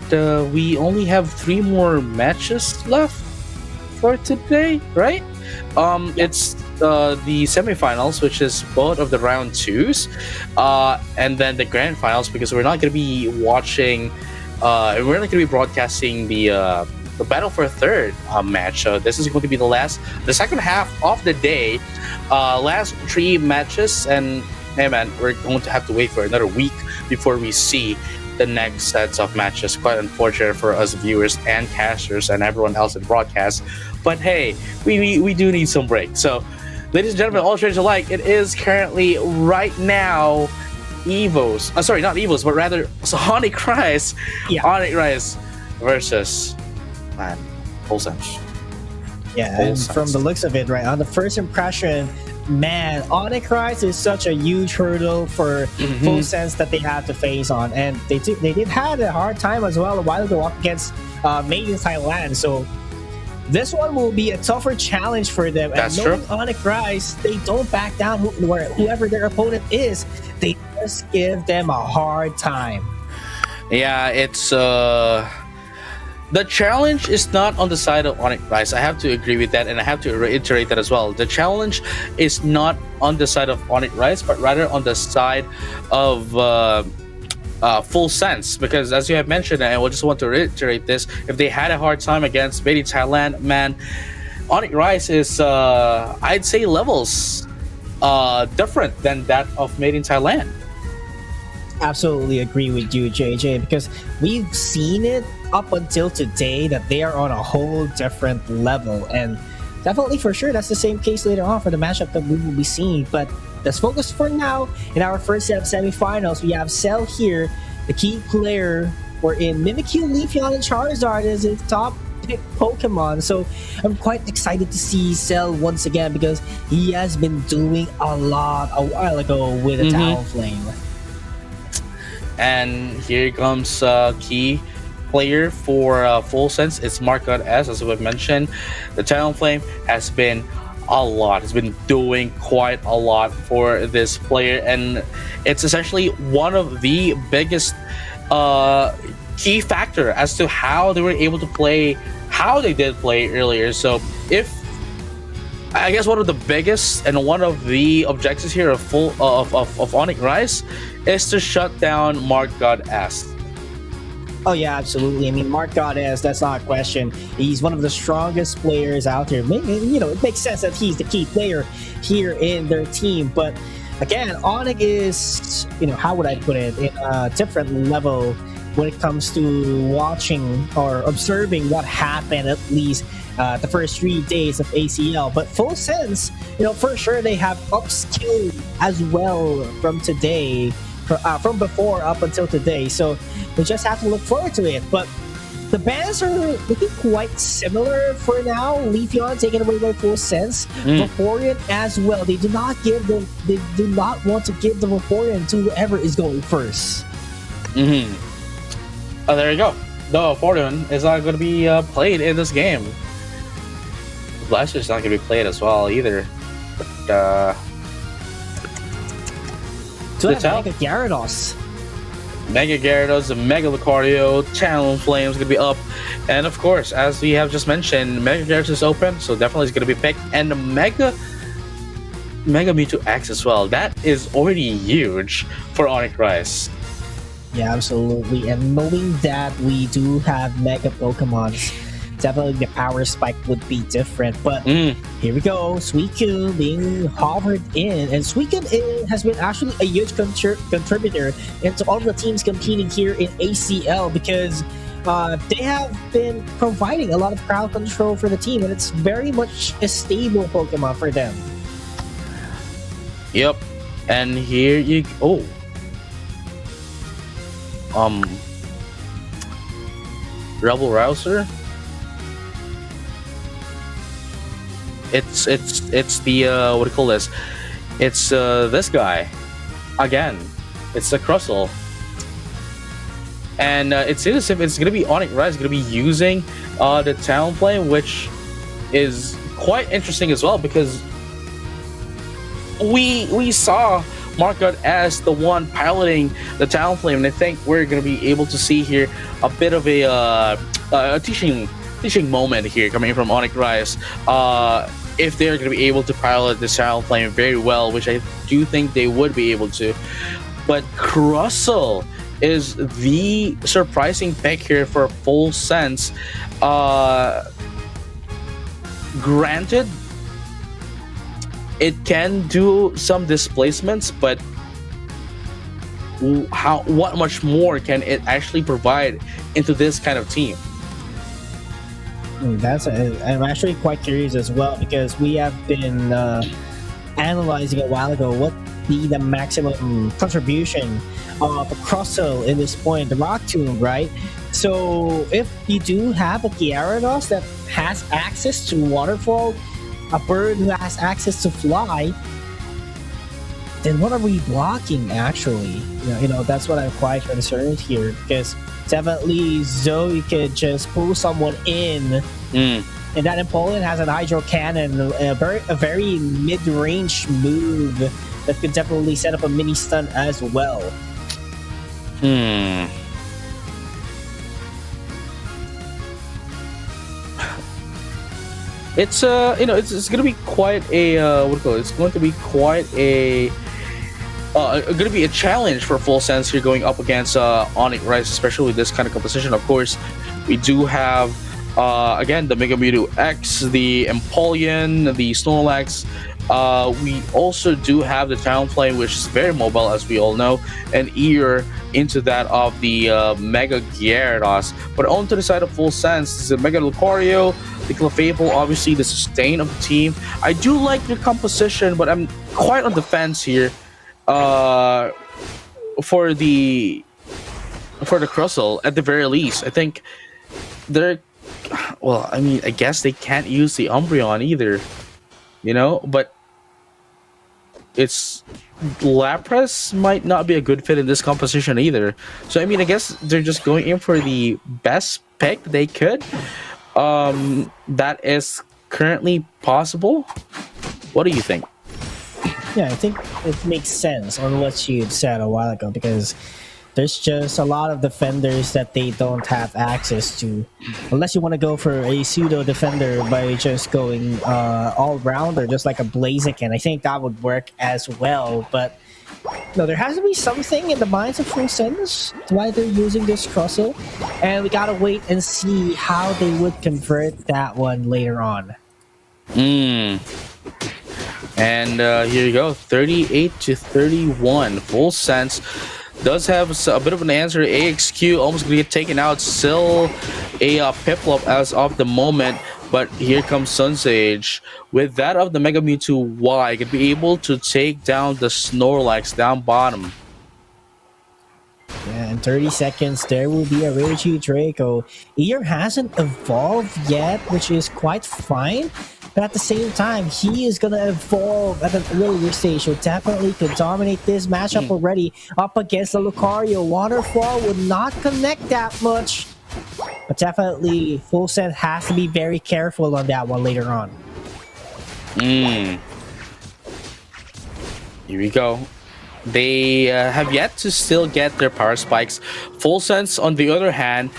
we only have 3 more matches left for today, right? It's the semifinals, which is both of the round 2s, and then the grand finals, because we're not going to be watching, we're not going to be broadcasting the battle for third match. So this is going to be the second half of the day, last 3 matches, and hey man, we're going to have to wait for another week before we see the next sets of matches. Quite unfortunate for us viewers and casters and everyone else in broadcast, but hey, we do need some break. So ladies and gentlemen, all traders alike, it is currently right now Evos. Sorry, not Evos, but rather Onyx Rise. Yeah. Onyx Rise versus man, Full Sense. Yeah, Full and Sense. from the looks of it, right, on the first impression, man, Onyx Rise is such a huge hurdle for Full Sense that they have to face on. And they did have a hard time as well a while ago up against Made in Thailand. So this one will be a tougher challenge for them. That's and knowing true. Onyx Rise, they don't back down whoever their opponent is. They just give them a hard time. Yeah, it's the challenge is not on the side of Onyx Rise. I have to agree with that, and I have to reiterate that as well. The challenge is not on the side of Onyx Rise, but rather on the side of Full Sense, because as you have mentioned, and I just want to reiterate this, if they had a hard time against Made in Thailand, man, Onyx Rise is I'd say levels different than that of Made in Thailand. Absolutely agree with you, JJ, because we've seen it up until today that they are on a whole different level. And definitely for sure, that's the same case later on for the matchup that we will be seeing. But let's focus for now in our first set of semifinals. We have Cell here, the key player. We're in Mimikyu, Leafeon, and Charizard as his top pick Pokemon. So I'm quite excited to see Cell once again because he has been doing a lot a while ago with a Talonflame. And here comes key player for Full Sense. It's Markot S, as we've mentioned. The Talonflame has been a lot. It's been doing quite a lot for this player, and it's essentially one of the biggest key factor as to how they were able to play, how they did play earlier. So if I guess one of the biggest and one of the objectives here of Onyx Rise is to shut down Mark God S. Oh yeah, absolutely. I mean, Mark Goddess, that's not a question. He's one of the strongest players out there. You know, it makes sense that he's the key player here in their team. But again, Onyx is, you know, how would I put it, in a different level when it comes to watching or observing what happened at least the first 3 days of ACL. But Full Sense, you know, for sure they have upskilled as well from today, from before up until today. So we just have to look forward to it. But the bans are looking quite similar for now. Leafeon taken away by Full Sense. Vaporeon as well. They do not want to give the Vaporeon to whoever is going first. Oh, there you go. The Vaporeon is not going to be played in this game. Blaster's not going to be played as well either. But Mega Gyarados. Mega Gyarados, Mega Lucario, Talonflame is going to be up. And of course, as we have just mentioned, Mega Gyarados is open, so definitely is going to be picked. And the Mega Mewtwo X as well. That is already huge for Onyx Rise. Yeah, absolutely. And knowing that we do have Mega Pokemons, definitely the power spike would be different. But Mm. here we go, Suicune being hovered in, and Suicune has been actually a huge contributor into all of the teams competing here in ACL because they have been providing a lot of crowd control for the team, and it's very much a stable Pokemon for them. Yep. And here you oh. Rebel Rouser. It's the what do you call this? It's this guy again. It's the Crustle. And it seems as if it's gonna be Onyx Rise gonna be using the Talon Flame, which is quite interesting as well because we saw Market as the one piloting the Talon Flame, and I think we're gonna be able to see here a bit of a teaching moment here coming from Onyx Rise. If they're gonna be able to pilot the Talon Flame very well, which I do think they would be able to. But Crustle is the surprising pick here for Full Sense. Granted, it can do some displacements, but what much more can it actually provide into this kind of team? I'm actually quite curious as well because we have been analyzing a while ago what be the maximum contribution of a Crustle in this point, the Rock Tomb, right? So if you do have a Gyarados that has access to Waterfall, a bird who has access to Fly, then what are we blocking actually? That's what I'm quite concerned here because definitely Zoe could just pull someone in. And that Empoleon has an Hydro Cannon, a very mid-range move that could definitely set up a mini stun as well. It's it's going to be quite a what do you call it? It's going to be quite a going to be a challenge for Full Sense here going up against Onyx Rise, especially with this kind of composition. Of course, we do have again the Mega Mewtwo X, the Empoleon, the Snorlax. We also do have the Talonflame, which is very mobile, as we all know, and ear into that of the Mega Gyarados. But on to the side of Full Sense, this is the Mega Lucario, the Clefable, obviously the sustain of the team. I do like the composition, but I'm quite on the fence here for the Crustle. At the very least, I think they're well. I mean, I guess they can't use the Umbreon either, but it's Lapras might not be a good fit in this composition either. So I mean, I guess they're just going in for the best pick they could. That is currently possible. What do you think? Yeah, I think it makes sense on what you said a while ago because there's just a lot of defenders that they don't have access to. Unless you want to go for a pseudo defender by just going all-rounder, just like a Blaziken. I think that would work as well. But no, there has to be something in the minds of Full Sense why they're using this Crustle. And we gotta wait and see how they would convert that one later on. And here you go, 38-31. Full Sense does have a bit of an answer. AXQ almost gonna get taken out. Still a Piplup as of the moment. But here comes Sunsage. With that of the Mega Mewtwo Y, could be able to take down the Snorlax down bottom. Yeah, in 30 seconds, there will be a Ragey Draco. Ear hasn't evolved yet, which is quite fine. But at the same time, he is going to evolve at an earlier stage. So definitely could dominate this matchup already up against the Lucario. Waterfall would not connect that much. But definitely, Full Sense has to be very careful on that one later on. Here we go. They have yet to still get their power spikes. Full Sense, on the other hand,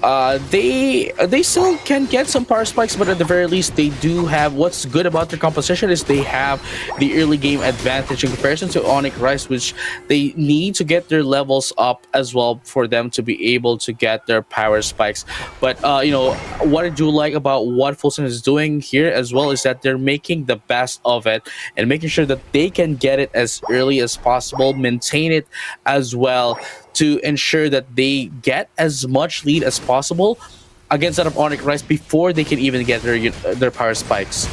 They still can get some power spikes, but at the very least, they do have. What's good about their composition is they have the early game advantage in comparison to Onyx Rise, which they need to get their levels up as well for them to be able to get their power spikes. But what I do like about what Fulton is doing here as well is that they're making the best of it and making sure that they can get it as early as possible, maintain it as well, to ensure that they get as much lead as possible against that of Onyx Rise before they can even get their power spikes.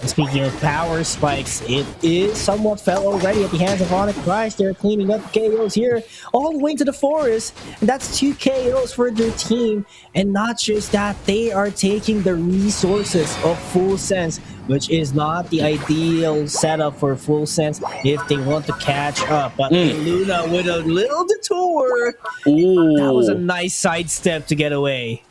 Speaking of power spikes, it is somewhat fell already at the hands of Onyx Rise. They're cleaning up KOs here all the way to the forest, and that's 2 KOs for their team. And not just that, they are taking the resources of Full Sense, which is not the ideal setup for Full Sense if they want to catch up. But Luna with a little detour. Ooh. That was a nice sidestep to get away.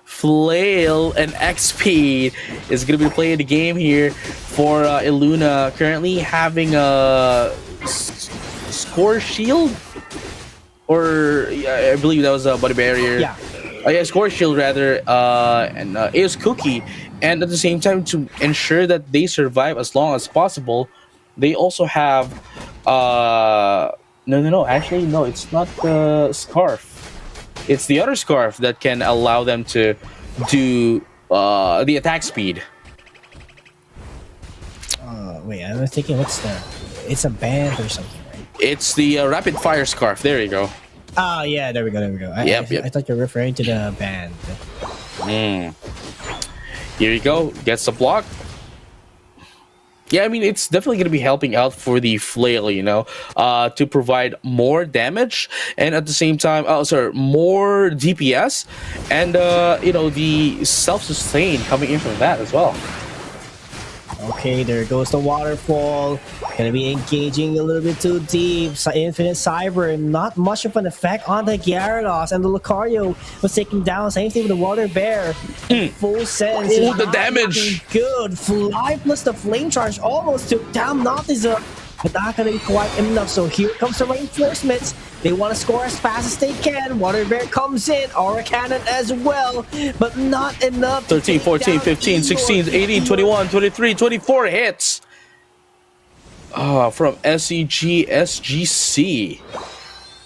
Flail and XP is going to be playing the game here for Illuna, currently having a score shield, or I believe that was a body barrier. Yeah, score shield rather, and it was Cookie. And at the same time, to ensure that they survive as long as possible, they also have actually no, it's not the scarf. It's the other scarf that can allow them to do the attack speed. Wait, I was thinking, it's a band or something, right? It's the rapid fire scarf. There you go. Oh, yeah, there we go. I thought you were referring to the band. Here you go. Gets the block. Yeah, I mean, it's definitely going to be helping out for the flail, to provide more damage and at the same time, more DPS and, the self-sustain coming in from that as well. Okay, there goes the waterfall. Gonna be engaging a little bit too deep. Infinite Cyber, not much of an effect on the Gyarados, and the Lucario was taken down. Same thing with the Water Bear. Full Sense. Oh, the damage! Good. Fly plus the Flame Charge almost took down Nautica, but not gonna be quite enough. So here comes the reinforcements. They want to score as fast as they can. Water Bear comes in, Aura Cannon as well, but not enough. 13, 14, 15, 16, 18, 21, 23, 24 hits. From SEG,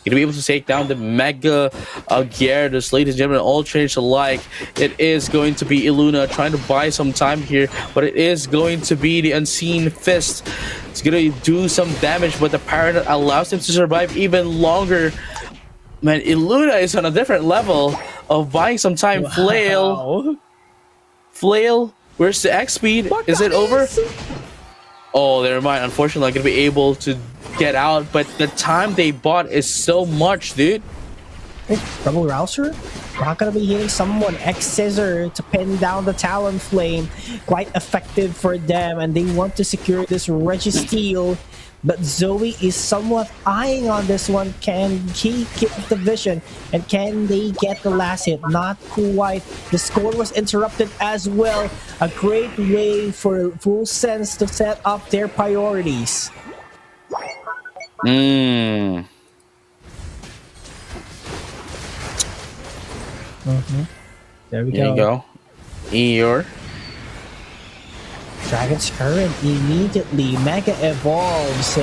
Gonna be able to take down the Mega Gyarados, ladies and gentlemen, all trainers alike. It is going to be Illuna trying to buy some time here, but it is going to be the Unseen Fist. It's gonna do some damage, but the power that allows him to survive even longer. Man, Illuna is on a different level of buying some time. Wow. Flail, where's the X speed? Is it over? Oh, never mind. Unfortunately, I'm gonna be able to get out, but the time they bought is so much, dude. Rebel Rouser? Not gonna be hitting someone. X-Scissor to pin down the Talonflame. Quite effective for them, and they want to secure this Registeel. But Zoe is somewhat eyeing on this one. Can he get the vision? And can they get the last hit? Not quite. The score was interrupted as well. A great way for Full Sense to set up their priorities. There we go. There you go. Eeyore. Dragon's Current immediately Mega Evolves.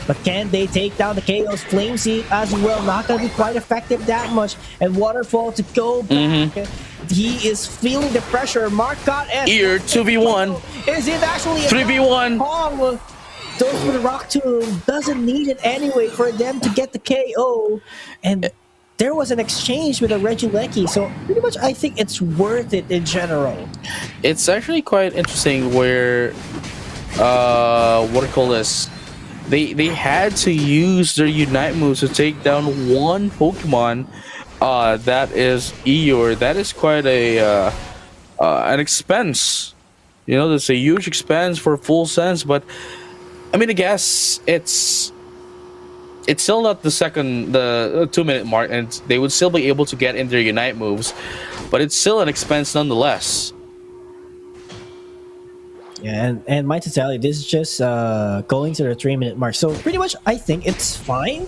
But can they take down the KO's Flame Seed as well? Not going to be quite effective that much. And Waterfall to go back. He is feeling the pressure. Mark got S. Ear 2v1. Is it actually 3v1? Those with the Rock Tomb doesn't need it anyway for them to get the KO. And there was an exchange with a Regieleki, so pretty much I think it's worth it in general. It's actually quite interesting where what do you call this? They had to use their Unite moves to take down one Pokemon. That is Eeyore. That is quite a an expense. That's a huge expense for Full Sense, but I mean, I guess it's still not the 2-minute mark, and they would still be able to get in their Unite moves, but it's still an expense nonetheless. Yeah, and might to tell you, this is just going to the 3-minute mark, so pretty much I think it's fine.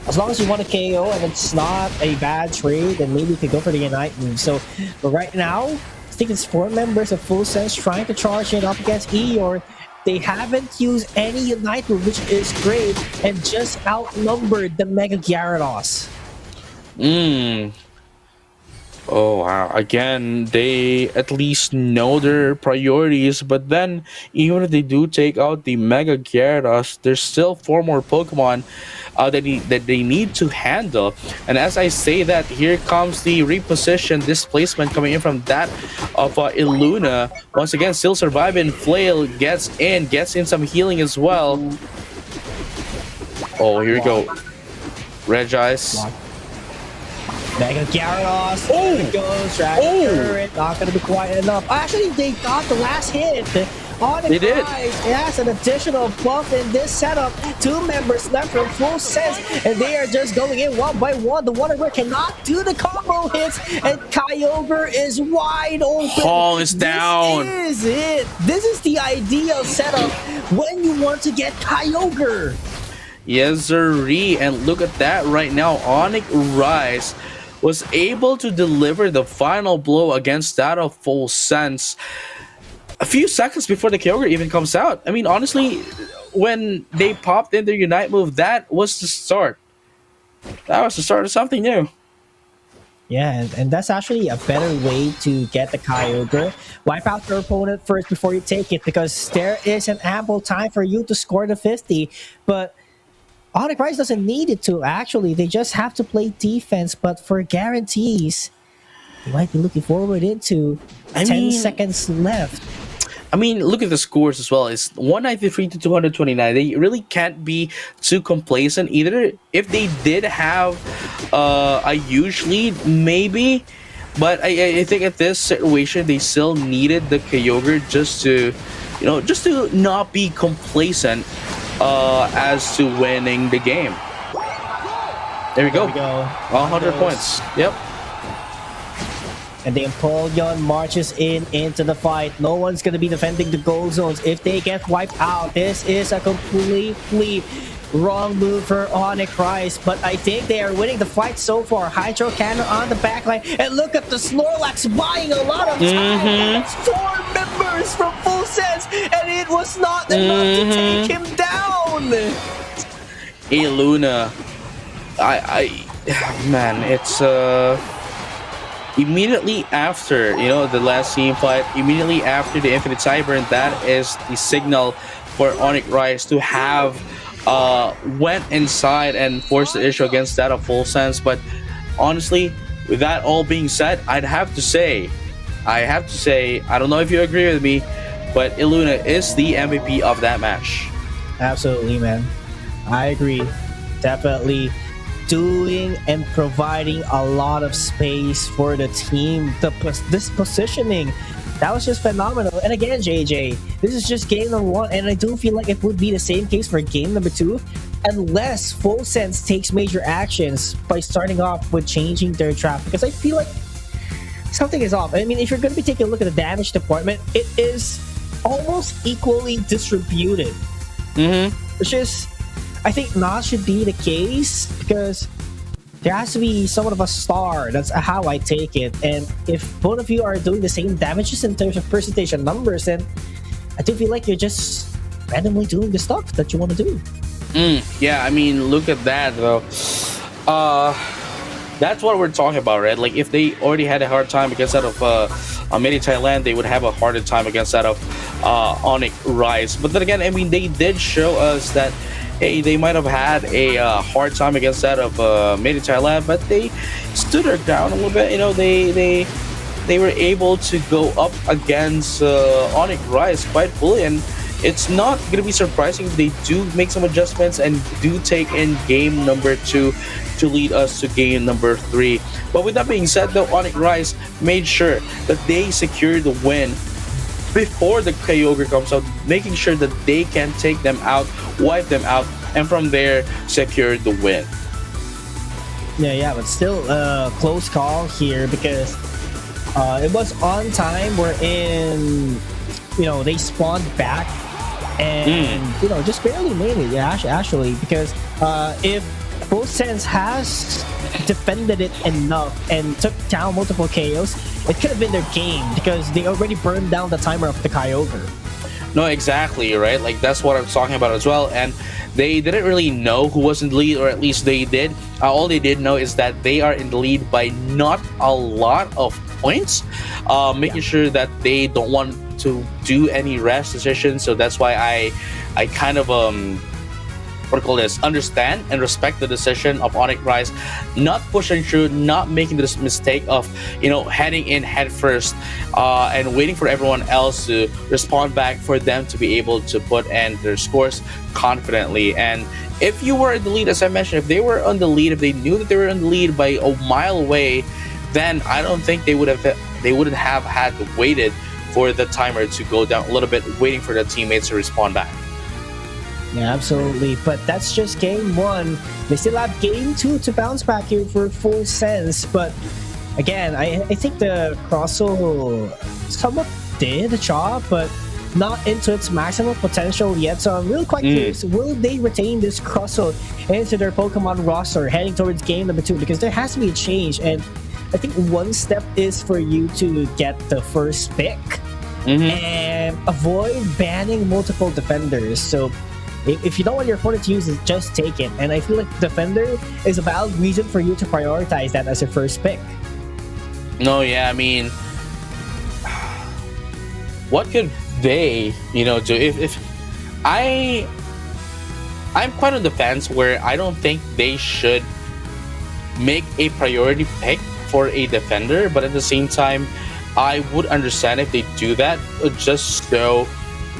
as long as you want a KO and it's not a bad trade, then maybe you could go for the Unite move. So, but right now, I think it's 4 members of Full Sense trying to charge it up against Eeyore. They haven't used any Unite move, which is great, and just outnumbered the Mega Gyarados. Oh wow! Again, they at least know their priorities, but then even if they do take out the Mega Gyarados, there's still 4 more Pokemon that they need to handle. And as I say that, here comes the reposition displacement coming in from that of Illuna. Once again, still surviving. Flail gets in some healing as well. Oh, here we go. Regice. Mega Gyarados. Oh! There it goes. Dragon Turret. Not going to be quite enough. Actually, they got the last hit. On the prize, it has an additional buff in this setup. 2 members left from Full Sense, and they are just going in one by one. The Wonder cannot do the combo hits, and Kyogre is wide open. Hall is down. This is it. This is the ideal setup when you want to get Kyogre. Yes, sirree. And look at that right now. Onyx Rise was able to deliver the final blow against that of Full Sense a few seconds before the Kyogre even comes out. I mean, honestly, when they popped in their Unite move, that was the start. That was the start of something new. Yeah, and that's actually a better way to get the Kyogre. Wipe out your opponent first before you take it, because there is an ample time for you to score the 50. But Onyx Rise doesn't need it to, actually. They just have to play defense, but for guarantees, you might be looking forward into 10 seconds left. I mean, look at the scores as well. It's 193 to 229. They really can't be too complacent either. If they did have a huge lead, maybe. But I think at this situation, they still needed the Kyogre just to not be complacent as to winning the game. There we go. 100 points. Yep. And the Empoleon marches into the fight. No one's going to be defending the gold zones if they get wiped out. This is a completely wrong move for Onyx Rise, but I think they are winning the fight so far. Hydro Cannon on the backline, and look at the Snorlax buying a lot of time. It's 4 members from Full Sense, and it was not enough to take him down. Hey Luna, man, it's immediately after the last team fight, immediately after the Infinite Cyber, that is the signal for Onyx Rise to have went inside and forced the issue against that of Full Sense. But honestly, with that all being said, I have to say, I don't know if you agree with me, but Illuna is the MVP of that match. Absolutely, man. I agree. Definitely doing and providing a lot of space for the team. This positioning, that was just phenomenal. And again, JJ, this is just game number 1, and I do feel like it would be the same case for game number 2, unless Full Sense takes major actions by starting off with changing their trap, because I feel like something is off. I mean, if you're going to be taking a look at the damage department, it is almost equally distributed, which is, I think, not should be the case, because there has to be somewhat of a star. That's how I take it. And if both of you are doing the same damages in terms of percentage and numbers, then I do feel like you're just randomly doing the stuff that you want to do. Yeah, I mean, look at that, though. That's what we're talking about, right? Like, if they already had a hard time against that of Midi Thailand, they would have a harder time against that of Onyx Rise. But then again, I mean, they did show us that, hey, they might have had a hard time against that of Midi Thailand, but they stood their ground a little bit. They were able to go up against Onyx Rise quite fully, and it's not going to be surprising if they do make some adjustments and do take in game number 2 to lead us to game number 3. But with that being said, though, Onyx Rise made sure that they secured the win before the Kyogre comes out, making sure that they can take them out, wipe them out, and from there secure the win. Yeah, but still a close call here, because it was on time wherein they spawned back and just barely made it. Yeah, actually, because if Full Sense has defended it enough and took down multiple KOs, it could have been their game because they already burned down the timer of the Kyogre. No, exactly, right? Like, that's what I'm talking about as well. And they didn't really know who was in the lead, or at least they did. All they did know is that they are in the lead by not a lot of points, making sure that they don't want to do any rash decisions. So that's why I kind of understand and respect the decision of Onyx Rise not pushing through, not making this mistake of heading in head first and waiting for everyone else to respond back for them to be able to put in their scores confidently. And if you were in the lead, as I mentioned, if they were on the lead, if they knew that they were in the lead by a mile away, then I don't think they wouldn't have had to waited for the timer to go down a little bit, waiting for their teammates to respond back. Yeah, absolutely. But that's just game one. They still have game two to bounce back here for Full Sense. But again, I think the Crossel somewhat did the job, but not into its maximum potential yet. So I'm really quite curious, will they retain this Crossel into their Pokemon roster heading towards game number 2? Because there has to be a change. And I think one step is for you to get the first pick and avoid banning multiple defenders. So if you don't want your opponent to use it, just take it. And I feel like Defender is a valid reason for you to prioritize that as your first pick. No, yeah, I mean, what could they, do? If I'm quite on the fence where I don't think they should make a priority pick for a defender, but at the same time, I would understand if they do that, just so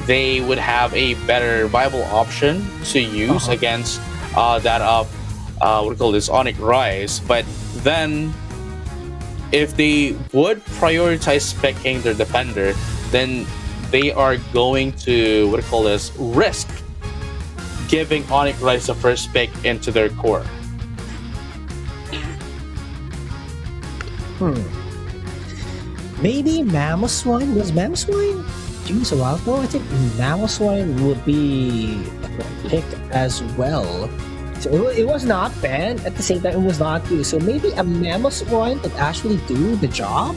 they would have a better viable option to use against that of Onyx Rise. But then if they would prioritize picking their defender, then they are going to risk giving Onyx Rise the first pick into their core. Maybe Mamoswine? Was Mamoswine used a while ago? I think Mamoswine would be a pick as well. So it was not banned, at the same time it was not used. So maybe a Mamoswine could actually do the job?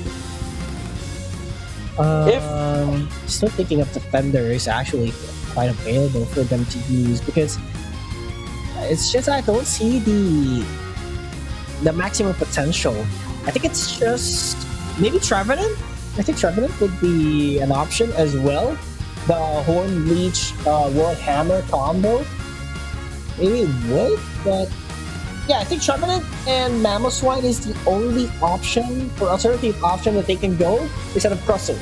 Still thinking of Defender is actually quite available for them to use, because it's just I don't see the maximum potential. I think it's just maybe Trevenant. I think Trevenant would be an option as well. The Horn Leech World Hammer combo maybe it would, but yeah, I think Trevenant and Mamoswine is the only option or alternative option that they can go instead of Crossel.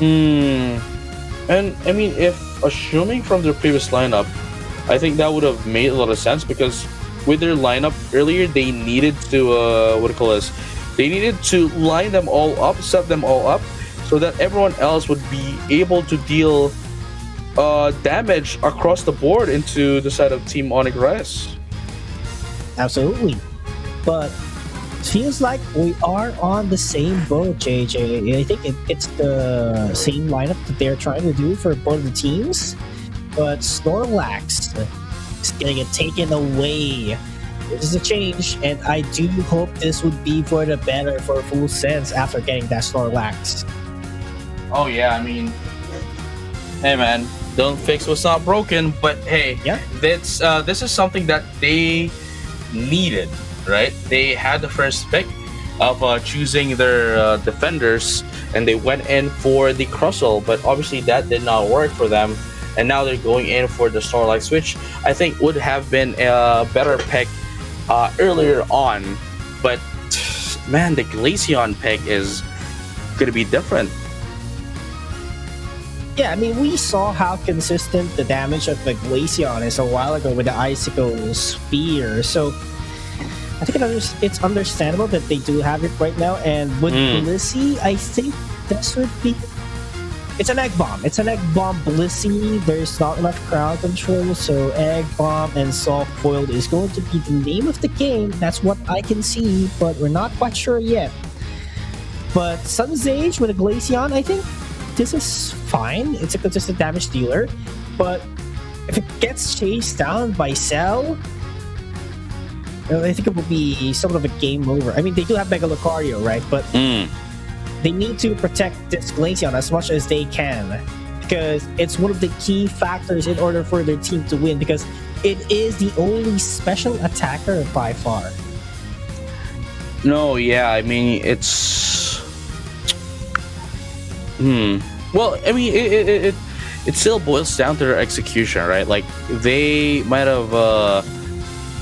And I mean, if assuming from their previous lineup, I think that would have made a lot of sense, because with their lineup earlier, they needed to they needed to line them all up, set them all up, so that everyone else would be able to deal damage across the board into the side of Team Onyx Rise. Absolutely. But it feels like we are on the same boat, JJ. I think it's the same lineup that they're trying to do for both the teams. But Snorlax is going to get taken away. This is a change, and I do hope this would be for the better for Full Sense after getting that Snorlax. Oh yeah, I mean, hey man, don't fix what's not broken. But hey, this is something that they needed, right? They had the first pick of choosing their defenders, and they went in for the Crossel, but obviously that did not work for them, and now they're going in for the Snorlax, which I think would have been a better pick earlier on. But man, the Glaceon pick is going to be different. Yeah, I mean, we saw how consistent the damage of the Glaceon is a while ago with the Icicle Spear. So I think it's understandable that they do have it right now. And with Blissey, I think this would be... It's an Egg Bomb. It's an Egg Bomb Blissey. There's not enough crowd control, so Egg Bomb and Soft Boiled is going to be the name of the game. That's what I can see, but we're not quite sure yet. But Sun's Age with a Glaceon, I think this is fine. It's a consistent damage dealer, but if it gets chased down by Cell, I think it will be somewhat of a game over. I mean, they do have Mega Lucario, right? But they need to protect this Glaceon as much as they can, because it's one of the key factors in order for their team to win, because it is the only special attacker by far. No, yeah, I mean, it's... Well, I mean, it still boils down to their execution, right? Like, they might have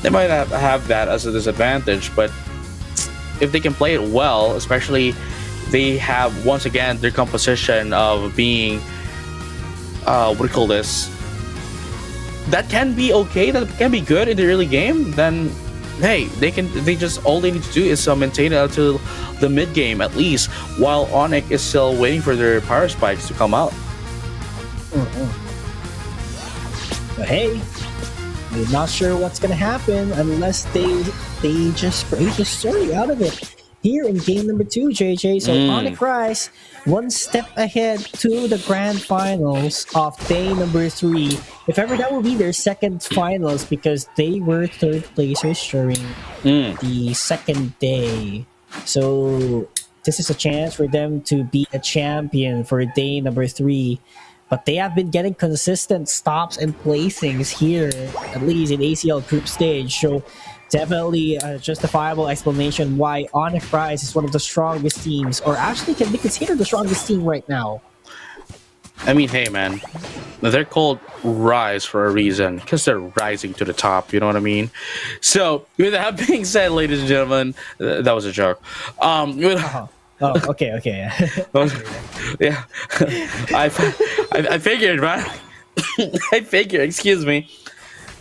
have that as a disadvantage, but if they can play it well, especially they have, once again, their composition of being what do you call this, that can be okay, that can be good in the early game, then hey, they just, all they need to do is maintain it until the mid game at least, while Onyx is still waiting for their power spikes to come out. But hey, we're not sure what's gonna happen unless they just create a story out of it here in game number 2, JJ. So Onyx Rise, one step ahead to the grand finals of day number 3. If ever that will be their second finals, because they were third placers during the second day. So this is a chance for them to be a champion for day number 3. But they have been getting consistent stops and placings here, at least in ACL group stage. So definitely a justifiable explanation why Onyx Rise is one of the strongest teams, or actually can be considered the strongest team right now. I mean, hey man, they're called Rise for a reason, because they're rising to the top, you know what I mean? So with that being said, ladies and gentlemen, that was a joke. Oh, okay. Yeah, I figured, man. I figured, excuse me.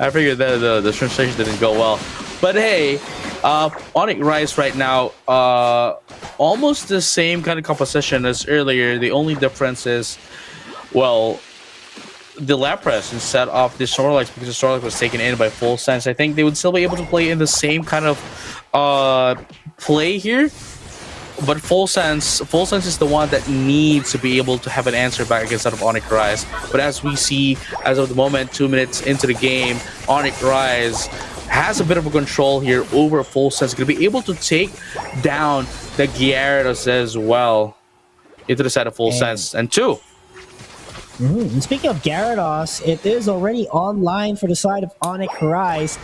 I figured that the translation didn't go well. But hey, Onyx Rise right now, almost the same kind of composition as earlier. The only difference is, well, the Lapras instead of the Snorlax, because the Snorlax was taken in by Full Sense. I think they would still be able to play in the same kind of play here. But Full Sense is the one that needs to be able to have an answer back against that of Onyx Rise. But as we see, as of the moment, 2 minutes into the game, Onyx Rise has a bit of a control here over Full Sense. Going to be able to take down the Gyarados as well into the side of Full Sense. And 2. And speaking of Gyarados, it is already online for the side of Onyx Rise.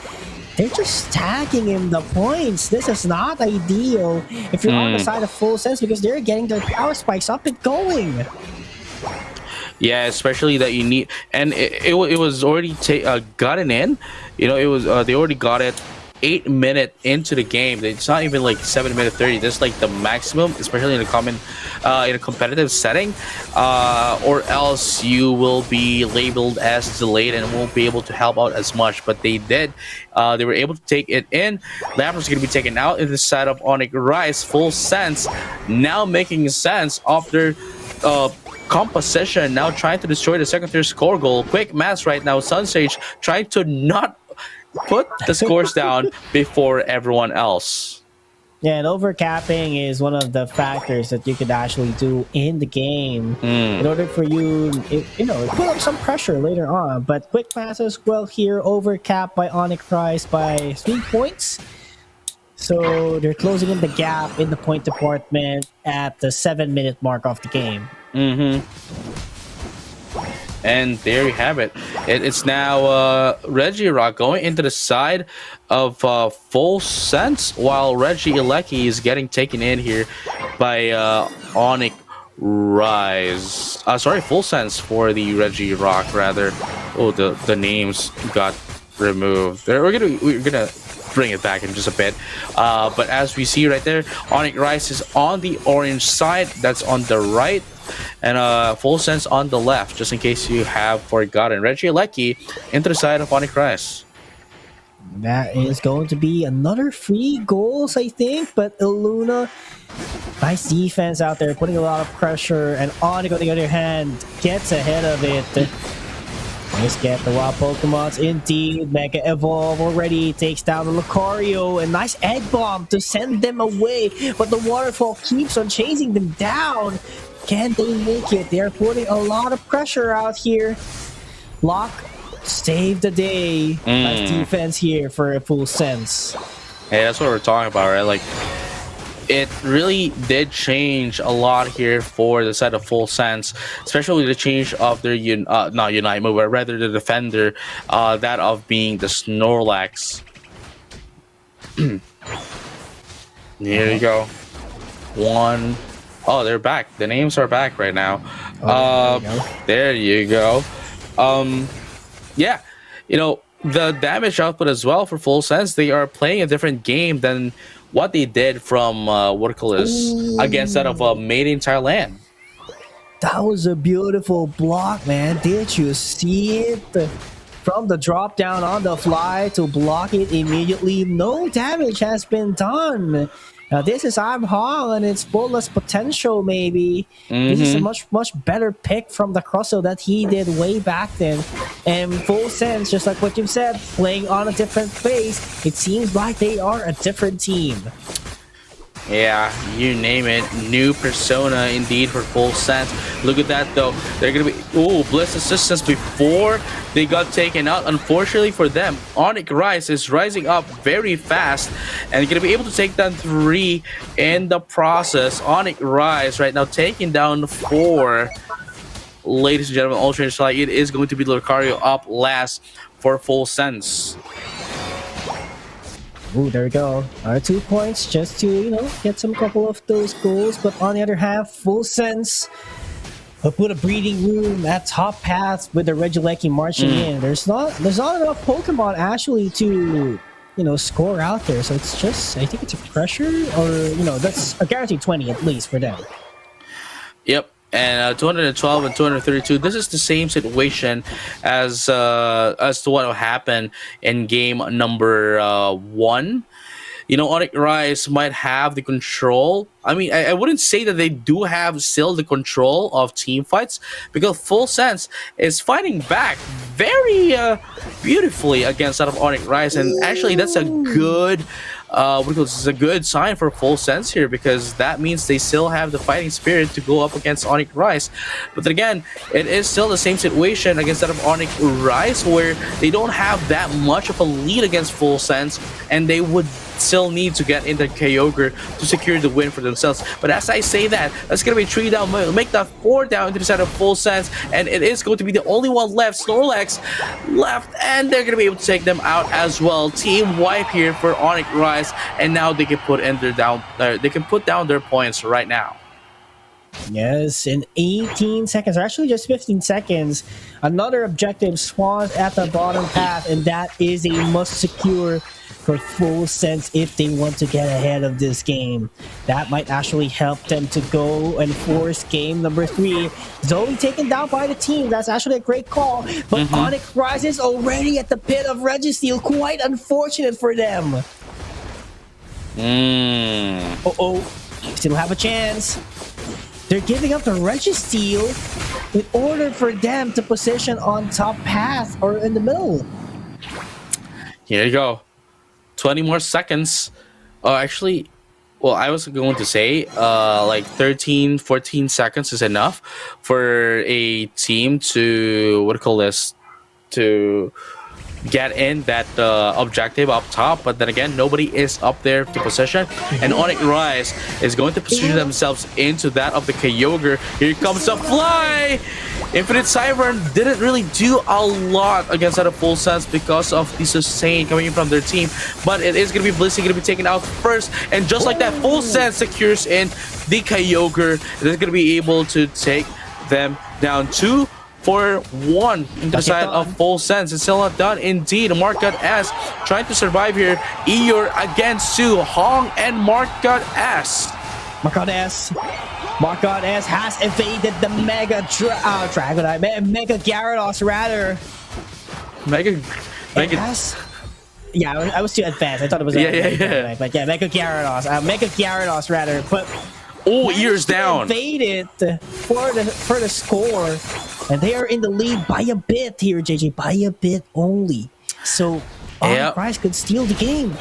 They're just tagging him the points. This is not ideal if you're on the side of Full Sense, because they're getting their power spikes up and going. Yeah, especially that you need, and it was already gotten in. You know, it was they already got it 8 minutes into the game. It's not even like 7 minute 30. That's like the maximum, especially in a competitive setting, or else you will be labeled as delayed and won't be able to help out as much. But they did. They were able to take it in. Lapras is going to be taken out in the side of Onyx Rise. Full Sense now making sense after composition, now trying to destroy the second tier score goal. Quick mass right now. Sunsage trying to not put the scores down before everyone else. Yeah, and overcapping is one of the factors that you could actually do in the game in order for you, put up some pressure later on. But quick passes, well, here overcapped by Onyx Rise by 3 points. So they're closing in the gap in the point department at the 7 minute mark of the game. And there you have it. It's now Regirock going into the side of Full Sense, while Regieleki is getting taken in here by Onyx Rise. Sorry, Full Sense for the Regirock, rather. Oh, the names got removed. We're gonna bring it back in just a bit. But as we see right there, Onyx Rise is on the orange side. That's on the right. And Full Sense on the left, just in case you have forgotten. Regieleki into the side of Onyx Rise. That is going to be another 3 goals, I think. But Illuna, nice defense out there, putting a lot of pressure. And Onyx, on the other hand, gets ahead of it. Let's get the wild Pokemons. Indeed, Mega Evolve already takes down the Lucario. A nice Egg Bomb to send them away. But the Waterfall keeps on chasing them down. Can they make it? They're putting a lot of pressure out here. Lock, save the day. Nice defense here for a Full Sense. Hey, that's what we're talking about, right? Like, it really did change a lot here for the side of Full Sense, especially the change of their not Unite move, but rather the defender, that of being the Snorlax. Here you go. One. Oh, they're back. The names are back right now. Oh, there you go. There you go. Yeah, the damage output as well for Full Sense. They are playing a different game than what they did from what it call this against that of Made in Thailand. That was a beautiful block, man. Did you see it? From the drop down on the fly to block it immediately, no damage has been done. Now this is I'm Hong and its fullest potential maybe. This is a much better pick from the Crosso that he did way back then. And Full Sense, just like what you said, playing on a different phase, it seems like they are a different team. Yeah, you name it. New persona indeed for Full Sense. Look at that though. They're gonna be Bliss assistance before they got taken out. Unfortunately for them, Onyx Rise is rising up very fast and gonna be able to take down 3 in the process. Onyx Rise right now taking down 4. Ladies and gentlemen, Ultra Insight, it is going to be Lucario up last for Full Sense. Ooh, there we go. Our 2 points just to, get some couple of those goals. But on the other half, Full Sense put a breathing room at top path with the Regieleki marching in. There's not enough Pokemon actually to, score out there. So it's just, I think it's a pressure or, that's a guaranteed 20 at least for them. Yep. And 212 and 232. This is the same situation as to what will happen in game number 1. Onyx Rise might have the control. I mean, I wouldn't say that they do have still the control of team fights because Full Sense is fighting back very beautifully against that of Onyx Rise, and actually that's a good. It's a good sign for Full Sense here because that means they still have the fighting spirit to go up against Onyx Rise. But then again, it is still the same situation against that of Onyx Rise where they don't have that much of a lead against Full Sense and they would still need to get into Kyogre to secure the win for themselves. But as I say that, that's going to be 3 down, make that 4 down into the side of Full Sense, and it is going to be the only one left, Snorlax left, and they're going to be able to take them out as well. Team wipe here for Onyx Rise, and now they can put down their points right now. Yes, in 18 seconds, or actually just 15 seconds, another objective spawns at the bottom path, and that is a must secure for Full Sense if they want to get ahead of this game. That might actually help them to go and force game number 3. Zoe taken down by the team. That's actually a great call. But Onyx Rise is already at the pit of Registeel. Quite unfortunate for them. Still have a chance. They're giving up the Registeel in order for them to position on top path or in the middle. Here you go. 20 more seconds. Actually, well, I was going to say like 13, 14 seconds is enough for a team to, to get in that objective up top. But then again, nobody is up there to position. And Onyx Rise is going to position themselves into that of the Kyogre. Here comes the fly! Infinite Siren didn't really do a lot against that of Full Sense because of the sustain coming in from their team. But it is going to be Blissey going to be taken out first. And just like that, Full Sense secures in the Kyogre. It is going to be able to take them down 2-4-1 into the side of Full Sense. It's still not done indeed. Markgut S trying to survive here. Eeyore against Sue, Hong and Markgut S. Markgut S has evaded the Mega Dragonite, Mega Gyarados rather. Mega. Yeah, I was too advanced. I thought it was but yeah, Mega Gyarados rather. But ears down. Evaded for the score, and they are in the lead by a bit here, JJ, by a bit only. So Price could steal the game.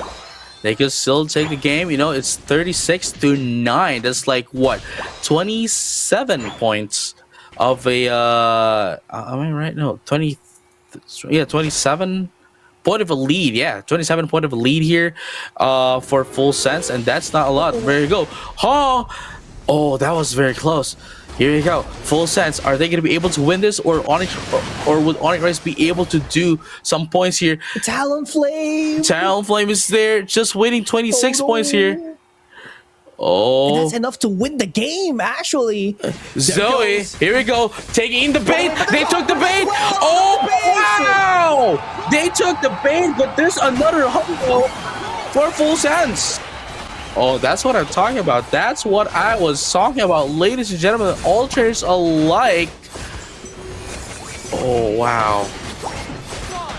They could still take the game. It's 36-9. That's like what, 27 points of a. Am I right? No, 27 point of a lead. Yeah, 27 point of a lead here for Full Sense, and that's not a lot. There you go. Oh, that was very close. Here you go. Full Sense. Are they going to be able to win this, or Onyx, or would Onyx Rise be able to do some points here? Talonflame. Talonflame is there, just waiting. 26 points here. Oh, and that's enough to win the game, actually. Zoe, here we go. Taking the bait. They took the bait. Oh, wow. They took the bait, but there's another humble for Full Sense. Oh, that's what I'm talking about. That's what I was talking about, ladies and gentlemen. All trainers alike. Oh, wow.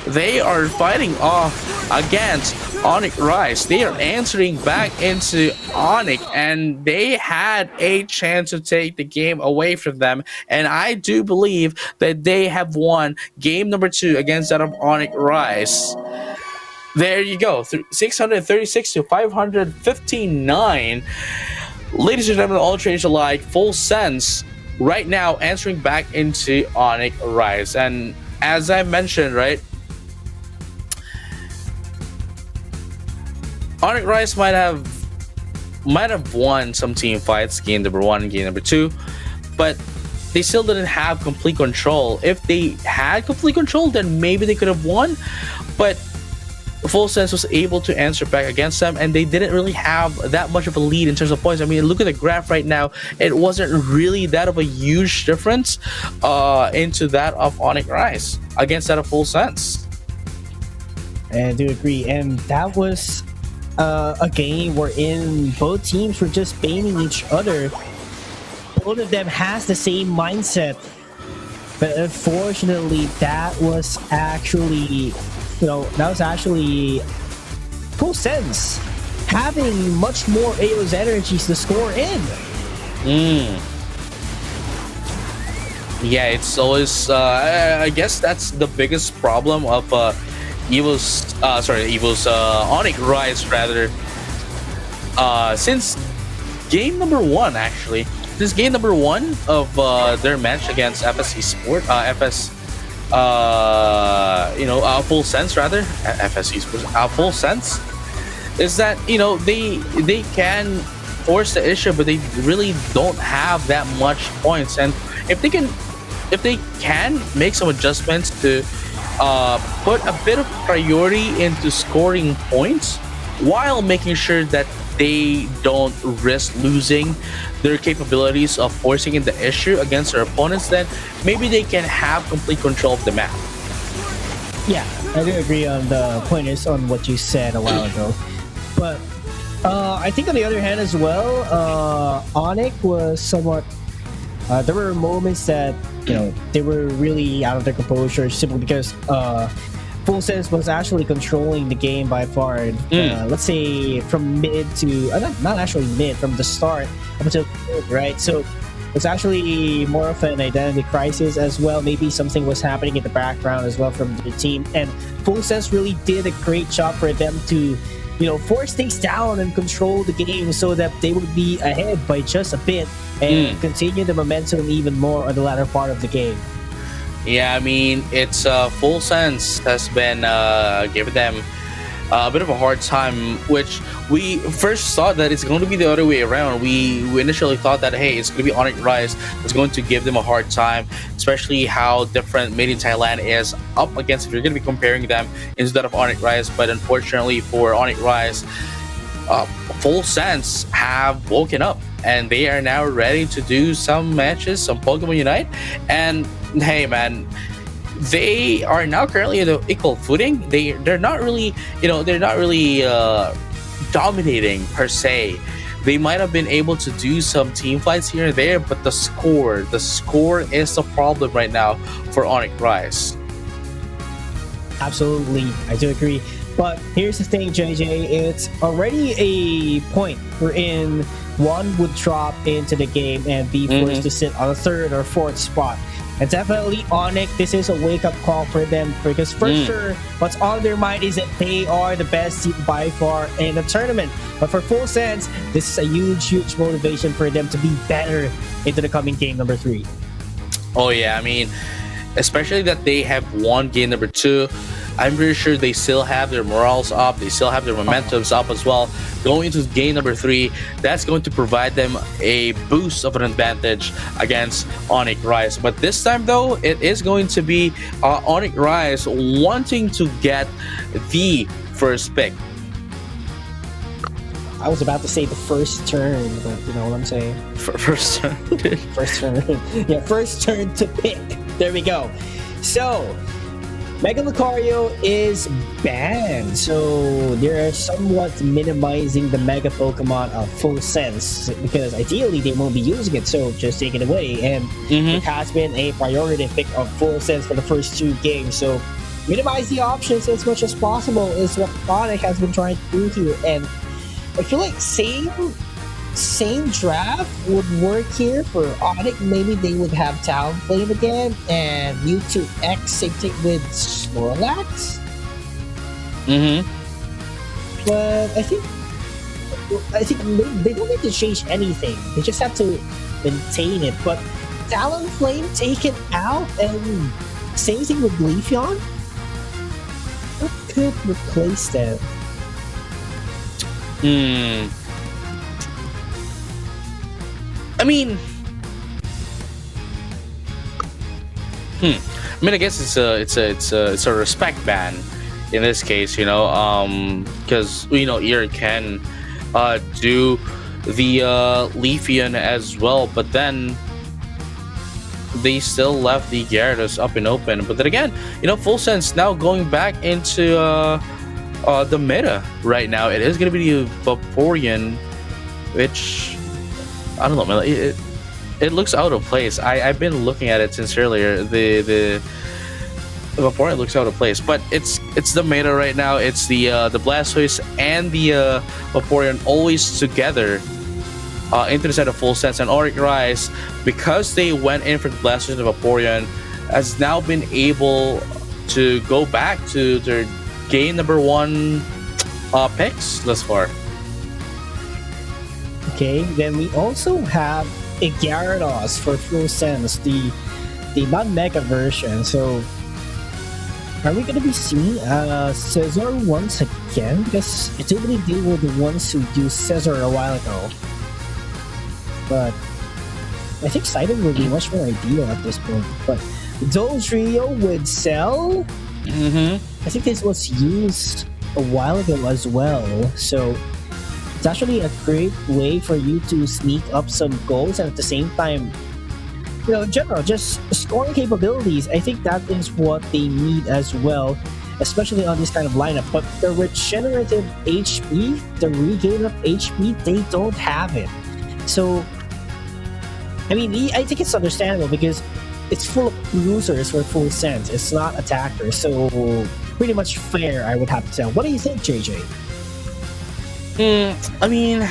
They are fighting off against Onyx Rise. They are answering back into Onyx, and they had a chance to take the game away from them. And I do believe that they have won game number 2 against that of Onyx Rise. There you go, 636 to 559. Ladies and gentlemen, all trainers alike, Full Sense right now answering back into Onyx Rise. And as I mentioned, right, Onyx Rise might have won some team fights, game number 1 and game number 2, but they still didn't have complete control. If they had complete control, then maybe they could have won, but Full Sense was able to answer back against them, and they didn't really have that much of a lead in terms of points. I mean, look at the graph right now. It wasn't really that of a huge difference into that of Onyx Rise against that of Full Sense. I do agree, and that was a game wherein both teams were just baiting each other. Both of them has the same mindset, but unfortunately, that was actually Full Sense having much more AO's energies to score in. Yeah, it's always I guess that's the biggest problem of Evil's Onyx Rise rather. Since game number 1 actually. This game number 1 of their match against FSC Sport, Full Sense rather, FSC Sports, Full Sense, is that they can force the issue, but they really don't have that much points. And if they can make some adjustments to put a bit of priority into scoring points while making sure that they don't risk losing their capabilities of forcing in the issue against their opponents, then maybe they can have complete control of the map. Yeah, I do agree on the pointers on what you said a while ago. But I think on the other hand as well, Onyx was somewhat... there were moments that, they were really out of their composure simply because Full Sense was actually controlling the game by far. Let's say from mid to... not actually mid, from the start up until mid, right? So it's actually more of an identity crisis as well. Maybe something was happening in the background as well from the team. And Full Sense really did a great job for them to, force things down and control the game so that they would be ahead by just a bit and continue the momentum even more on the latter part of the game. Yeah, I mean, it's Full Sense has been giving them a bit of a hard time, which we first thought that it's going to be the other way around. We initially thought that, hey, it's going to be Onyx Rise that's going to give them a hard time, especially how different Made in Thailand is up against if you're going to be comparing them instead of Onyx Rise. But unfortunately for Onyx Rise, Full Sense have woken up and they are now ready to do some matches, some Pokemon Unite. And hey, man, they are now currently in the equal footing. They're not really, dominating per se. They might have been able to do some team fights here and there, but the score is the problem right now for Onyx Rise. Absolutely, I do agree. But here's the thing, JJ, it's already a point wherein one would drop into the game and be forced to sit on a 3rd or 4th spot. And definitely Onyx, this is a wake-up call for them, because for sure, what's on their mind is that they are the best team by far in the tournament. But for Full Sense, this is a huge motivation for them to be better into the coming game number 3. Oh yeah, I mean, especially that they have won game number 2. I'm pretty sure they still have their morals up, they still have their momentums up as well. Going into game number 3, that's going to provide them a boost of an advantage against Onyx Rise. But this time though, it is going to be Onyx Rise wanting to get the first pick. I was about to say the first turn, but you know what I'm saying. First turn. First turn. Yeah, first turn to pick. There we go. So, Mega Lucario is banned, so they're somewhat minimizing the Mega Pokemon of Full Sense because ideally they won't be using it, so just take it away. And it has been a priority pick of Full Sense for the first 2 games, so minimize the options as much as possible is what Sonic has been trying to do here. And I feel like same draft would work here for Onyx. Maybe they would have Talonflame again and Mewtwo X same thing with Snorlax. But I think they don't need to change anything. They just have to maintain it. But Talonflame taken out and same thing with Leafeon. What could replace them? I mean, I guess it's a respect ban in this case, you know, because you know Ear can do the Leafeon as well, but then they still left the Gyarados up and open. But then again, you know, Full Sense now going back into the meta right now. It is going to be the Vaporeon, which I don't know, man. It looks out of place. I've been looking at it since earlier. The Vaporeon looks out of place, but it's the meta right now. It's the Blastoise and the Vaporeon always together into the set of Full Sense. And Onyx Rise, because they went in for the Blastoise and the Vaporeon, has now been able to go back to their game number 1 picks thus far. Okay, then we also have a Gyarados for Full Sense, the non-mega version. So, are we going to be seeing Scizor once again? Because I do believe they were the ones who used Scizor a while ago. But I think Sidon would be much more ideal at this point. But Dodrio with Cell, I think this was used a while ago as well. So it's actually a great way for you to sneak up some goals and at the same time, you know, in general, just scoring capabilities. I think that is what they need as well, especially on this kind of lineup. But the regenerative HP, the regain of HP, they don't have it. So, I mean, I think it's understandable because it's full of losers for Full Sense. It's not attackers. So, pretty much fair, I would have to say. What do you think, JJ? I mean,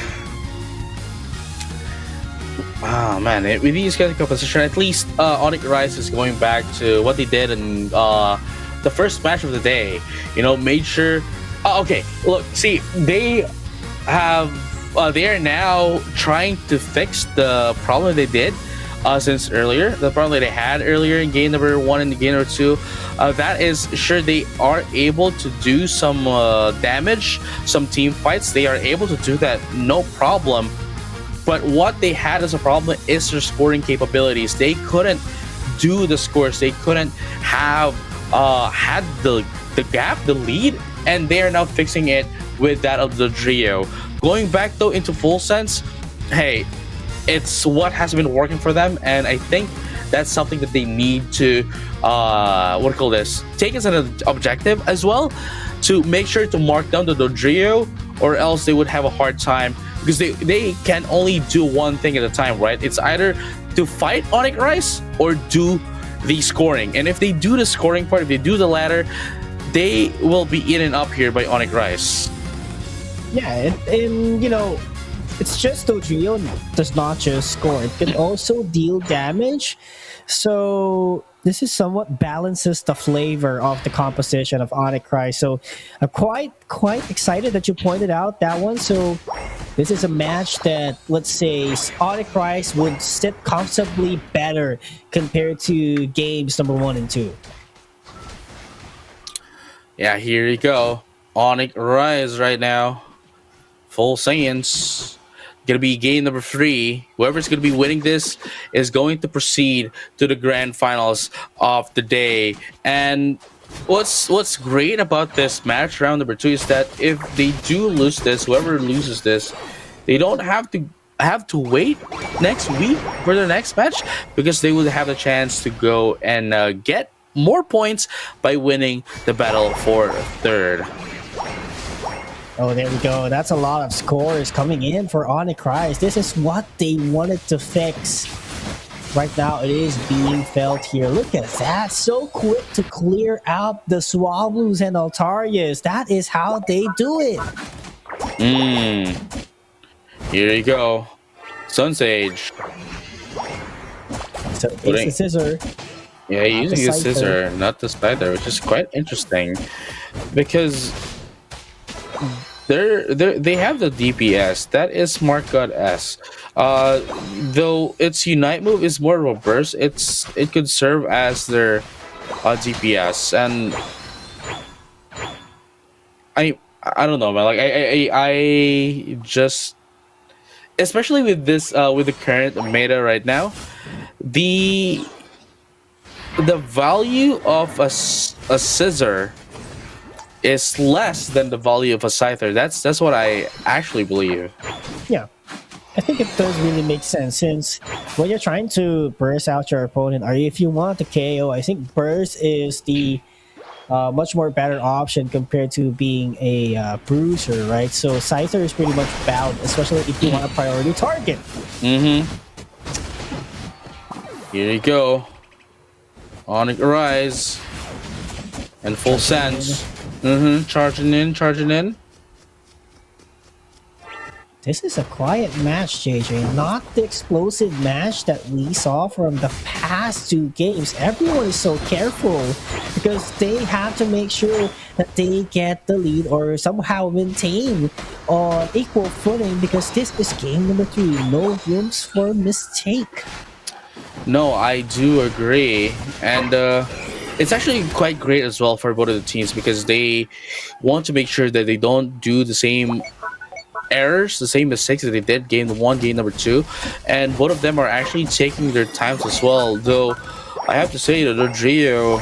man, with these kind of composition, at least Onyx Rise is going back to what they did in the first match of the day. You know, made sure. Okay, look, see, they are now trying to fix the problem they did since earlier. The problem that they had earlier in game number 1 and game number 2. That is, sure, they are able to do some damage, some team fights. They are able to do that, no problem. But what they had as a problem is their scoring capabilities. They couldn't do the scores. They couldn't have had the gap, the lead, and they are now fixing it with that of the trio. Going back though into Full Sense, hey, it's what has been working for them, and I think that's something that they need to take as an objective as well, to make sure to mark down the Dodrio, or else they would have a hard time, because they can only do one thing at a time, right? It's either to fight Onyx Rise or do the scoring. And if they do the scoring part, if they do the latter, they will be eaten up here by Onyx Rise. Yeah, and you know, it's just Dodrio does not just score, it can also deal damage. So this is somewhat balances the flavor of the composition of Onyx Rise. So I'm quite excited that you pointed out that one. So this is a match that, let's say, Onyx Rise would sit comfortably better compared to games number 1 and 2. Yeah, here you go. Onyx Rise right now. Full Saiyans. Gonna be game number 3. Whoever's gonna be winning this is going to proceed to the grand finals of the day. And what's great about this match round number 2 is that if they do lose this, whoever loses this, they don't have to wait next week for their next match because they would have the chance to go and get more points by winning the battle for third. Oh, there we go. That's a lot of scores coming in for Onyx Rise. This is what they wanted to fix. Right now, it is being felt here. Look at that. So quick to clear out the Swablues and Altarias. That is how they do it. Here you go. Sun Sage. So it's a scissor. Yeah, using a scissor, not the spider, which is quite interesting because they have the DPS. That is Smart God S. Though its Unite move is more of a burst, it could serve as their DPS, and I don't know, man. Like I just, especially with this with the current meta right now, the value of a scissor is less than the value of a scyther. That's what I actually believe. Yeah, I think it does really make sense since when you're trying to burst out your opponent, or if you want to KO, I think burst is the much more better option compared to being a bruiser, right? So scyther is pretty much bound, especially if you want a priority target. Here you go. Onyx Rise and full sense. Charging in. This is a quiet match, JJ. Not the explosive match that we saw from the past 2 games. Everyone is so careful because they have to make sure that they get the lead or somehow maintain on equal footing because this is game number 3. No rooms for mistake. No, I do agree. And it's actually quite great as well for both of the teams because they want to make sure that they don't do the same errors, the same mistakes that they did game 1, game number 2, and both of them are actually taking their times as well. Though I have to say that the trio,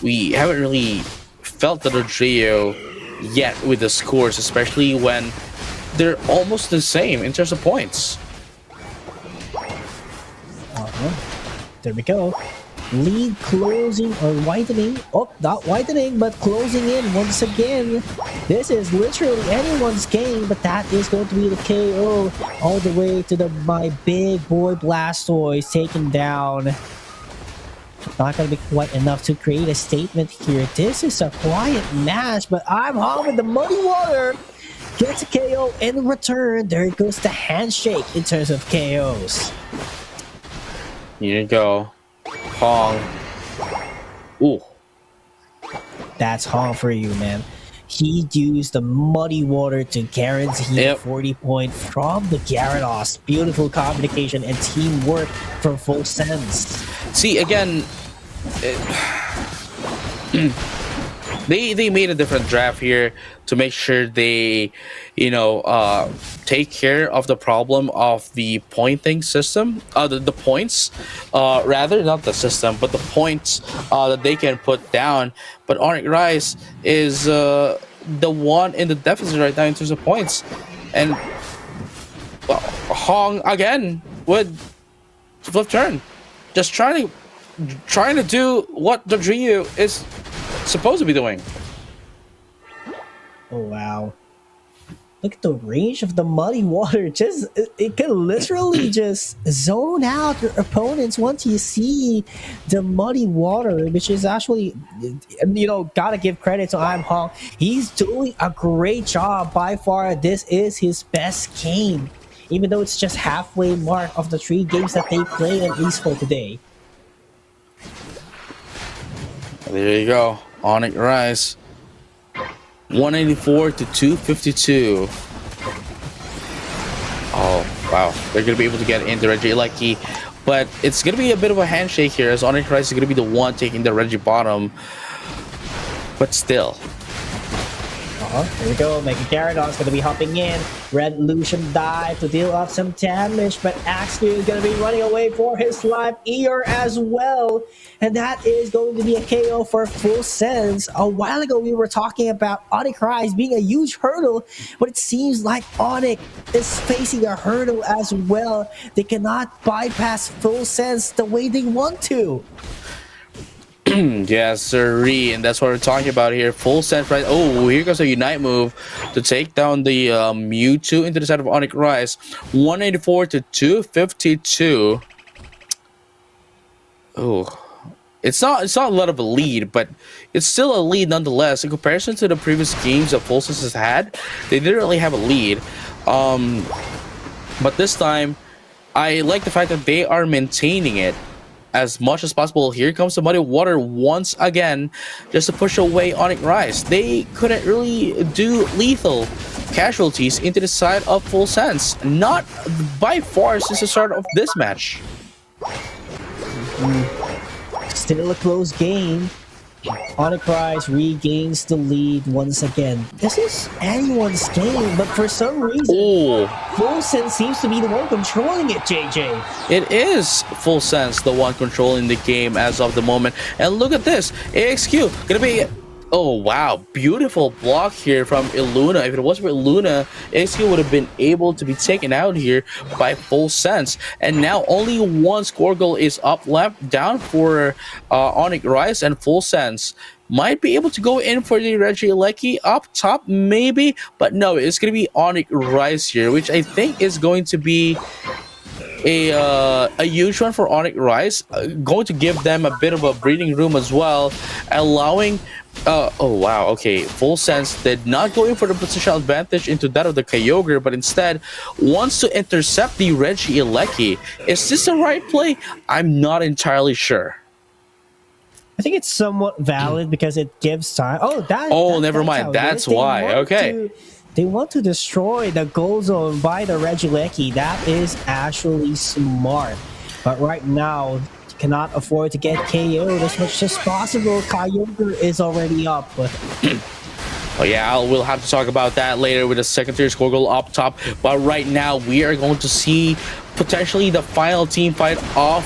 we haven't really felt the trio yet with the scores, especially when they're almost the same in terms of points. There we go. Lead closing or widening. Oh, not widening, but closing in once again. This is literally anyone's game, but that is going to be the KO all the way to my big boy Blastoise taken down. Not going to be quite enough to create a statement here. This is a quiet match, but I'm home with the Muddy Water. Gets a KO in return. There goes the handshake in terms of KOs. Here you go. Hong. Ooh. That's Hong for you, man. He used the Muddy Water to guarantee 40 points from the Gyarados. Beautiful communication and teamwork from Full Sense. See, again, they made a different draft here to make sure they, take care of the problem of the pointing system, the points, rather not the system, but the points that they can put down. But Onyx Rise is the one in the deficit right now in terms of points, and Hong again with flip turn, just trying to do what the trio is supposed to be doing. Oh wow. Look at the range of the Muddy Water. It can literally just zone out your opponents once you see the Muddy Water, which is actually, gotta give credit to I'm Hong. He's doing a great job. By far, this is his best game, even though it's just halfway mark of the 3 games that they played at least for today. There you go. Onyx Rise. 184 to 252. Oh, wow. They're going to be able to get into Reggie Lucky. But it's going to be a bit of a handshake here as Onyx Rise is going to be the one taking the Reggie bottom. but still. Here we go. Mega Gyarados going to be hopping in. Red Lucian dive to deal off some damage, but Axew is going to be running away for his life. Eeyore as well. And that is going to be a KO for Full Sense. A while ago, we were talking about Onyx Rise being a huge hurdle, but it seems like Onyx is facing a hurdle as well. They cannot bypass Full Sense the way they want to. Yes, sirree, and that's what we're talking about here. Full Sense, right? Oh, here goes a Unite move to take down the Mewtwo into the side of Onyx Rise. 184 to 252. Oh, it's not a lot of a lead, but it's still a lead nonetheless. In comparison to the previous games that Full Sense has had, they didn't really have a lead. But this time, I like the fact that they are maintaining it as much as possible. Here comes the Muddy Water once again, just to push away Onyx Rise. They couldn't really do lethal casualties into the side of Full Sense. Not by far since the start of this match. Still a close game. Onyx Rise regains the lead once again. This is anyone's game, but for some reason, Full Sense seems to be the one controlling it, JJ. It is Full Sense the one controlling the game as of the moment. And look at this. AXQ gonna be... Oh, wow. Beautiful block here from Illuna. If it wasn't for Illuna, AXQ would have been able to be taken out here by Full Sense. And now only one score goal is up left down for Onyx Rise, and Full Sense might be able to go in for the Regieleki up top, maybe. But no, it's going to be Onyx Rise here, which I think is going to be a huge one for Onyx Rise. Going to give them a bit of a breathing room as well, allowing... oh wow, okay. Full Sense did not go in for the positional advantage into that of the Kyogre, but instead wants to intercept the Regieleki. Is this the right play? I'm not entirely sure. I think it's somewhat valid because it gives time. Never mind. That's why. Okay. They want to destroy the goal zone by the Regieleki. That is actually smart. But right now, cannot afford to get KO'd as much as possible. Kyogre is already up. Oh yeah, we'll have to talk about that later with the secondary score goal up top. But right now, we are going to see potentially the final team fight of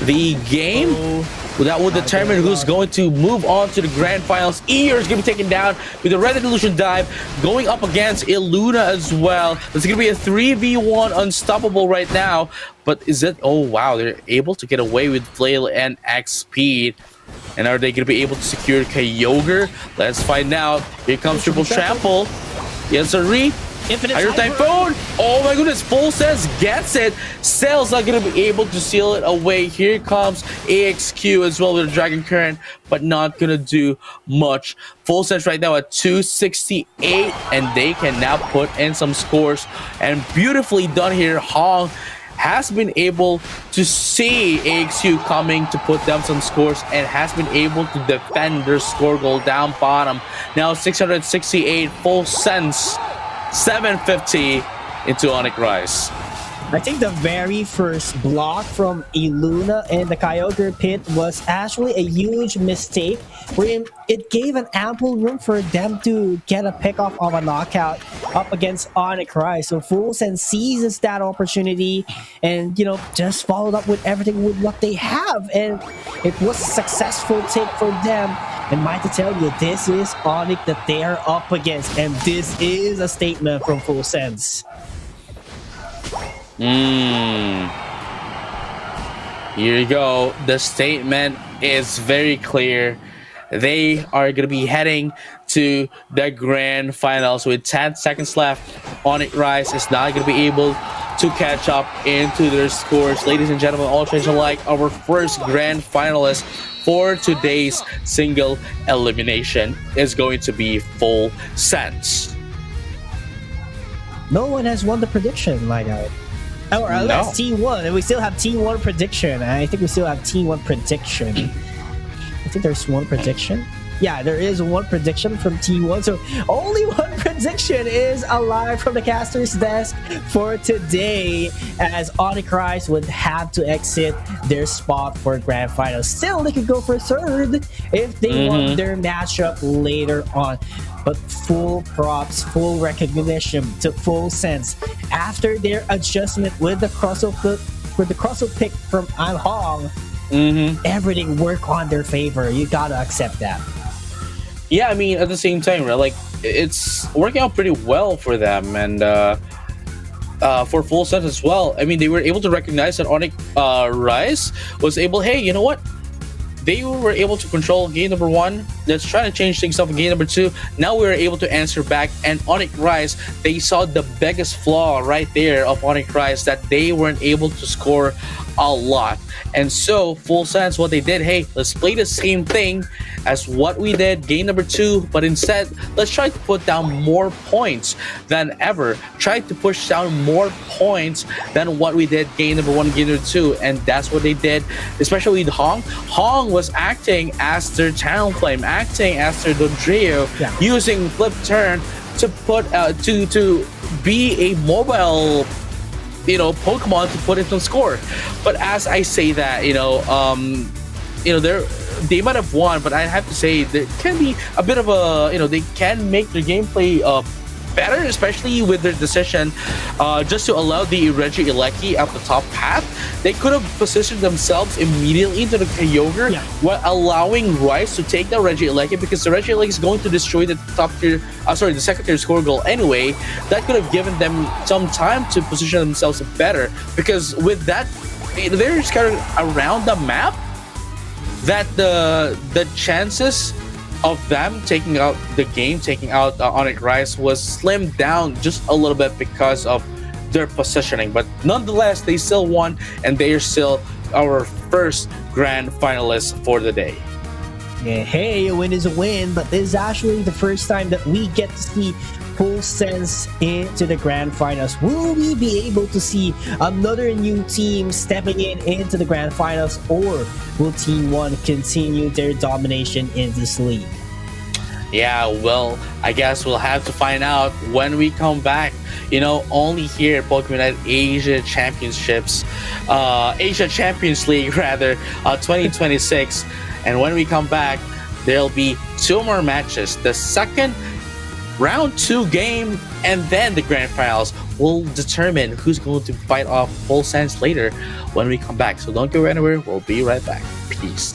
the game. That will determine who's going to move on to the grand finals. Eeyore is going to be taken down with a Red Illusion dive, going up against Illuna as well. It's going to be a 3v1 unstoppable right now. But is it... Oh, wow. They're able to get away with Flail and X Speed. And are they going to be able to secure Kyogre? Let's find out. Here comes Triple Trample. Yes, sirree. Hydro Typhoon! Oh my goodness, Full Sense gets it. Cell's not going to be able to seal it away. Here comes AXQ as well with a Dragon Current, but not going to do much. Full Sense right now at 268, and they can now put in some scores. And beautifully done here. Hong has been able to see AXQ coming to put them some scores and has been able to defend their score goal down bottom. Now 668, Full Sense 750 into Onyx Rise. I think the very first block from Illuna and the Kyogre pit was actually a huge mistake, where it gave an ample room for them to get a pickoff of a knockout up against Onyx Rise. So Full Sense seizes that opportunity and, just followed up with everything with what they have. And it was a successful take for them. And might to tell you, this is Onyx that they are up against. And this is a statement from Full Sense. Here you go. The statement is very clear. They are going to be heading to the grand finals with 10 seconds left. Onyx Rise is not going to be able to catch up into their scores. Ladies and gentlemen, all trades alike, our first grand finalist for today's single elimination is going to be Full Sense. No one has won the prediction, my guy. Or unless T1, and we still have T1 prediction. I think we still have T1 prediction. I think there's one prediction. yeah, there is one prediction from T1. So only one prediction is alive from the caster's desk for today, as Onyx Rise would have to exit their spot for grand final. Still, they could go for third if they won their matchup later on. But full props, full recognition to Full Sense after their adjustment with the crossel pick from An Hong. Everything work on their favor. You gotta accept that. Yeah, I mean, at the same time, right? Like, it's working out pretty well for them, and for Full Sense as well. I mean, they were able to recognize that Onyx Rise was able. Hey, you know what? They were able to control game number one. Let's try to change things up in game number two. Now we were able to answer back. And Onyx Rise, they saw the biggest flaw right there of Onyx Rise, that they weren't able to score a lot. And so, Full Sense, what they did, hey, let's play the same thing as what we did game number two, but instead, let's try to put down more points than ever. Try to push down more points than what we did game number one, game number two, and that's what they did, especially with Hong. Hong was acting as their Talonflame, acting as their Dodrio, using Flip Turn to put to be a mobile, Pokemon to put it on score. But as I say that, they might have won, but I have to say there can be a bit of a, they can make their gameplay better, especially with their decision just to allow the Regieleki at the top path. They could have positioned themselves immediately into the Kyogre while allowing Rice to take the Regieleki, because the Regieleki is going to destroy the the second tier score goal anyway. That could have given them some time to position themselves better, because with that, they're scattered around the map, that the chances of them taking out the game, taking out Onyx Rise, was slimmed down just a little bit because of their positioning. But nonetheless, they still won, and they are still our first grand finalist for the day. Yeah, hey, a win is a win, but this is actually the first time that we get to see Full Sense into the grand finals. Will we be able to see another new team stepping into the grand finals, or will Team 1 continue their domination in this league? Yeah, well, I guess we'll have to find out when we come back. Only here at Pokemon Unite Asia Championships, Asia Champions League rather, 2026. And when we come back, there'll be two more matches. The second round 2 game, and then the grand finals will determine who's going to fight off Full Sense later when we come back. So don't go anywhere. We'll be right back. Peace.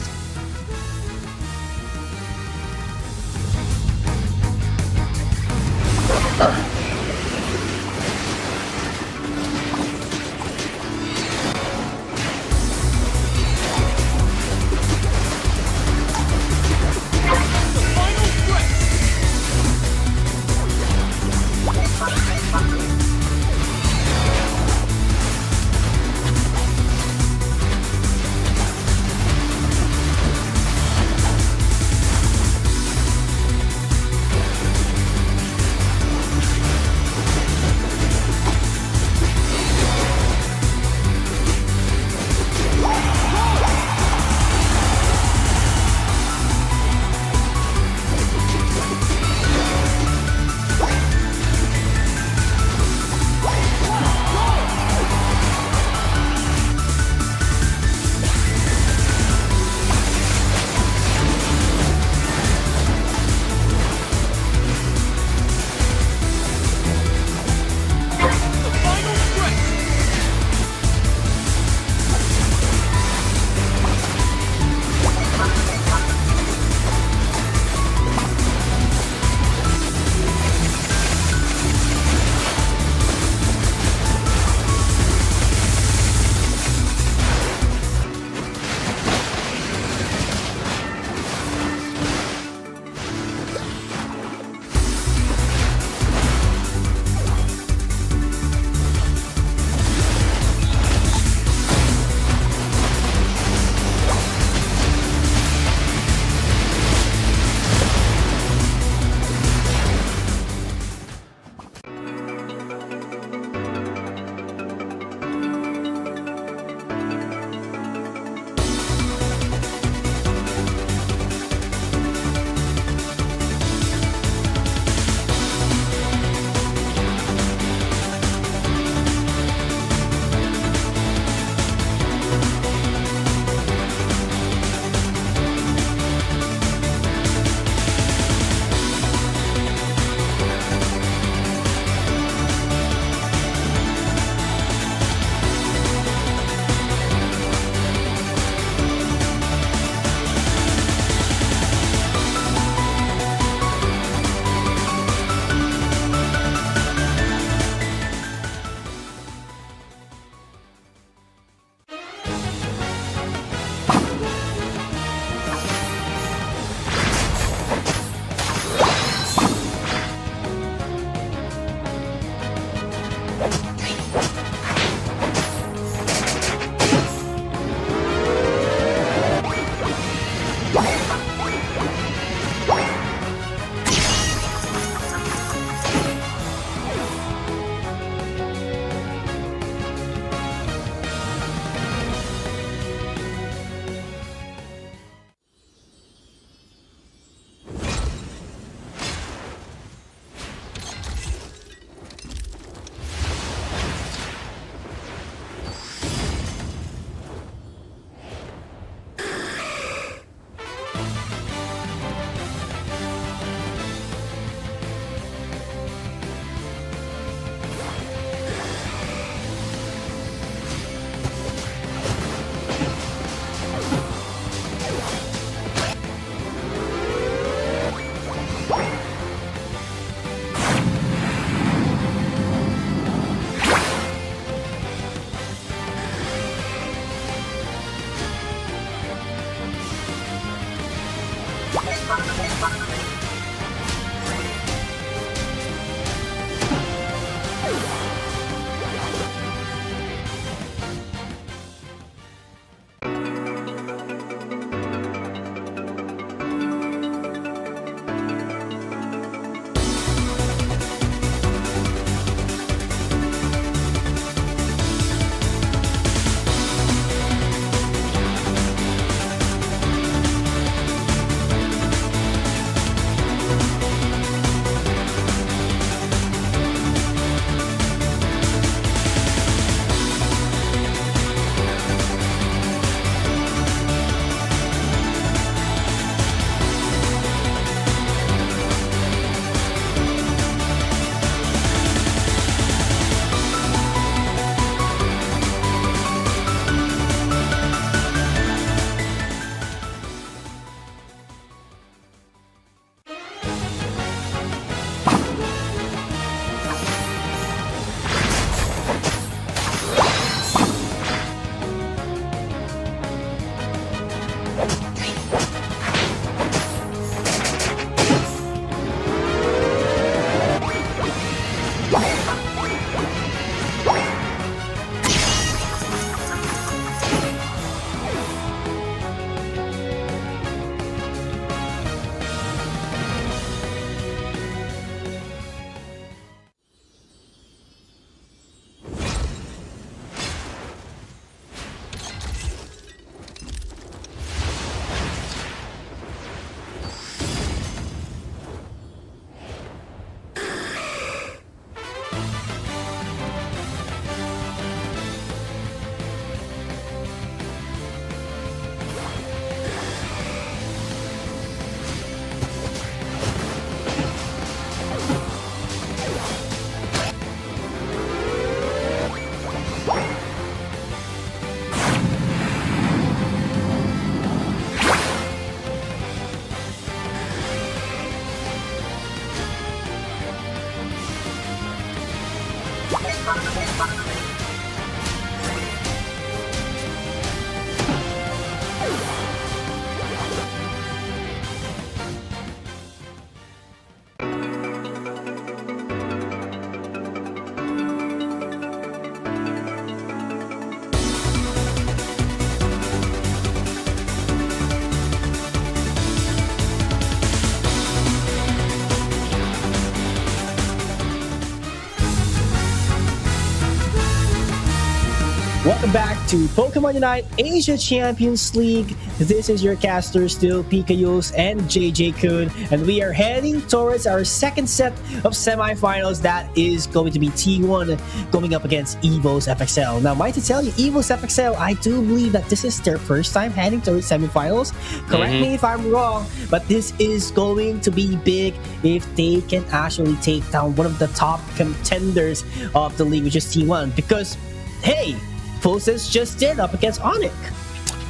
Welcome back to Pokemon Unite Asia Champions League. This is your caster still, Pikachu's and JJ Kun, and we are heading towards our second set of semifinals. That is going to be T1 going up against Evo's FXL. Now, might to tell you, Evo's FXL, I do believe that this is their first time heading towards semifinals. Correct me if I'm wrong, but this is going to be big if they can actually take down one of the top contenders of the league, which is T1. Because, hey, Fulsis just did up against Onic.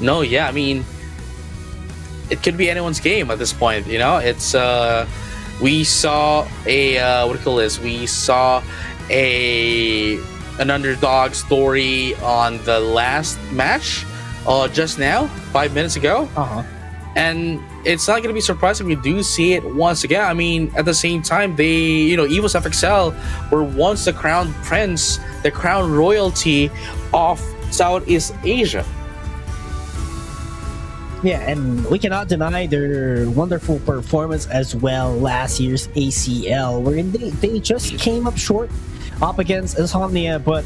No, yeah, I mean, it could be anyone's game at this point. You know, it's we saw a what do you call this? We saw an underdog story on the last match, just now, 5 minutes ago. And it's not going to be surprising if we do see it once again. I mean, at the same time, they, you know, Evo's FXL were once the crown prince, the crown royalty of Southeast Asia. Yeah, and we cannot deny their wonderful performance as well last year's ACL, wherein they just came up short up against Insomnia, but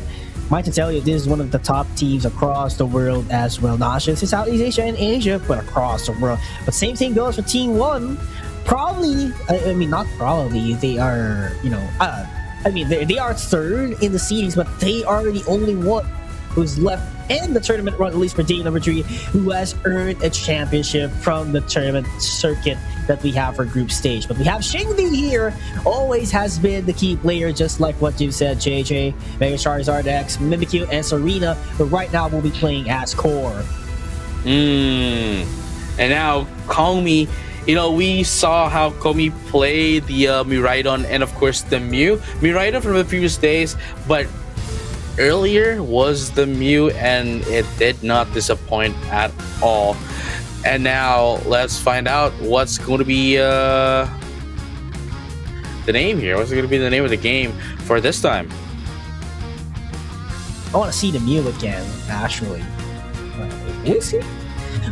might to tell you, this is one of the top teams across the world as well. Not just in Southeast Asia and Asia, but across the world. But same thing goes for Team 1. Probably, I mean, not probably, they are, you know, I mean, they are third in the series, but they are the only one who's left in the tournament run, at least for team number 3, who has earned a championship from the tournament circuit that we have for group stage. But we have Xingdi here, always has been the key player, just like what you said, JJ. Mega Charizard X, Mimikyu, and Serena, but right now we'll be playing as core. And now Komi, you know, we saw how Komi played the Miraidon and of course the Mew. Miraidon from the previous days, but earlier was the Mew and it did not disappoint at all. And now let's find out what's going to be the name here. What's going to be the name of the game for this time? I want to see the Mew again, actually. We'll see.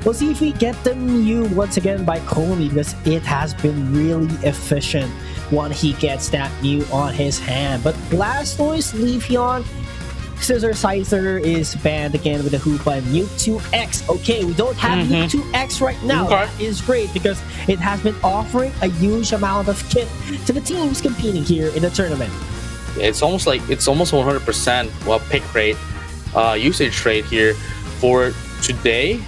We'll see if we get the Mew once again by Komi, because it has been really efficient when he gets that Mew on his hand. But Blastoise, Leafeon, Scissor Scyther is banned again with the Hoopa and Mewtwo X. Okay, we don't have Mewtwo X right now. Okay. That is great because it has been offering a huge amount of kit to the teams competing here in the tournament. It's almost 100% pick rate, usage rate here for today.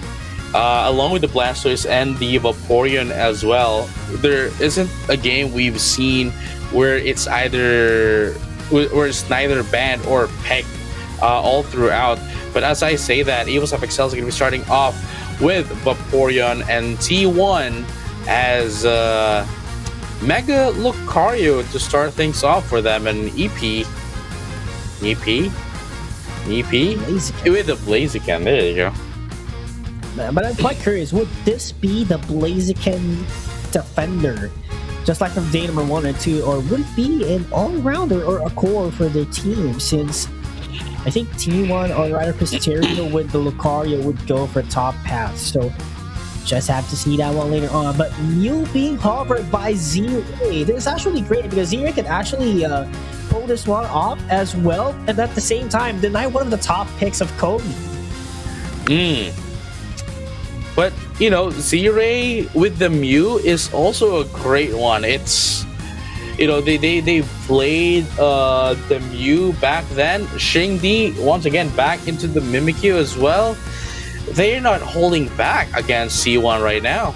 Along with the Blastoise and the Vaporeon as well. There isn't a game we've seen where it's neither banned or pegged all throughout. But as I say that, Evo's FXL is going to be starting off with Vaporeon and T1 as Mega Lucario to start things off for them, and EP Blaziken. with the Blaziken. There you go. But I'm quite curious, would this be the Blaziken defender, just like from day number 1 and 2, or would it be an all-rounder or a core for the team, since I think T1 or rather Pisterio with the Lucario would go for top path, so just have to see that one later on. But Mew being hovered by Z-Ray, this is actually great because Z-Ray can actually pull this one off as well, and at the same time deny one of the top picks of Kobe. But, you know, Z-Ray with the Mew is also a great one. It's, you know, they played the Mew back then. Xingdi, once again, back into the Mimikyu as well. They're not holding back against C1 right now.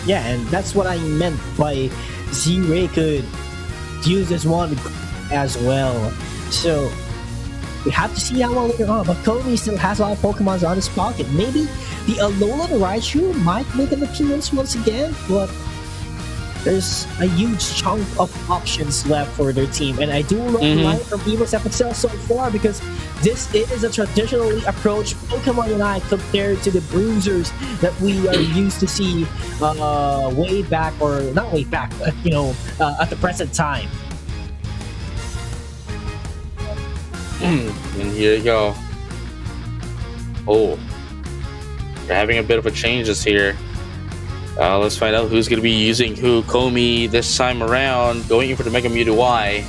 Yeah, and that's what I meant by Z-Ray could use this one as well. So, we have to see that one later on, but Kobe still has a lot of Pokemons on his pocket. Maybe the Alolan Raichu might make an appearance once again, but there's a huge chunk of options left for their team. And I do love the line from Evo's FXL so far, because this is a traditionally approached Pokemon line compared to the bruisers that we are used to see way back, or not way back, but at the present time. And here you go. Oh, we're having a bit of a changes here. Let's find out who's going to be using who. Komi this time around, going in for the Mega Mewtwo Y.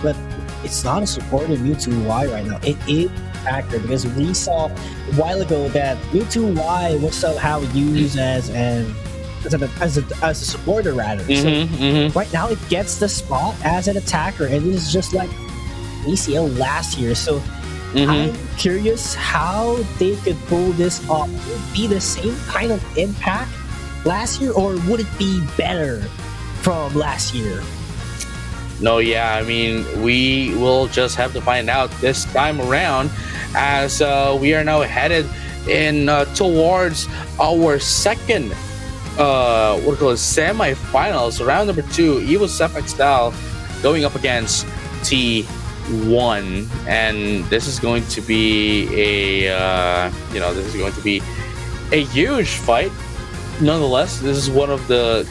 But it's not a supported Mewtwo Y right now. It is a factor, because we saw a while ago that Mewtwo Y was somehow used as a supporter rather. So right now it gets the spot as an attacker, and this is just like ACL last year. So I'm curious how they could pull this off. Would it be the same kind of impact last year, or would it be better from last year? No, yeah, I mean, we will just have to find out this time around, as we are now headed in towards our second semifinals, round number 2. Evo's FXL going up against T1, and this is going to be a huge fight. Nonetheless, this is one of the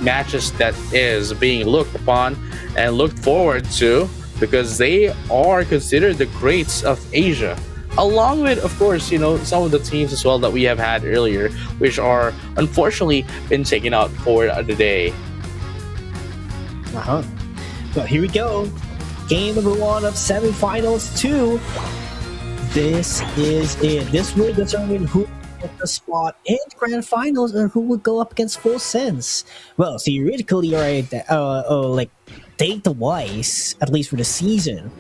matches that is being looked upon and looked forward to, because they are considered the greats of Asia, along with, of course, some of the teams as well that we have had earlier, which are unfortunately been taken out for the day. But here we go. Game number 1 of Semifinals 2. This is it. This will determine who will get the spot in the Grand Finals, or who will go up against Full Sense. Well, theoretically, right, like data-wise, at least for the season,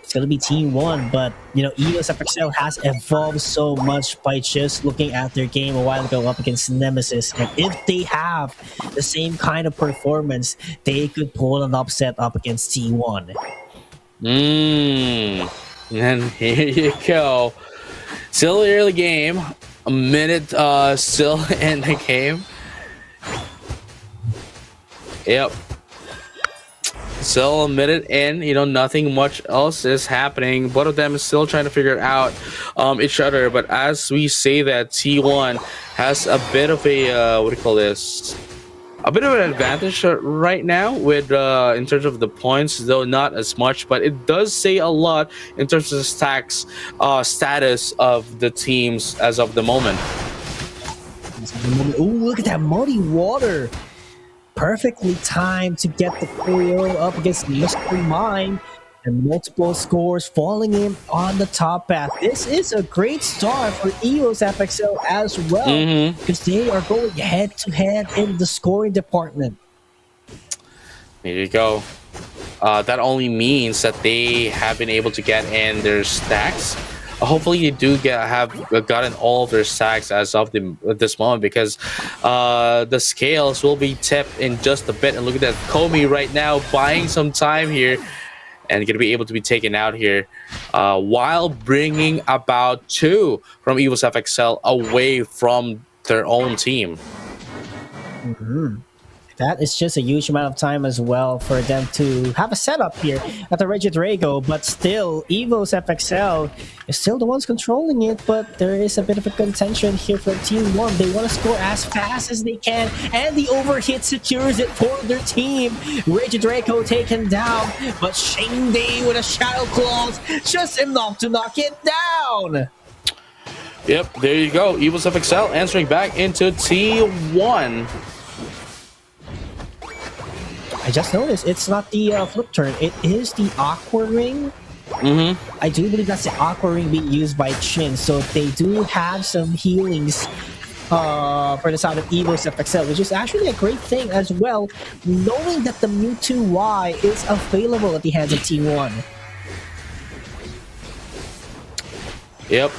it's gonna be Team 1, but Evo's FXL has evolved so much by just looking at their game a while ago up against Nemesis, and if they have the same kind of performance, they could pull an upset up against T1. And here you go. Still early game. A minute still in the game. Yep. Still a minute in, nothing much else is happening. Both of them is still trying to figure out each other. But as we say that, T1 has a bit of a a bit of an advantage right now with in terms of the points, though not as much. But it does say a lot in terms of the stacks status of the teams as of the moment. Oh, look at that muddy water! Perfectly timed to get the choreo up against Mystery Mine, and multiple scores falling in on the top path. This is a great start for Evo's FXL as well, because they are going head to head in the scoring department. There you go. That only means that they have been able to get in their stacks. Hopefully you do have gotten all of their stacks as of this moment, because the scales will be tipped in just a bit. And look at that, Komi right now buying some time here and going to be able to be taken out here while bringing about 2 from Evo's FXL away from their own team. That is just a huge amount of time as well for them to have a setup here at the Regid Rago, but still, Evo's FXL is still the ones controlling it, but there is a bit of a contention here for Team 1. They want to score as fast as they can, and the overhit secures it for their team. Regid Rago taken down, but Shingday with a Shadow Claws, just enough to knock it down. Yep, there you go. Evo's FXL answering back into T1. I just noticed it's not the flip turn, it is the Aqua Ring. I do believe that's the Aqua Ring being used by Chin, so they do have some healings for the side of Evo's FXL, which is actually a great thing as well, knowing that the Mewtwo Y is available at the hands of T1. Yep.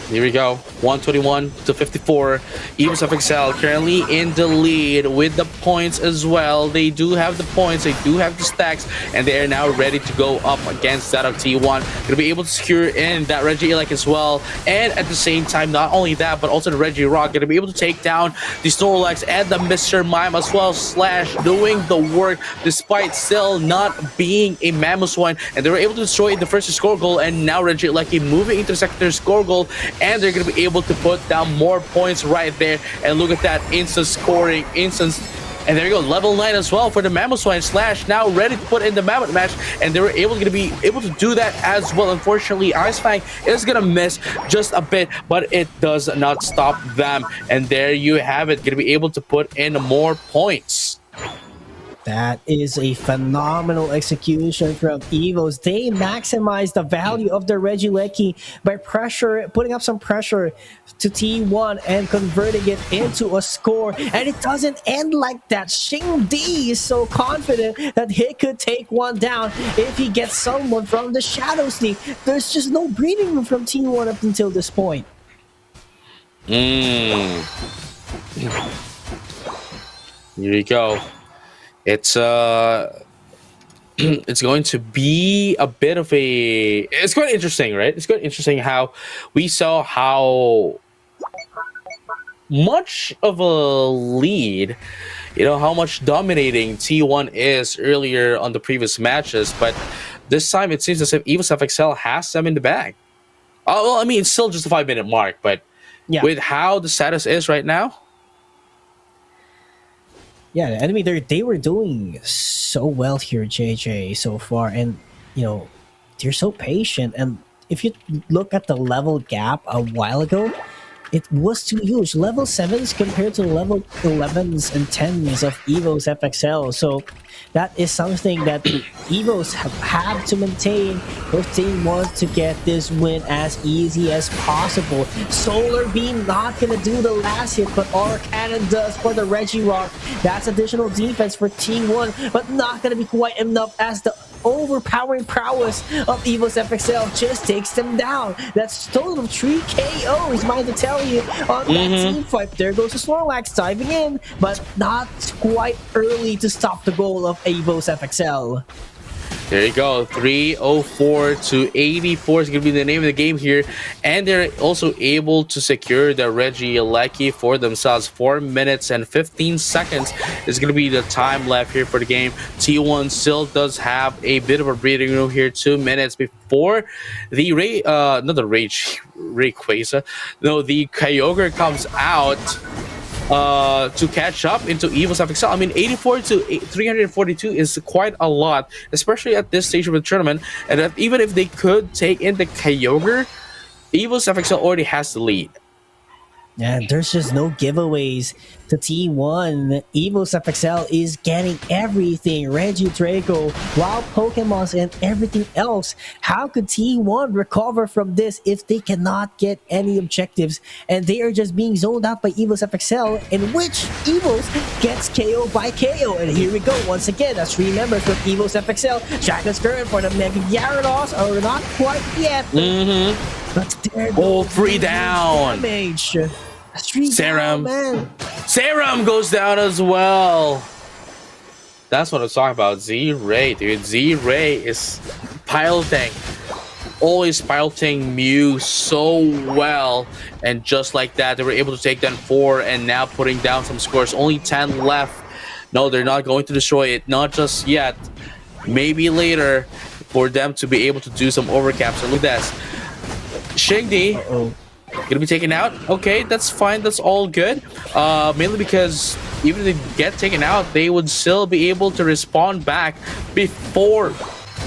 Here we go. 121 to 54. Evos FXL currently in the lead with the points as well. They do have the points, they do have the stacks, and they are now ready to go up against that of T1. Gonna be able to secure in that Reggie Elec as well. And at the same time, not only that, but also the Reggie Rock. Gonna be able to take down the Snorlax and the Mr. Mime as well. Slash doing the work despite still not being a Mamoswine. And they were able to destroy the first score goal. And now Reggie Elec moving into the second score goal. And they're going to be able to put down more points right there. And look at that instant scoring, and there you go, level 9 as well for the Mamoswine. Slash now ready to put in the Mammoth match, and they were going to be able to do that as well. Unfortunately, Ice Fang is going to miss just a bit, but it does not stop them. And there you have it, going to be able to put in more points. That is a phenomenal execution from Evos. They maximize the value of their Regieleki by putting up some pressure to T1 and converting it into a score. And it doesn't end like that. Xing D is so confident that he could take one down if he gets someone from the Shadow Sneak. There's just no breathing room from T1 up until this point. Here you go. It's it's going to be a bit of it's quite interesting, right? It's quite interesting how we saw how much of a lead, how much dominating T1 is earlier on the previous matches, but this time it seems as if Evos FXL has them in the bag. Oh, well, I mean, it's still just a 5-minute mark, but yeah, with how the status is right now. Yeah, I mean, they were doing so well here, JJ, so far. And, they're so patient. And if you look at the level gap a while ago, it was too huge. Level 7s compared to level 11s and 10s of Evos FXL. So that is something that Evos have had to maintain if they want to get this win as easy as possible. Solar Beam not going to do the last hit, but Aura Cannon does for the Regirock. That's additional defense for T1, but not going to be quite enough as the overpowering prowess of Evos FXL just takes them down. That's total of 3 KOs, mind to tell you, on that team fight. There goes the Snorlax diving in, but not quite early to stop the goal of Evos FXL. There you go, 304 to 84 is going to be the name of the game here. And they're also able to secure the Regieleki for themselves. 4 minutes and 15 seconds is going to be the time left here for the game. T1 still does have a bit of a breathing room here. 2 minutes before the Rayquaza. No, the Kyogre comes out to catch up into Evos FXL. I mean, 84 to 342 is quite a lot, especially at this stage of the tournament. And even if they could take in the Kyogre, Evos FXL already has the lead. Yeah, there's just no giveaways to T1. Evos FXL is getting everything. Regidrago, Wild Pokemons, and everything else. How could T1 recover from this if they cannot get any objectives? And they are just being zoned out by Evos FXL, in which Evos gets KO by KO. And here we go once again. That's 3 members from Evos FXL. Dragon's Current for the Mega Gyarados, or not quite yet. But there all 3 down. Damage. Serum. Serum goes down as well. That's what I'm talking about. Z-Ray, dude. Z-Ray is piloting. Always piloting Mew so well. And just like that, they were able to take down 4 and now putting down some scores. Only 10 left. No, they're not going to destroy it. Not just yet. Maybe later for them to be able to do some overcaps. And look at this. Xingdi gonna be taken out. Okay, that's fine. That's all good. Mainly because even if they get taken out, they would still be able to respond back before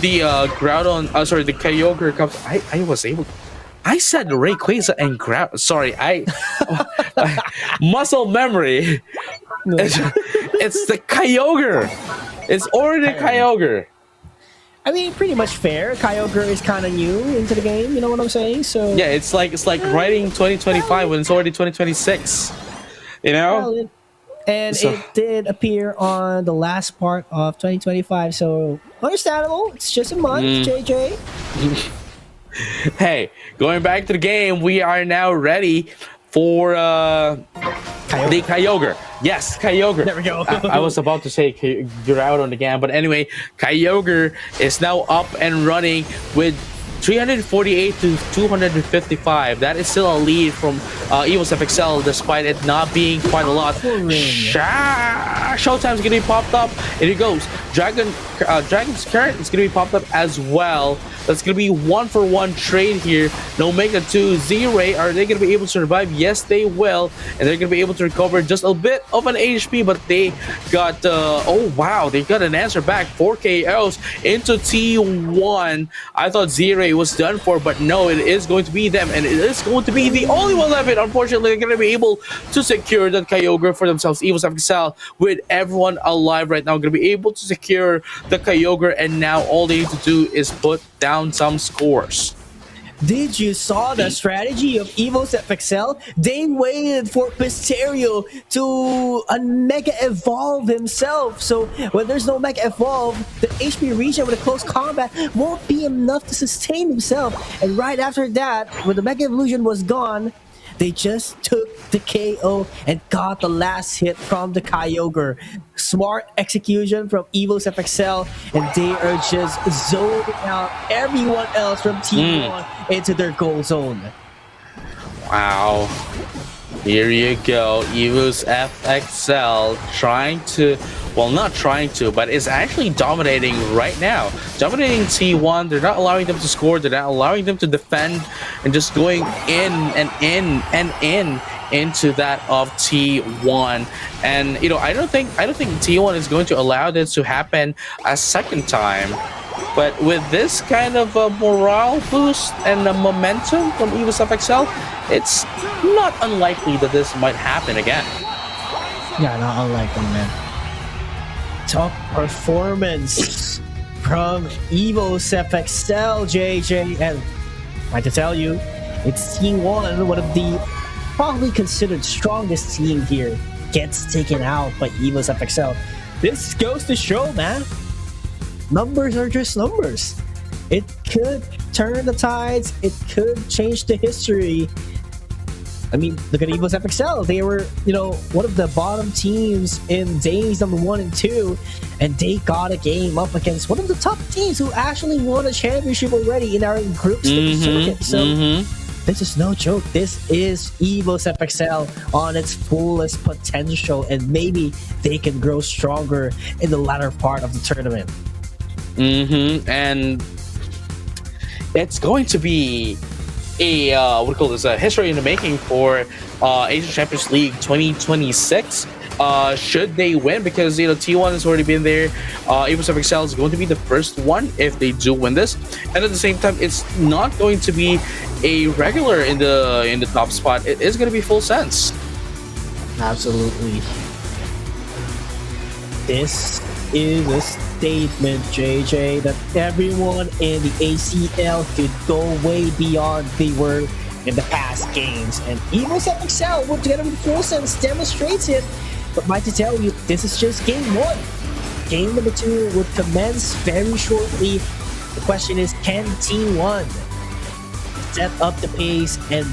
the Groudon. The Kyogre comes. I was able. I said Rayquaza and Groudon. Sorry, muscle memory. It's the Kyogre. It's already Kyogre. I mean, pretty much fair. Kyogre is kind of new into the game, you know what I'm saying? So yeah, it's like writing 2025 when it's already 2026. You know? And so, it did appear on the last part of 2025, so understandable. It's just a month, JJ. Hey, going back to the game, we are now ready for the Kyogre. Yes, Kyogre. There we go. I was about to say you're out on the game, but anyway, Kyogre is now up and running with 348 to 255. That is still a lead from Evil's FXL, despite it not being quite a lot. Showtime's gonna be popped up. Here it goes. Dragon's Current is gonna be popped up as well. That's gonna be 1-for-1 trade here. No Mega 2, Z-Ray. Are they gonna be able to survive? Yes, they will. And they're gonna be able to recover just a bit of an HP, but they got oh wow, they got an answer back. 4 KOs into T1. I thought Z-Ray was done for, but no, it is going to be them, and it is going to be the only one left. Unfortunately, they're gonna be able to secure that Kyogre for themselves. Evil's FXL with everyone alive right now, gonna be able to secure the Kyogre, and now all they need to do is put down some scores. Did you saw the strategy of Evo's FXL? They waited for Pisterio to Mega Evolve himself. So when there's no Mega Evolve, the HP regen with a close combat won't be enough to sustain himself. And right after that, when the Mega Evolution was gone, they just took the KO and got the last hit from the Kyogre. Smart execution from Evo's FXL, and they are just zoning out everyone else from T1 into their goal zone. Wow. Here you go. Evo's FXL trying to, well, not trying to, but is actually dominating right now. Dominating T1. They're not allowing them to score. They're not allowing them to defend, and just going in and in and in into that of T1. And you know, I don't think T1 is going to allow this to happen a second time. But with this kind of morale boost and momentum from Evo's FXL, it's not unlikely that this might happen again. Yeah, not unlikely, man. Top performance from Evo's FXL, JJ. And I have to tell you, it's T1, one of the probably considered strongest team here, gets taken out by Evo's FXL. This goes to show, man. Numbers are just numbers. It could turn the tides. It could change the history. I mean, look at Evo's FXL. They were, you know, one of the bottom teams in days number 1 and 2, and they got a game up against one of the top teams who actually won a championship already in our group stage circuit. So this is no joke. This is Evo's FXL on its fullest potential, and maybe they can grow stronger in the latter part of the tournament. And it's going to be a what do you call this? A history in the making for Asian Champions League 2026. Should they win, because you know T1 has already been there. Evo's FXL is going to be the first one if they do win this, and at the same time, it's not going to be a regular in the top spot. It is going to be full sense. Absolutely. This is a statement, JJ, that everyone in the ACL could go way beyond they were in the past games. And Evo's FXL, work together with full sense, demonstrates it. But might to tell you, this is just game 1. Game number 2 would commence very shortly. The question is, can T1 set up the pace and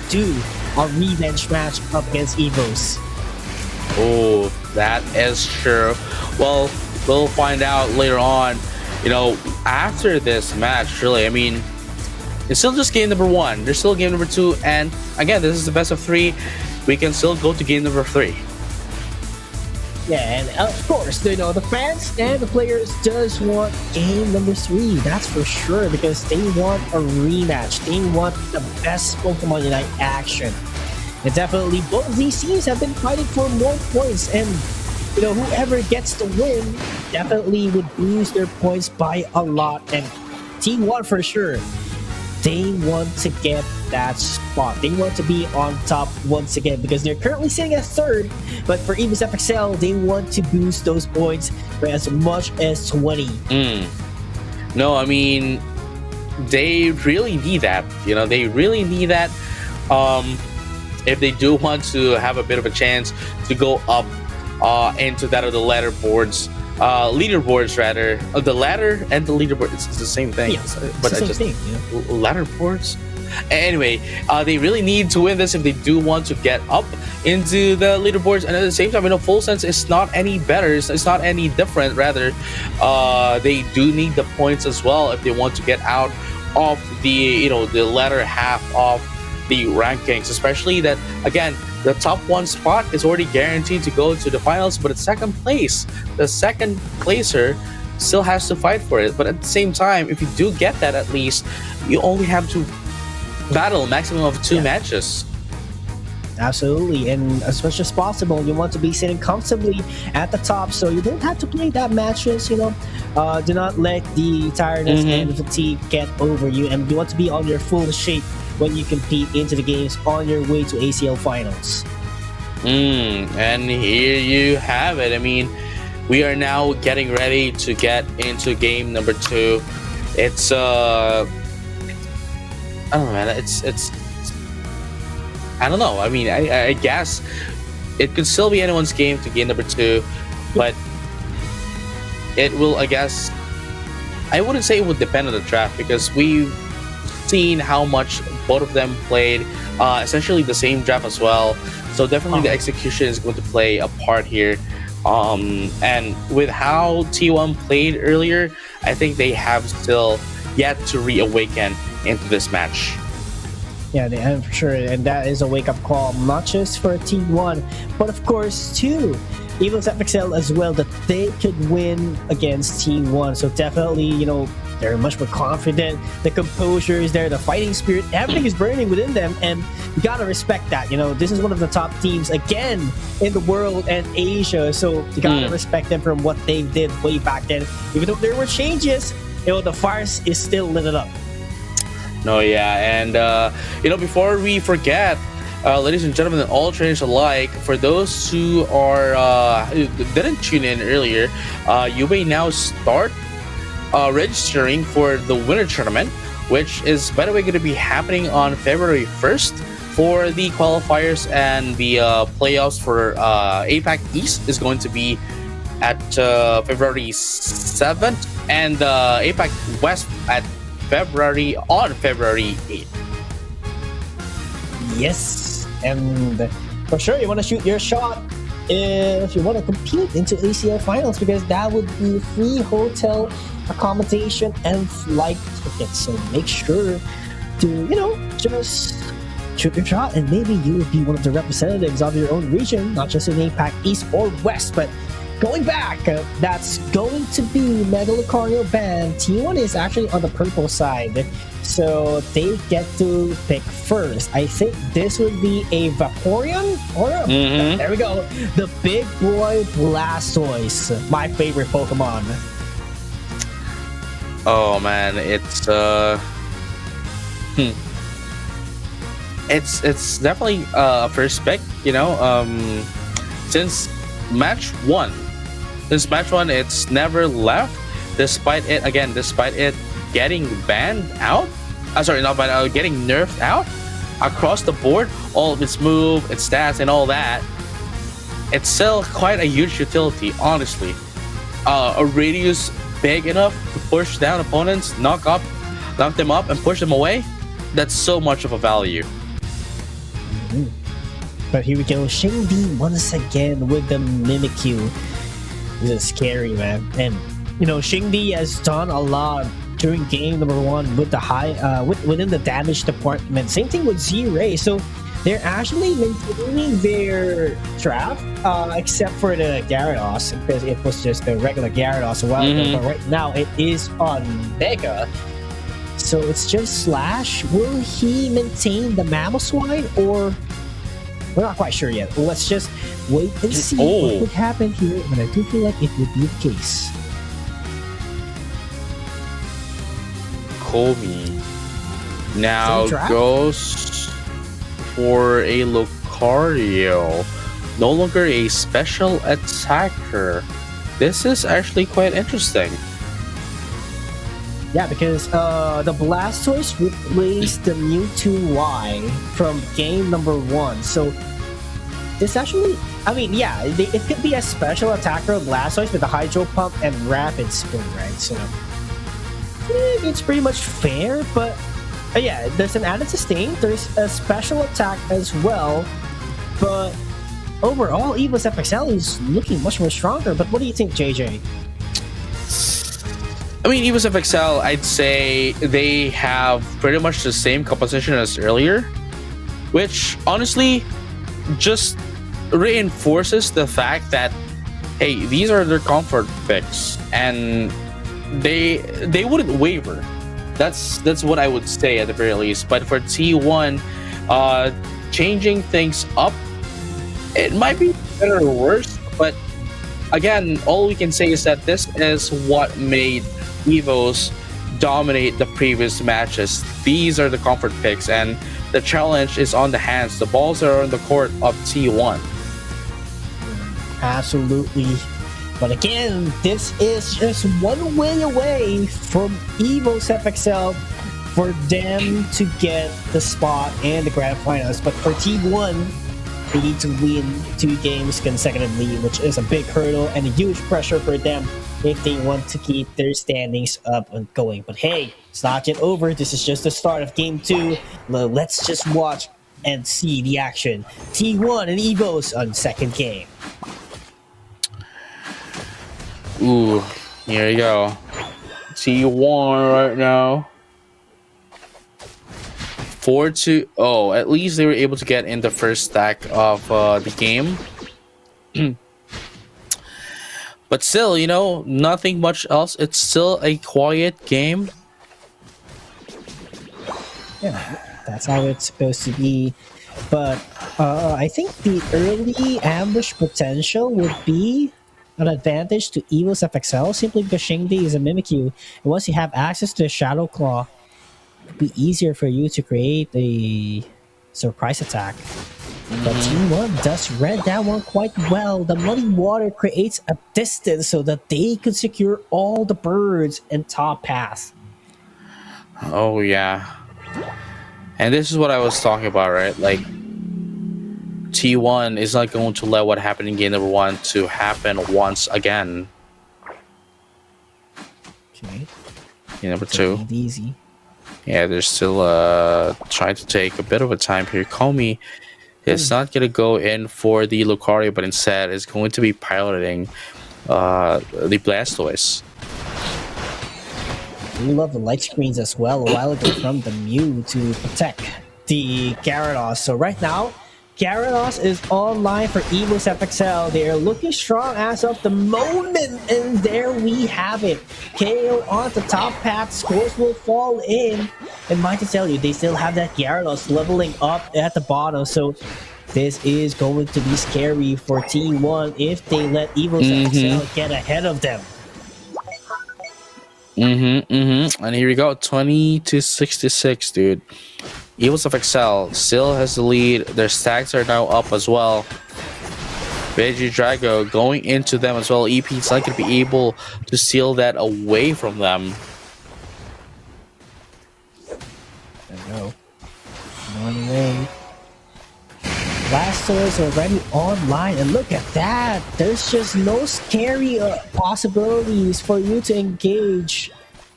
do a revenge match up against Evos? Oh, that is true. Well, we'll find out later on. You know, after this match, really, I mean, it's still just game number 1. There's still game number 2, and again, this is the best of 3. We can still go to game number 3. Yeah, and of course, you know, the fans and the players does want game number 3. That's for sure, because they want a rematch. They want the best Pokemon Unite action. And definitely, both of these teams have been fighting for more points, and you know, whoever gets the win definitely would boost their points by a lot. And T1 for sure, they want to get that spot. They want to be on top once again, because they're currently sitting at 3rd. But for Evo's FXL, they want to boost those points by as much as 20. No, I mean, they really need that. You know, they really need that. If they do want to have a bit of a chance to go up into that of the leaderboards, leaderboards rather. The ladder and the leaderboard, it's the same thing. Yeah, it's But the I same just thing. ladder boards. Anyway, they really need to win this if they do want to get up into the leaderboards. And at the same time, Full Sense is not any better. It's not any different. Rather, they do need the points as well if they want to get out of the latter half of the rankings. Especially that, again, the top one spot is already guaranteed to go to the finals, but at second place, the second placer still has to fight for it. But at the same time, if you do get that, at least you only have to battle a maximum of 2 matches. Absolutely, and as much as possible, you want to be sitting comfortably at the top, so you don't have to play that matches. Do not let the tiredness and fatigue get over you, and you want to be on your full shape when you compete into the games on your way to ACL finals. And here you have it. I mean, we are now getting ready to get into game number 2. It's I don't know, man. It's I don't know. I mean, I guess it could still be anyone's game to game number 2, but it will. I guess I wouldn't say it would depend on the draft because we've seen how much both of them played, essentially the same draft as well. So definitely the execution is going to play a part here. And with how T1 played earlier, I think they have still yet to reawaken into this match. Yeah, they have for sure, and that is a wake-up call, not just for T1, but of course to Evil's FXL as well, that they could win against T1. So definitely, they're much more confident. The composure is there, the fighting spirit, everything is burning within them, and you gotta respect that. This is one of the top teams again in the world and Asia, so you gotta respect them from what they did way back then. Even though there were changes, the fire is still lit up. No, yeah, and before we forget, ladies and gentlemen, and all trainers alike, for those who didn't tune in earlier, you may now start registering for the winter tournament, which is, by the way, going to be happening on February 1st for the qualifiers, and the playoffs for APAC East is going to be at February 7th, and APAC West on February 8th. Yes, and for sure you want to shoot your shot if you want to compete into ACL finals, because that would be free hotel accommodation and flight tickets. So make sure to just shoot your shot, and maybe you would be one of the representatives of your own region, not just in APAC East or West, but going back, that's going to be Megalocario band. T1 is actually on the purple side, so they get to pick first. I think this would be a Vaporeon, or there we go, the big boy Blastoise, my favorite Pokemon. Oh man, it's it's definitely a first pick. Since match one, it's never left, despite it getting banned out. Getting nerfed out across the board. All of its move, its stats, and all that. It's still quite a huge utility, honestly. A radius big enough to push down opponents, knock them up, and push them away. That's so much of a value. But here we go, Shingdi once again with the Mimikyu. This is scary, man. And Shingdi has done a lot during game number 1 with the high within the damage department. Same thing with Z-Ray. So they're actually maintaining their draft, except for the Gyarados, because it was just the regular Gyarados a while ago. But right now it is on Mega. So it's just Slash. Will he maintain the Mamoswine, or we're not quite sure yet? Let's just wait and see what would happen here, but I do feel like it would be the case. Komi now goes for a Lucario, no longer a special attacker. This is actually quite interesting. Yeah, because the Blastoise replaced the Mewtwo Y from game number 1. So this actually, I mean, yeah, it could be a special attacker of Blastoise with a Hydro Pump and Rapid Spin, right? So it's pretty much fair, but yeah, there's an added sustain. There's a special attack as well, but overall, Evo's FXL is looking much more stronger. But what do you think, JJ? I mean, Evo's FXL, I'd say they have pretty much the same composition as earlier, which honestly just reinforces the fact that, hey, these are their comfort picks, and they wouldn't waver. That's what I would say at the very least. But for T1, changing things up, it might be better or worse. But again, all we can say is that this is what made Evos dominate the previous matches. These are the comfort picks, and the challenge is on the hands. The balls are on the court of T1. Absolutely. But again, this is just one way away from Evo's FXL for them to get the spot in the grand finals. But for T1, they need to win 2 games consecutively, which is a big hurdle and a huge pressure for them if they want to keep their standings up and going. But hey, it's not yet over. This is just the start of game 2. Let's just watch and see the action. T1 and Evos on second game. Ooh, here you go. T1 right now. 4-2. Oh, at least they were able to get in the first stack of the game. But still, you know, nothing much else. It's still a quiet game. Yeah, that's how it's supposed to be. But I think the early ambush potential would be an advantage to Evo's FXL simply because Shingdi is a Mimikyu. And once you have access to a Shadow Claw, it'd be easier for you to create a surprise attack. But T1 does read that one quite well. The Muddy Water creates a distance so that they could secure all the birds and top path. Oh, yeah. And this is what I was talking about, right? Like, T1 is not going to let what happened in game number 1 to happen once again. Okay. Game number 2. Easy. Yeah, they're still trying to take a bit of a time here. Komi is not going to go in for the Lucario, but instead is going to be piloting the Blastoise. We love the light screens as well a while ago from the Mew to protect the Gyarados. So right now, Gyarados is online for Evo's FXL. They are looking strong as of the moment, and there we have it. KO on the top path, scores will fall in. And mind to tell you, they still have that Gyarados leveling up at the bottom, so this is going to be scary for T1 if they let Evo's FXL get ahead of them. And here we go, 20-66, dude. Evo's FXL still has the lead. Their stacks are now up as well. Regidrago going into them as well. EP is not going to be able to steal that away from them. There we go. One away. Blastoise already online, and look at that. There's just no scary possibilities for you to engage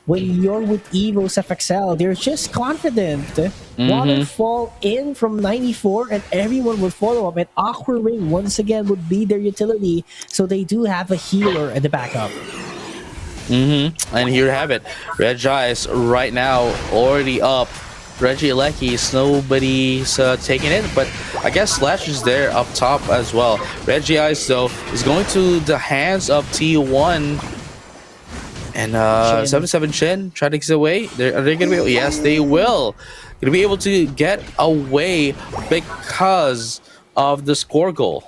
when you're with Evo's FXL. They're just confident. Waterfall in from 94, and everyone would follow up. And Aqua Ring once again would be their utility, so they do have a healer at the backup. And here you have it. Regice right now already up. Regieleki, nobody's taking it, but I guess Slash is there up top as well. Regice, though, is going to the hands of T1. And 77 Shin trying to get away. Are they going to be able? Yes, they will. Going to be able to get away because of the score goal.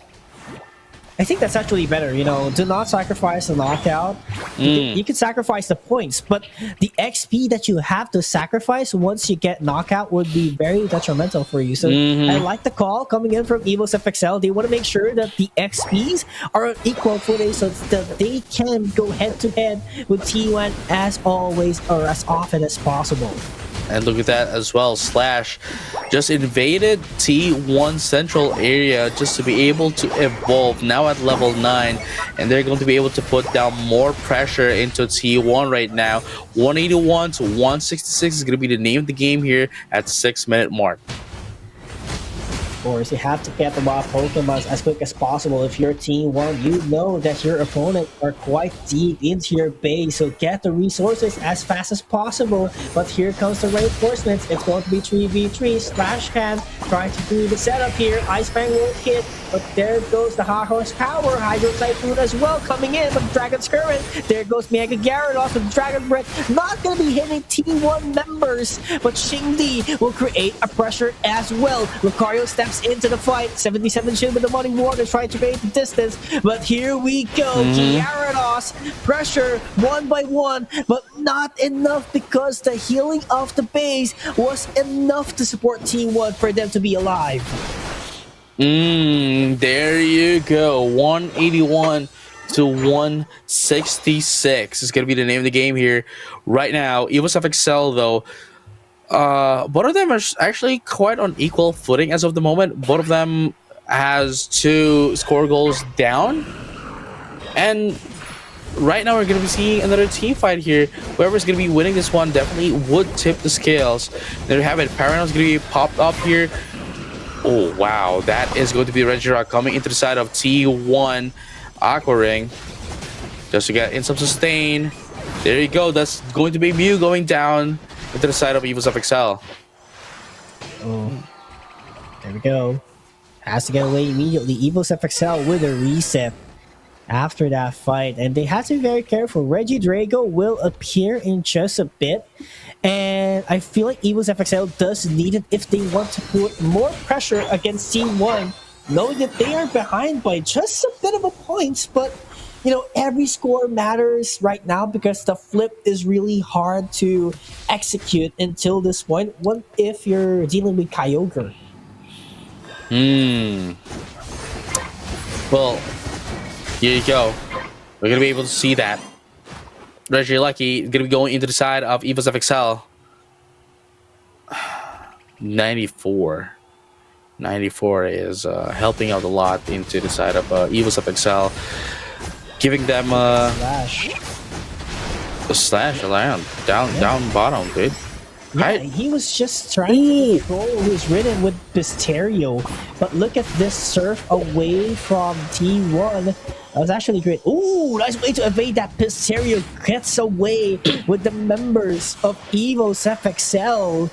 I think that's actually better, you know, do not sacrifice the knockout. You can sacrifice the points, but the XP that you have to sacrifice once you get knockout would be very detrimental for you. So I like the call coming in from Evo's FXL. They want to make sure that the XPs are on equal footing so that they can go head to head with T1 as always or as often as possible. And look at that as well. Slash just invaded T1 central area just to be able to evolve now at level 9. And they're going to be able to put down more pressure into T1 right now. 181 to 166 is going to be the name of the game here at 6-minute mark. Of course, you have to get the wild Pokemon as quick as possible. If you're Team 1, you know that your opponent are quite deep into your base, so get the resources as fast as possible. But here comes the reinforcements. It's going to be 3v3. Slash can trying to do the setup here. Ice Fang will hit, but there goes the high horsepower. Hydro Typhoon as well coming in with Dragon's Current. There goes Mega Gyarados with Dragon Breath. Not going to be hitting Team 1 members, but Xingdi will create a pressure as well. Lucario steps into the fight. 77 shield with the Morning Water trying to create the distance, but here we go. Gyarados pressure 1 by 1, but not enough because the healing of the base was enough to support Team 1 for them to be alive. There you go. 181 to 166 is going to be the name of the game here right now. EvoSF though, both of them are actually quite on equal footing as of the moment. Both of them has 2 score goals down, and right now we're going to be seeing another team fight here. Whoever's going to be winning this one definitely would tip the scales. There you have it. Paranau's going to be popped up here. Oh wow, that is going to be Regirock coming into the side of T1 Aqua Ring just to get in some sustain. There you go. That's going to be Mew going down into the side of EvoSF. Oh, there we go. Has to get away immediately. EvoSF with a reset after that fight, and they have to be very careful. Regidrago will appear in just a bit, and I feel like EvoSF does need it if they want to put more pressure against Team 1, knowing that they are behind by just a bit of a point. But you know, every score matters right now because the flip is really hard to execute until this point. What if you're dealing with Kyogre? Well, here you go. We're gonna be able to see that. Regilucky is gonna be going into the side of EvoSF. 94 is helping out a lot into the side of EvoSF, giving them a slash around down bottom, dude. Yeah, he was just trying to control his rhythm with Pisterio, but look at this surf away from T1. That was actually great. Ooh, nice way to evade that. Pisterio gets away with the members of EvoSF,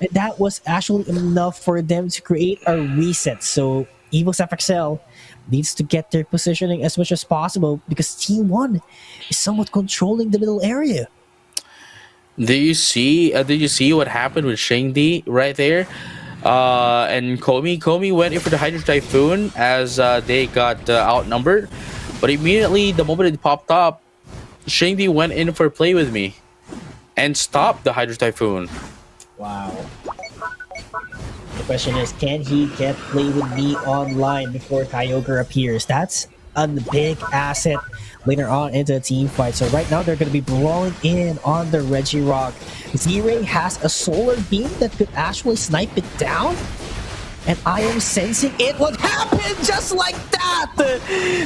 and that was actually enough for them to create a reset. So EvoSF needs to get their positioning as much as possible because T1 is somewhat controlling the middle area. Did you see what happened with Xingdi right there? And Komi went in for the Hydro Typhoon as they got outnumbered. But immediately, the moment it popped up, Xingdi went in for play with me and stopped the Hydro Typhoon. Wow. The question is, can he get play with me online before Kyogre appears? That's a big asset later on into a team fight. So right now they're going to be brawling in on the Regirock. Z-Ray has a solar beam that could actually snipe it down, and I am sensing it would happen just like that.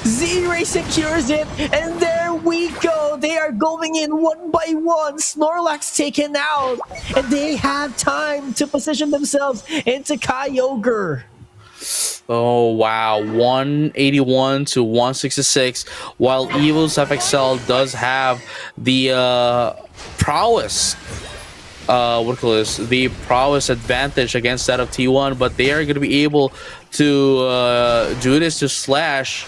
Z-Ray secures it, and there we go. They are going in 1 by 1. Snorlax taken out, and they have time to position themselves into Kyogre. Oh wow, 181 to 166. While EvoSF does have the prowess, the prowess advantage against that of T1, but they are going to be able to do this to Slash,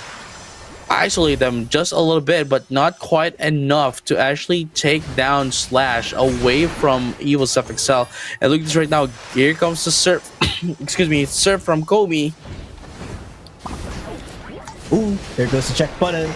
isolate them just a little bit, but not quite enough to actually take down Slash away from EvoSF. And look at this right now. Here comes the surf. Excuse me, surf from Komi. Ooh, there goes the check button.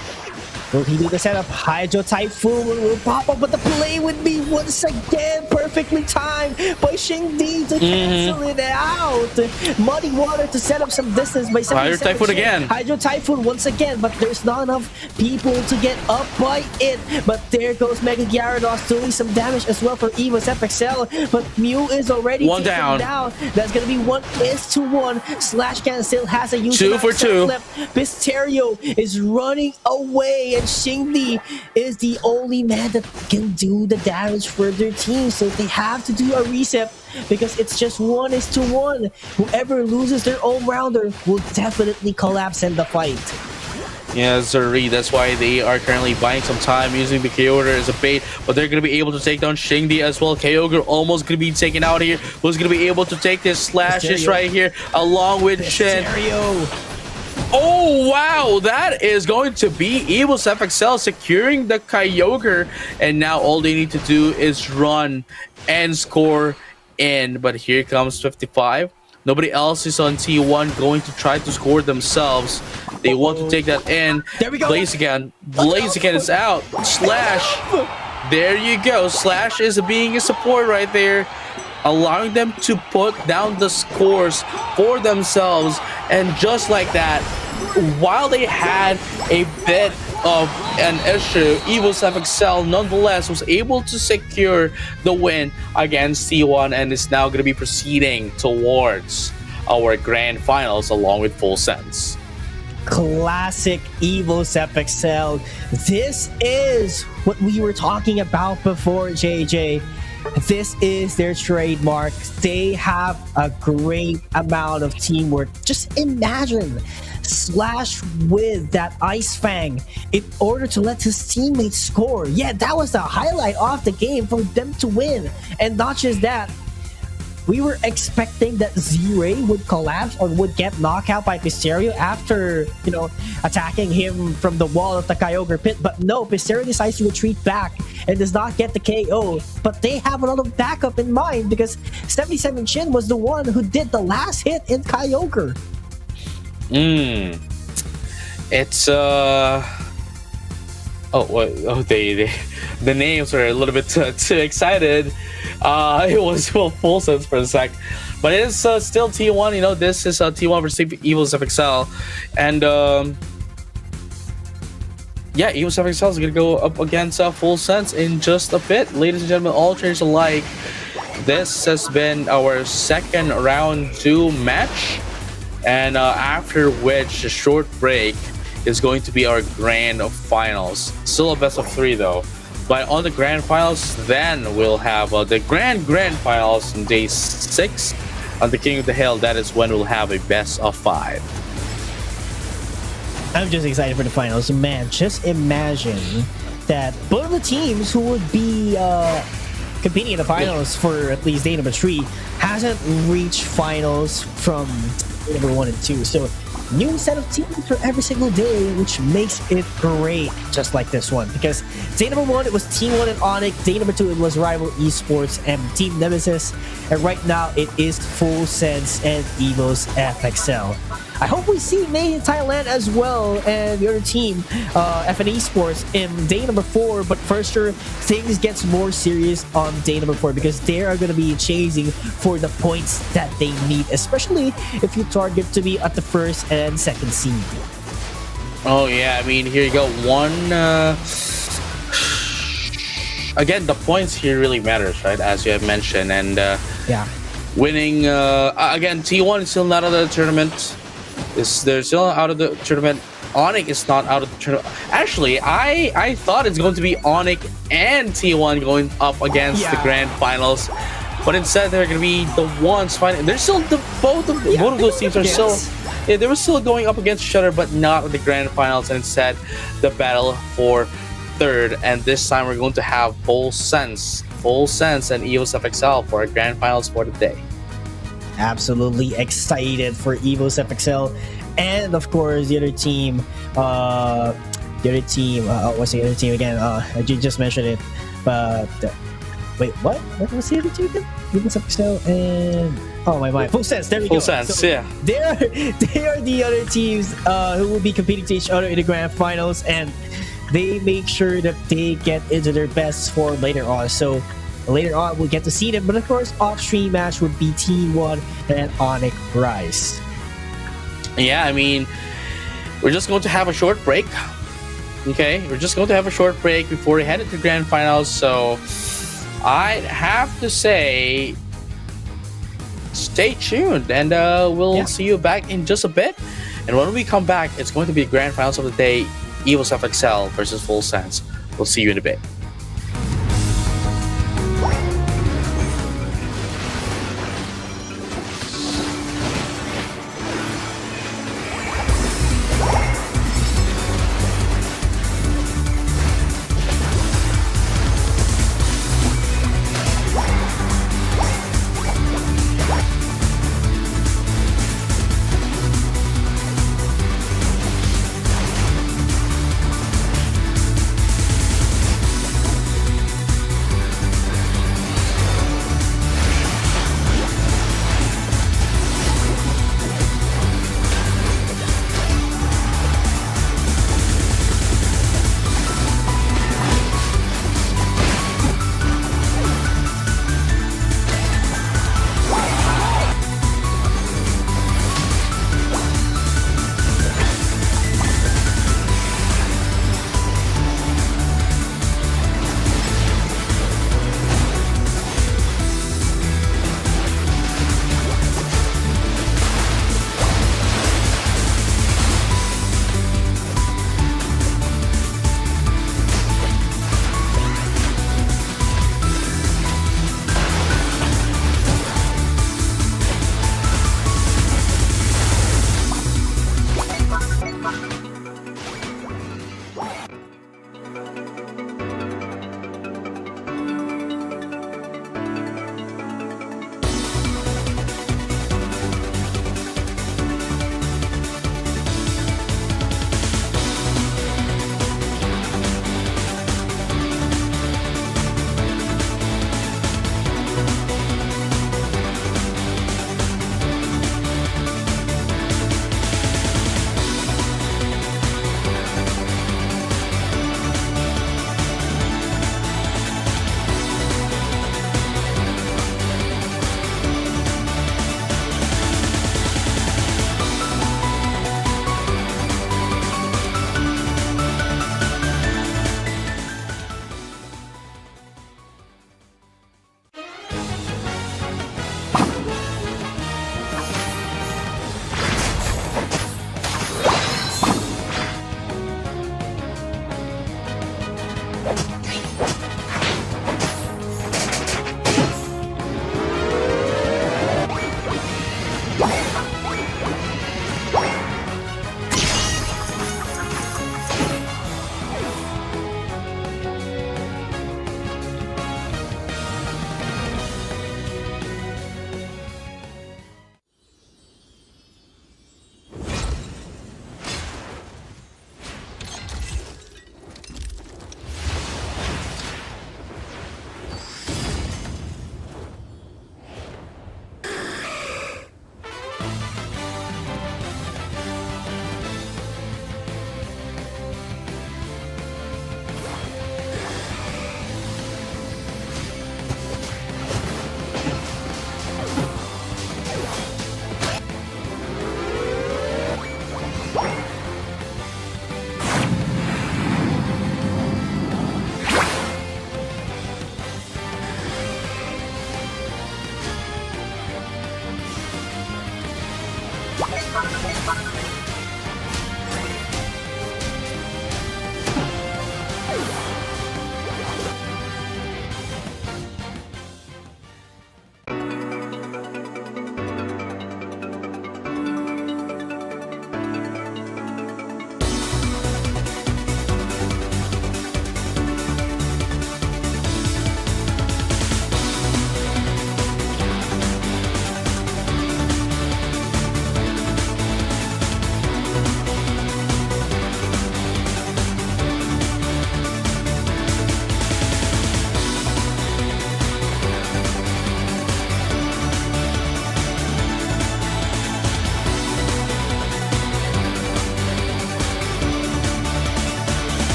Will he do the setup? Hydro Typhoon will pop up, but the play with me once again. Perfect perfectly timed by Shingdi to cancel it out. Muddy Water to set up some distance by Hydro Typhoon again. Hydro Typhoon once again, but there's not enough people to get up by it. But there goes Mega Gyarados doing some damage as well for Evo's FXL. But Mew is already one down. That's gonna be 1-1. Slash Can still has a huge 2 for 2. Pisterio is running away, and Shingdi is the only man that can do the damage for their team. So they have to do a reset because it's just 1-1. Whoever loses their own rounder will definitely collapse in the fight. Yeah, Zuri, that's why they are currently buying some time using the Kyogre as a bait, but they're going to be able to take down Shingdi as well. Kyogre almost going to be taken out here. Who's going to be able to take this slashes right here along with Shin? Oh, wow, that is going to be Evil's FXL securing the Kyogre, and now all they need to do is run and score in. But here comes 55. Nobody else is on T1 going to try to score themselves. They want to take that in. There we go. Blaziken is out. Slash. There you go. Slash is being a support right there, allowing them to put down the scores for themselves. And just like that, while they had a bit of an issue, Evil's FXL nonetheless was able to secure the win against T1 and is now going to be proceeding towards our grand finals along with Full Sense. Classic Evil's FXL. This is what we were talking about before, JJ. This is their trademark. They have a great amount of teamwork. Just imagine Slash with that Ice Fang in order to let his teammates score. Yeah, that was the highlight of the game for them to win. And not just that, we were expecting that Z-Ray would collapse or would get knocked out by Pisterio after, attacking him from the wall of the Kyogre pit. But no, Pisterio decides to retreat back and does not get the KO. But they have a lot of backup in mind because 77 Shin was the one who did the last hit in Kyogre. It's the names are a little bit too excited. It was Full Sense for a sec, but it is still T1. This is T1 versus Evil's FXL, and yeah, Evil's FXL is gonna go up against Full Sense in just a bit. Ladies and gentlemen, all trainers alike, this has been our second round 2 match. And after which, a short break is going to be our grand finals. Still a best of 3 though. But on the grand finals, then we'll have the grand finals on day 6 on the King of the Hill. That is when we'll have a best of 5. I'm just excited for the finals. Man, just imagine that both of the teams who would be competing in the finals for at least day number 3 hasn't reached finals from number 1 and 2. So new set of teams for every single day, which makes it great, just like this one. Because day number 1, it was Team 1 and Onyx. Day number 2, it was Rival Esports and Team Nemesis. And right now, it is Full Sense and Evil's FXL. I hope we see Made in Thailand as well and the other team, FN Esports, in day number 4. But for sure, things gets more serious on day number 4 because they are going to be chasing for the points that they need, especially if you target to be at the 1st and 2nd seed. Oh yeah, I mean, here you go. Again, the points here really matters, right? As you have mentioned, and yeah, winning again. T1 is still not out of the tournament. They're still out of the tournament. Onyx is not out of the tournament. Actually, I thought it's going to be Onyx and T1 going up against the grand finals, but instead they're going to be the ones fighting. They're still both of those teams are still. Yeah, they were still going up against each other, but not at the grand finals. And instead, the battle for 3rd. And this time, we're going to have Full Sense, and Evil's FXL for our grand finals for the day. Absolutely excited for Evil's FXL, and of course the other team. What's the other team again? I just mentioned it, but wait, what? What was the other team again? Evil's FXL and my mind. Full Sense. There we go. Full Sense. So yeah. They are the other teams who will be competing to each other in the grand finals, and they make sure that they get into their best form later on. So Later on, we'll get to see them. But of course, off-stream match would be Team One and Onyx Rice. Yeah, I mean, we're just going to have a short break. Okay, we're just going to have a short break before we head into grand finals. So I'd have to say, stay tuned, and we'll see you back in just a bit. And when we come back, it's going to be grand finals of the day: Evil Self Excel versus Full Sense. We'll see you in a bit.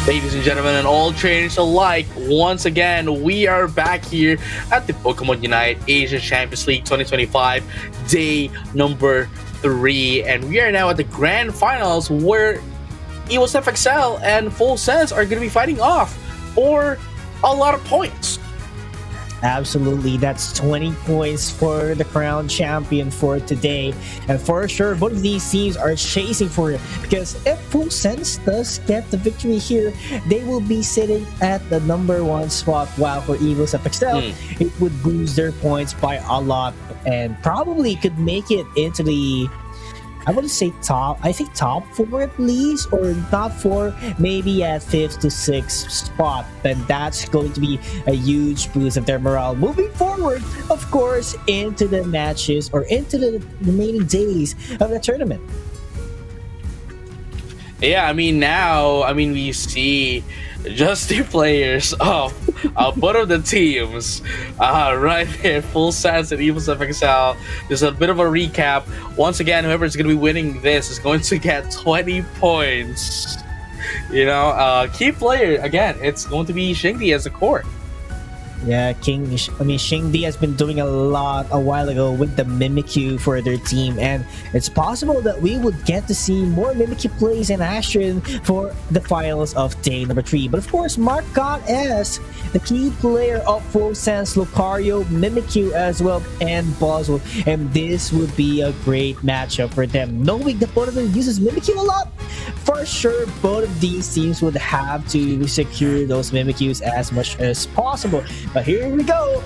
Ladies and gentlemen, and all trainers alike, once again, we are back here at the Pokemon Unite Asia Champions League 2025, day number 3. And we are now at the grand finals where EVOS and Full Sense are going to be fighting off for a lot of points. Absolutely, that's 20 points for the crown champion for today. And for sure, both of these teams are chasing for it, because if Full Sense does get the victory here, they will be sitting at the number 1 spot, while for EVOS FXL, it would boost their points by a lot and probably could make it into the, I wouldn't say top, I think top 4 at least, or top 4, maybe at 5th to 6th spot. Then that's going to be a huge boost of their morale moving forward, of course, into the matches or into the remaining days of the tournament. Yeah, I mean, now, we see just the players of both of the teams right there, Full Sense and EVOS FXL. There's a bit of a recap. Once again, whoever is going to be winning this is going to get 20 points. You know, key player, again, it's going to be Xingdi as a core. Yeah, Xingdi has been doing a lot a while ago with the Mimikyu for their team, and it's possible that we would get to see more Mimikyu plays in action for the finals of day number 3. But of course, Mark got as the key player of Full Sense, Lucario, Mimikyu as well, and Buzzle, and this would be a great matchup for them. Knowing that both of them uses Mimikyu a lot, for sure both of these teams would have to secure those Mimikyus as much as possible. But here we go.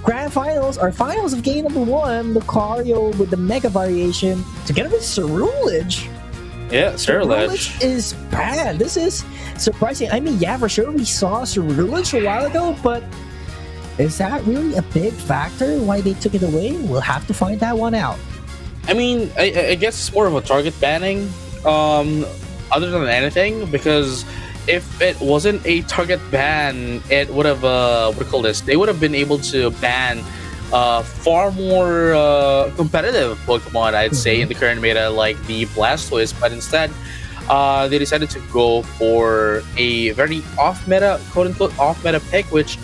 Grand finals, or finals of game number 1, Lucario with the Mega variation, together with Cerulege. Yeah, Cerulege is bad. This is surprising. I mean, yeah, for sure we saw Cerulege a while ago, but is that really a big factor why they took it away? We'll have to find that one out. I mean, I guess it's more of a target banning, um, other than anything, because if it wasn't a target ban, it would have what do you call this? They would have been able to ban far more competitive Pokemon, I'd say, in Mhm. the current meta, like the Blastoise. But instead, they decided to go for a very off meta, quote unquote, off meta pick, which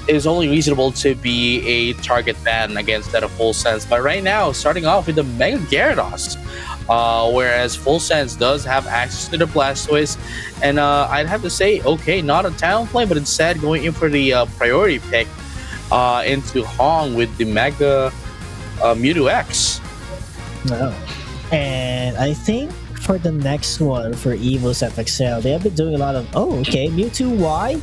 is only reasonable to be a target ban against that of Full Sense. But right now, starting off with the Mega Gyarados, whereas Full Sense does have access to the Blastoise, and I'd have to say, okay, not a talent play, but instead going in for the priority pick into Hong with the Mega Mewtwo X. No. And I think for the next one for Evo's FXL, they have been doing a lot of Mewtwo Y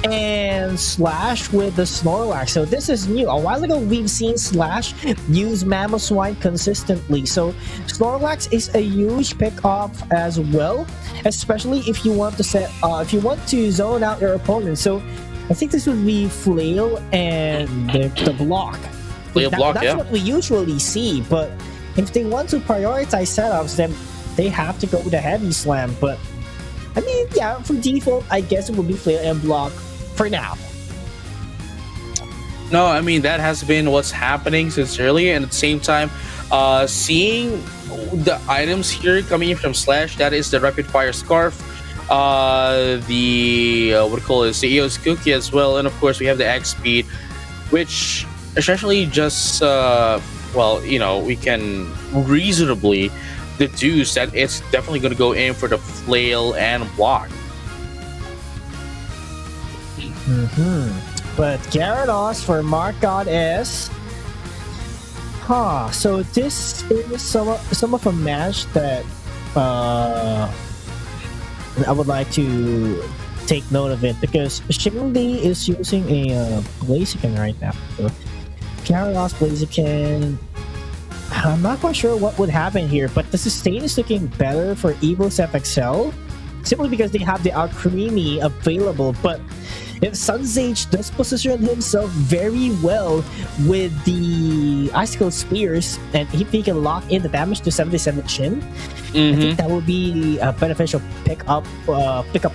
and Slash with the Snorlax. So this is new. A while ago we've seen Slash use Mamoswine consistently. So Snorlax is a huge pick off as well, especially if you want to zone out your opponent. So I think this would be Flail and the block. Flail block, That's yeah. what we usually see, but if they want to prioritize setups, then they have to go with a heavy slam. But I mean, yeah, for default, I guess it would be Flail and block for now. No, I mean that has been what's happening since earlier, and at the same time, seeing the items here coming in from Slash, that is the Rapid Fire Scarf, the what do you call it, the EOS Cookie as well, and of course we have the X Speed, which essentially just we can reasonably deduce that it's definitely going to go in for the Flail and block. But Gyarados for Mark God S. So this is some of a match that I would like to take note of it, because Shindy is using a Blaziken right now. So Gyarados, Blaziken. I'm not quite sure what would happen here, but the sustain is looking better for Evo's FXL, simply because they have the Alcremie available. But if Sunsage does position himself very well with the Icicle Spears, and if he can lock in the damage to 77 Shin, I think that would be a beneficial pickup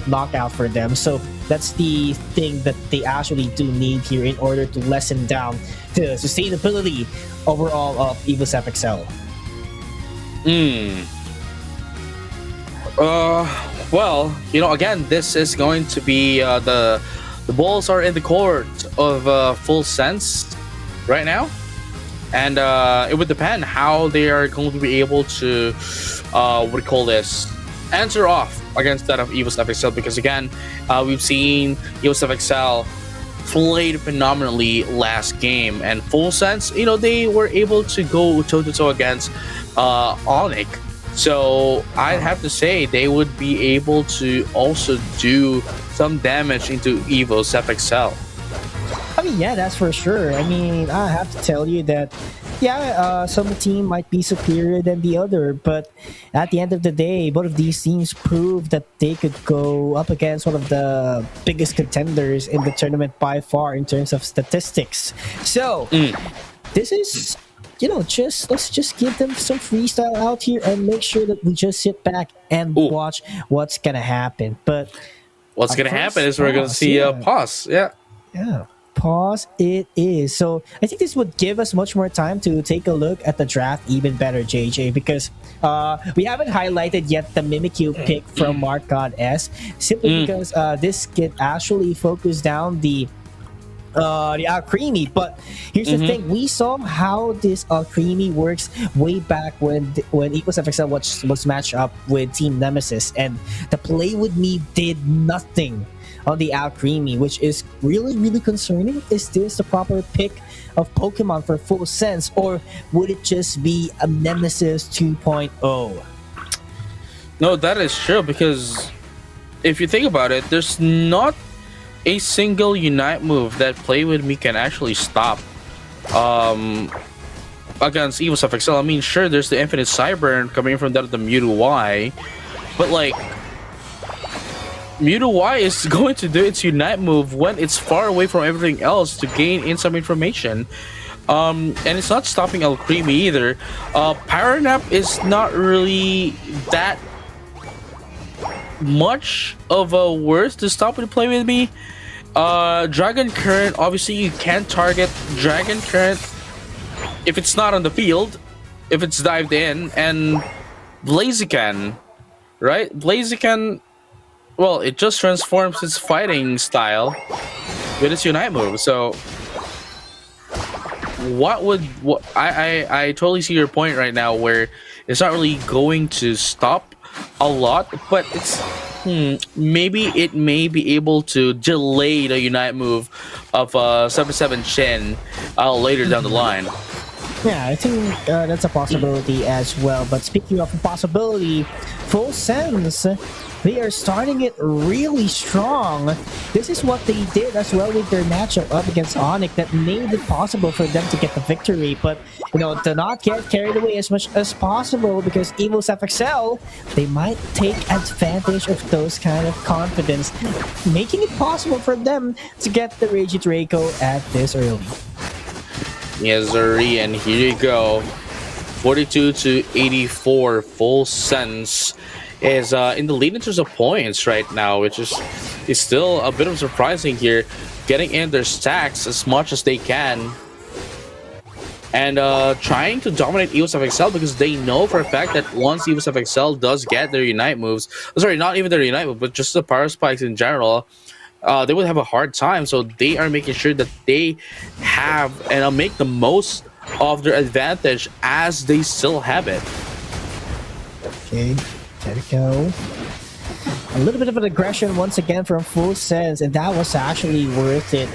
knockout for them. So that's the thing that they actually do need here in order to lessen down the sustainability overall of Evo's FXL. Well, again, this is going to be the balls are in the court of Full Sense right now, and it would depend how they are going to be able to answer off against that of Evo's FXL, because again, we've seen Evo's FXL played phenomenally last game, and Full Sense, they were able to go toe to toe against Onyx. So I'd have to say they would be able to also do some damage into Evo's FXL. I mean, yeah, that's for sure. I mean, I have to tell you that, some team might be superior than the other, but at the end of the day, both of these teams prove that they could go up against one of the biggest contenders in the tournament by far in terms of statistics. So, this is, let's just give them some freestyle out here and make sure that we just sit back and watch what's gonna happen. But what's gonna happen is we're gonna see a pause. Yeah. Pause it is. So I think this would give us much more time to take a look at the draft even better, JJ, because we haven't highlighted yet the Mimikyu pick from Mark God S, simply because this could actually focus down the Alcremie. But here's the thing: we saw how this Alcremie works way back when Evo's FXL was matched up with Team Nemesis, and the Play With Me did nothing on the Alcremie, which is really, really concerning. Is this the proper pick of Pokemon for Full Sense, or would it just be a Nemesis 2.0? No, that is true, because if you think about it, there's not a single Unite move that Play With Me can actually stop against Evo's FXL. I mean, sure, there's the Infinite Cyburn coming from that of the Mewtwo Y, but like, Mewtwo Y is going to do its Unite move when it's far away from everything else to gain in some information. And it's not stopping El Creamy either. Pyronap is not really that much of a worse to stop with play with me. Dragon Current, obviously you can't target Dragon Current if it's not on the field, if it's dived in, and Blaziken, right? Blaziken, well, it just transforms its fighting style with its Unite move. So I totally see your point right now, where it's not really going to stop a lot, but it's maybe it may be able to delay the Unite move of 7-7 Shin later down the line. Yeah, I think that's a possibility as well. But speaking of a possibility, Full Sense, they are starting it really strong. This is what they did as well with their matchup up against Onyx that made it possible for them to get the victory. But, to not get carried away as much as possible, because Evil's FXL, they might take advantage of those kind of confidence, making it possible for them to get the Rage Draco at this early. Yes, Zuri, and here you go. 42-84. Full Sense is in the lead in terms of points right now, which is still a bit of surprising here, getting in their stacks as much as they can, and trying to dominate EVOS FXL, because they know for a fact that once EVOS FXL does get their Unite moves, sorry, not even their Unite move, but just the Power Spikes in general, they would have a hard time. So they are making sure that they have and make the most of their advantage as they still have it. Okay, there we go. A little bit of an aggression once again from Full Sense, and that was actually worth it.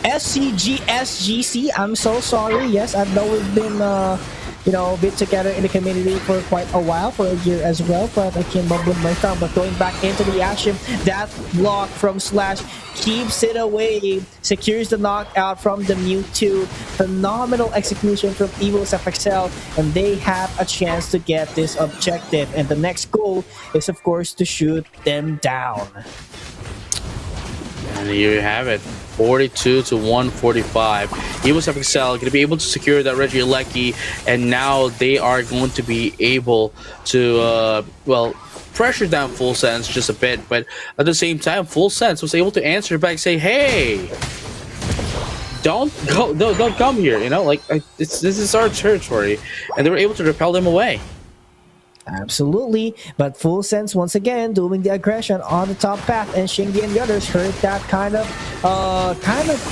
SCGSGC, I'm so sorry. Yes, I know we've been been together in the community for quite a while, for a year as well, but I can't mumble my tongue. But going back into the action, that block from Slash keeps it away, secures the knockout from the Mewtwo. Phenomenal execution from Evil's FXL, and they have a chance to get this objective. And the next goal is, of course, to shoot them down. And here you have it. 42-145. Evil's FXL going to be able to secure that Regieleki, and now they are going to be able to, pressure down Full Sense just a bit. But at the same time, Full Sense was able to answer back, say, "Hey, don't come here." This is our territory, and they were able to repel them away. Absolutely, but Full Sense once again doing the aggression on the top path, and Shingi and the others heard that kind of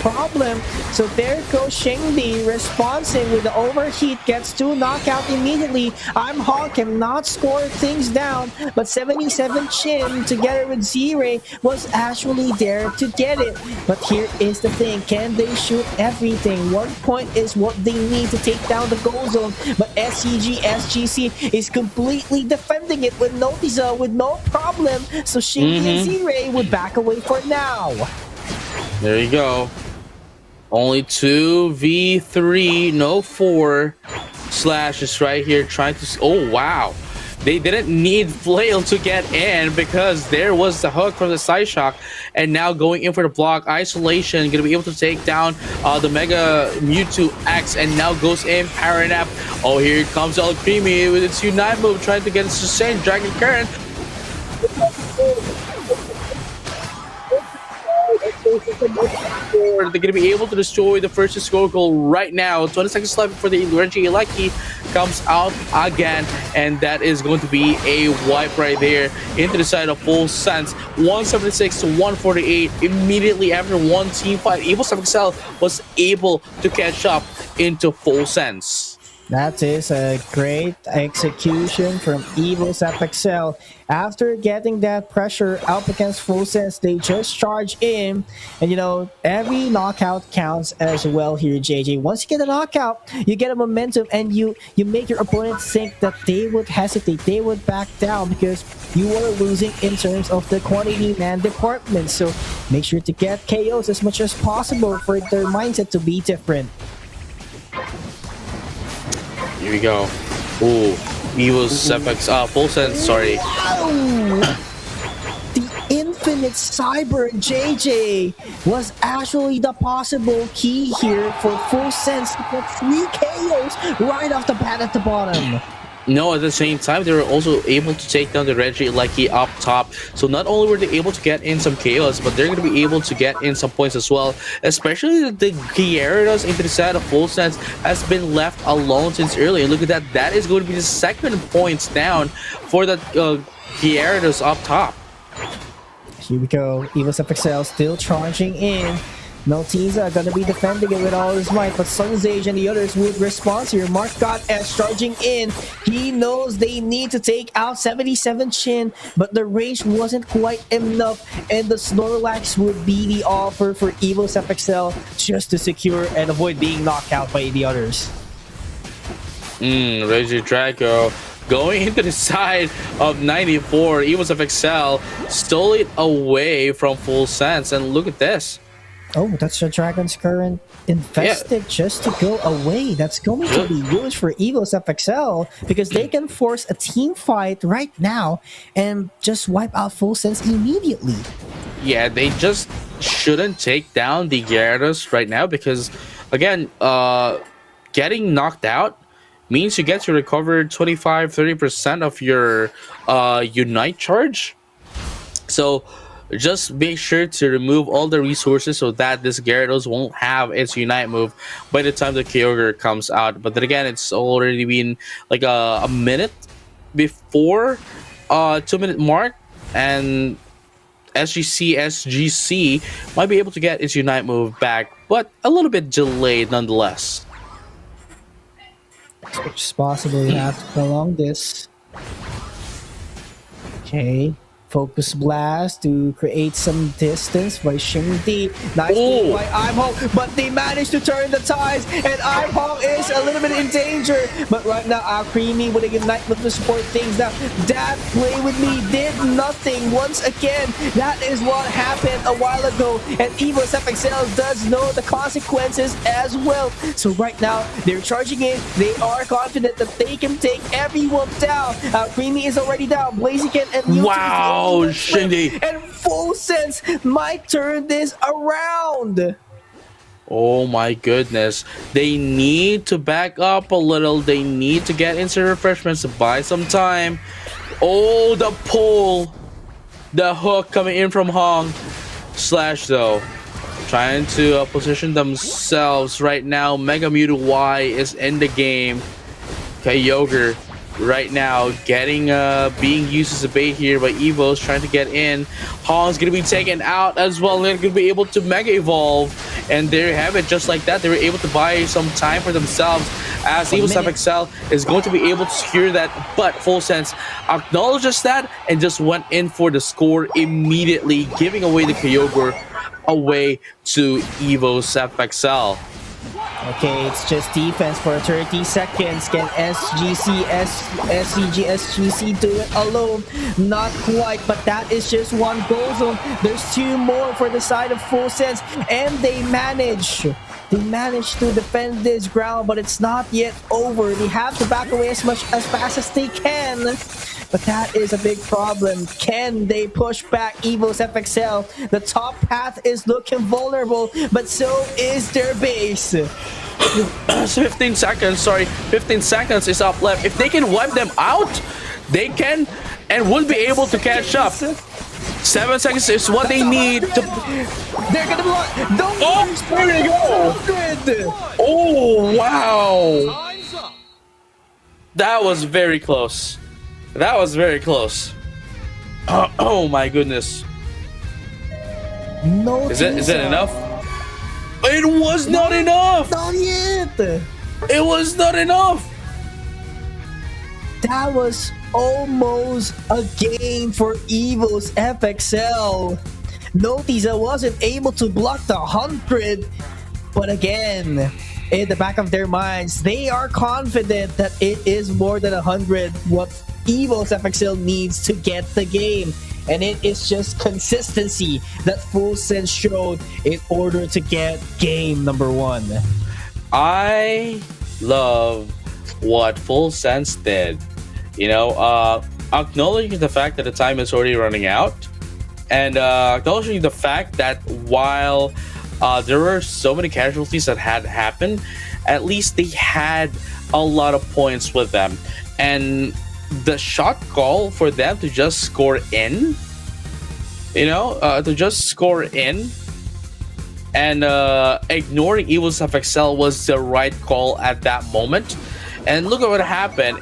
problem. So there goes Shingi responding with the overheat, gets 2 knockout immediately. Hawk cannot score things down, but 77 Chin together with Z-Ray was actually there to get it. But here is the thing, can they shoot everything? 1 point is what they need to take down the goal zone, but SCG is completely defending it with no problem. So Shingi and Z-Ray would back away for now. There you go. Only 2v3, no 4. Slash is right here trying to... Oh, wow. They didn't need Flail to get in because there was the hook from the side shock, and now going in for the block. Isolation going to be able to take down the Mega Mewtwo X, and now goes in Paranap. Oh, here comes El Creamy with its Unite move, trying to get its sustained Dragon Current. They're going to be able to destroy the first score goal right now. 20 seconds left before the Regieleki comes out again, and that is going to be a wipe right there into the side of Full Sense. 176-148 immediately after one team fight. Evil's FXL was able to catch up into Full Sense. That is a great execution from Evil's FXL. After getting that pressure up against Full Sense, they just charge in. And every knockout counts as well here, JJ. Once you get a knockout, you get a momentum, and you make your opponent think that they would hesitate, they would back down, because you are losing in terms of the quantity man department. So make sure to get KOs as much as possible for their mindset to be different. Here we go. Ooh, Evil's FX, Full Sense, sorry. Wow! The infinite minutes, Cyber and JJ was actually the possible key here for Full Sense to get 3 KOs right off the bat at the bottom. No, at the same time, they were also able to take down the Reggie Lucky up top. So not only were they able to get in some KOs, but they're going to be able to get in some points as well. Especially the Gyarados into the side of Full Sense has been left alone since earlier. Look at that. That is going to be the second points down for the Gyarados up top. Here we go. Evo's FXL still charging in. Meltiza gonna be defending it with all his might, but Sunzage and the others would respond here. Mark got S charging in. He knows they need to take out 77 Chin, but the range wasn't quite enough, and the Snorlax would be the offer for Evo's FXL just to secure and avoid being knocked out by the others. Reggie Draco going into the side of 94. Evo's FXL stole it away from Full Sense, and look at this. Oh, that's the Dragon's Current invested just to go away. That's going to be huge for Evo's FXL because they can force a team fight right now and just wipe out Full Sense immediately. Yeah, they just shouldn't take down the Gyarados right now because, again, getting knocked out means you get to recover 25-30% of your Unite charge. So just make sure to remove all the resources so that this Gyarados won't have its Unite move by the time the Kyogre comes out. But then again, it's already been like a minute before 2-minute mark, and SGC might be able to get its Unite move back, but a little bit delayed nonetheless. It's possible you have to prolong this. Okay. Focus Blast to create some distance by Shingdi. Nice move by Imhong, but they managed to turn the tides, and Imhong is a little bit in danger. But right now, Creamy with a Ignite with the support things. Now, that play with me did nothing once again. That is what happened a while ago, and Evo's FXL does know the consequences as well. So right now, they're charging in. They are confident that they can take everyone down. Creamy is already down. Blaziken and Mewtwo. Wow! Oh, Shindy. And Full Sense might turn this around. Oh my goodness. They need to back up a little. They need to get instant refreshments to buy some time. Oh, the pull. The hook coming in from Hong. Slash, though. Trying to position themselves right now. Mega Mewtwo Y is in the game. Kyogre right now getting being used as a bait here by Evo's trying to get in. Hong's gonna be taken out as well. They're gonna be able to Mega Evolve, and there you have it. Just like that, they were able to buy some time for themselves as Evo's FXL is going to be able to secure that, but Full Sense acknowledges that and just went in for the score immediately, giving away the Kyogre away to Evo's FXL. Okay, it's just defense for 30 seconds. Can SGC do it alone? Not quite, but that is just one goal zone. There's 2 more for the side of Full Sense, and they manage to defend this ground, but it's not yet over. They have to back away as fast as they can. But that is a big problem. Can they push back Evo's FXL? The top path is looking vulnerable, but so is their base. 15 seconds, sorry. 15 seconds is up left. If they can wipe them out, they can and will be able to catch up. 7 seconds is what they need to... They're gonna block. Oh, there you go. Oh, wow. That was very close. That was very close. Oh my goodness. No. Is it enough? It was not enough. Not yet. It was not enough. That was almost a game for Evo's FXL. Notiza wasn't able to block the 100, but again, in the back of their minds, they are confident that it is more than 100 what Evo's FXL needs to get the game. And it is just consistency that Full Sense showed in order to get game number 1. I love what Full Sense did. You know, acknowledging the fact that the time is already running out, And acknowledging the fact that while there were so many casualties that had happened, at least they had a lot of points with them. And the shot call for them to just score in, to just score in and ignoring Evils FXL was the right call at that moment. And look at what happened.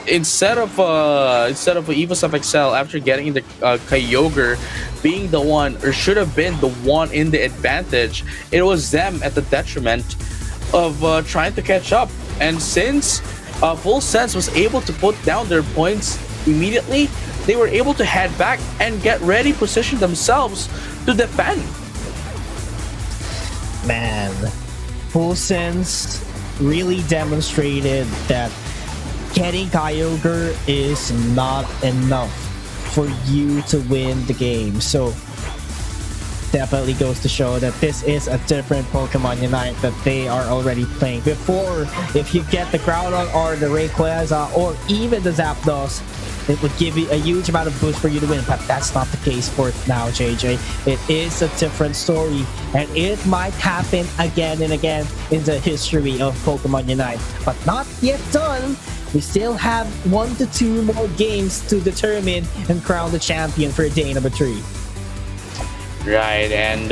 Instead of Evils FXL after getting the Kyogre being the one, or should have been the one in the advantage, it was them at the detriment of trying to catch up. And since Full Sense was able to put down their points immediately, they were able to head back and get ready, position themselves to defend. Man, Full Sense really demonstrated that getting Kyogre is not enough for you to win the game. So definitely goes to show that this is a different Pokemon Unite that they are already playing. Before, if you get the Groudon or the Rayquaza or even the Zapdos, it would give you a huge amount of boost for you to win, but that's not the case for now, JJ. It is a different story, and it might happen again and again in the history of Pokemon Unite, but not yet done. We still have 1 to 2 more games to determine and crown the champion for day number 3. Right, and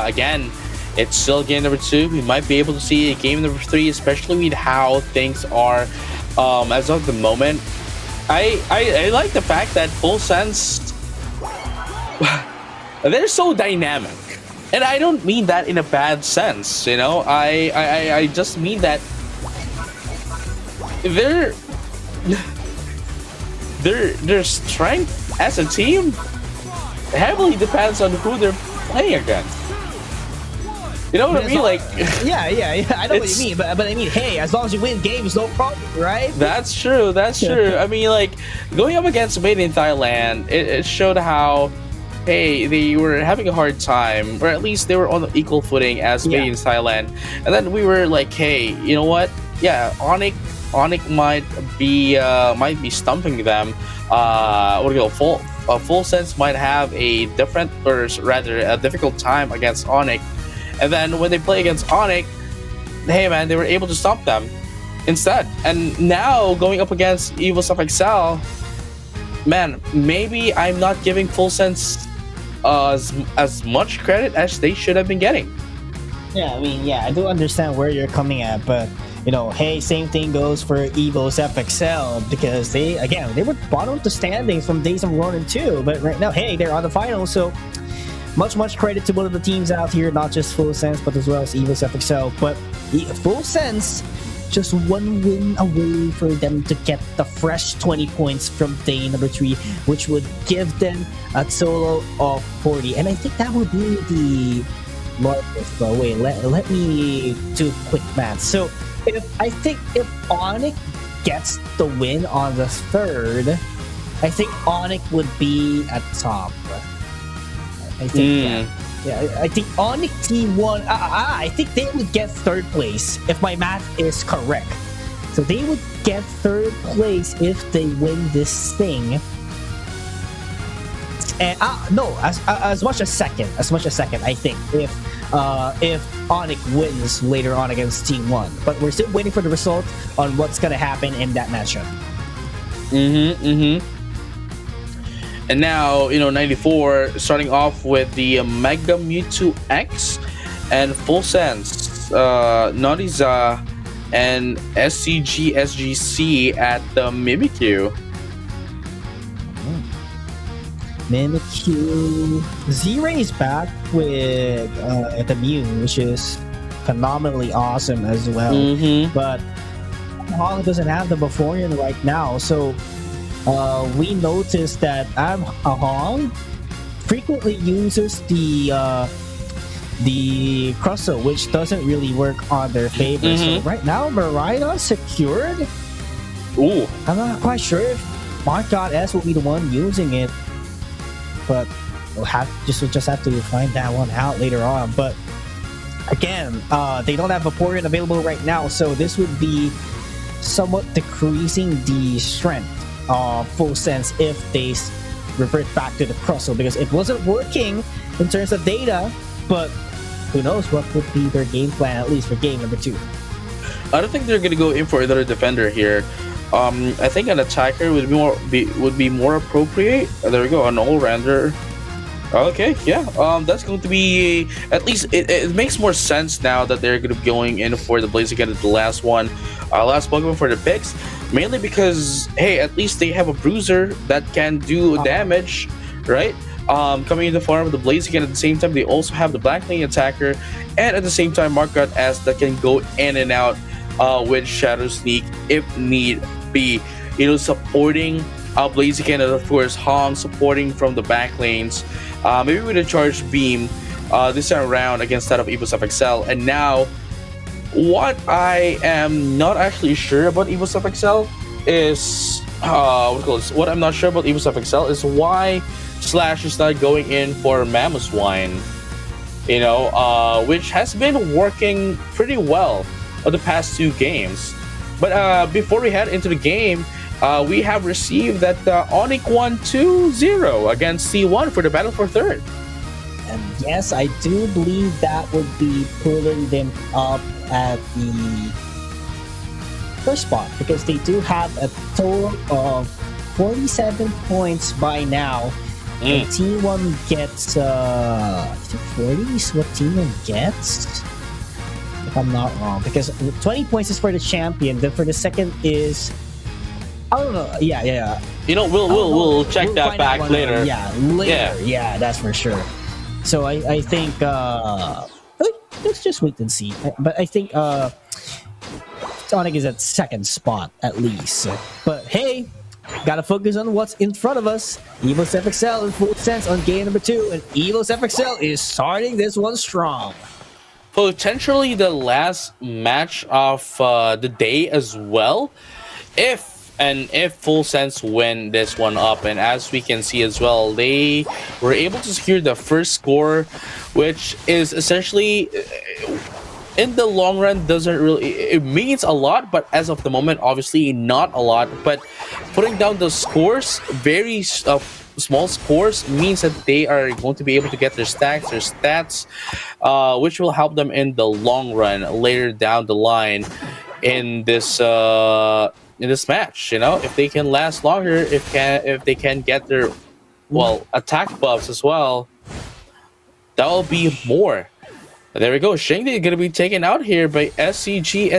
again, it's still game number 2. We might be able to see a game number 3, especially with how things are as of the moment. I like the fact that Full Sense, they're so dynamic, and I don't mean that in a bad sense. I just mean that their strength as a team heavily depends on who they're playing against. You know what I mean? Like, yeah. I know what you mean, but I mean, hey, as long as you win games, no problem, right? That's true. I mean, like, going up against Made in Thailand, it showed how, hey, they were having a hard time, or at least they were on equal footing as Made in Thailand. And then we were like, hey, you know what? Yeah, Onyx might be stumping them. Full Sense might have a different, or rather, a difficult time against Onyx. And then when they play against Onyx, hey man, they were able to stop them instead. And now going up against Evils FXL, man, maybe I'm not giving Full Sense as much credit as they should have been getting. Yeah, I mean, I do understand where you're coming at, but hey, same thing goes for Evils FXL, because they were bottom of the standings from days of 1 and 2, but right now, hey, they're on the finals, so much credit to one of the teams out here, not just Full Sense, but as well as Evils FXL. But Full Sense, just 1 win away for them to get the fresh 20 points from day number 3, which would give them a total of 40. And I think that would be the largest. Wait, let me do quick math. So if Onyx gets the win on the 3rd, I think Onyx would be at top. I think, I think Onyx Team 1, I think they would get 3rd place if my math is correct. So they would get 3rd place if they win this thing. And no, as much as second. I think if Onyx wins later on against Team 1, but we're still waiting for the result on what's gonna happen in that matchup. And now, 94 starting off with the Mega Mewtwo X and Full Sense, Nodiza and SCG at the Mimikyu. Mimikyu. Z-Ray is back with the Mew, which is phenomenally awesome as well. But Hong doesn't have the Vaporeon right now, so we noticed that Hong frequently uses the Crustle, which doesn't really work on their favor. So right now, Miraidon secured. Ooh, I'm not quite sure if Markot S will be the one using it, but we'll just have to find that one out later on. But again, they don't have Vaporeon available right now, so this would be somewhat decreasing the strength of Full Sense if they revert back to the Crustle because it wasn't working in terms of data. But who knows what would be their game plan, at least for game number 2. I don't think they're gonna go in for another defender here. I think an attacker would be more appropriate. There we go, an all-rounder. Okay, yeah. That's going to be, at least it makes more sense now that they're going to be going in for the Blaziken at the last one, last Pokemon for the picks. Mainly because, hey, at least they have a bruiser that can do damage, right? Coming in the form of the Blaziken. At the same time, they also have the Black Lane attacker, and at the same time, Markot S that can go in and out with Shadow Sneak if need be. You know, supporting Blaziken, and of course Hong supporting from the back lanes. Maybe with a charged beam this time around against that of EvoSef XL. And now, what I am not actually sure about EvoSef XL is what I'm not sure about EvoSef XL is why Slash is not going in for Mamoswine. You know, which has been working pretty well on the past 2 games. But before we head into the game, we have received that Onic 1-2-0 against C1 for the battle for 3rd. And yes, I do believe that would be pulling them up at the first spot because they do have a total of 47 points by now. And T1 gets, I think 40 is what T1 gets, if I'm not wrong. Because 20 points is for the champion, then for the second is, I don't know. Yeah. You know, we'll check that back later. Yeah, later. Yeah, that's for sure. So I think let's just wait and see. But I think Sonic is at second spot at least. But hey, gotta focus on what's in front of us. EvoSef XL in full sense on game number 2, and EvoSef XL is starting this one strong. Potentially the last match of the day as well, if Full Sense win this one up. And as we can see as well, they were able to secure the first score, which is essentially, in the long run, doesn't really, it means a lot, but as of the moment, obviously not a lot. But putting down the scores, very small scores, means that they are going to be able to get their stacks, their stats, which will help them in the long run later down the line in this match. You know, if they can last longer, if they can get their attack buffs as well, that will be more. There we go. Shingdi going to be taken out here by SGC.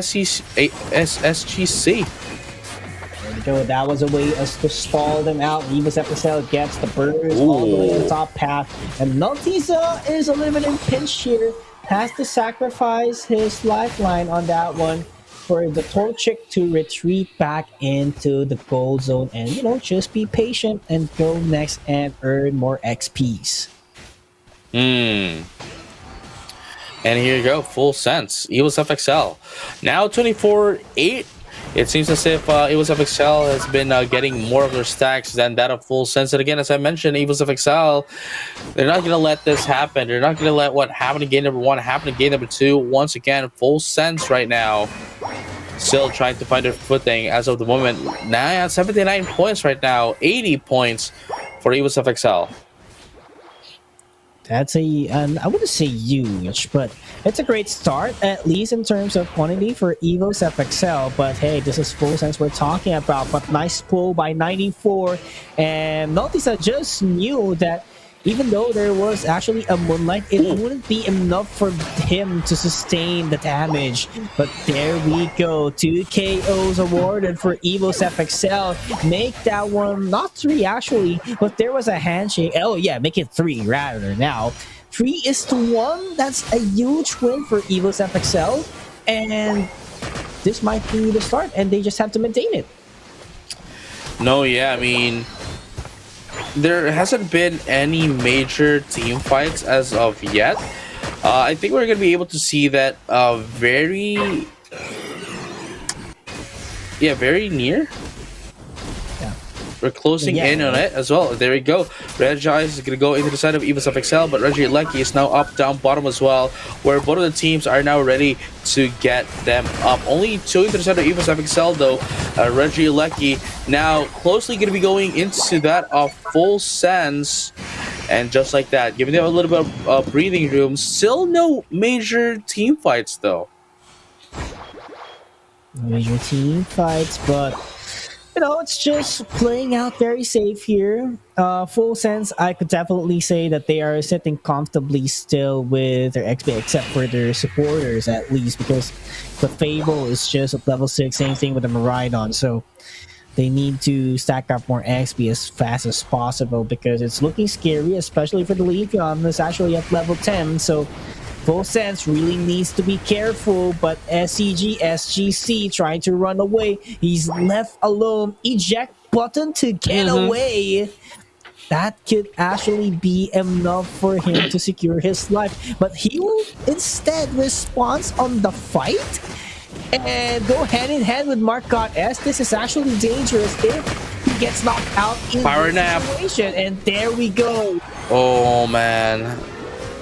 There we go. That was a way to stall them out. EvoSef XL gets the burst all the way to the top path. And Naltiza is a little bit in pinch here. Has to sacrifice his lifeline on that one for the Torchic to retreat back into the gold zone and, you know, just be patient and go next and earn more XPs. And here you go, Full Sense, EvoSef XL. Now 24-8. It seems as if EvoSef XL has been getting more of their stacks than that of Full Sense. And again, as I mentioned, EvoSef XL, they're not going to let this happen. They're not going to let what happened in game number 1 happen in game number 2. Once again, Full Sense right now, still trying to find their footing as of the moment. Now 79 points right now, 80 points for EvoSef XL. That's I wouldn't say huge, but it's a great start, at least in terms of quantity for EvoSef XL. But hey, this is Full Sense we're talking about. But nice pull by 94. And Naltiza just knew that even though there was actually a Moonlight, it wouldn't be enough for him to sustain the damage. But there we go. 2 KOs awarded for EvoSef XL. Make that one, not 3 actually, but there was a handshake. Oh yeah, make it 3 rather now. 3-1. That's a huge win for EvoSef XL. And this might be the start, and they just have to maintain it. No, yeah, I mean, there hasn't been any major team fights as of yet. I think we're going to be able to see that very near. Yeah. we're closing Yeah, in on right. it as well. There we go. Regis is gonna go into the side of Evos FXL, but Reggie Lecky is now up, down, bottom as well, where both of the teams are now ready to get them up. Only two into the side of Evos FXL though. Reggie Lecky now closely gonna be going into that of Full Sense. And just like that, giving them a little bit of breathing room. Still no major team fights though. Major team fights, but it's just playing out very safe here. Full sense, I could definitely say that they are sitting comfortably still with their XP, except for their supporters at least, because the Fable is just at level 6, same thing with the Maridon, so they need to stack up more XP as fast as possible because it's looking scary, especially for the Leafeon that's actually at level 10, so Full Sense really needs to be careful, but SCG trying to run away. He's left alone. Eject button to get away. That could actually be enough for him to secure his life. But he will instead respond on the fight and go hand in hand with Mark God S. This is actually dangerous if he gets knocked out in Power this nap situation. And there we go. Oh man.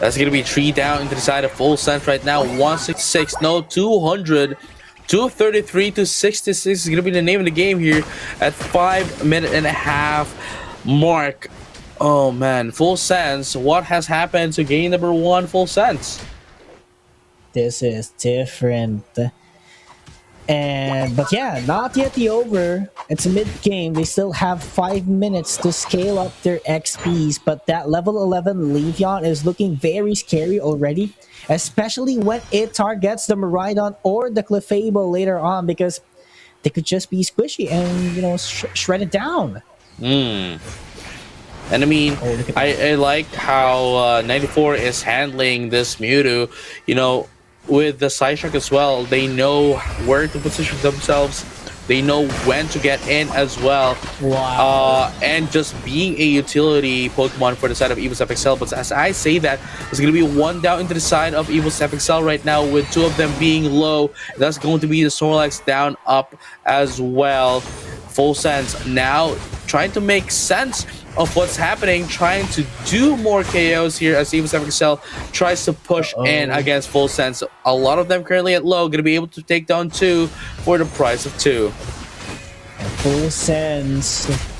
That's gonna be 3 down into the side of Full Sense right now. 166, no, 200. 233 to 66 is gonna be the name of the game here at 5.5 minute mark. Oh man, Full Sense. What has happened to game number 1, Full Sense? This is different. But yeah, not yet the over. It's mid-game. They still have 5 minutes to scale up their XPs, but that level 11 Leafeon is looking very scary already, especially when it targets the Maridon or the Clefable later on, because they could just be squishy and shred it down. And I mean, I like how 94 is handling this Mewtwo. With the side shock as well, they know where to position themselves. They know when to get in as well. Wow. And just being a utility Pokemon for the side of Evos FXL. But as I say that, there's going to be 1 down into the side of Evos FXL right now with 2 of them being low. That's going to be the Snorlax down up as well. Full Sense now trying to make sense of what's happening, trying to do more KOs here as Evos FXL tries to push in against Full Sense. A lot of them currently at low, going to be able to take down 2 for the price of 2. Full Sense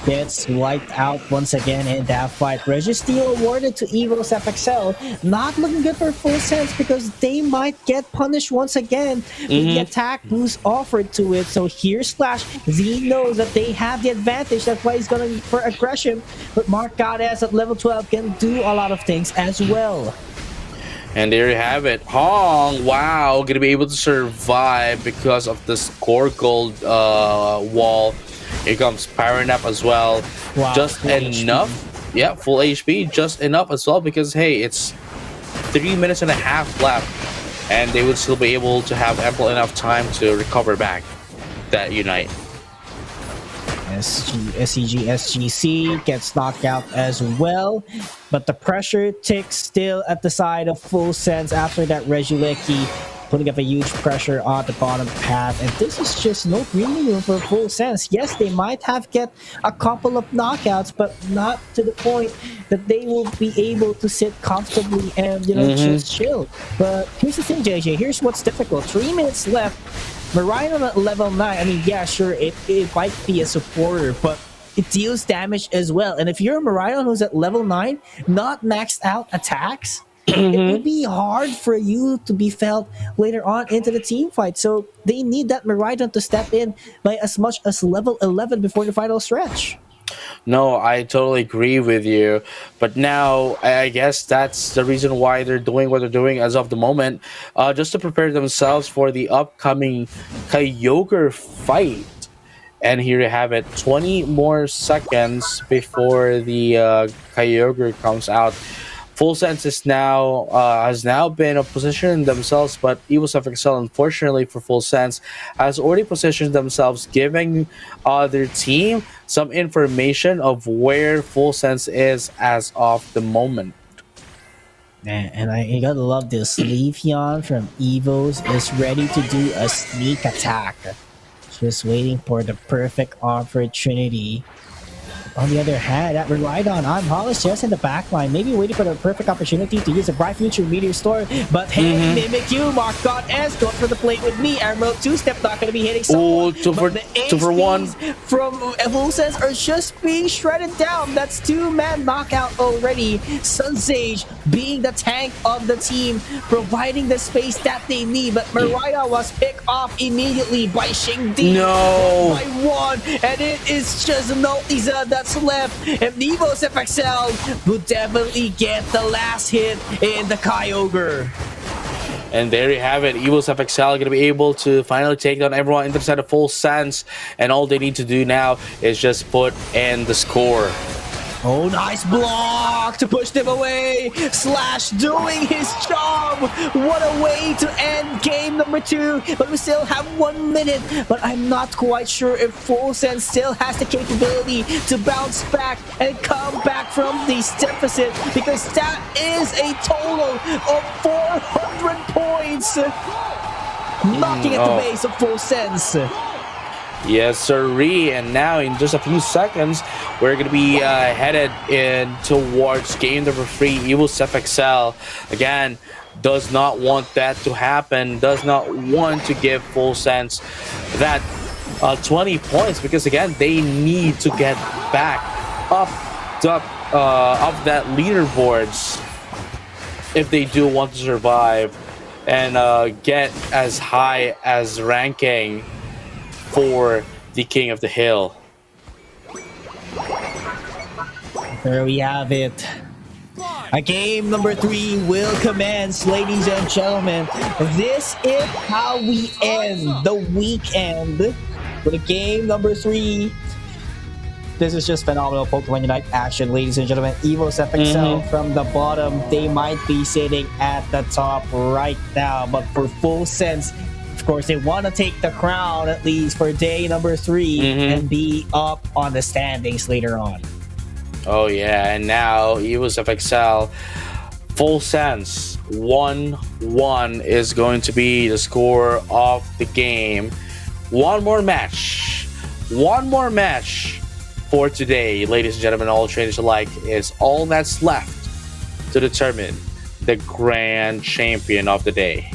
gets wiped out once again in that fight. Registeel awarded to Evos FXL. Not looking good for Full Sense because they might get punished once again with the attack boost offered to it. So here Splash, Z knows that they have the advantage. That's why he's going for aggression. But Mark Goddess at level 12 can do a lot of things as well. And there you have it. Hong, wow, gonna be able to survive because of this core gold wall. Here comes Power Nap as well. Wow, just enough. HP. Yeah, full HP, just enough as well because hey, it's 3.5 minutes left, and they would still be able to have ample enough time to recover back that Unite. SCG gets knocked out as well, but the pressure ticks still at the side of Full Sense after that Regieleki putting up a huge pressure on the bottom path, and this is just no breathing room for Full Sense. Yes, they might have get a couple of knockouts, but not to the point that they will be able to sit comfortably and just chill. But here's the thing, JJ, here's what's difficult. 3 minutes left. Maridon at level 9, I mean, yeah, sure, it might be a supporter, but it deals damage as well. And if you're a Maridon who's at level 9, not maxed out attacks, it will be hard for you to be felt later on into the team fight. So they need that Maridon to step in by as much as level 11 before the final stretch. No, I totally agree with you. But now, I guess that's the reason why they're doing what they're doing as of the moment, just to prepare themselves for the upcoming Kyogre fight. And here you have it, 20 more seconds before the Kyogre comes out. Full Sense is now has now been positioned themselves, but Evos FXL, unfortunately for Full Sense, has already positioned themselves, giving their team some information of where Full Sense is as of the moment. And I gotta love this. Leafeon from Evos is ready to do a sneak attack. Just waiting for the perfect opportunity. On the other hand, that relied on Hollis just in the back line, maybe waiting for the perfect opportunity to use a Bright Future Meteor Store. But hey, Mimic you, Mark got S, going for the play with me. Emerald 2-step not going to be hitting someone. Two for one. From Evolutions are just being shredded down. That's 2-man knockout already. Sunsage being the tank of the team, providing the space that they need. But Mariah was picked off immediately by Shingdi. No. By one, and it is just Noltiza that's left, and Evo's FXL will definitely get the last hit in the Kyogre. And there you have it. Evil's FXL going to be able to finally take down everyone inside of Full Sense, and all they need to do now is just put in the score. Oh, nice block to push them away. Slash doing his job. What a way to end game number 2. But we still have 1 minute. But I'm not quite sure if Full Sense still has the capability to bounce back and come back from this deficit, because that is a total of 400 points. Knocking at the base of Full Sense. Yes, sirree. And now in just a few seconds, we're going to be headed in towards game number 3. Evil's FXL, again, does not want that to happen, does not want to give Full Sense that 20 points, because, again, they need to get back up that leaderboards if they do want to survive and get as high as ranking for the King of the Hill. There we have it. A game number 3 will commence, ladies and gentlemen. This is how we end the weekend with a game number 3. This is just phenomenal Pokemon Unite action, ladies and gentlemen. Evo's FXL from the bottom, they might be sitting at the top right now, but for Full Sense, of course, they want to take the crown at least for day number 3 and be up on the standings later on. Oh yeah, and now Evo's FXL, Full Sense 1-1 is going to be the score of the game. One more match for today, ladies and gentlemen, all trainers alike, is all that's left to determine the grand champion of the day.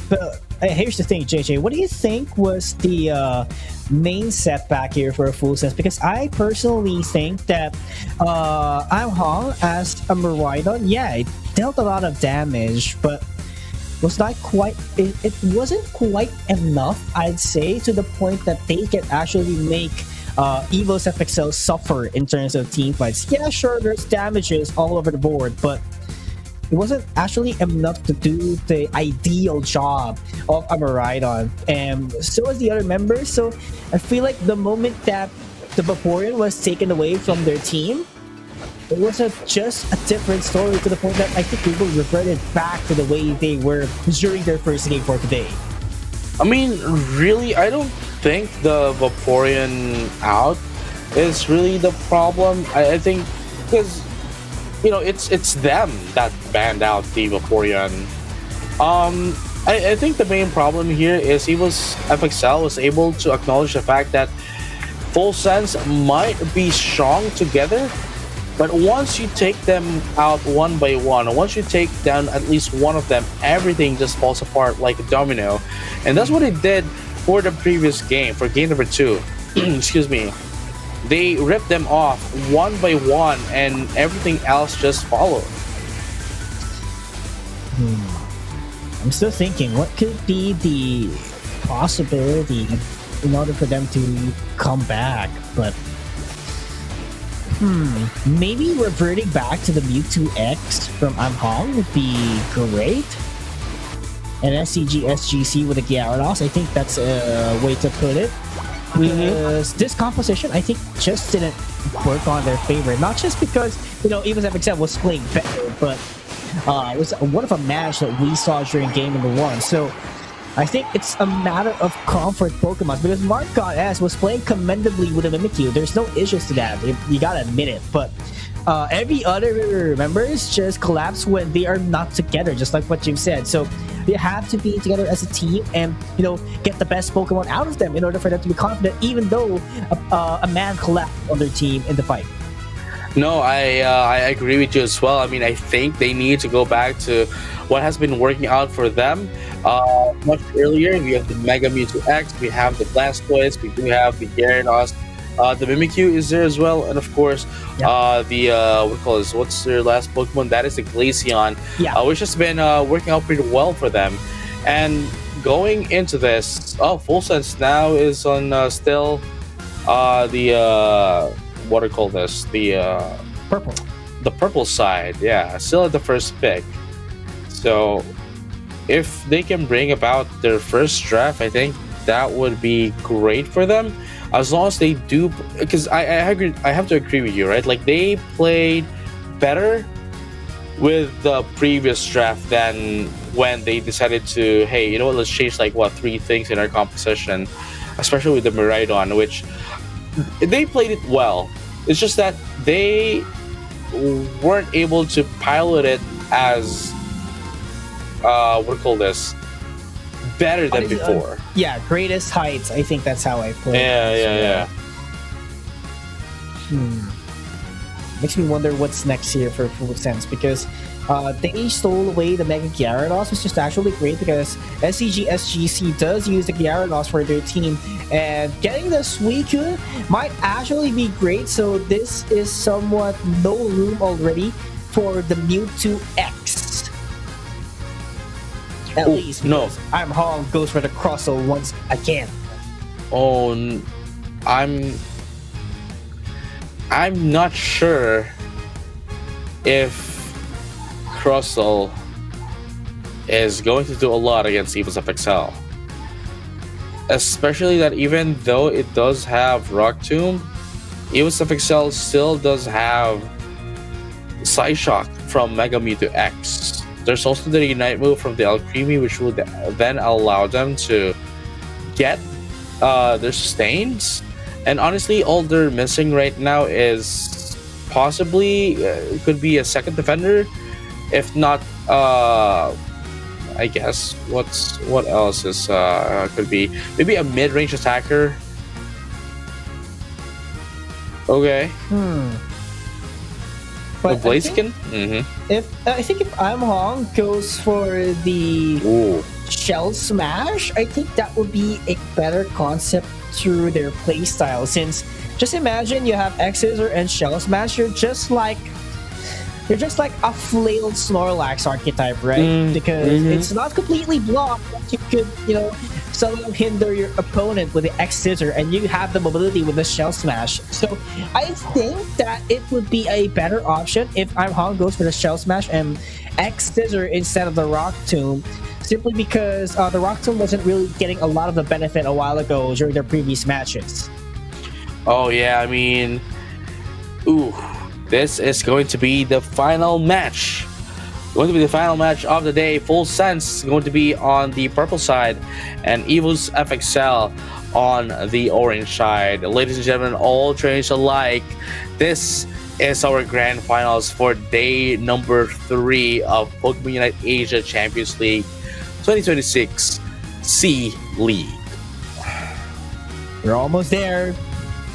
But here's the thing, JJ. What do you think was the main setback here for a Full Sense? Because I personally think that I'm Hong as a Miraidon, yeah, it dealt a lot of damage, but was not quite. It wasn't quite enough, I'd say, to the point that they can actually make Evo's FXL suffer in terms of team fights. Yeah, sure, there's damages all over the board, but it wasn't actually enough to do the ideal job of a Miraidon. And so as the other members. So I feel like the moment that the Vaporeon was taken away from their team, it was just a different story, to the point that I think people reverted back to the way they were during their first game for today. I mean, really, I don't think the Vaporeon out is really the problem. I think because, you know, it's them that banned out the Vaporeon. I think the main problem here is Evo's FXL was able to acknowledge the fact that Full Sense might be strong together, but once you take them out one by one, once you take down at least one of them, everything just falls apart like a domino. And that's what it did for the previous game, for game number 2. Excuse me. They ripped them off one by one, and everything else just followed. I'm still thinking, what could be the possibility in order for them to come back? But maybe reverting back to the Mewtwo X from Amhong would be great. And SCG SGC with a Gyarados, I think that's a way to put it. Because this composition, I think, just didn't work on their favor. Not just because, you know, Evo's FXL was playing better, but it was one of a match that we saw during game number 1. So I think it's a matter of comfort Pokemon, because Mark God S was playing commendably with a Mimikyu. There's no issues to that. You gotta admit it. But every other members just collapse when they are not together, just like what you've said. So they have to be together as a team and get the best Pokemon out of them in order for them to be confident, even though a man collapsed on their team in the fight. No, I agree with you as well. I mean, I think they need to go back to what has been working out for them much earlier. We have the Mega Mewtwo X, we have the Blastoise, we do have the Gyarados, the Mimikyu is there as well, and of course, the what do you call this? What's their last Pokemon? That is the Glaceon, which has been working out pretty well for them. And going into this, Full Sense now is on still the what do you call this? Purple. The purple side, yeah, still at the first pick. So if they can bring about their first draft, I think that would be great for them. As long as they do, because I agree, I have to agree with you, right? Like they played better with the previous draft than when they decided to, hey, you know what? Let's change like three things in our composition, especially with the Miraidon, which they played it well. It's just that they weren't able to pilot it as what do you call this? Better than before. Greatest heights. I think that's how I play. Yeah. Makes me wonder what's next here for Full Sense, because they stole away the Mega Gyarados, which is actually great because SCG SGC does use the Gyarados for their team, and getting the Suicune might actually be great. So this is somewhat no room already for the Mewtwo X. At least, no. I'm Hong goes for the Crustle once again. I'm not sure if Crustle is going to do a lot against Evil's FXL. Especially that even though it does have Rock Tomb, Evil's FXL still does have Psyshock from Mega Mewtwo X. There's also the Unite move from the Alcremie, which will then allow them to get their sustains. And honestly, all they're missing right now is possibly could be a second defender, if not. I guess what else is could be maybe a mid-range attacker. Okay. But Blaziken? I think if I'm Hong goes for the Shell Smash, I think that would be a better concept through their playstyle. Since just imagine you have X Scissor and Shell Smash, you're just like a flailed Snorlax archetype, right? Because it's not completely blocked, but you could somehow hinder your opponent with the X Scissor, and you have the mobility with the Shell Smash. So I think that it would be a better option if I'm Hong goes for the Shell Smash and X Scissor instead of the Rock Tomb, simply because the Rock Tomb wasn't really getting a lot of the benefit a while ago during their previous matches. Oh yeah, I mean, this is going to be the final match. Going to be the final match of the day. Full Sense is going to be on the purple side, and Evil's FXL on the orange side. Ladies and gentlemen, all trainers alike, this is our grand finals for day number 3 of Pokemon Unite Asia Champions League 2026 C League. We're almost there.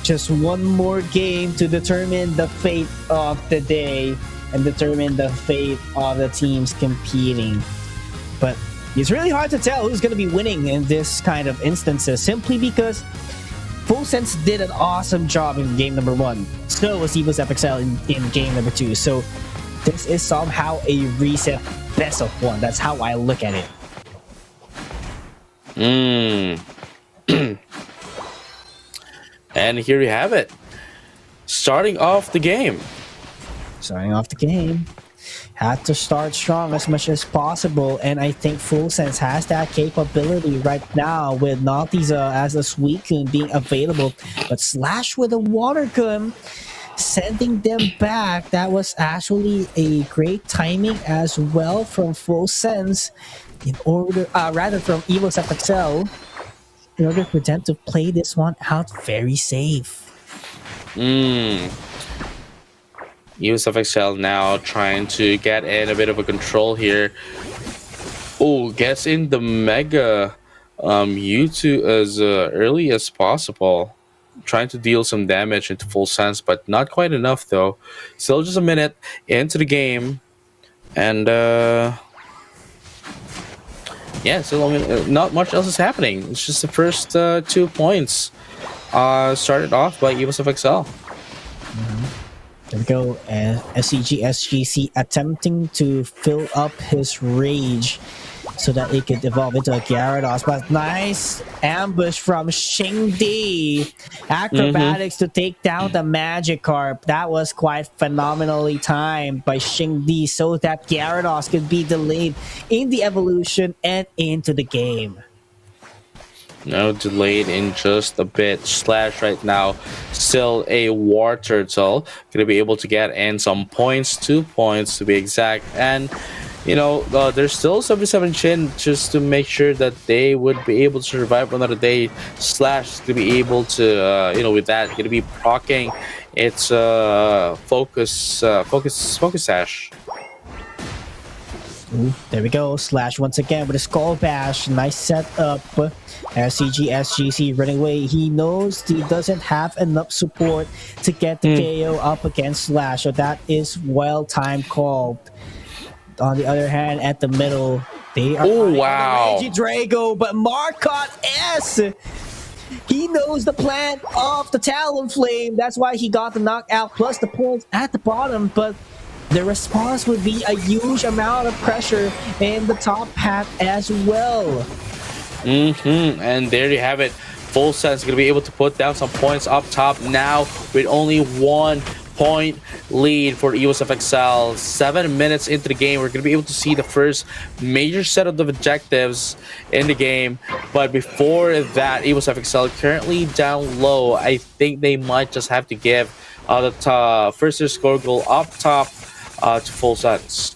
Just one more game to determine the fate of the day and determine the fate of the teams competing. But it's really hard to tell who's going to be winning in this kind of instances, simply because Full Sense did an awesome job in game number 1. So was Evil's FXL in game number 2. So this is somehow a reset best of 1. That's how I look at it. And here we have it. Starting off the game. Had to start strong as much as possible, and I think Full Sense has that capability right now with not these as a Suicune being available, but Slash with a Water Gun sending them back. That was actually a great timing as well from Full Sense, in order rather from Evil's FXL, in order for them to play this one out very safe. USFXL now trying to get in a bit of a control here. Oh, gets in the Mega U2 as early as possible. Trying to deal some damage into full sense, but not quite enough though. Still just a minute into the game. And yeah, still not much else is happening. It's just the first 2 points started off by USFXL. There we go. SCG attempting to fill up his rage so that it could evolve into a Gyarados. But nice ambush from Shingdi. Acrobatics to take down the Magikarp. That was quite phenomenally timed by Shingdi so that Gyarados could be delayed in the evolution and into the game. No, delayed in just a bit. Slash right now, still a War Turtle. Gonna be able to get in some points, 2 points to be exact. And, you know, there's still 77 Chin just to make sure that they would be able to survive another day. Slash is gonna be able to, you know, with that, gonna be proccing its focus sash. Ooh, there we go. Slash once again with a Skull Bash. Nice setup. SGC running away. He knows he doesn't have enough support to get the KO up against Slash. So that is well-timed call. On the other hand, at the middle, they are Regidrago, but Marcotte S. He knows the plan of the Talonflame. That's why he got the knockout plus the points at the bottom. But the response would be a huge amount of pressure in the top hat as well. And there you have it. Full Sense going to be able to put down some points up top now with only 1 point lead for USFXL. 7 minutes into the game, we're going to be able to see the first major set of the objectives in the game. But before that, USFXL currently down low. I think they might just have to give the first score goal up top to Full Sense.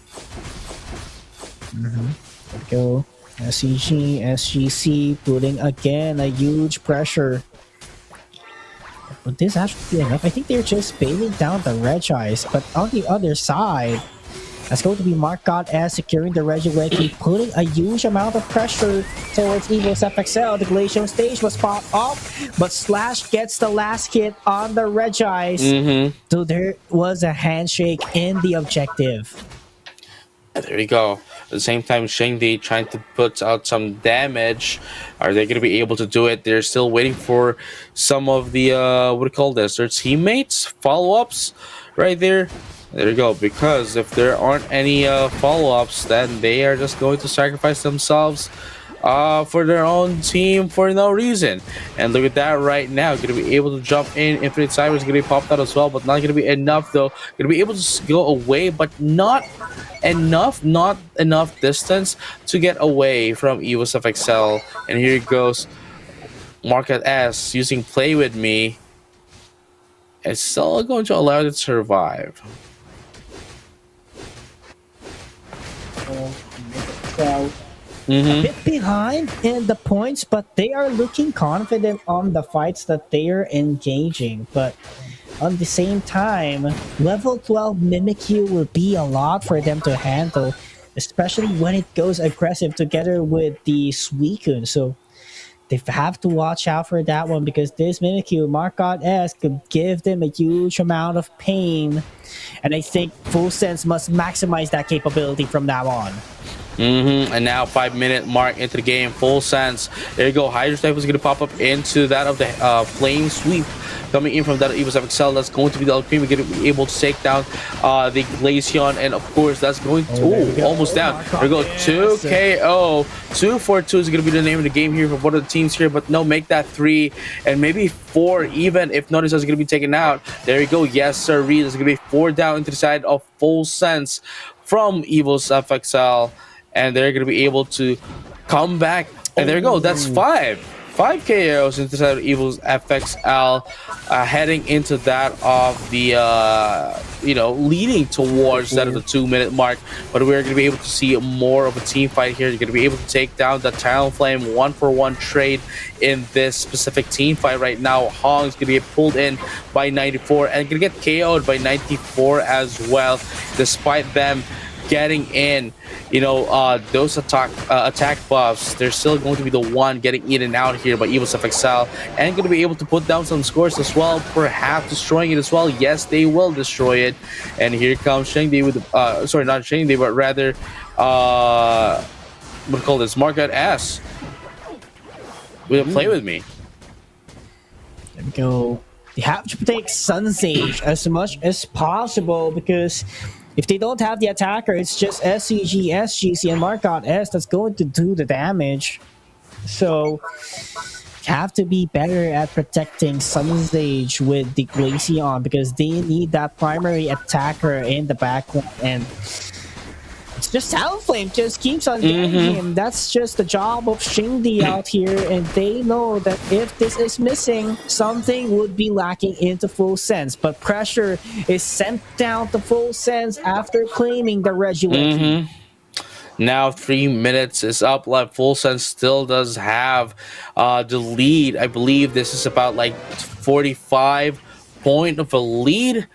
There we go. SGC putting again a huge pressure. Would this actually be enough? I think they're just bailing down the Regis, but on the other side, that's going to be Marcotte as securing the Regidrago, putting a huge amount of pressure towards EvoSFXL. The Glacial stage was popped off, but Slash gets the last hit on the Regis. So there was a handshake in the objective. There we go. At the same time, Shingdi trying to put out some damage. Are they going to be able to do it? They're still waiting for some of the, what do you call this? Their teammates? Follow-ups right there. There you go. Because if there aren't any follow-ups, then they are just going to sacrifice themselves for their own team for no reason. And look at that right now. Going to be able to jump in. Infinite Cyber is going to be popped out as well, but not going to be enough though. Going to be able to go away, but not enough distance to get away from EvoSFXL. And here it goes. Marcotte S using Play With Me. It's still going to allow it to survive. A bit behind in the points, but they are looking confident on the fights that they are engaging. But on the same time, level 12 Mimikyu will be a lot for them to handle, especially when it goes aggressive together with the Suicune. So they have to watch out for that one, because this Mimikyu, Marcotte S, could give them a huge amount of pain. And I think Full Sense must maximize that capability from now on. And now 5-minute mark into the game. Full Sense. There you go. Hydro Type is going to pop up into that of the Flame Sweep. Coming in from that EvoSFXL, that's going to be the Alchemy. We're going to be able to take down the Glaceon, and of course that's going to almost down. There we go. 2 KO. 2 for 2 is going to be the name of the game here for one of the teams here, but no, make that 3 and maybe 4 even if Notice is going to be taken out. There you go. Yes, sir. Reed is going to be 4 down into the side of Full Sense from EvoSFXL, and they're going to be able to come back. And there you go. That's 5 5 KOs instead of Evil's FXL, heading into that of the leading towards that of the 2-minute mark. But we're going to be able to see more of a team fight here. You're going to be able to take down the Talonflame 1-for-1 trade in this specific team fight right now. Hong's going to get pulled in by 94 and going to get KO'd by 94 as well, despite them getting in, those attack buffs. They're still going to be the one getting eaten out here by Evil's FXL, and going to be able to put down some scores as well, perhaps destroying it as well. Yes, they will destroy it. And here comes Shengdi with sorry, not Shengdi, but rather what do you call this, Market S with a play with me. There we go. You have to protect Sun Sage as much as possible, because if they don't have the attacker, it's just SCG, SGC, and Marcotte S that's going to do the damage. So, have to be better at protecting Sun Sage with the Glaceon, because they need that primary attacker in the backline. And it's just Talonflame just keeps on getting him. That's just the job of Shingdi out here, and they know that if this is missing, something would be lacking into Full Sense. But pressure is sent down to Full Sense after claiming the Regilet. Now 3 minutes is up left. Full Sense still does have the lead. I believe this is about like 45 point of a lead.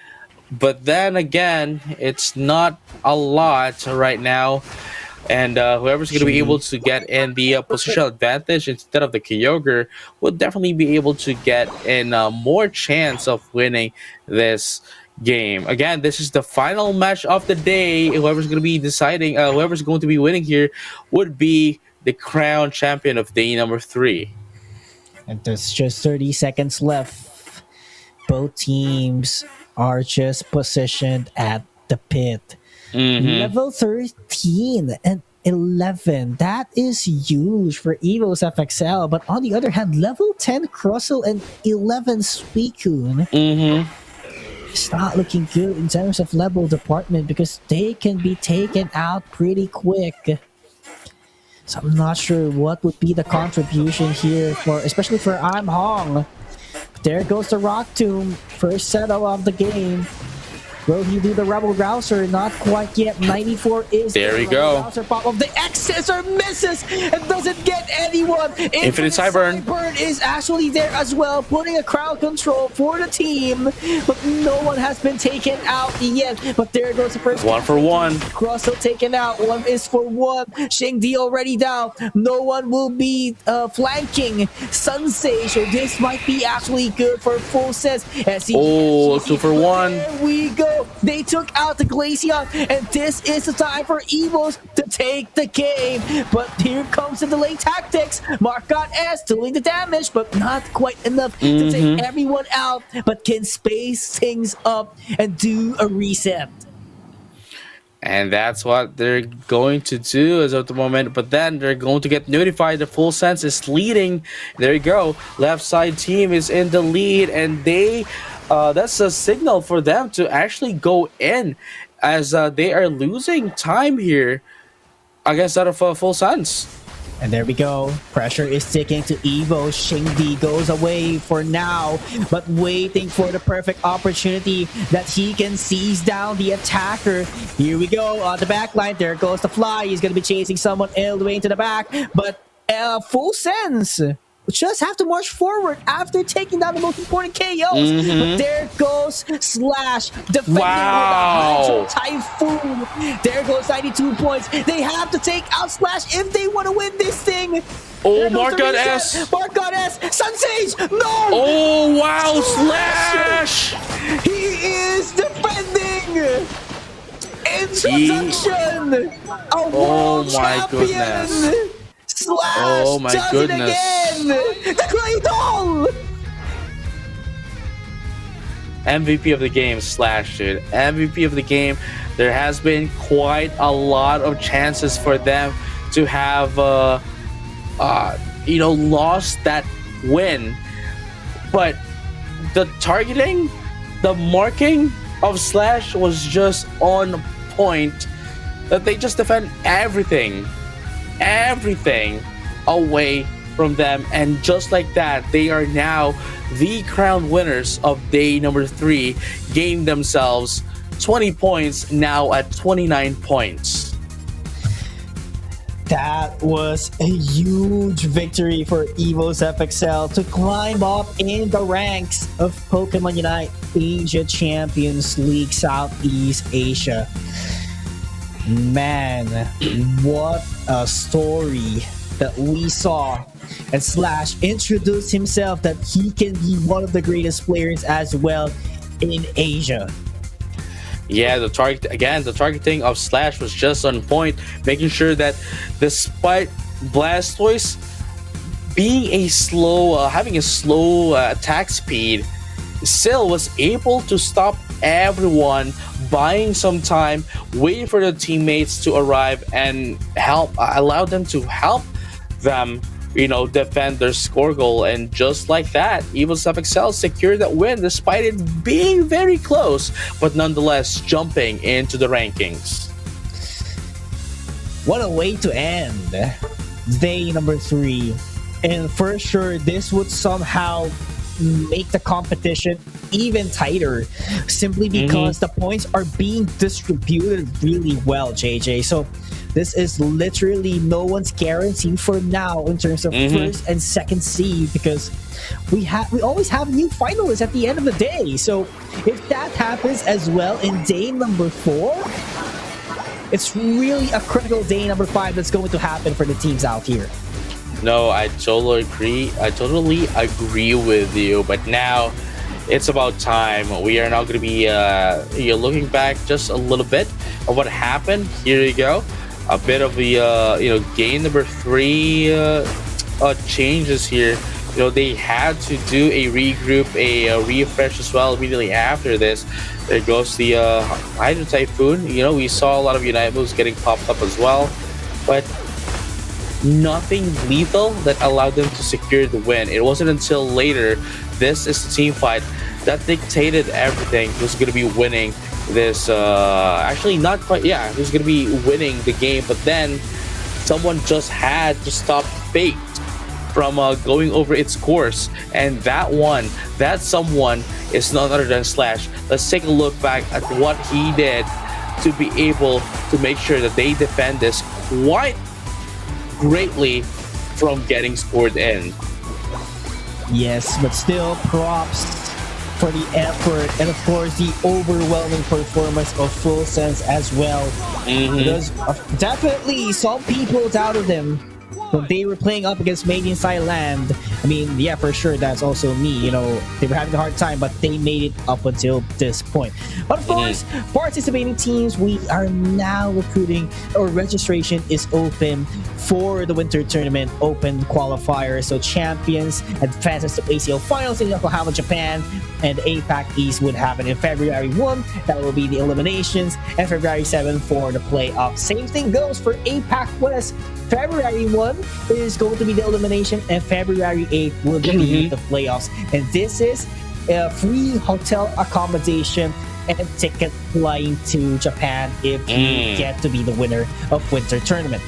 But then again, it's not a lot right now. And whoever's going to be able to get in the positional advantage instead of the Kyogre would definitely be able to get in more chance of winning this game. Again, this is the final match of the day. Whoever's going to be deciding, whoever's going to be winning here would be the crown champion of day number 3. And there's just 30 seconds left. Both teams are just positioned at the pit. Level 13 and 11. That is huge for Evo's FXL. But on the other hand, level 10 Crustle and 11 Suicune. It's not looking good in terms of level department, because they can be taken out pretty quick. So I'm not sure what would be the contribution here, especially for I'm Hong. There goes the Rock Tomb, first setup of the game. Will he do the Rebel Rouser? Not quite yet. 94 is there. We go. Rouser pop of the X-Scissor misses and doesn't get anyone. Infinite Cyburn. Cyburn is actually there as well, putting a crowd control for the team, but no one has been taken out yet. But there goes the first 1-for-1. Crossel taken out. 1 is for 1. Shingdi already down. No one will be flanking Sun Sage, so this might be actually good for Full Sense. 2-for-1. There we go. They took out the Glaceon, and this is the time for Evos to take the game. But here comes the delay tactics. Marcotte S doing the damage, but not quite enough to take everyone out, but can space things up and do a reset. And that's what they're going to do as of the moment. But then they're going to get notified the Full Sense is leading. There you go. Left side team is in the lead, and they that's a signal for them to actually go in, as they are losing time here against that of Full Sense. And there we go. Pressure is sticking to Evo. Shingdi goes away for now, but waiting for the perfect opportunity that he can seize down the attacker. Here we go on the back line. There goes the Fly. He's going to be chasing someone all the way into the back, but Full Sense just have to march forward after taking down the most important KOs. But there goes Slash defending with a Hydro Typhoon. There goes 92 points. They have to take out Slash if they want to win this thing. Oh, Marcotte S. Marcotte S. Sun Sage. No. Oh, wow. Slash. He is defending. Introduction. A world champion. Goodness. Slash oh my does goodness. It again. The Claydol! MVP of the game, Slash, dude. MVP of the game. There has been quite a lot of chances for them to have, lost that win. But the targeting, the marking of Slash was just on point. That they just defend everything away from them, and just like that, they are now the crown winners of day number 3, gaining themselves 20 points, now at 29 points. That was a huge victory for Evo's FXL to climb up in the ranks of Pokemon Unite Asia Champions League Southeast Asia. Man, what a story that we saw. And Slash introduced himself that he can be one of the greatest players as well in Asia. Yeah, the targeting of Slash was just on point, making sure that despite Blastoise being having a slow attack speed, still was able to stop everyone, buying some time, waiting for the teammates to arrive and allow them to help them, defend their score goal. And just like that, Evo's FXL secured that win despite it being very close, but nonetheless jumping into the rankings. What a way to end day number 3. And for sure, this would somehow make the competition even tighter, simply because the points are being distributed really well, JJ. So this is literally no one's guarantee for now in terms of first and second seed, because we always have new finalists at the end of the day. So if that happens as well in day number 4, it's really a critical day number 5 that's going to happen for the teams out here. No, I totally agree. With you. But now it's about time. We are now going to be looking back just a little bit of what happened. Here you go. A bit of the game number 3 changes here. They had to do a regroup, a refresh as well immediately after this. There goes the Hydro Typhoon. We saw a lot of Unite moves getting popped up as well, but nothing lethal that allowed them to secure the win. It wasn't until later, this is the team fight, that dictated everything. Who's going to be winning this? Actually, not quite. Yeah, who's going to be winning the game? But then someone just had to stop Fate from going over its course, and that someone is none other than Slash. Let's take a look back at what he did to be able to make sure that they defend this quite greatly from getting scored in. Yes, but still props for the effort and of course the overwhelming performance of Full Sense as well. Because definitely some people doubted them when they were playing up against Made in Thailand. I mean, yeah, for sure, that's also me. They were having a hard time, but they made it up until this point. But of course, participating teams, we are now recruiting, or registration is open for the Winter Tournament Open qualifier. So champions advances to ACL Finals in Yokohama, Japan, and APAC East would happen in February 1. That will be the eliminations, and February 7 for the playoffs. Same thing goes for APAC West. February 1 is going to be the elimination, and February 8 will be the playoffs. And this is a free hotel accommodation and a ticket flying to Japan if you get to be the winner of Winter Tournament.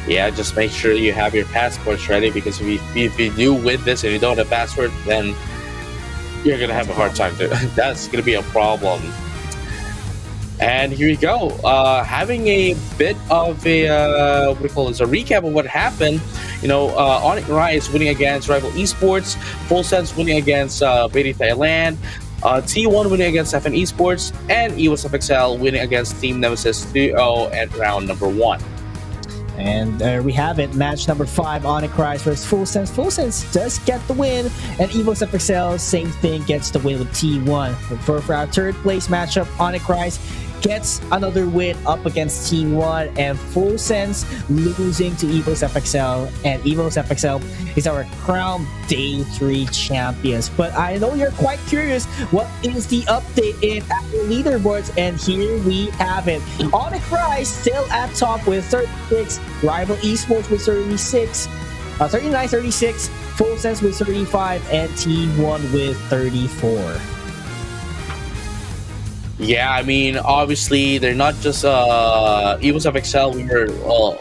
Yeah, just make sure you have your passports ready, because if you do win this and you don't have a passport, then you're going to have a hard time. That's going to be a problem. And here we go. Having a bit of a a recap of what happened. Onyx Rise winning against Rival Esports, Full Sense winning against Made in Thailand, T1 winning against FN Esports, and Evo's FXL winning against Team Nemesis 2-0 at round number 1. And there we have it. Match number 5, Onyx Rise versus Full Sense. Full Sense does get the win, and Evo's FXL, same thing, gets the win with T1. For our third place matchup, Onyx Rise gets another win up against Team 1, and Full Sense losing to Evo's FXL, and Evo's FXL is our crown Day 3 champions. But I know you're quite curious, what is the update in our leaderboards? And here we have it. Onyx Rise still at top with 36, Rival Esports with 39, 36, Full Sense with 35, and Team 1 with 34. Yeah, I mean, obviously, they're not just Evo's FXL. We were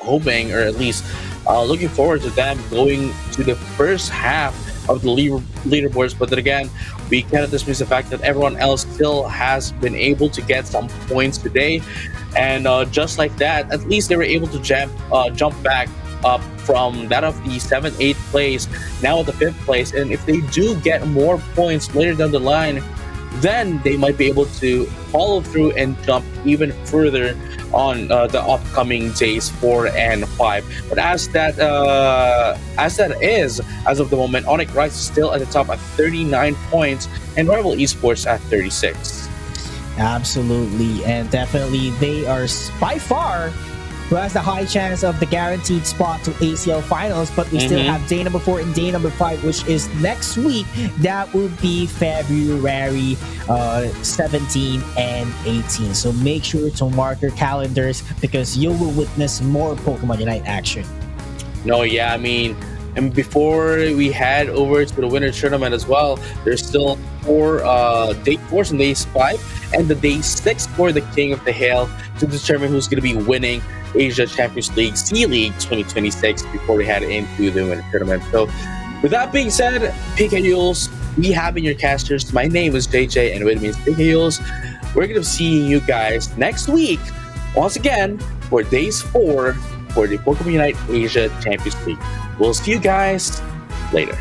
hoping, or at least Looking forward to them going to the first half of the leaderboards. But then again, we cannot dismiss the fact that everyone else still has been able to get some points today. And just like that, at least they were able to jump back up from that of the 7th, 8th place, now at the 5th place. And if they do get more points later down the line, then they might be able to follow through and jump even further on the upcoming days 4 and 5. But as that is, as of the moment, Onyx Rise is still at the top at 39 points, and Rival Esports at 36. Absolutely, and definitely they are by far who has the high chance of the guaranteed spot to ACL finals, but we still have day number 4 and day number 5, which is next week. That will be February 17 and 18. So make sure to mark your calendars because you will witness more Pokemon Unite action. No, yeah, I mean, and before we head over to the winter tournament as well, there's still day 4 and day 5, and the day 6 for the King of the Hill to determine who's going to be winning Asia Champions League C-League 2026 before we head into the winter tournament. So with that being said, PKUs, we have been your casters. My name is JJ, and with me is PKUs. We're going to be seeing you guys next week once again for days 4 for the Pokemon Unite Asia Champions League. We'll see you guys later.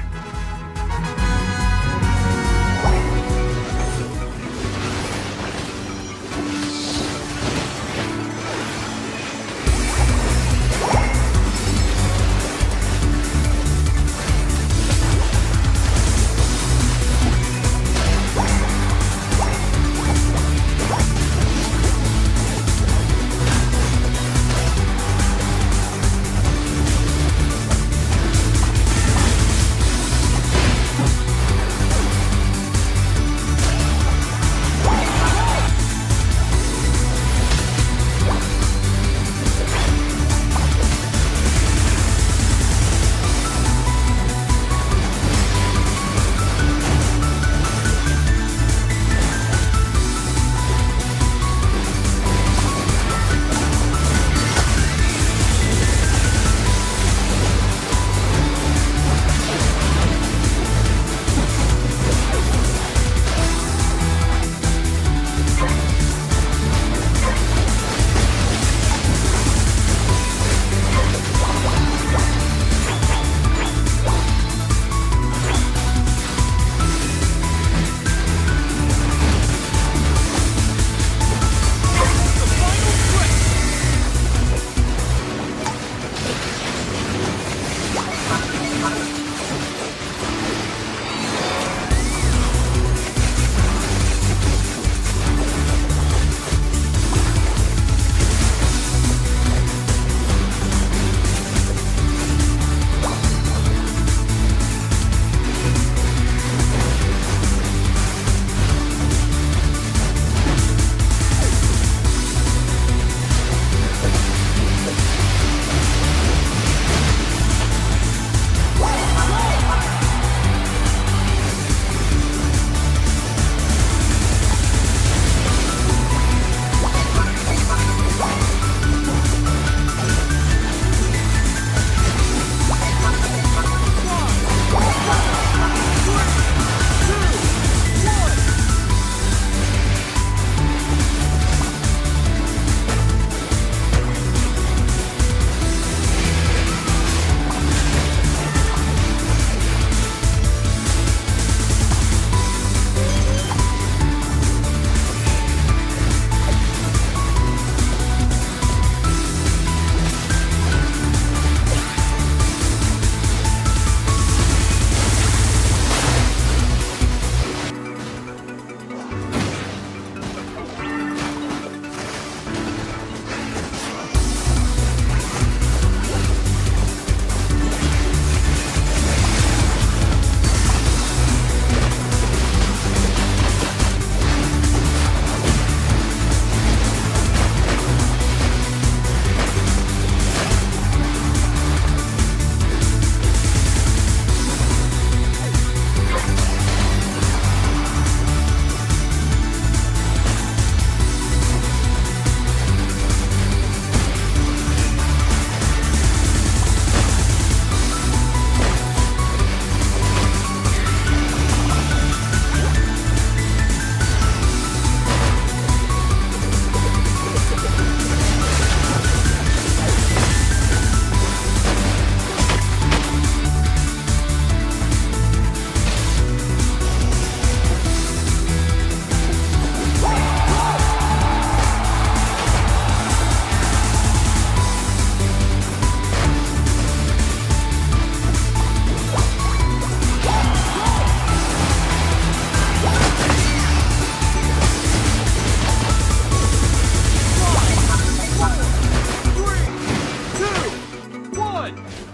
Tencent.